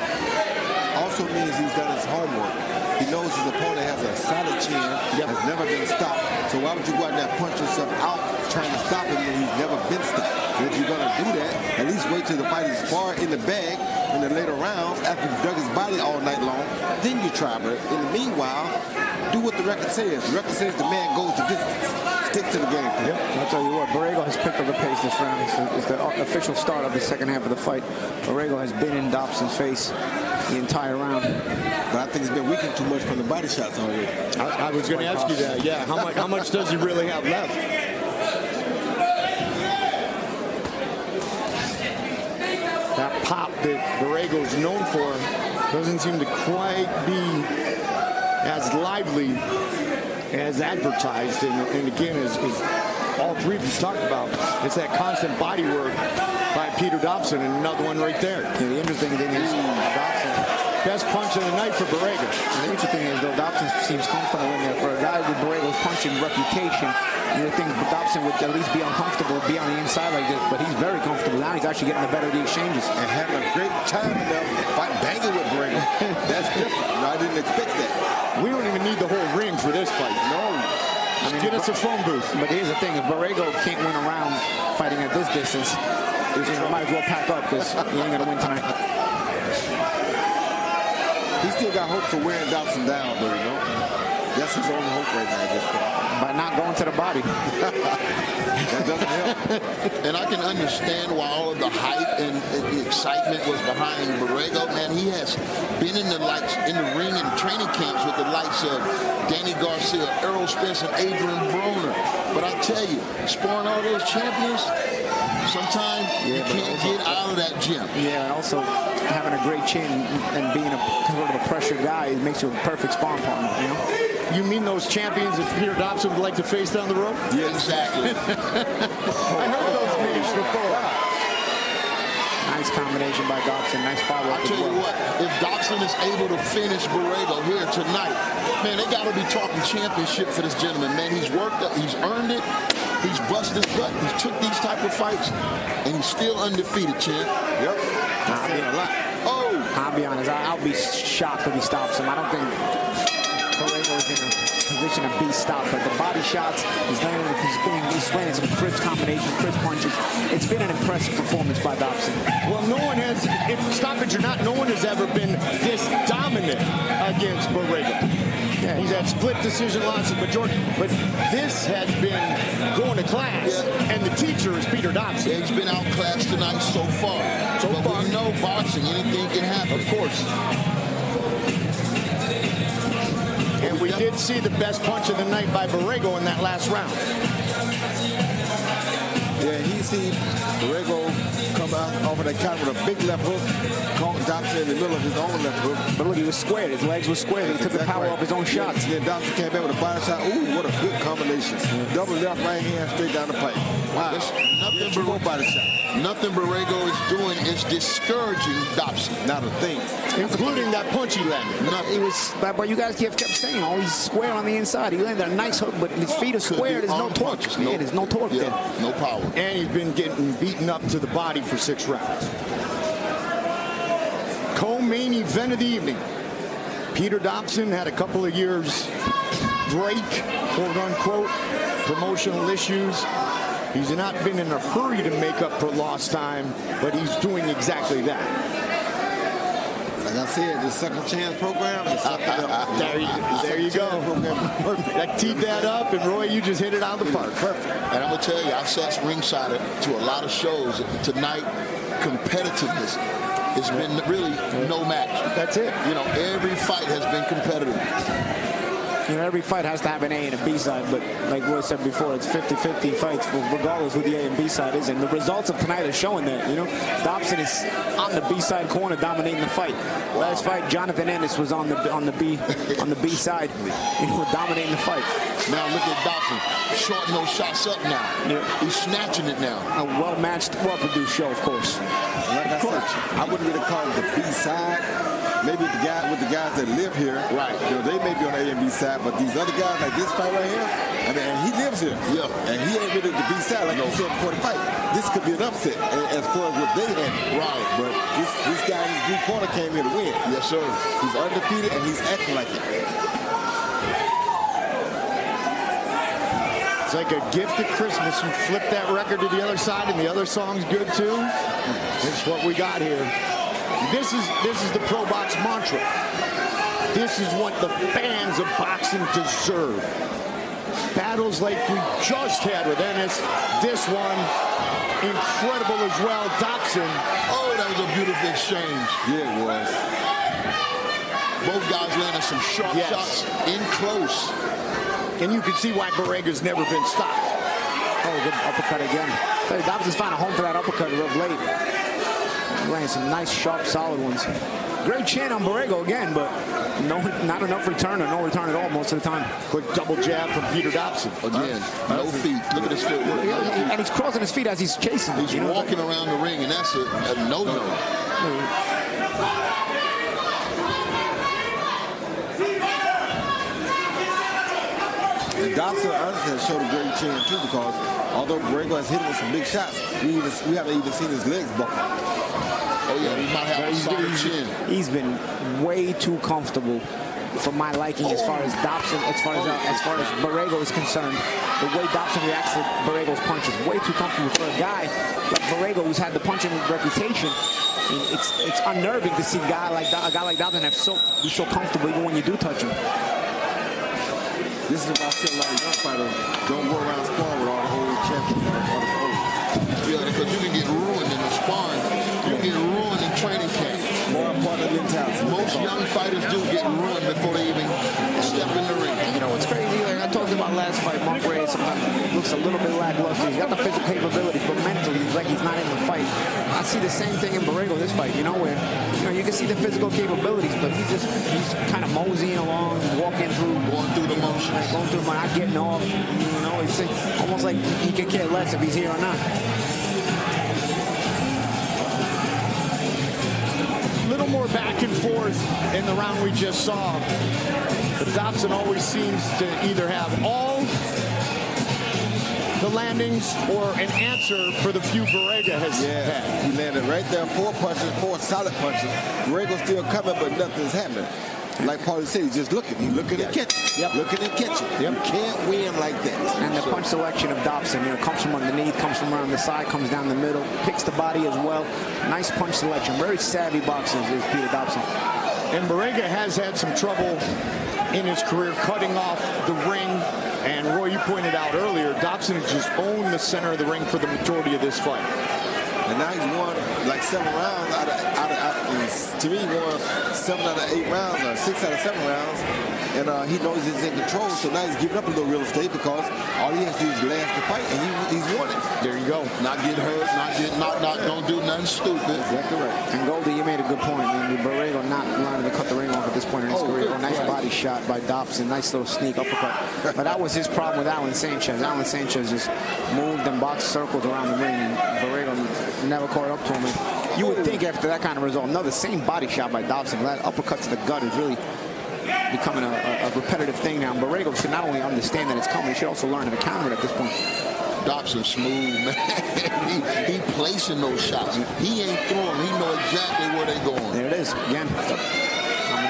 Also means he's done his homework. He knows his opponent has a solid chin, has never been stopped. So why would you go out there and punch yourself out trying to stop him when he's never been stopped? And if you're going to do that, at least wait till the fight is far in the bag in the later rounds after you've dug his body all night long. Then you try. But in the meanwhile, do what the record says. The record says the man goes the distance. Stick to the game plan. I'll tell you what, Borrego has picked up the pace this round. It's the official start of the second half of the fight. Borrego has been in Dobson's face the entire round. But I think he's been weakened too much from the body shots already. I was going to ask you that. Yeah, how much does he really have left? That pop that Borrego's known for doesn't seem to quite be as lively as advertised, and again, as all three of you talked about, it's that constant body work by Peter Dobson, and another one right there. Yeah, the interesting thing is Dobson, best punch of the night for Borrego. The interesting thing is, though, Dobson seems comfortable in there. For a guy with Borrego's punching reputation, you would think Dobson would at least be uncomfortable, be on the inside like this, but he's very comfortable. Now he's actually getting the better of the exchanges. And having a great time in there, fight banging with Borrego. That's different. I didn't expect that. We don't even need the whole ring for this fight. No. Get us a phone booth. But here's the thing, if Borrego can't win a round fighting at this distance, you might as well pack up because he ain't going to win tonight. He still got hope for wearing Dobson down, though, you know. That's his only hope right now at this point. By not going to the body. That doesn't help. And I can understand why all of the hype and the excitement was behind Borrego. Man, he has been in the ring and training camps with the likes of Danny Garcia, Errol Spence, and Adrian Broner. But I tell you, sparring all those champions, sometimes you can't get out of that gym. Yeah, and also having a great chin and being a sort of a pressure guy, it makes you a perfect sparring partner, you know? You mean those champions that Peter Dobson would like to face down the road? Yeah, exactly. I heard those names before. Nice combination by Dobson. Nice follow-up. I'll tell you what, if Dobson is able to finish Borrego here tonight, man, they got to be talking championship for this gentleman, man. He's worked up, he's earned it, he's busted his butt, he's took these type of fights, and he's still undefeated, champ. Yep. I've seen a lot. Oh! I'll be honest, I'll be shocked if he stops him. I don't think Borrego's in a position to be stopped, but the body shots, he's landing some crisp combinations, crisp punches. It's been an impressive performance by Dobson. Well, no one has, stoppage or not, no one has ever been this dominant against Borrego. Yeah, he's had split decision losses, majority, but this has been going to class, and the teacher is Peter Dobson. Yeah, he's been outclassed tonight so far. But we know boxing, anything can happen. Of course. And we did see the best punch of the night by Borrego in that last round. Yeah, he seen Borrego come out off of that counter with a big left hook, caught Dobson in the middle of his own left hook. But look, he was squared. His legs were squared. He took the power off his own shots. Yeah, Dobson came back with a body shot. Ooh, what a good combination. Double left, right hand, straight down the pipe. Wow. Nothing Borrego is doing is discouraging Dobson. Not a thing. Including that punch he landed. It was, but you guys kept saying, oh, he's square on the inside. He landed a nice hook, but his feet are square. There's no torque. Yeah, there's no torque there. No power. And he's been getting beaten up to the body for 6 rounds. Co-main event of the evening. Peter Dobson had a couple of years break, quote unquote, promotional issues. He's not been in a hurry to make up for lost time, but he's doing exactly that. Like I said, the second chance program. There you go. Perfect. I teed that up, and Roy, you just hit it out of the park. Perfect. And I'm going to tell you, I've sat ringside to a lot of shows. Tonight, competitiveness has been really no match. That's it. You know, every fight has been competitive. You know, every fight has to have an A and a B side, but like Roy said before, it's 50-50 fights, regardless who the A and B side is. And the results of tonight are showing that, you know. Dobson is on the B side corner dominating the fight. Last fight, Jonathan Ennis was on the B side, you know, dominating the fight. Now look at Dobson, shorting those shots up now. Yeah. He's snatching it now. A well-matched, well-produced show, of course. Like I said, I wouldn't really call it the B side. Maybe with the guys that live here, right? You know, they may be on the A and B side, but these other guys, like this fight right here, I mean, and he lives here. Yeah. And he ain't really the B side, like you said before the fight. This could be an upset as far as what they had. Right. But this guy in his blue corner came here to win. Yes, sir. He's undefeated and he's acting like it. It's like a gift at Christmas. You flip that record to the other side and the other song's good too. It's what we got here. This is the Probox mantra. This is what the fans of boxing deserve. Battles like we just had with Ennis. This one, incredible as well. Dixon. Oh, that was a beautiful exchange. Yeah, it was. Both guys landed some sharp shots in close. And you can see why Borrega's never been stopped. Oh, good uppercut again. Dixon's found a home for that uppercut of late. Ran some nice, sharp, solid ones. Great chin on Borrego again, but not enough return or no return at all most of the time. Quick double jab from Peter Dixon. Again, no feet. Look at his footwork. And he's crossing his feet as he's chasing. He's walking around the ring, and that's a no-no. And Dixon honestly has showed a great chin too, because although Borrego has hit him with some big shots, we haven't even seen his legs buckle. Oh yeah, he might have a solid chin. He's been way too comfortable for my liking as far as Dixon, as far as Borrego is concerned. The way Dixon reacts to Borrego's punches, way too comfortable for a guy like Borrego, who's had the punching reputation. It's unnerving to see a guy like Dixon be so comfortable even when you do touch him. This is why I feel like young fighters don't go around sparring with all the old champions. Yeah, because you can get ruined in the sparring. You get ruined in training camp. More important than mentality. Most young fighters do get ruined before they even step in the ring. And you know what's crazy? Like I talked about last fight, Monk Ray sometimes looks a little bit lackluster. He's got the physical capabilities, but mentally, he's like he's not in the fight. I see the same thing in Borrego this fight, you know, where you can see the physical capabilities, but he's kind of moseying along, going through the motions, not getting off. You know, it's almost like he could care less if he's here or not. Little more back and forth in the round we just saw. But Dixon always seems to either have all the landings or an answer for the few Borrega has had. He landed right there, 4 punches, 4 solid punches. Borrego's still coming, but nothing's happening. Like Paulie said, he's just looking. He's looking and catching. Looking and catching. You can't win like that. And the punch selection of Dixon, comes from underneath, comes from around the side, comes down the middle, picks the body as well. Nice punch selection. Very savvy boxers is Peter Dixon. And Borrega has had some trouble in his career cutting off the ring. And Roy, you pointed out earlier, Dixon has just owned the center of the ring for the majority of this fight. And now he's won like 7 rounds to me, he won 7 out of 8 rounds, or 6 out of 7 rounds. And he knows he's in control, so now he's giving up a little real estate because all he has to do is last the fight, and he's won it. There you go. Not get hurt, not get knocked out, don't do nothing stupid. Exactly right. And Goldie, you made a good point. I mean, Borrego not learning to cut the ring off at this point in his career. Nice body shot by Dixon, nice little sneak uppercut. But that was his problem with Alan Sanchez. Alan Sanchez just moved and boxed circles around the ring, and Borrego never caught up to him. And you would think after that kind of result, no, the same body shot by Dixon, that uppercut to the gut is really becoming a repetitive thing now. Borrego should not only understand that it's coming, he should also learn how to counter it at this point. Dixon smooth, man. he placing those shots. He ain't throwing. He know exactly where they going. There it is. Again.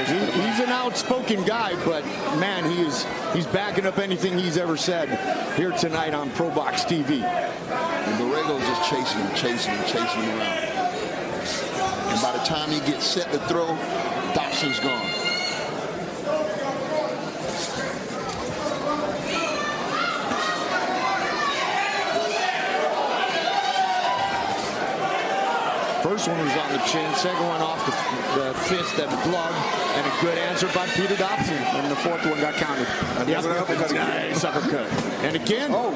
He's an outspoken guy, but man, he's backing up anything he's ever said here tonight on Probox TV. And Borrego's just chasing him around. And by the time he gets set to throw, Dixon's gone. First one was on the chin, second one off the fist and the glove, and a good answer by Peter Dixon. And the fourth one got counted. Nice uppercut. And again. Oh.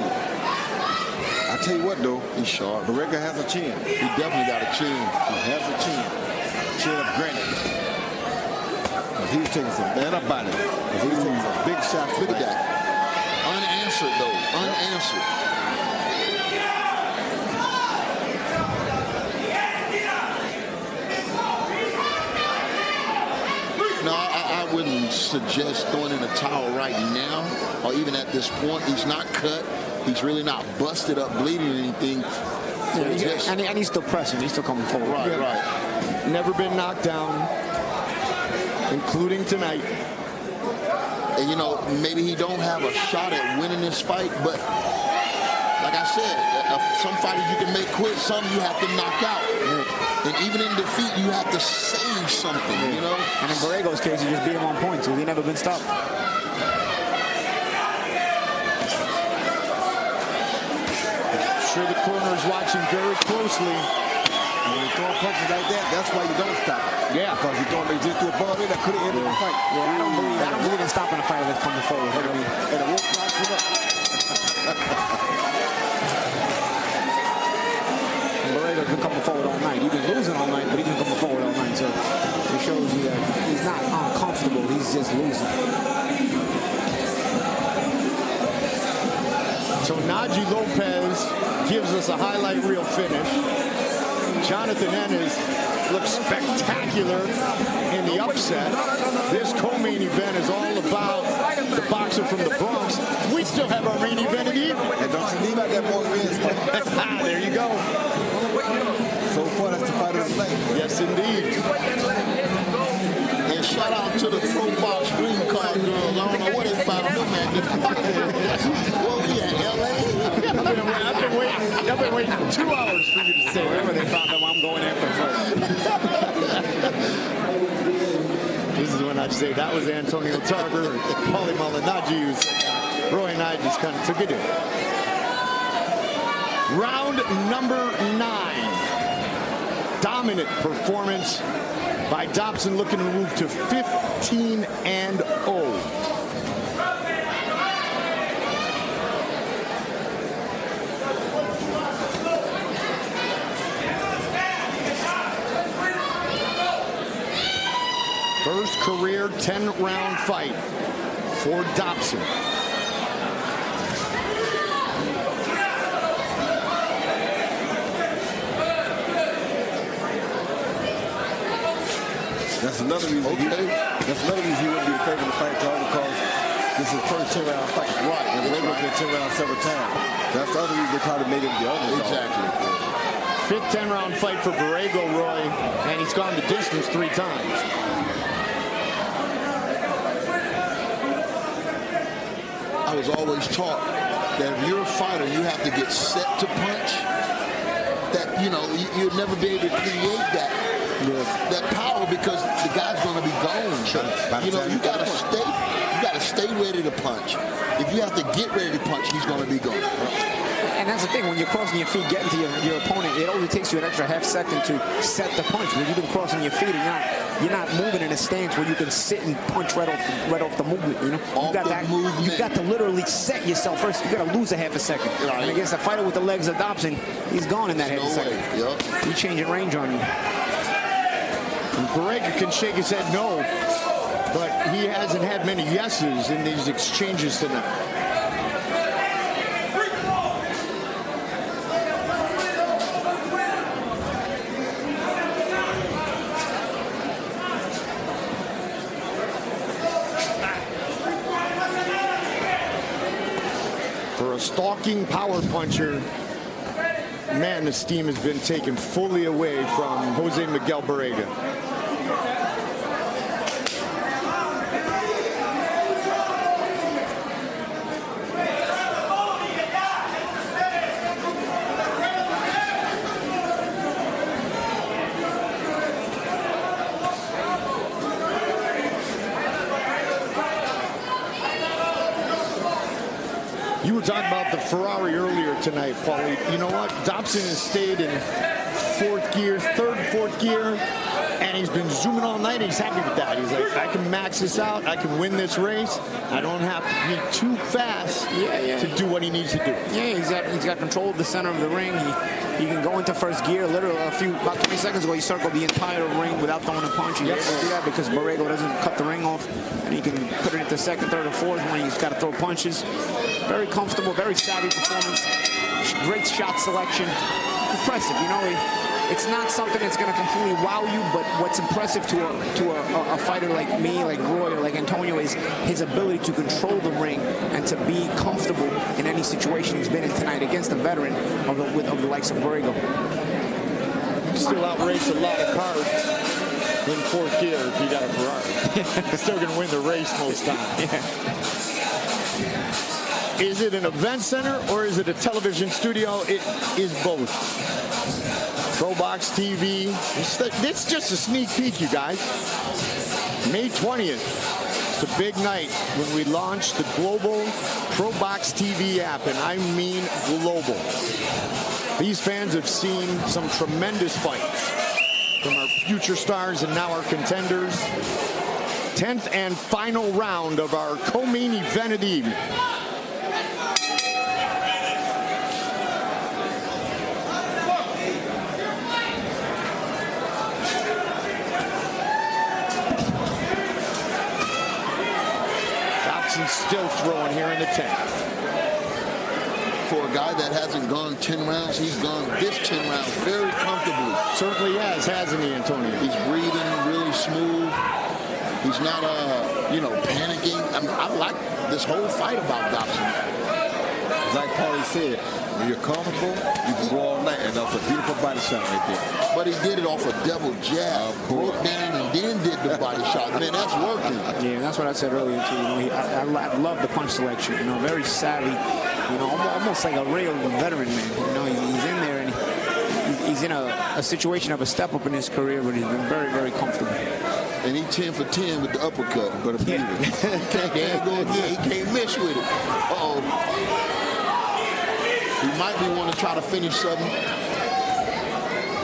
I tell you what, though, he's sharp. Borrega has a chin. He definitely got a chin. He has a chin. Chin of granite. But he was taking some man-up body. He was taking some big shots. Look at that. Unanswered, though. Unanswered. suggest throwing in a towel right now, or even at this point. He's not cut. He's really not busted up, bleeding or anything. So and he's still pressing. He's still coming forward. Right, right. Never been knocked down, including tonight. And, you know, maybe he don't have a shot at winning this fight, but like I said, some fighters you can make quit, some you have to knock out. And even in defeat, you have to save something, you know? And in Borrego's case, he just beat him on points, so he's never been stopped. I'm sure the corner is watching very closely. When you throw punches like that, that's why you don't stop it. Yeah. Because you don't just do a ball in that could have ended the fight. Yeah, I don't believe in stopping a fighter that's coming forward. And it won't box him up. Borrego's been coming forward all night. He's been losing all night, but he's been coming forward all night. So it shows you that he's not uncomfortable. He's just losing. So Najee Lopez gives us a highlight reel finish. Jonathan Ennis looks spectacular in the upset. This co-main event is all about the boxer from the Bronx. We still have our main event in the evening. And don't you leave out that more wins. There you go. So far, that's the fight of the night. Yes, indeed. And shout out to the Probox green card girls. I don't know what they found them at. Well, we at LA. I've been waiting 2 hours for you to say wherever they found them. I'm going after first. This is when I say that was Antonio Tarver and Paulie Malignaggi, who said Roy and I just kind of took it in. Round number 9. Dominant performance by Dobson, looking to move to 15-0. First career 10-round fight for Dobson. That's another reason. That's another reason he wouldn't be in favor of the fight, because this is his first 10-round fight. Right. And Borrego's been 10 rounds several times. That's the other reason they probably made him the other. Exactly. Fifth 10-round fight for Borrego, Roy, and he's gone the distance 3 times. I was always taught that if you're a fighter, you have to get set to punch. That, you know, you'll never be able to create that power, because the guy's going to be gone. You know, you got to stay ready to punch. If you have to get ready to punch, he's going to be gone. And that's the thing, when you're crossing your feet, getting to your opponent, it only takes you an extra half second to set the punch. When you've been crossing your feet, you're not moving in a stance where you can sit and punch right off the movement. You know, you got to literally set yourself first. You got to lose a half a second. Right. And against a fighter with the legs of Dobson, he's gone in that half a second. Yep. He's changing range on you. And Borrego can shake his head no, but he hasn't had many yeses in these exchanges tonight. For a stalking power puncher, man, the steam has been taken fully away from Jose Miguel Borrego. You were talking about the Ferrari earlier tonight, Paulie. You know what? Dobson has stayed in third, fourth gear, and he's been zooming all night. He's happy with that. He's like, I can max this out. I can win this race. I don't have to be too fast to do what he needs to do. Yeah, he's got control of the center of the ring. He can go into first gear. Literally, about 20 seconds ago, he circled the entire ring without throwing a punch. He has to do that because Borrego doesn't cut the ring off, and he can put it into second, third, or fourth when he's got to throw punches. Very comfortable, very savvy performance. Great shot selection. Impressive, you know. it's not something that's going to completely wow you, but what's impressive to a fighter like me, like Roy, or like Antonio, is his ability to control the ring and to be comfortable in any situation he's been in tonight against a veteran of the likes of Borrego. Still outrace a lot of cards in fourth gear if he got a Ferrari. He's still going to win the race most times. Yeah. Is it an event center or is it a television studio? It is both. Probox TV. This is just a sneak peek, you guys. May 20th. It's a big night when we launch the global Probox TV app, and I mean global. These fans have seen some tremendous fights from our future stars and now our contenders. 10th and final round of our co-main event of the evening. Dobson's still throwing here in the 10th. For a guy that hasn't gone 10 rounds, he's gone this 10 rounds very comfortably. Certainly has, hasn't he, Antonio? He's breathing really smooth. He's not, panicking. I like this whole fight about Dobson. Like Paulie said, when you're comfortable, you can go all night, and that's a beautiful body shot right there. But he did it off a double jab, broke down, and then did the body shot. Man, that's working. Yeah, that's what I said earlier too. I love the punch selection. Very savvy. Almost like a real veteran, man. He's in there and he's in a situation of a step up in his career, but he's been very, very comfortable. And he's 10 for 10 with the uppercut. But there you go again. He can't miss with it. Uh-oh. He might be wanting to try to finish something.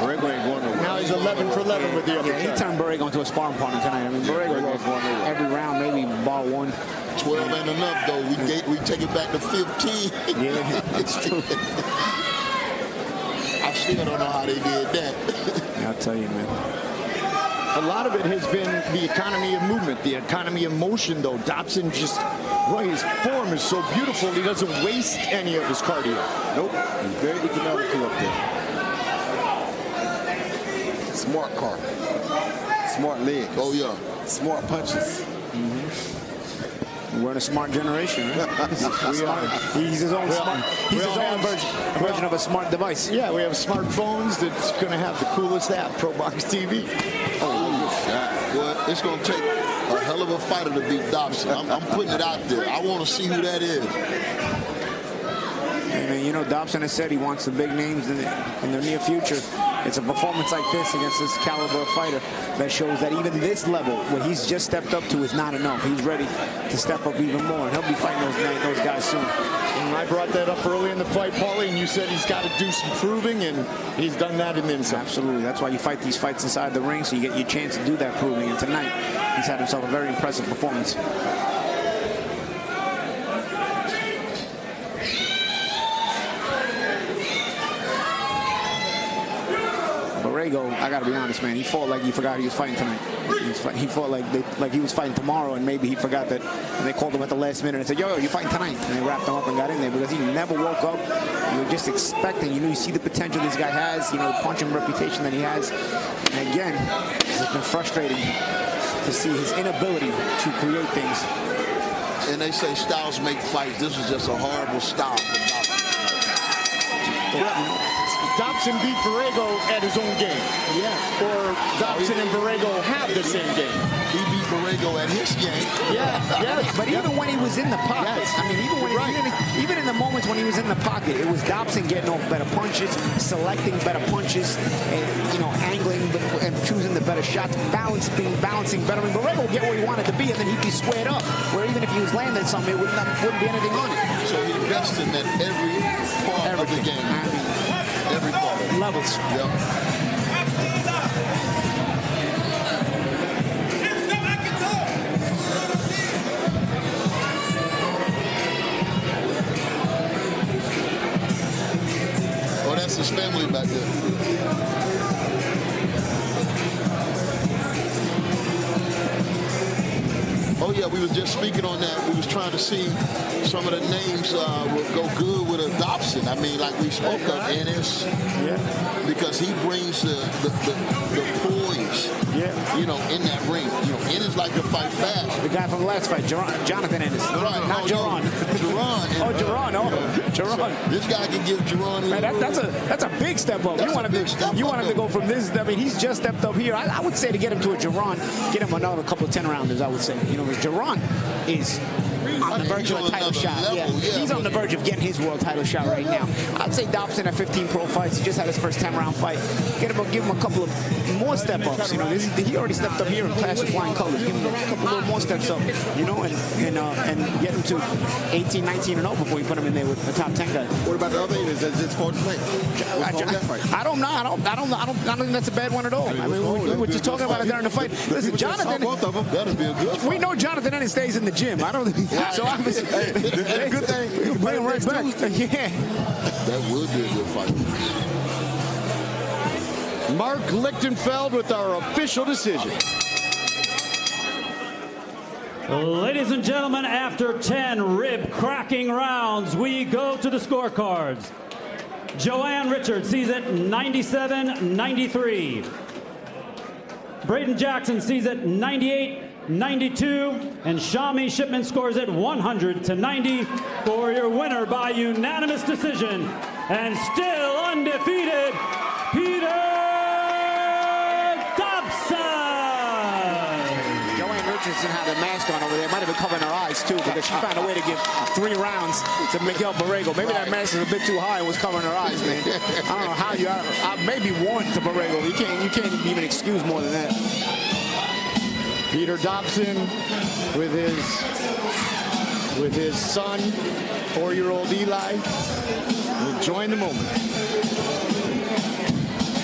Borrego ain't going nowhere. Now he's 11 for 11 with the uppercut. Yeah, he turned Borrego into a sparring partner tonight. Borrego lost every round, maybe bar one. 12 ain't enough, though. We take it back to 15. Yeah, that's true. I still don't know how they did that. I'll tell you, man. A lot of it has been the economy of movement, the economy of motion, though. Dobson his form is so beautiful, he doesn't waste any of his cardio. Nope. He's very economical up there. Smart car. Smart legs. Oh, yeah. Smart punches. We're in a smart generation. Right? He's his own smart. He's his own version of a smart device. Yeah, we have smartphones that's going to have the coolest app, Probox TV. Well, it's going to take a hell of a fighter to beat Dobson. I'm putting it out there. I want to see who that is. And Dobson has said he wants the big names in the near future. It's a performance like this against this caliber of fighter that shows that even this level, what he's just stepped up to, is not enough. He's ready to step up even more, and he'll be fighting those guys soon. And I brought that up early in the fight, Paulie, and you said he's got to do some proving, and he's done that in the inside. Absolutely. That's why you fight these fights inside the ring, so you get your chance to do that proving. And tonight, he's had himself a very impressive performance. Borrego, I gotta be honest, man. He fought like he forgot he was fighting tonight. He fought like he was fighting tomorrow, and maybe he forgot that. And they called him at the last minute and said, "Yo, you're fighting tonight." And they wrapped him up and got in there because he never woke up. You were just expecting. You see the potential this guy has. The punching reputation that he has. And again, it's been frustrating to see his inability to create things. And they say styles make fights. This was just a horrible style for Dobson. Dobson beat Borrego at his own game. Yeah. Or Dobson and Borrego have the same game. He beat Borrego at his game. Yeah. But even when he was in the pocket, even in the moments when he was in the pocket, it was Dobson getting off better punches, selecting better punches, and angling and choosing the better shots, balancing better. And Borrego would get where he wanted to be, and then he'd be squared up. Where even if he was landing something, it wouldn't be anything on it. So he bested at every part of the game. Every part. Levels. Yep. Oh, that's his family back there. Oh, Yeah, we was just speaking on that. We was trying to see some of the names would go good with a Dobson. I mean, like we spoke of Ennis, because he brings the poise, you know, in that ring. You know, Ennis like to fight fast. The guy from the last fight, Jonathan Ennis. Right, not Jerron. Jerron. Oh, Jerron. Oh, Jerron. This guy can give Jerron. Man, that's a big step up. You want him to go from this. I mean, he's just stepped up here. I would say to get him to a Jerron, get him another couple of 10-rounders. I would say. You know, Jerron is on the verge of a title shot. He's on the verge of getting his world title shot right now. I'd say Dobson at 15 pro fights. He just had his first 10-round fight. Give him a couple of more step-ups. You know, he already stepped up here in class with flying colors. Give him a couple little more steps up. You know, and get him to 18, 19, and 0 before you put him in there with the top 10 guy. What about the other eight? Is that just for the fight? I don't know. I don't think that's a bad one at all. I mean, we were just talking about it during the fight. Listen, Jonathan. Both of them. That'll be a good fight. We know Jonathan Ennis stays in the gym. I don't think so. Obviously, good thing. You can bring him right back. Yeah. That would be a good fight. Mark Lichtenfeld with our official decision. Ladies and gentlemen, after 10 rib-cracking rounds, we go to the scorecards. Joanne Richards sees it 97-93. Braden Jackson sees it 98-92. And Shami Shipman scores it 100-90 for your winner by unanimous decision. And still undefeated, Peter Richardson had a mask on over there. Might have been covering her eyes too, because she found a way to give 3 rounds to Miguel Borrego. Maybe that mask is a bit too high and was covering her eyes, man. I don't know how I maybe warned to Borrego. You can't even excuse more than that. Peter Dobson with his son, 4-year-old Eli, enjoying the moment.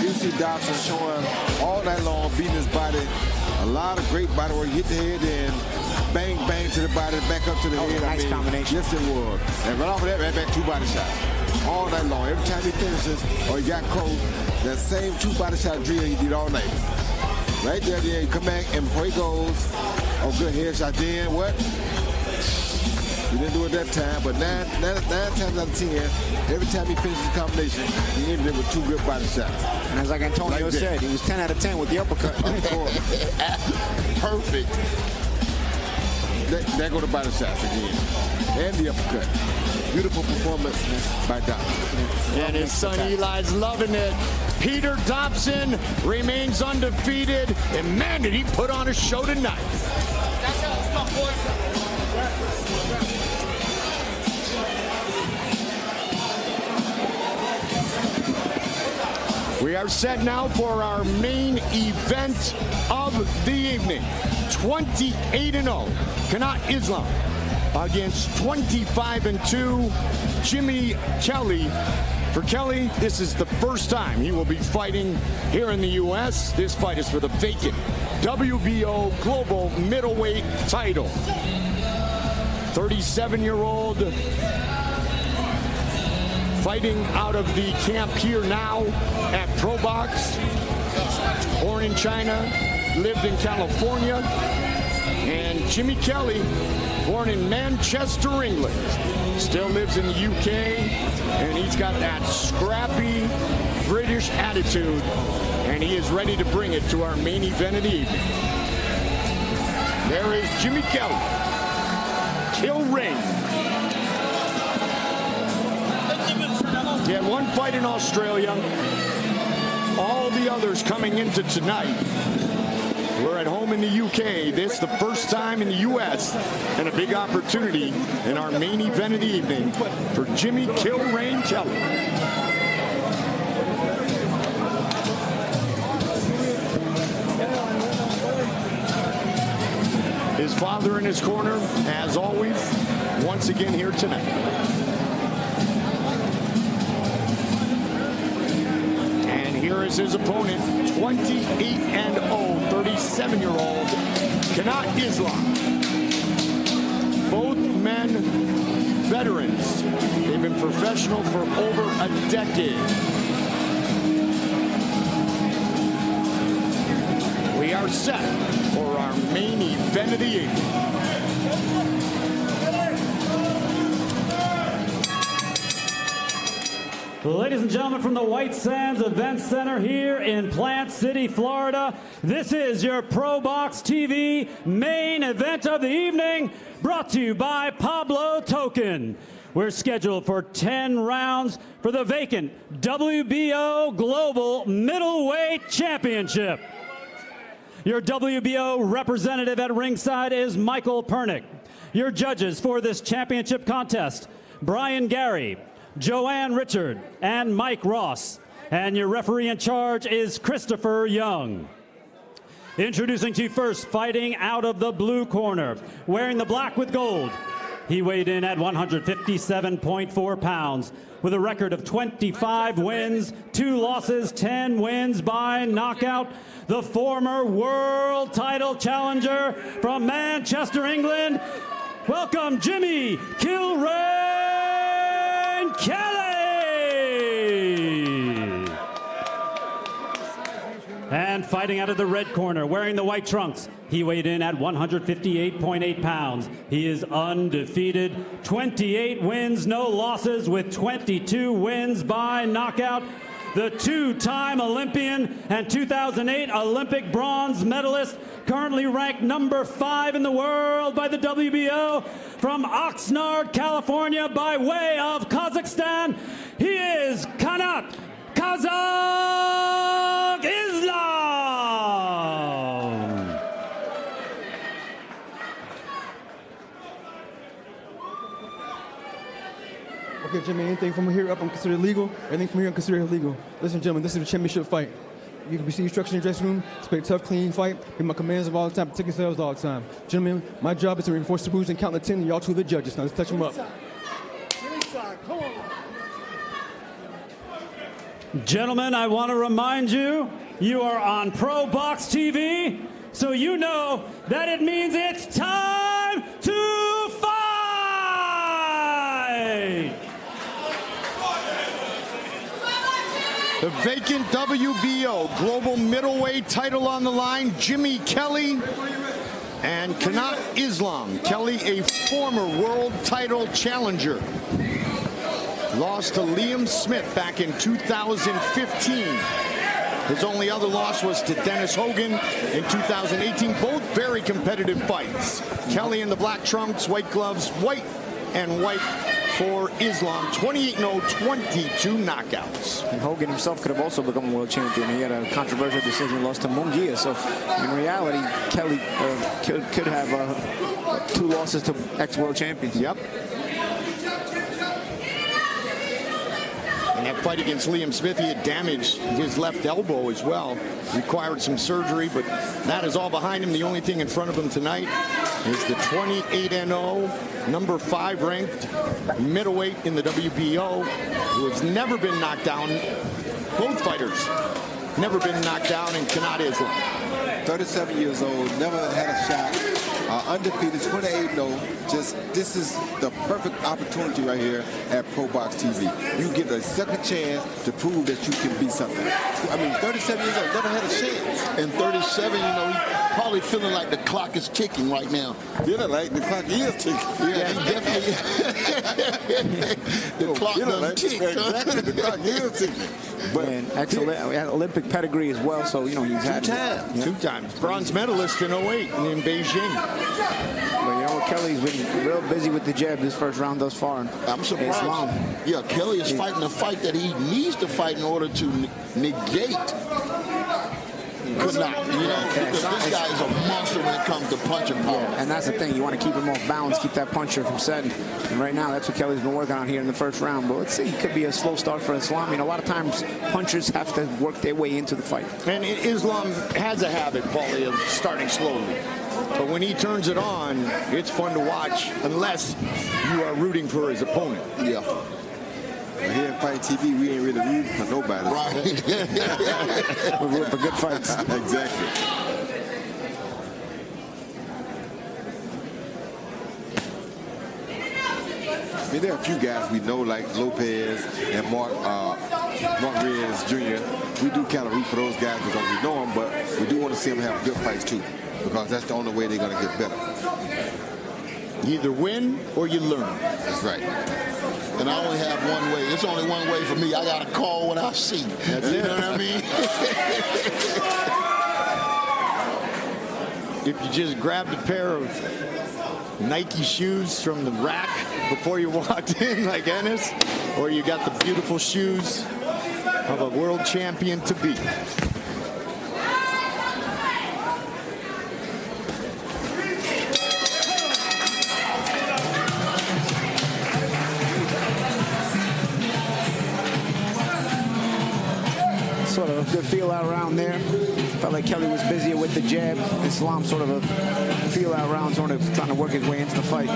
You see Dobson showing all night long, beating his body. A lot of great body work. Hit the head in, bang, bang to the body, back up to the head. Nice combination. Yes, it was. And right off of that, right back 2 body shots. All night long. Every time he finishes or he got close, that same 2 body shot drill he did all night. Right there, then you come back, and before he goes, good headshot. Then what? He didn't do it that time, but 9 times out of 10, every time he finishes the combination, he ended it with 2 good body shots. And as like Antonio said, he was 10 out of 10 with the uppercut. Perfect. There go the body shots again. And the uppercut. Beautiful performance by Dobson. And his son Eli's loving it. Peter Dobson remains undefeated. And man, did he put on a show tonight. We are set now for our main event of the evening. 28-0, Canat Islam against 25-2, Jimmy Kelly. For Kelly, this is the first time he will be fighting here in the U.S. This fight is for the vacant WBO Global Middleweight title. 37-year-old fighting out of the camp here now at Probox. Born in China, lived in California. And Jimmy Kelly, born in Manchester, England, still lives in the UK. And he's got that scrappy British attitude. And he is ready to bring it to our main event of the evening. There is Jimmy Kelly. Kill Ring. He had 1 fight in Australia. All the others coming into tonight. We're at home in the UK. This the first time in the US, and a big opportunity in our main event of the evening for Jimmy Kill Rain Kelly. His father in his corner, as always, once again here tonight. Here is his opponent, 28-0, 37-year-old Canat Islam. Both men veterans. They've been professional for over a decade. We are set for our main event of the evening. Ladies and gentlemen, from the White Sands Event Center here in Plant City, Florida, this is your Probox TV main event of the evening, brought to you by Pablo Token. We're scheduled for 10 rounds for the vacant WBO Global Middleweight Championship. Your WBO representative at ringside is Michael Pernick. Your judges for this championship contest, Brian Gary, Joanne Richard, and Mike Ross. And your referee in charge is Christopher Young. Introducing to you first, fighting out of the blue corner, wearing the black with gold. He weighed in at 157.4 pounds with a record of 25 wins, 2 losses, 10 wins by knockout. The former world title challenger from Manchester, England. Welcome, Jimmy Kilrain Kelly! And fighting out of the red corner, wearing the white trunks, he weighed in at 158.8 pounds. He is undefeated, 28 wins, no losses, with 22 wins by knockout. The 2-time Olympian and 2008 Olympic bronze medalist, currently ranked number 5 in the world by the WBO, from Oxnard, California, by way of Kazakhstan. He is Canat Kazakh Islam. Okay, Jimmy, anything from here up I'm considered legal. Anything from here I'm considered illegal. Listen, gentlemen, this is a championship fight. You can receive instruction in the dressing room, expect a tough, clean fight, give my commands of all the time, protect yourselves all the time. Gentlemen, my job is to reinforce the rules and count to 10, and y'all two are the judges. Now let's touch them up. Gentlemen, I want to remind you, you are on Probox TV, so you know that it means it's time to fight! The vacant WBO Global Middleweight title on the line, Jimmy Kelly and Canat Islam. Kelly, a former world title challenger. Lost to Liam Smith back in 2015. His only other loss was to Dennis Hogan in 2018. Both very competitive fights. Kelly in the black trunks, white gloves, white and white for Islam. 28-0, 22 knockouts. And Hogan himself could have also become a world champion. He had a controversial decision, lost to Munguia. So in reality, Kelly could have 2 losses to ex-world champions. Yep. In that fight against Liam Smith, he had damaged his left elbow as well. Required some surgery, but that is all behind him. The only thing in front of him tonight is the 28-0, number 5 ranked middleweight in the WBO, who has never been knocked down. Both fighters never been knocked down in Canat Islam. 37 years old, never had a shot. Undefeated, 28-0. Just, this is the perfect opportunity right here at Probox TV. You get a second chance to prove that you can be something. I mean, 37 years old, never had a chance. And 37, you know, he probably feeling like the clock is ticking right now. Feeling like the clock is ticking. Yeah, he definitely. The clock doesn't tick. Exactly, the clock is ticking. But excellent Olympic pedigree as well, so you know he's had 2 times. Yeah. 2 times. Bronze medalist in 08 in Beijing. But you know, Kelly's been real busy with the jab this first round thus far. I'm surprised. Yeah, Kelly is fighting a fight that he needs to fight in order to negate. Could not, you know, because this guy is a monster when it comes to punching power. Yeah, and that's the thing. You want to keep him off balance, keep that puncher from setting. And right now, that's what Kelly's been working on here in the first round. But let's see, it could be a slow start for Islam. You know, a lot of times, punchers have to work their way into the fight. And Islam has a habit, Paulie, of starting slowly. But when he turns it on, it's fun to watch, unless you are rooting for his opponent. Yeah. But here at Fight TV, we ain't really rooting for nobody. Right. We're rooting for good fights. Exactly. I mean, there are a few guys we know, like Lopez and Mark Reyes Jr. We do kind of root for those guys because we know them, but we do want to see them have good fights too, because that's the only way they're going to get better. You either win or you learn. That's right. And I only have one way. It's only one way for me. I got to call what I see. That's you it. know what I mean? If you just grabbed a pair of Nike shoes from the rack before you walked in like Ennis, or you got the beautiful shoes of a world champion to be. Sort of a good feel out round there. Felt like Kelly was busier with the jab. Islam sort of a feel out round, sort of trying to work his way into the fight.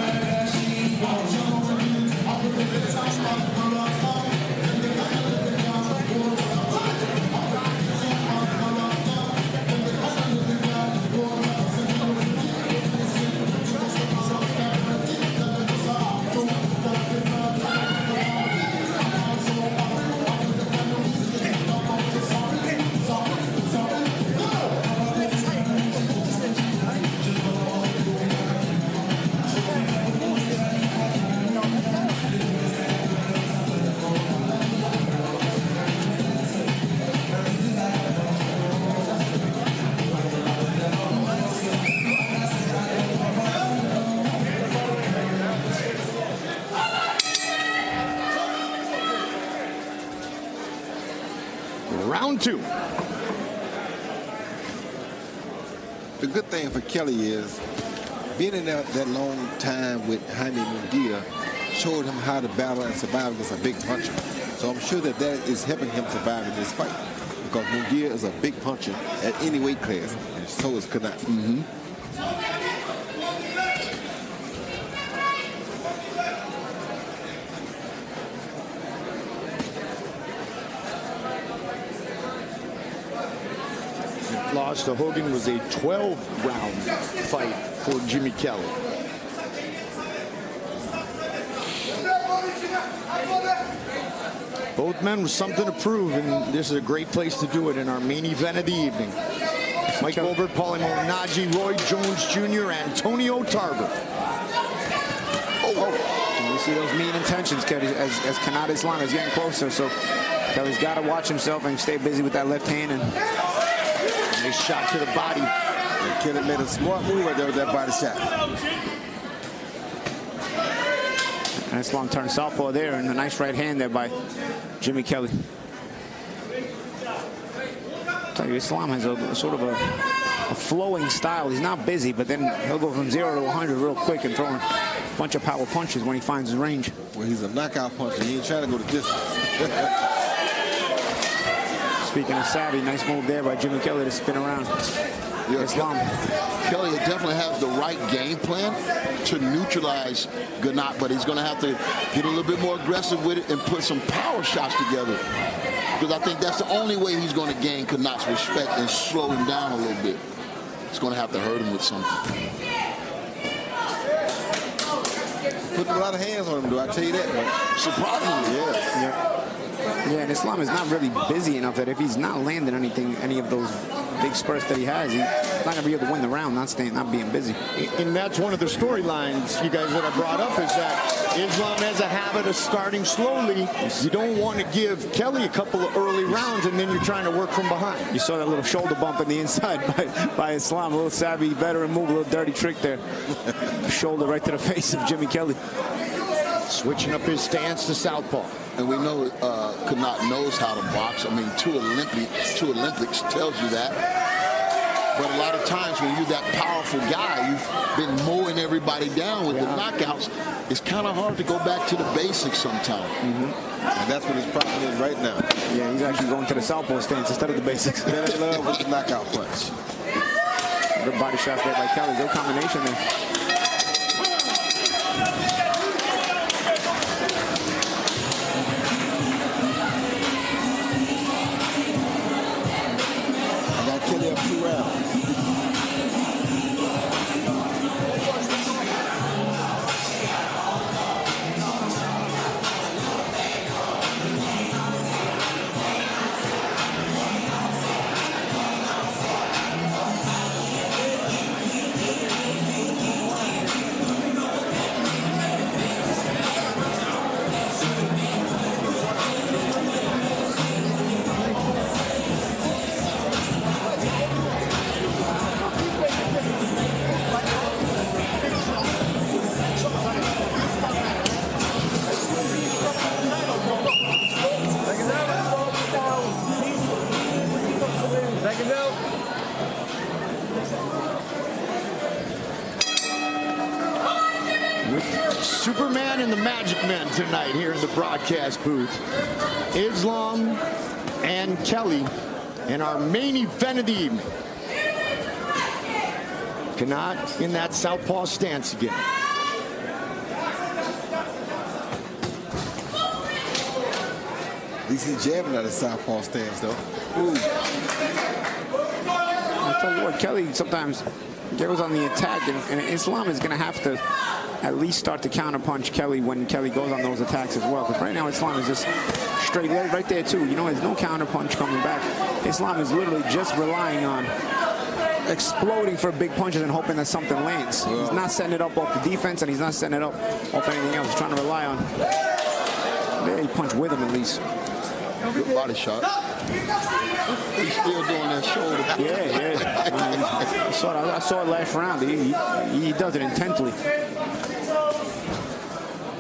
Round two. The good thing for Kelly is being in that long time with Jaime Munguia showed him how to battle and survive against a big puncher. So I'm sure that is helping him survive in this fight, because Munguia is a big puncher at any weight class, and so is Canat. Loss to Hogan was a 12-round fight for Jimmy Kelly. Both men with something to prove, and this is a great place to do it in our main event of the evening. Mike Gilbert, Paulie Malignaggi, Roy Jones Jr., Antonio Tarver. And we see those mean intentions, Kelly, as Canat Islam is getting closer. So Kelly's got to watch himself and stay busy with that left hand. And nice shot to the body. And Kelly made a smart move right there with that body shot. And it's long turn southpaw there, and a nice right hand there by Jimmy Kelly. I'll tell you, Islam has a sort of a flowing style. He's not busy, but then he'll go from 0 to 100 real quick and throwing a bunch of power punches when he finds his range. Well, he's a knockout puncher. He ain't trying to go the distance. Speaking of savvy, nice move there by Jimmy Kelly to spin around. Yeah, Islam. Kelly definitely has the right game plan to neutralize Canat, but he's going to have to get a little bit more aggressive with it and put some power shots together, because I think that's the only way he's going to gain Canat's respect and slow him down a little bit. He's going to have to hurt him with something. Putting a lot of hands on him, do I tell you that? Surprisingly, yeah. Yeah, and Islam is not really busy enough that if he's not landing any of those big spurts that he has, he's not going to be able to win the round, not being busy. And that's one of the storylines, you guys, that I brought up, is that Islam has a habit of starting slowly. You don't want to give Kelly a couple of early rounds, and then you're trying to work from behind. You saw that little shoulder bump in the inside by Islam, a little savvy veteran move, a little dirty trick there. Shoulder right to the face of Jimmy Kelly. Switching up his stance to southpaw. And we know Canat knows how to box. I mean, two Olympics tells you that. But a lot of times when you're that powerful guy, you've been mowing everybody down with the knockouts. It's kind of hard to go back to the basics sometimes. And that's what his problem is right now. Yeah, he's actually going to the southpaw stance instead of the basics. They're in love with the knockout punch. Good body shots there by Kelly. Good combination there. Kelly up 2 rounds. With Superman and the Magic Men tonight here in the broadcast booth. Islam and Kelly in our main event of the evening. Canat in that southpaw stance again. At least he's jabbing out of southpaw stance, though. Ooh. I tell you what, Kelly sometimes goes on the attack, and Islam is going to have to at least start to counterpunch Kelly when Kelly goes on those attacks as well. Because right now Islam is just straight leg right there too. You know, there's no counterpunch coming back. Islam is literally just relying on exploding for big punches and hoping that something lands. He's not setting it up off the defense, and he's not setting it up off anything else. He's trying to rely on. There, he punched with him at least. Good body shot. He's still doing that shoulder. Yeah. I saw it last round. He does it intently.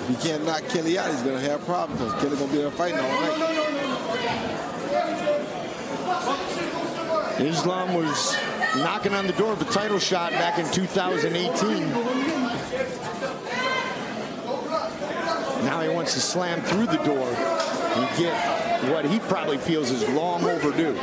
If he can't knock Kelly out, he's going to have problems. Because Kelly's going to be there fighting all night. Islam was knocking on the door of a title shot back in 2018. Now he wants to slam through the door and get what he probably feels is long overdue.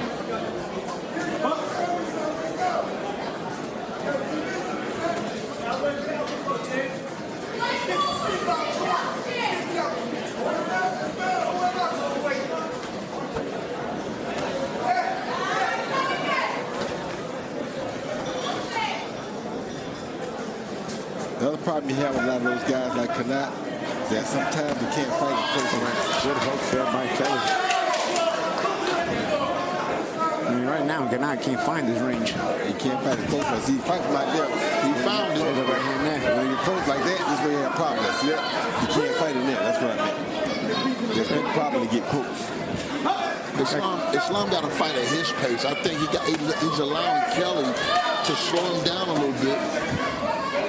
The other problem you have with a lot of those guys like Canat is that sometimes you can't fight in close range. Good hook there by Kelly. I mean, right now, Canat can't find his range. He can't fight it close range. He fights from like that. He found it right hand there. When you're close like that, this is where you have problems. Yeah, you can't fight in there. That's what I meant. There's no problem to get close. Islam got to fight at his pace. I think he's allowing Kelly to slow him down a little bit.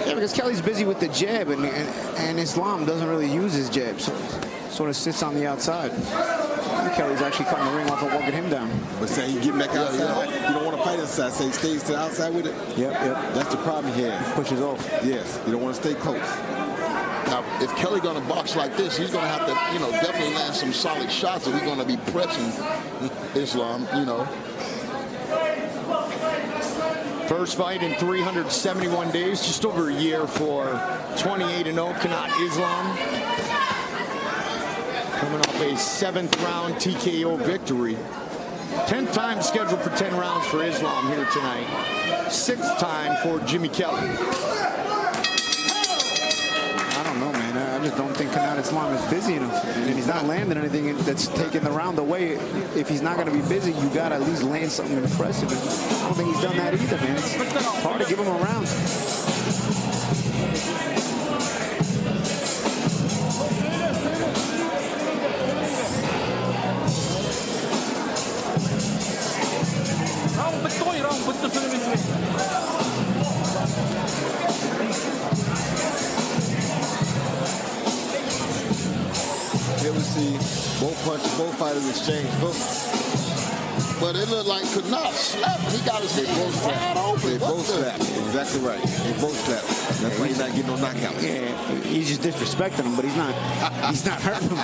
Yeah, because Kelly's busy with the jab, and Islam doesn't really use his jab, so sort of sits on the outside. And Kelly's actually cutting the ring off and walking him down. But say you get back outside, you don't want to fight inside. Say he stays to the outside with it. Yep. That's the problem he has. Pushes off. Yes, you don't want to stay close. Now, if Kelly going to box like this, he's going to have to, definitely land some solid shots if he's going to be pressing Islam, First fight in 371 days, just over a year for 28-0 Canat Islam. Coming off a 7th round TKO victory. 10 times scheduled for 10 rounds for Islam here tonight. 6th time for Jimmy Kelly. I don't know, man. I just don't think Canat Islam is busy enough. And he's not landing anything that's taking the round away. If he's not going to be busy, you got to at least land something impressive. And I don't think he's done that either, man. It's hard to give him a round. Here we see both fighters exchange hooks. But it looked like Canat slapped. He got his head wide open. They both slapped. Exactly right. They both slapped. That's why he's not getting no knockouts. Yeah, he's just disrespecting him, but he's not. He's not hurting him.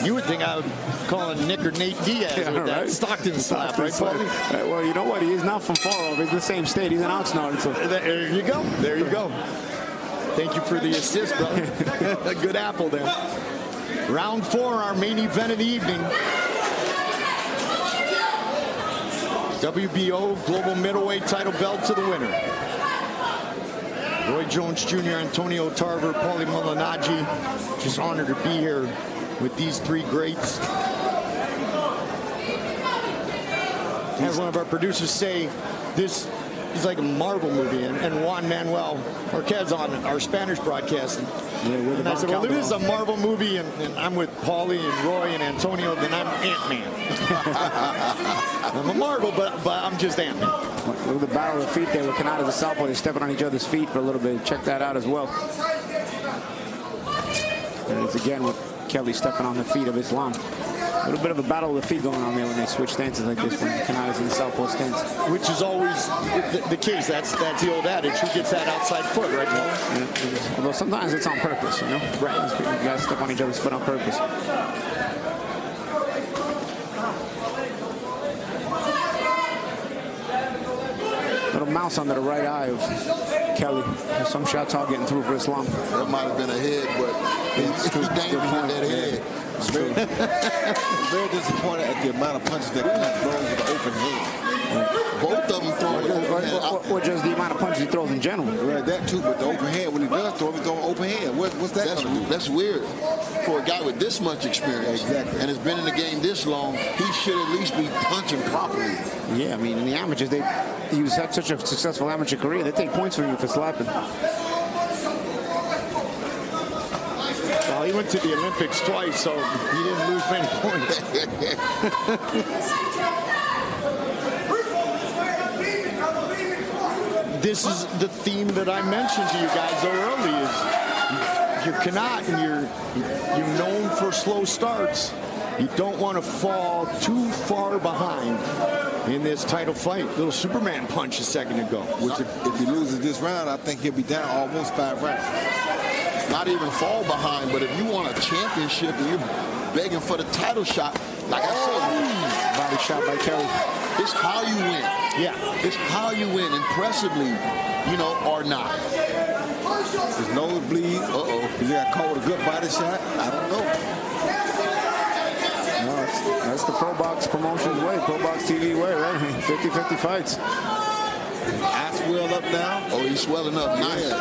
You would think I would call him Nick or Nate Diaz with that Stockton slap, right, Paulie? Well, you know what? He is not from far off. He's the same state. He's an Oxnard. So. There you go. There you go. Thank you for the assist, brother. A good apple there. Round 4, our main event of the evening. WBO Global Middleweight title belt to the winner. Roy Jones Jr., Antonio Tarver, Paulie Malignaggi. Just honored to be here with these 3 greats. Had one of our producers say this is like a Marvel movie, and Juan Manuel Marquez on our Spanish broadcast. And I said, well, if this is a Marvel movie, and I'm with Paulie and Roy and Antonio, then I'm Ant-Man. I'm a Marvel, but I'm just Ant-Man. Look at the battle of the feet there with Canat as a southpaw. They're stepping on each other's feet for a little bit. Check that out as well. And it's again with Kelly stepping on the feet of Islam. A little bit of a battle of the feet going on there when they switch stances like this when Canat is in the southpaw stance. Which is always the case. That's the old adage. Who gets that outside foot, right, Paul? Yeah. Although sometimes it's on purpose, you know? Right. You guys step on each other's foot on purpose. Little mouse under the right eye of Kelly. Some shots are getting through for Islam. That might have been a head, but he's dangerous with that head. Very disappointed at the amount of punches that Canat throws with the open hand. Both of them throw with open hand. Or just the amount of punches he throws in general. Right, that too, but the open hand, when he does throw, he's throwing open hand. What's that gonna do? That's weird for a guy with this much experience. Exactly. And has been in the game this long. He should at least be punching properly. Yeah, I mean, in the amateurs, he was had such a successful amateur career. They take points from you for slapping. Well, he went to the Olympics twice, so he didn't lose many points. This is the theme that I mentioned to you guys early. Is you're Canat and you're known for slow starts. You don't want to fall too far behind in this title fight. Little Superman punch a second ago. Which if he loses this round, I think he'll be down almost 5 rounds. Not even fall behind, but if you want a championship and you're begging for the title shot, like I said, body shot by Kelly. It's how you win. Yeah. It's how you win, impressively, you know, or not. His nose bleeds. He got caught with a good body shot. I don't know. No, that's the Probox promotions way, Probox TV way, right? 50-50 fights. Eye swell up now. Oh, he's swelling up. Nice.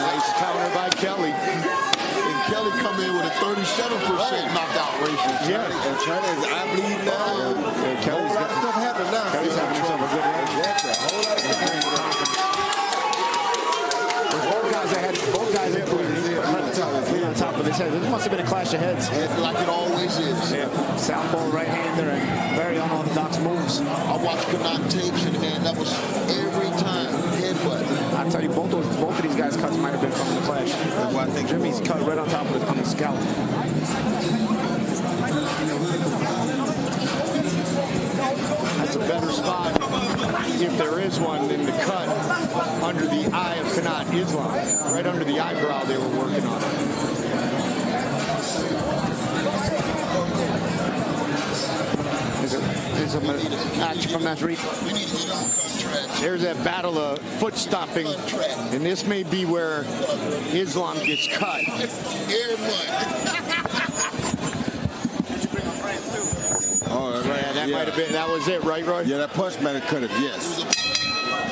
Nice counter by Kelly. And Kelly come in with a 37% knockout ratio. Yeah, and China is eye bleeding now. Yeah, Kelly's got stuff happening now. Kelly's having himself a good run. Exactly. A whole lot of Both guys on top of his head. This must have been a clash of heads. Like it always is. Yeah. Southpaw right-hander and very unorthodox moves. I watched Canat tapes and man, that was every time headbutt. I tell you, both of these guys' cuts might have been from the clash. That's why I think Jimmy's cut right on top of on the scalp. That's a better spot, if there is one, than the cut under the eye of Canat Islam. Right under the eyebrow they were working on. There's a action from that read. There's that battle of foot stomping, and this may be where Islam gets cut. Oh, right. Yeah, that might have been, that was it, right, Roy? Yeah, that punch might have cut it, yes.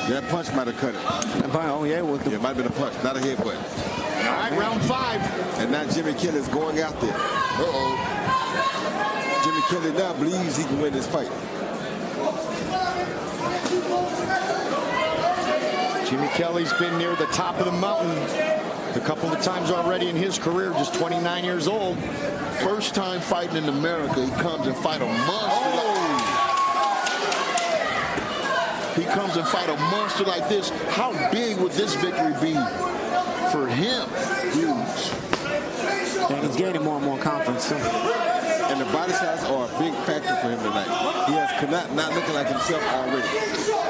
Yeah, that punch might have cut it. Oh, yeah. Yeah, it might have been a punch, not a headbutt. All right, round 5. And now Jimmy Kelly's going out there. Jimmy Kelly now believes he can win this fight. Jimmy Kelly's been near the top of the mountain a couple of times already in his career, just 29 years old. First time fighting in America, he comes and fight a monster. He comes and fight a monster like this. How big would this victory be for him? Huge. And he's gaining more and more confidence, too. And the body shots are a big factor for him tonight. He has Canat not looking like himself already.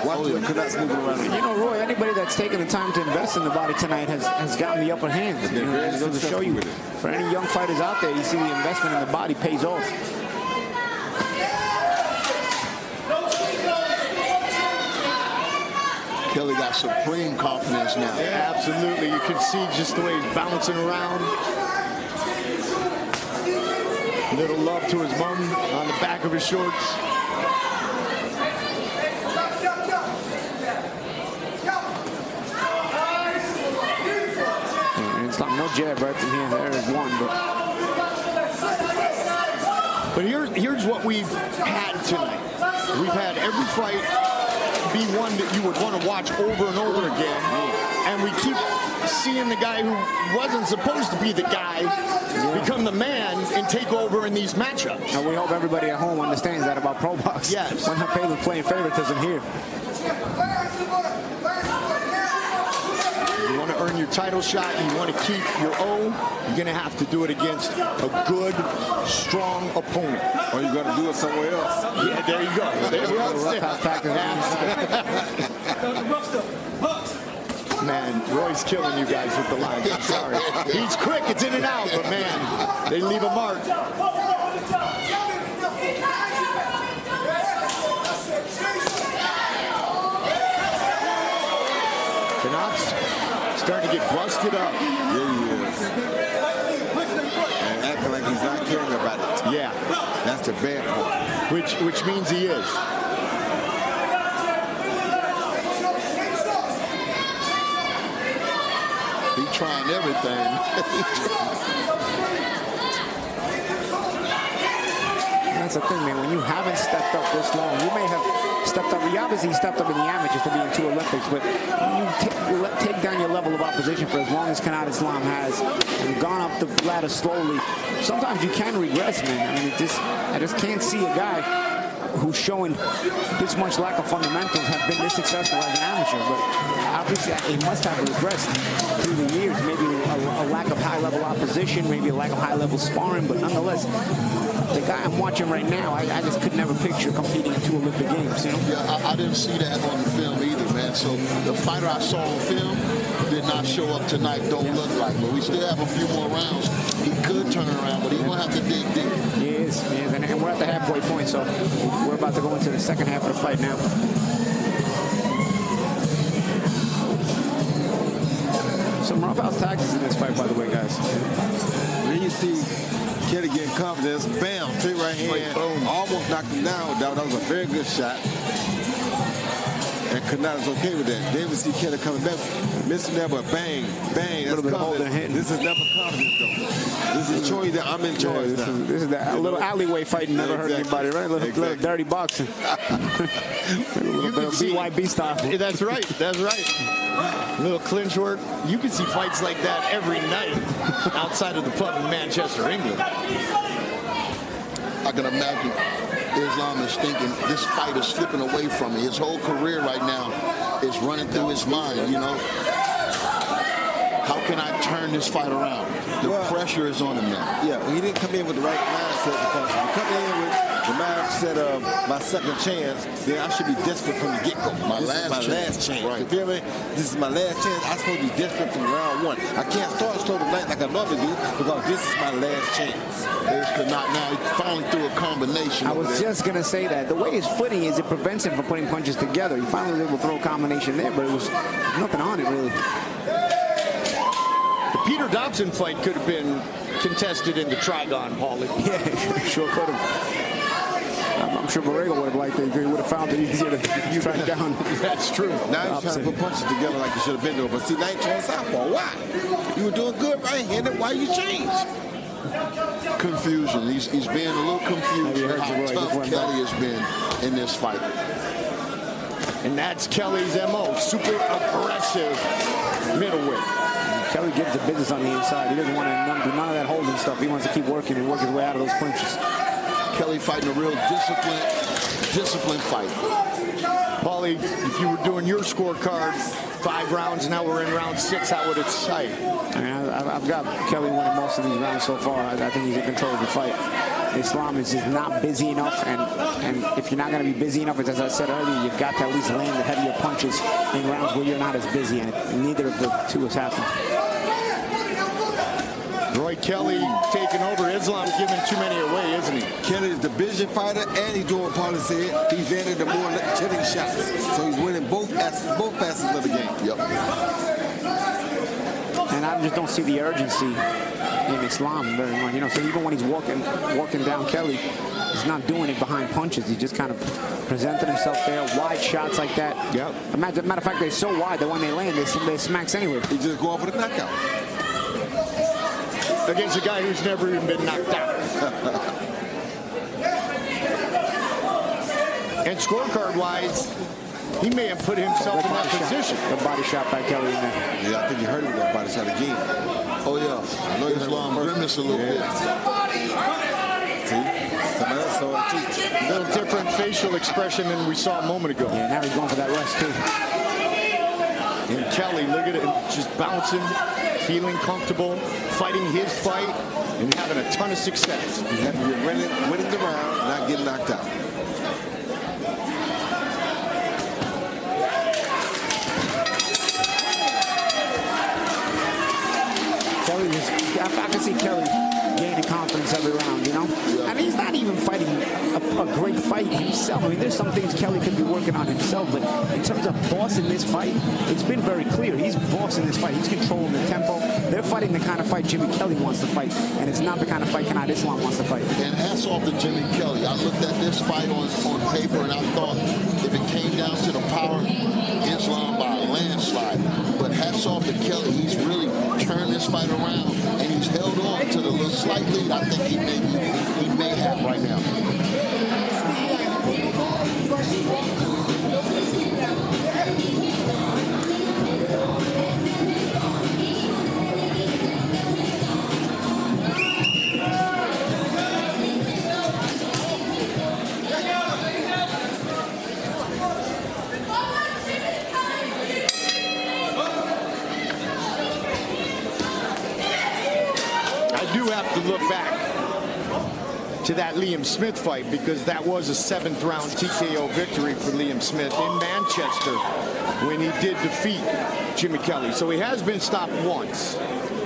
Watch him, Canat's moving around. You know, Roy, anybody that's taken the time to invest in the body tonight has gotten the upper hand. They're very it goes to show you, with it. for any young fighters out there, you see the investment in the body pays off. Kelly got supreme confidence now. Yeah, absolutely. You can see just the way he's bouncing around. Little love to his mom on the back of his shorts. And it's not no jab right from here. There is one, but here's what we've had tonight. We've had every fight be one that you would want to watch over and over again. And we keep seeing the guy who wasn't supposed to be the guy become the man and take over in these matchups. And we hope everybody at home understands that about Probox. Yes. We're not playing favoritism here. You want to earn your title shot, you want to keep your O, you're going to have to do it against a good, strong opponent. Or you got to do it somewhere else. Yeah, there you go. There you go. Man, Roy's killing you guys with the lines. I'm sorry. He's quick. It's in and out, but man, they leave a mark. Canat's starting to get busted up. Yeah, he is. And acting like he's not caring about it. Yeah. That's the bad part. Which means he is. He's trying everything. That's the thing, man. When you haven't stepped up this long, you may have stepped up. You obviously stepped up in the amateurs to be in 2 Olympics, but when you take down your level of opposition for as long as Canat Islam has, and gone up the ladder slowly, sometimes you can regress, man. I mean, I just can't see a guy who's showing this much lack of fundamentals have been this successful as an amateur, but obviously he must have regressed through the years. Maybe a lack of high-level opposition, maybe a lack of high-level sparring, but nonetheless, the guy I'm watching right now, I just could never picture competing in 2 Olympic Games, you know? Yeah, I didn't see that on the film either, man. So the fighter I saw on film did not show up tonight, don't look like. But we still have a few more rounds. He could turn around, but he's going to have to dig deep. He is, and we're at the halfway point, so we're about to go into the second half of the fight now. Some roughhouse tactics in this fight, by the way, guys. When you see Kelly getting confidence, bam, straight right hand, boom, almost knocked him down. That was a very good shot. And Canat is okay with that. Then we see Kelly coming back, missing there, but bang, bang. A little bit of holding hand. This is never confidence, though. This is showing that I'm in charge now. This is that little alleyway fighting never hurt anybody, right? Little dirty boxing. A little bit of BYB style. That's right. That's right. A little clinch work. You can see fights like that every night outside of the pub in Manchester, England. I can imagine Islam is thinking this fight is slipping away from me. His whole career right now is running through his mind, you know. How can I turn this fight around? The pressure is on him now. Yeah, well, he didn't come in with the right mindset, because if you come in with the mindset of my second chance, then I should be desperate from the get-go. My last chance. Right. You feel me? This is my last chance. I'm supposed to be desperate from round 1. I can't start slow tonight like I normally do, because this is my last chance. There's Canat now. He finally threw a combination. I was just going to say that. The way his footing is, it prevents him from putting punches together. He finally was able to throw a combination there, but it was nothing on it, really. The Peter Dobson fight could have been contested in the Trigon, Paulie. Yeah, sure could have. I'm sure Borrego would have liked it. He would have found it easier to track down. That's true. Now he's trying to put punches together like he should have been doing. But see, now he's trying southpaw. Why? You were doing good right-handed. Why you change? Confusion. He's being a little confused with how tough Kelly has been in this fight. And that's Kelly's MO. Super aggressive middleweight. Kelly gives the business on the inside. He doesn't want to do none of that holding stuff. He wants to keep working and work his way out of those punches. Kelly fighting a real disciplined fight. Paulie, if you were doing your scorecard, 5 rounds, now we're in round 6, how would it cite? I mean, I've got Kelly winning most of these rounds so far. I think he's in control of the fight. Islam is just not busy enough, and if you're not going to be busy enough, as I said earlier, you've got to at least land the heavier punches in rounds where you're not as busy, and neither of the two has happened. Roy Kelly taking over. Islam's giving too many away, isn't he? Kelly is the vision fighter, and he's doing what Paulie said. He's landing the more chilling shots. So he's winning both facets of the game. Yep. And I just don't see the urgency in Islam very much. You know, so even when he's walking down Kelly, he's not doing it behind punches. He just kind of presented himself there, wide shots like that. Yep. Matter of fact, they're so wide that when they land, they smacks anywhere. He's just going for the knockout. Against a guy who's never even been knocked out. And scorecard-wise, he may have put himself in that position. The body shot by Kelly in there. Yeah, I think you heard him with that body shot again. Oh, yeah. I know Islam grimace a little bit. See? Somebody else saw it too. A little different facial expression than we saw a moment ago. Yeah, now he's going for that rest, too. And Kelly, look at him, just bouncing, feeling comfortable, fighting his fight, and having a ton of success. You have to be winning the round, not getting knocked out. I can see Kelly gaining confidence every round, you know? I mean, he's not even fighting a great fight himself. I mean, there's some things Kelly could be working on himself, but in terms of bossing this fight, it's been very clear. He's bossing this fight. He's controlling the tempo. They're fighting the kind of fight Jimmy Kelly wants to fight, and it's not the kind of fight Canat Islam wants to fight. And hats off to Jimmy Kelly. I looked at this fight on paper, and I thought if it came down to the power, Islam by a landslide. But hats off to Kelly. He's really turned this fight around, and he's held on to the little slight lead I think he may have right now. To look back to that Liam Smith fight, because that was a 7th round TKO victory for Liam Smith in Manchester when he did defeat Jimmy Kelly. So he has been stopped once.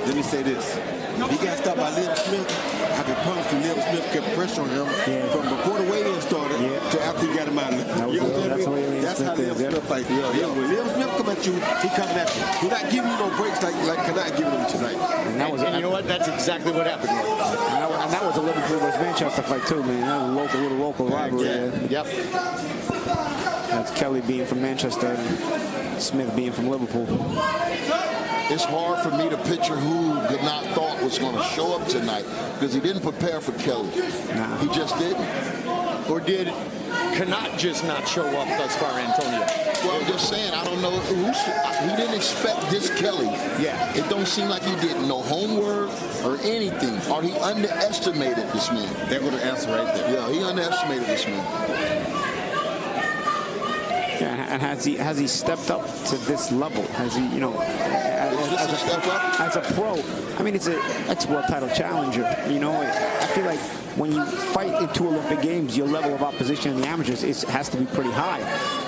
Let me say this. He got stopped by Liam Smith. I can promise you Liam Smith kept pressure on him from before the weigh-in started to after he got him out of there. You know what I'm saying? That's how Liam Smith fights. When Liam Smith come at you, he coming at you. He's not giving you no breaks like Canat giving him tonight. And you know what? That's exactly what happened. And that was a Liverpool versus Manchester fight too, man. That was a local rivalry. Yep. That's Kelly being from Manchester and Smith being from Liverpool. It's hard for me to picture who Canat thought was going to show up tonight, because he didn't prepare for Kelly. Nah. He just didn't. Or did Canat just not show up thus far, Antonio? Well, I'm just saying, I don't know. He didn't expect this Kelly. Yeah. It don't seem like he did no homework or anything. Or he underestimated this man. They're going to answer right there. Yeah, he underestimated this man. Yeah, and has he stepped up to this level? Has he, you know, as a pro? I mean, it's an ex-world title challenger. You know, I feel like when you fight in 2 Olympic Games, your level of opposition in the amateurs has to be pretty high.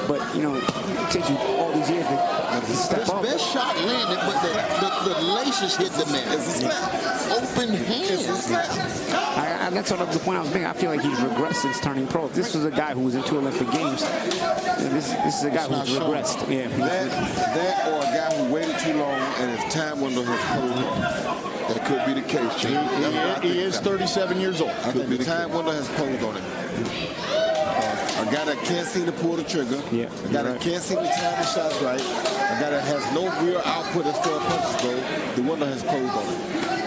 But, you know, it takes you all these years to step up. His best shot landed, but the laces hit the man. It's a slap. Open hands. And that's sort of the point I was making. I feel like he's regressed since turning pro. If this was a guy who was in 2 Olympic Games, this is a guy who's regressed. Yeah. That or a guy who waited too long and his time window has closed. That could be the case. He is 37 years old. I think the time window has closed on him. A guy that can't seem to pull the trigger. Yeah. A guy that can't seem to time the shots right. A guy that has no real output as far as punches go. The window has closed on him.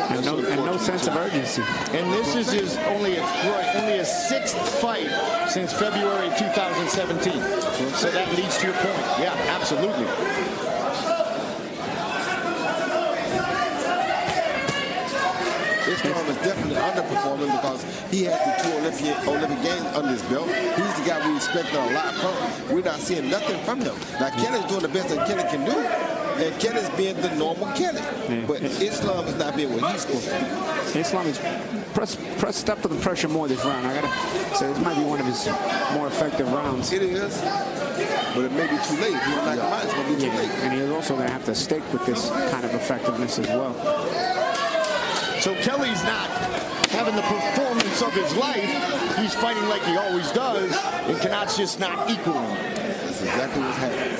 And no sense of urgency. And this is his only his 6th fight since February 2017. So that leads to your point. Yeah, absolutely. Islam is definitely underperforming because he has the 2 Olympic Games under his belt. He's the guy we expected a lot from. We're not seeing nothing from him. Now, Kelly's doing the best that Kelly can do, and Kelly's being the normal Kelly. Yeah. But Islam is not being what he's supposed to be. Islam is stepped up the pressure more this round. I gotta say this might be one of his more effective rounds. It is, but it may be too late. He's not going it's going to be too late. And he's also gonna have to stick with this kind of effectiveness as well. So Kelly's not having the performance of his life. He's fighting like he always does, and Canat's just not equaling. That's exactly what's happening.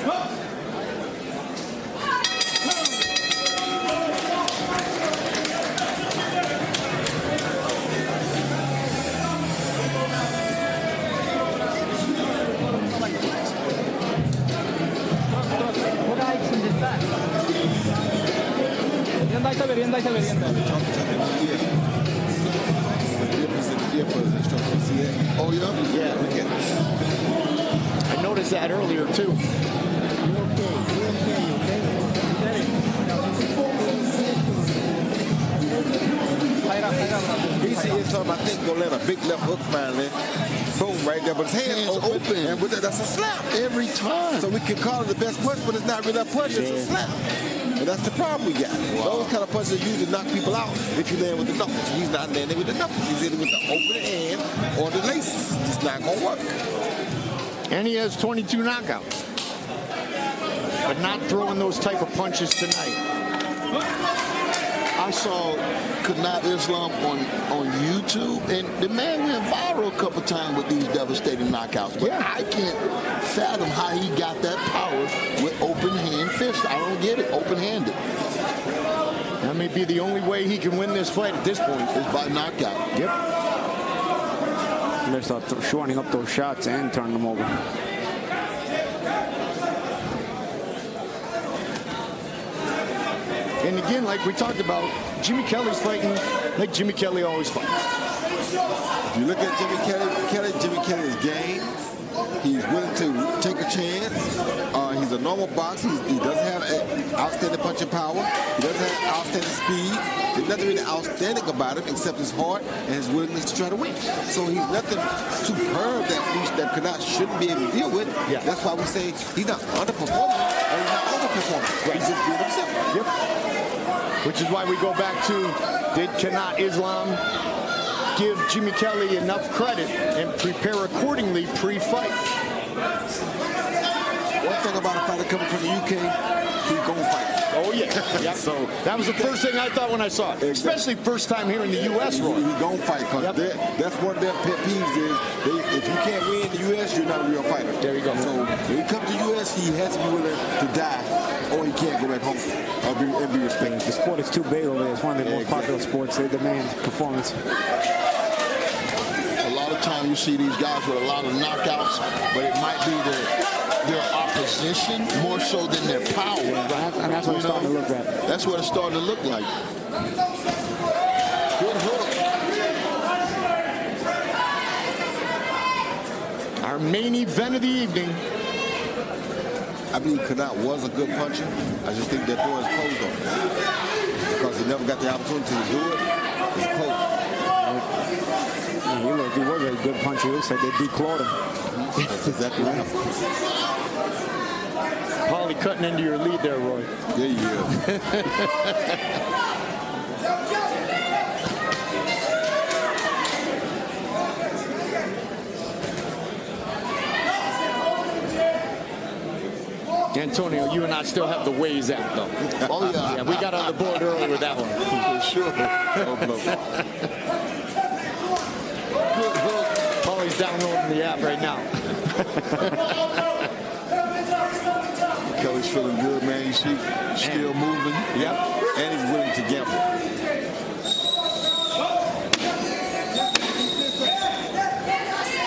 Oh, yeah? Yeah. I noticed that earlier, too. BC Islam, I think, going to let a big left hook finally. boom, right there. But his hand's open. And with that, that's a slap. Every time. So we can call it the best punch, but it's not really a punch, it's a slap. And that's the problem we got. Those kind of punches are used to knock people out if you land with the knuckles. He's not landing with the knuckles. He's hitting with the open hand or the laces. It's just not going to work. And he has 22 knockouts. But not throwing those type of punches tonight. I saw Canat Islam on YouTube, and the man went viral a couple times with these devastating knockouts. But I can't fathom how he got that power with open hand fist. I don't get it, open-handed. That may be the only way he can win this fight at this point. Is by knockout. Yep. They start shortening up those shots and turning them over. And again, like we talked about, Jimmy Kelly's fighting like Jimmy Kelly always fights. If you look at Jimmy Kelly is game. He's willing to take a chance. He's a normal boxer. He doesn't have outstanding punching power. He doesn't have outstanding speed. There's nothing really outstanding about him except his heart and his willingness to try to win. So he's nothing superb that Canat shouldn't be able to deal with. Yeah. That's why we say he's not underperforming or he's not overperforming. Right. He's just doing himself. Yep. Which is why we go back to, did Canat Islam give Jimmy Kelly enough credit and prepare accordingly pre-fight? One thing about a fighter coming from the UK, he's going to fight. Oh, yeah. Yep. So that was the first thing I thought when I saw it. Exactly. Especially first time here in the U.S., Roy. He's going to fight. Because that's one of their pet peeves is, if you can't win in the U.S., you're not a real fighter. There you go. So when he comes to the U.S., he has to be willing to die, or he can't go back home and be respected. The sport is too big over there. It's one of the most popular sports. They demand performance. A lot of time you see these guys with a lot of knockouts, but it might be their opposition more so than their power. And that's what it's starting to look like. That's what it's starting to look like. Good hook. Our main event of the evening. I believe Canat was a good puncher. I just think that door is closed on him. Because he never got the opportunity to do it. It's closed. If he was a good puncher, it looks like they declawed him. That's exactly right. Paulie cutting into your lead there, Roy. There you go. Antonio, you and I still have the ways out, though. Oh, yeah. Yeah, we got on the board early with that one. For sure. Good hook. Paulie's downloading the app right now. Kelly's feeling good, man. You see, still moving. Yep. And he's willing to gamble.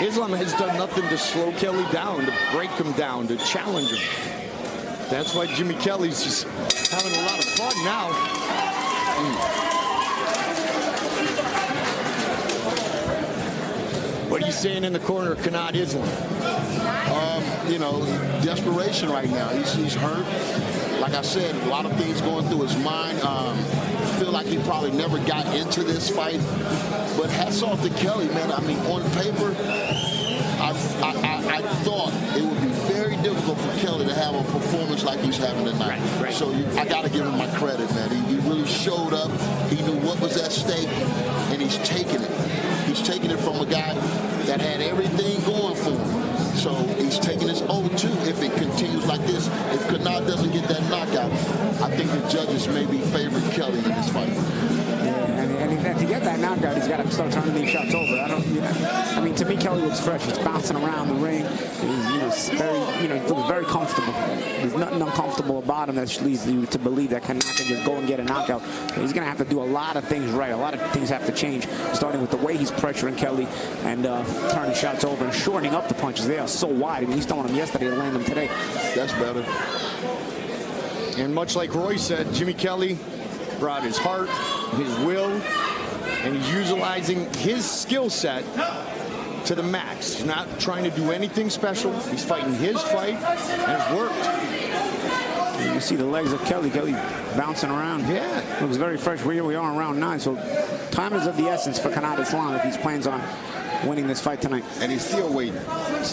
Islam has done nothing to slow Kelly down, to break him down, to challenge him. That's why Jimmy Kelly's just having a lot of fun now. What are you saying in the corner of Canat Islam? You know, desperation right now. He's hurt. Like I said, a lot of things going through his mind. I feel like he probably never got into this fight. But hats off to Kelly, man. I mean, on paper, I thought it would be very difficult for Kelly to have a performance like he's having tonight. Right. So I got to give him my credit, man. He really showed up. He knew what was at stake, and he's taking it. He's taking it from a guy that had everything going for him. So he's taking his O2 if it continues like this. If Canat doesn't get that knockout, I think the judges may be favoring Kelly in this fight. And to get that knockout, he's got to start turning these shots over. I mean, to me, Kelly looks fresh. He's bouncing around the ring. He's very, he looks very comfortable. There's nothing uncomfortable about him that leads you to believe that Canat can just go and get a knockout. He's going to have to do a lot of things right. A lot of things have to change, starting with the way he's pressuring Kelly and turning shots over and shortening up the punches. They are so wide. I mean, he's throwing them yesterday to land them today. That's better. And much like Roy said, Jimmy Kelly brought his heart, his will, and he's utilizing his skill set to the max. He's not trying to do anything special. He's fighting his fight, and it's worked. You see the legs of Kelly. Kelly bouncing around. Yeah. Looks very fresh. We are in round 9, so time is of the essence for Canat Islam if he plans on winning this fight tonight. And he's still waiting.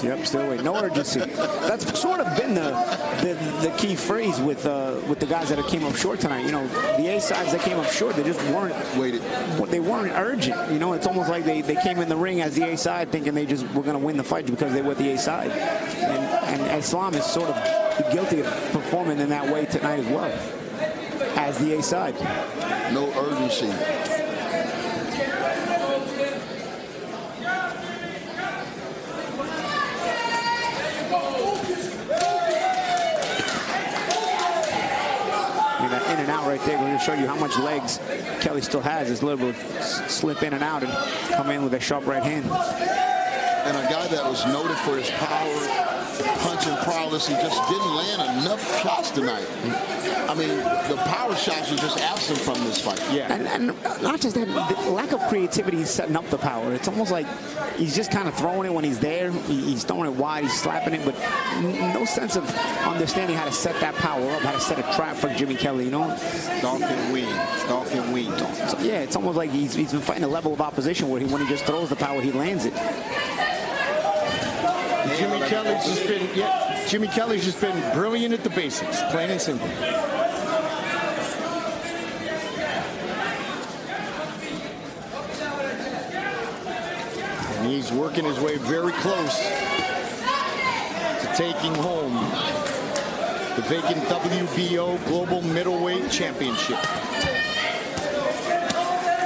Yep, still waiting. No urgency. That's sort of been the key phrase with the guys that came up short tonight. You know, the A-sides that came up short, they just weren't waited. They weren't urgent. You know, it's almost like they came in the ring as the A-side thinking they just were going to win the fight because they were the A-side. And Islam is sort of guilty of performing in that way tonight as well, as the A-side. No urgency. In and out right there, we're going to show you how much legs Kelly still has. This little slip in and out and come in with a sharp right hand. And a guy that was noted for his power, punching prowess, he just didn't land enough shots tonight. I mean, the power shots were just absent from this fight. Yeah. And not just that, the lack of creativity is setting up the power. It's almost like he's just kind of throwing it when he's there. He's throwing it wide, he's slapping it, but no sense of understanding how to set that power up, how to set a trap for Jimmy Kelly, you know? Stalk and wean. So, yeah, it's almost like he's been fighting a level of opposition where when he just throws the power, he lands it. Jimmy Kelly's just been brilliant at the basics, plain and simple. And he's working his way very close to taking home the vacant WBO Global Middleweight Championship.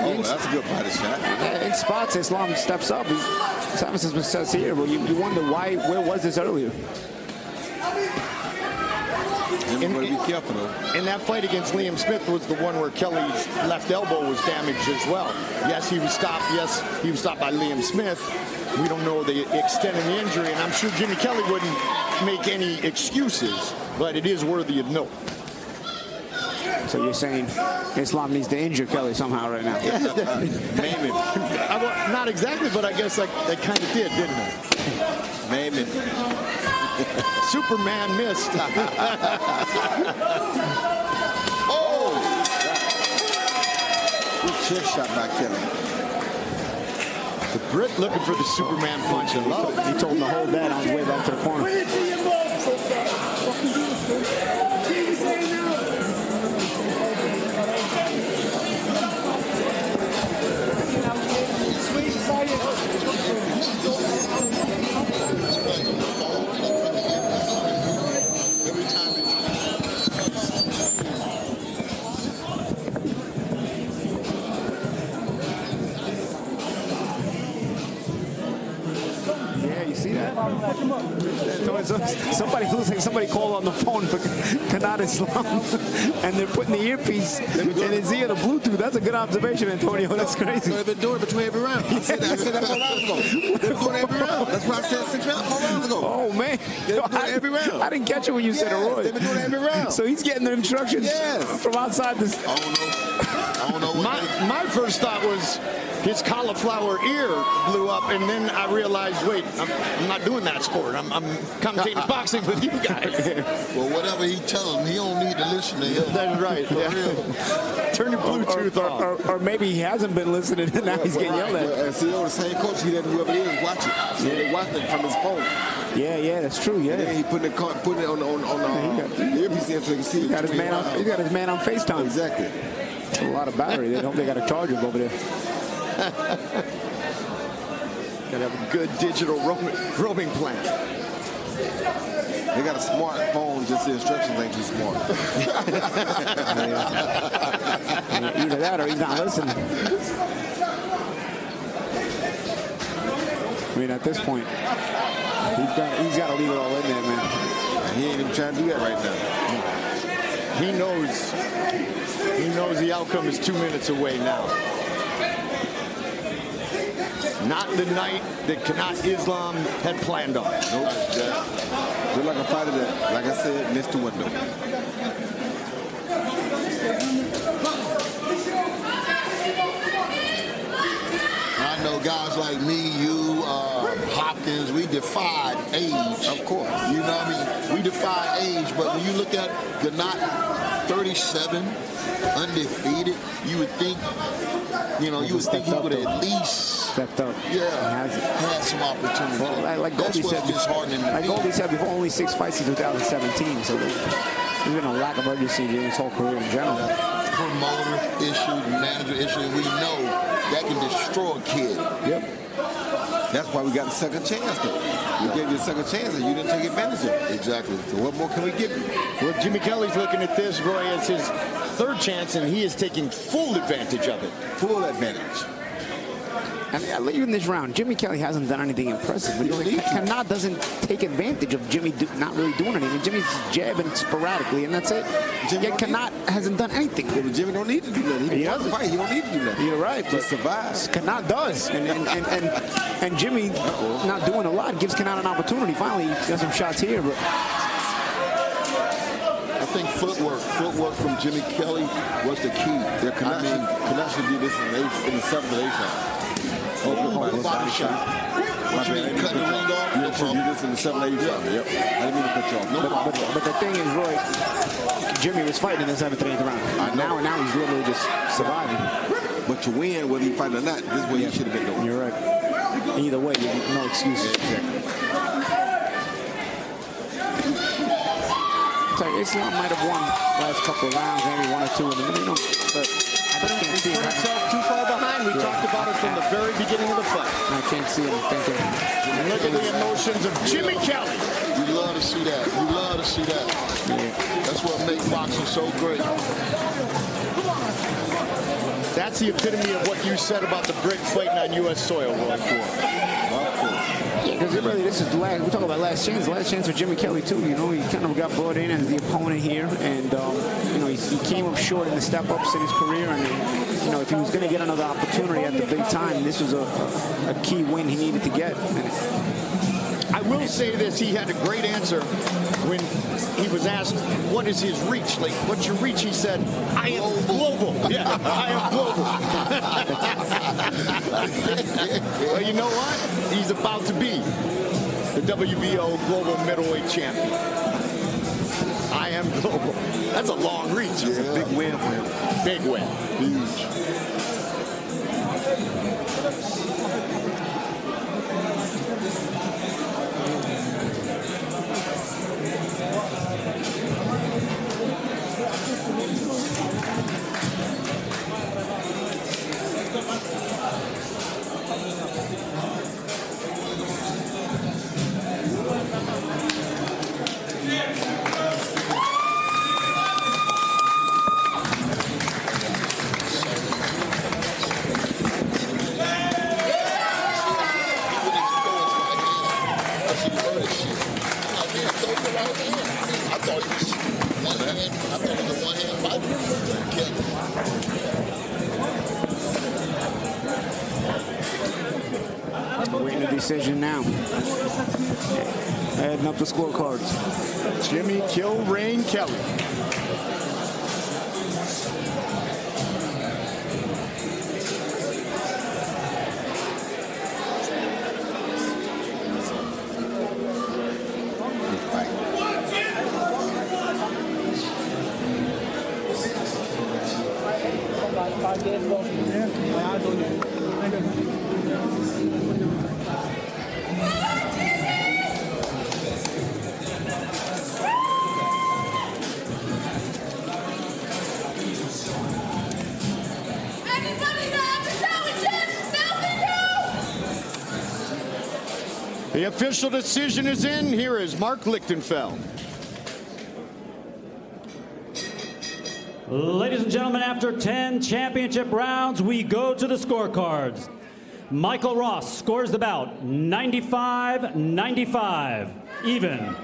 Oh, that's a good body shot. In spots, Islam steps up. He's having some success here, but you wonder where was this earlier? Be careful, though. And that fight against Liam Smith was the one where Kelly's left elbow was damaged as well. Yes, he was stopped. Yes, he was stopped by Liam Smith. We don't know the extent of the injury, and I'm sure Jimmy Kelly wouldn't make any excuses, but it is worthy of note. So you're saying Islam needs to injure Kelly somehow right now? Maybe. Not exactly, but I guess they kind of did, didn't they? Maybe. Superman missed. Oh! Good chest shot by Kelly. The Brit looking for the Superman punch and love it. He told him to hold that on his way back to the corner. Somebody called on the phone for Canat Islam, and they're putting the earpiece in his ear, the Bluetooth. That's a good observation, Antonio. That's crazy. They've been doing it between every round. I said that 4 rounds ago. They've been doing it every round. That's why I said 4 rounds ago. Oh, man. They've been doing it every round. I didn't catch it when you said it, Roy. They've been doing it every round. So he's getting the instructions from outside this. I don't know. My first thought was his cauliflower ear blew up, and then I realized, wait, I'm not doing that sport. I'm commentating boxing with you guys. Well, whatever he tells him, he don't need to listen to him. That's right. Turn your Bluetooth off. Or maybe he hasn't been listening, and now he's getting yelled at. And see, the same coach, he let whoever it is watch it. So they watch it from his phone. Yeah, that's true. Yeah. And then he putting it on the earpiece in so he can see it. He got his man on FaceTime. Exactly. A lot of battery. They hope they got to charge him over there. Gotta have a good digital roaming plan. They got a smartphone, just the instructions ain't too smart. Either that or he's not listening. I mean, at this point, he's got to leave it all in there, man. He ain't even trying to do that right now. He knows the outcome is 2 minutes away now. Not the night that Canat Islam had planned on. Nope. Look like a fighter that, like I said, missed the window. I know guys like me, you, Hopkins, we defied age. Of course. You know what I mean? We defied age challenge. But when you look at Canat, 37, undefeated, you would think, you would think he would at least stepped up. Yeah, had some opportunity. Well, like Goldie said before, only 6 fights in 2017, so there's been a lack of urgency during his whole career in general. Promoter issue, manager issue, and we know that can destroy a kid. Yep. That's why we got the second chance, though. We gave you a second chance, and you didn't take advantage of it. Exactly. So what more can we give you? Well, Jimmy Kelly's looking at this, Roy, as his third chance, and he is taking full advantage of it. Full advantage. I mean, even this round, Jimmy Kelly hasn't done anything impressive. But Canat doesn't take advantage of Jimmy not really doing anything. Jimmy's jabbing sporadically, and that's it. Yet Canat hasn't done anything. Yeah, but Jimmy don't need to do nothing. He doesn't fight. He don't need to do nothing. You're right. Just survive. Canat does, and Jimmy not doing a lot gives Canat an opportunity. Finally, he got some shots here, but. I think footwork from Jimmy Kelly was the key. Yeah, Canat should do this in the 7th or 8th round. Body shot. My bad. Cut the ring off. You should do this in the 7th or 8th round. Yep. I didn't mean to cut you off. But the thing is, Roy, Jimmy was fighting in the 7th or 8th round. Now he's literally just surviving. But to win, whether you fight or not, this is what you should have been doing. You're right. Either way, no excuses. Exactly. So Islam might have won last couple of rounds, maybe 1 or 2 of them, but I can't see him. Too far behind. We talked about it from the very beginning of the fight. I can't see him thinking. And look at the emotions of Jimmy Kelly. You love to see that. You love to see that. Yeah. That's what makes boxing so great. That's the epitome of what you said about the Brit fighting on U.S. soil, Roy. Because really, this is we talk about last chance for Jimmy Kelly too. He kind of got brought in as the opponent here, and he came up short in the step-ups in his career. And if he was going to get another opportunity at the big time, this was a key win he needed to get. I will say this: he had a great answer when he was asked, "What is his reach? Like, what's your reach?" He said, "I am global." Yeah, I am global. Well, you know what? He's about to be the WBO Global Middleweight Champion. I am global. That's a long reach. It's a big win for him. Big win. Huge. Decision now. Adding up the scorecards. Jimmy Kill Rain Kelly. The official decision is in. Here is Mark Lichtenfeld. Ladies and gentlemen, after 10 championship rounds, we go to the scorecards. Michael Ross scores the bout 95-95, even.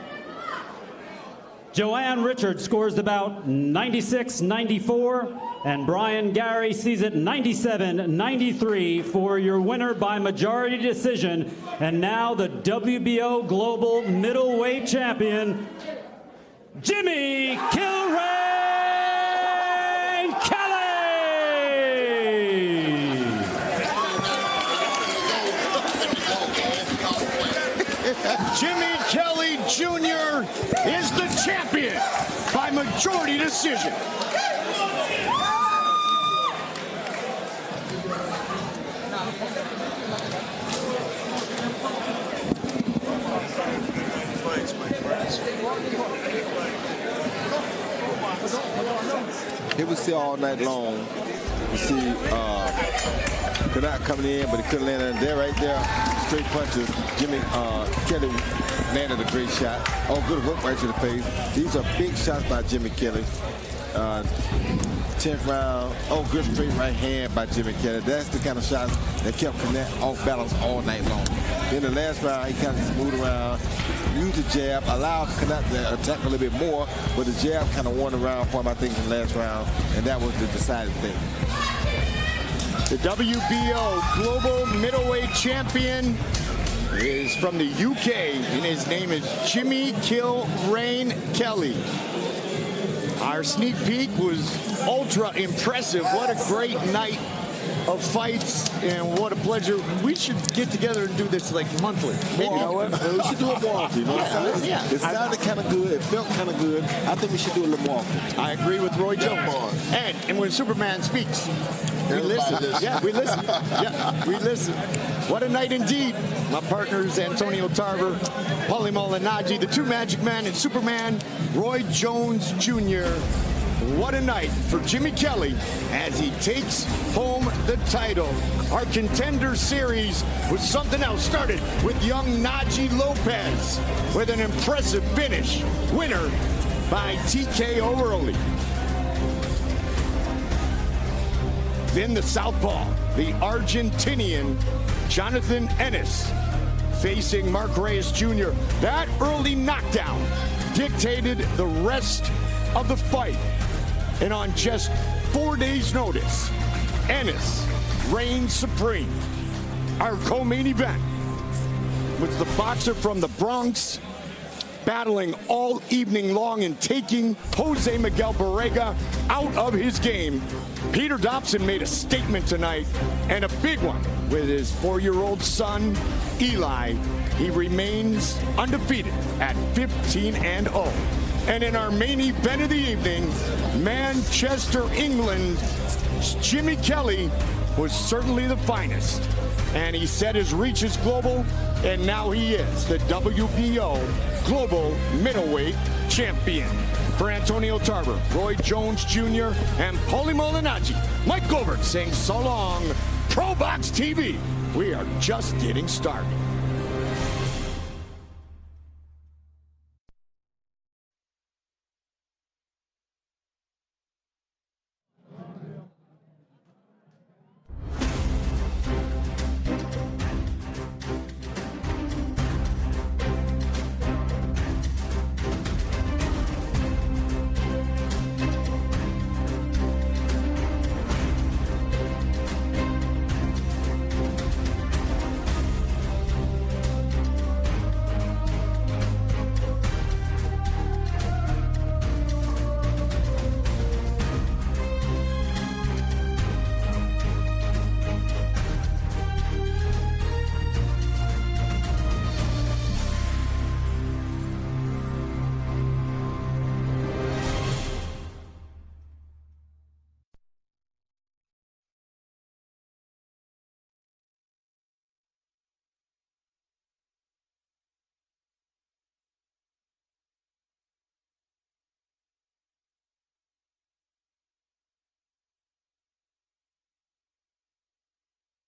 Joanne Richards scores the bout 96-94, and Brian Gary sees it 97-93 for your winner by majority decision, and now the WBO Global Middleweight Champion, Jimmy Kilrain Kelly! Jimmy Kelly Jr. is the champion by majority decision. Here we see all night long. We see Canat coming in, but he couldn't land in there. Right there, straight punches. Jimmy Kelly landed a great shot. Oh, good work right to the face. These are big shots by Jimmy Kelly. 10th round. Oh, good straight right hand by Jimmy Kelly. That's the kind of shots that kept Canat off balance all night long. Then the last round, he kind of just moved around, used the jab, allowed Canat to attack a little bit more, but the jab kind of won the round for him, I think, in the last round, and that was the deciding thing. The WBO Global Middleweight Champion is from the UK, and his name is Jimmy Rain Kelly. Our sneak peek was ultra impressive. What a great night of fights, and what a pleasure. We should get together and do this like monthly. Maybe. You know what? We should do it more often. You know? It sounded kind of good. It felt kind of good. I think we should do it a little more often. I agree with Roy Jones. And when Superman speaks, we listen. Yeah, we listen. Yeah, we listen. What a night indeed. My partners, Antonio Tarver, Paulie Malignaggi, the two Magic Man and Superman, Roy Jones Jr. What a night for Jimmy Kelly as he takes home the title. Our Contender Series was something else. Started with young Najee Lopez with an impressive finish. Winner by TKO early. Then the southpaw, the Argentinian Jonathan Ennis, facing Mark Reyes Jr. That early knockdown dictated the rest of the fight. And on just 4 days' notice, Ennis reigned supreme. Our co-main event was the boxer from the Bronx, battling all evening long and taking Jose Miguel Barrega out of his game. Peter Dobson made a statement tonight, and a big one, with his 4-year-old son, Eli. He remains undefeated at 15-0. And in our main event of the evening, Manchester, England, Jimmy Kelly was certainly the finest. And he said his reach is global, and now he is the WBO Global Middleweight Champion. For Antonio Tarver, Roy Jones Jr., and Paulie Malignaggi, Mike Gilbert saying so long. Probox TV, we are just getting started.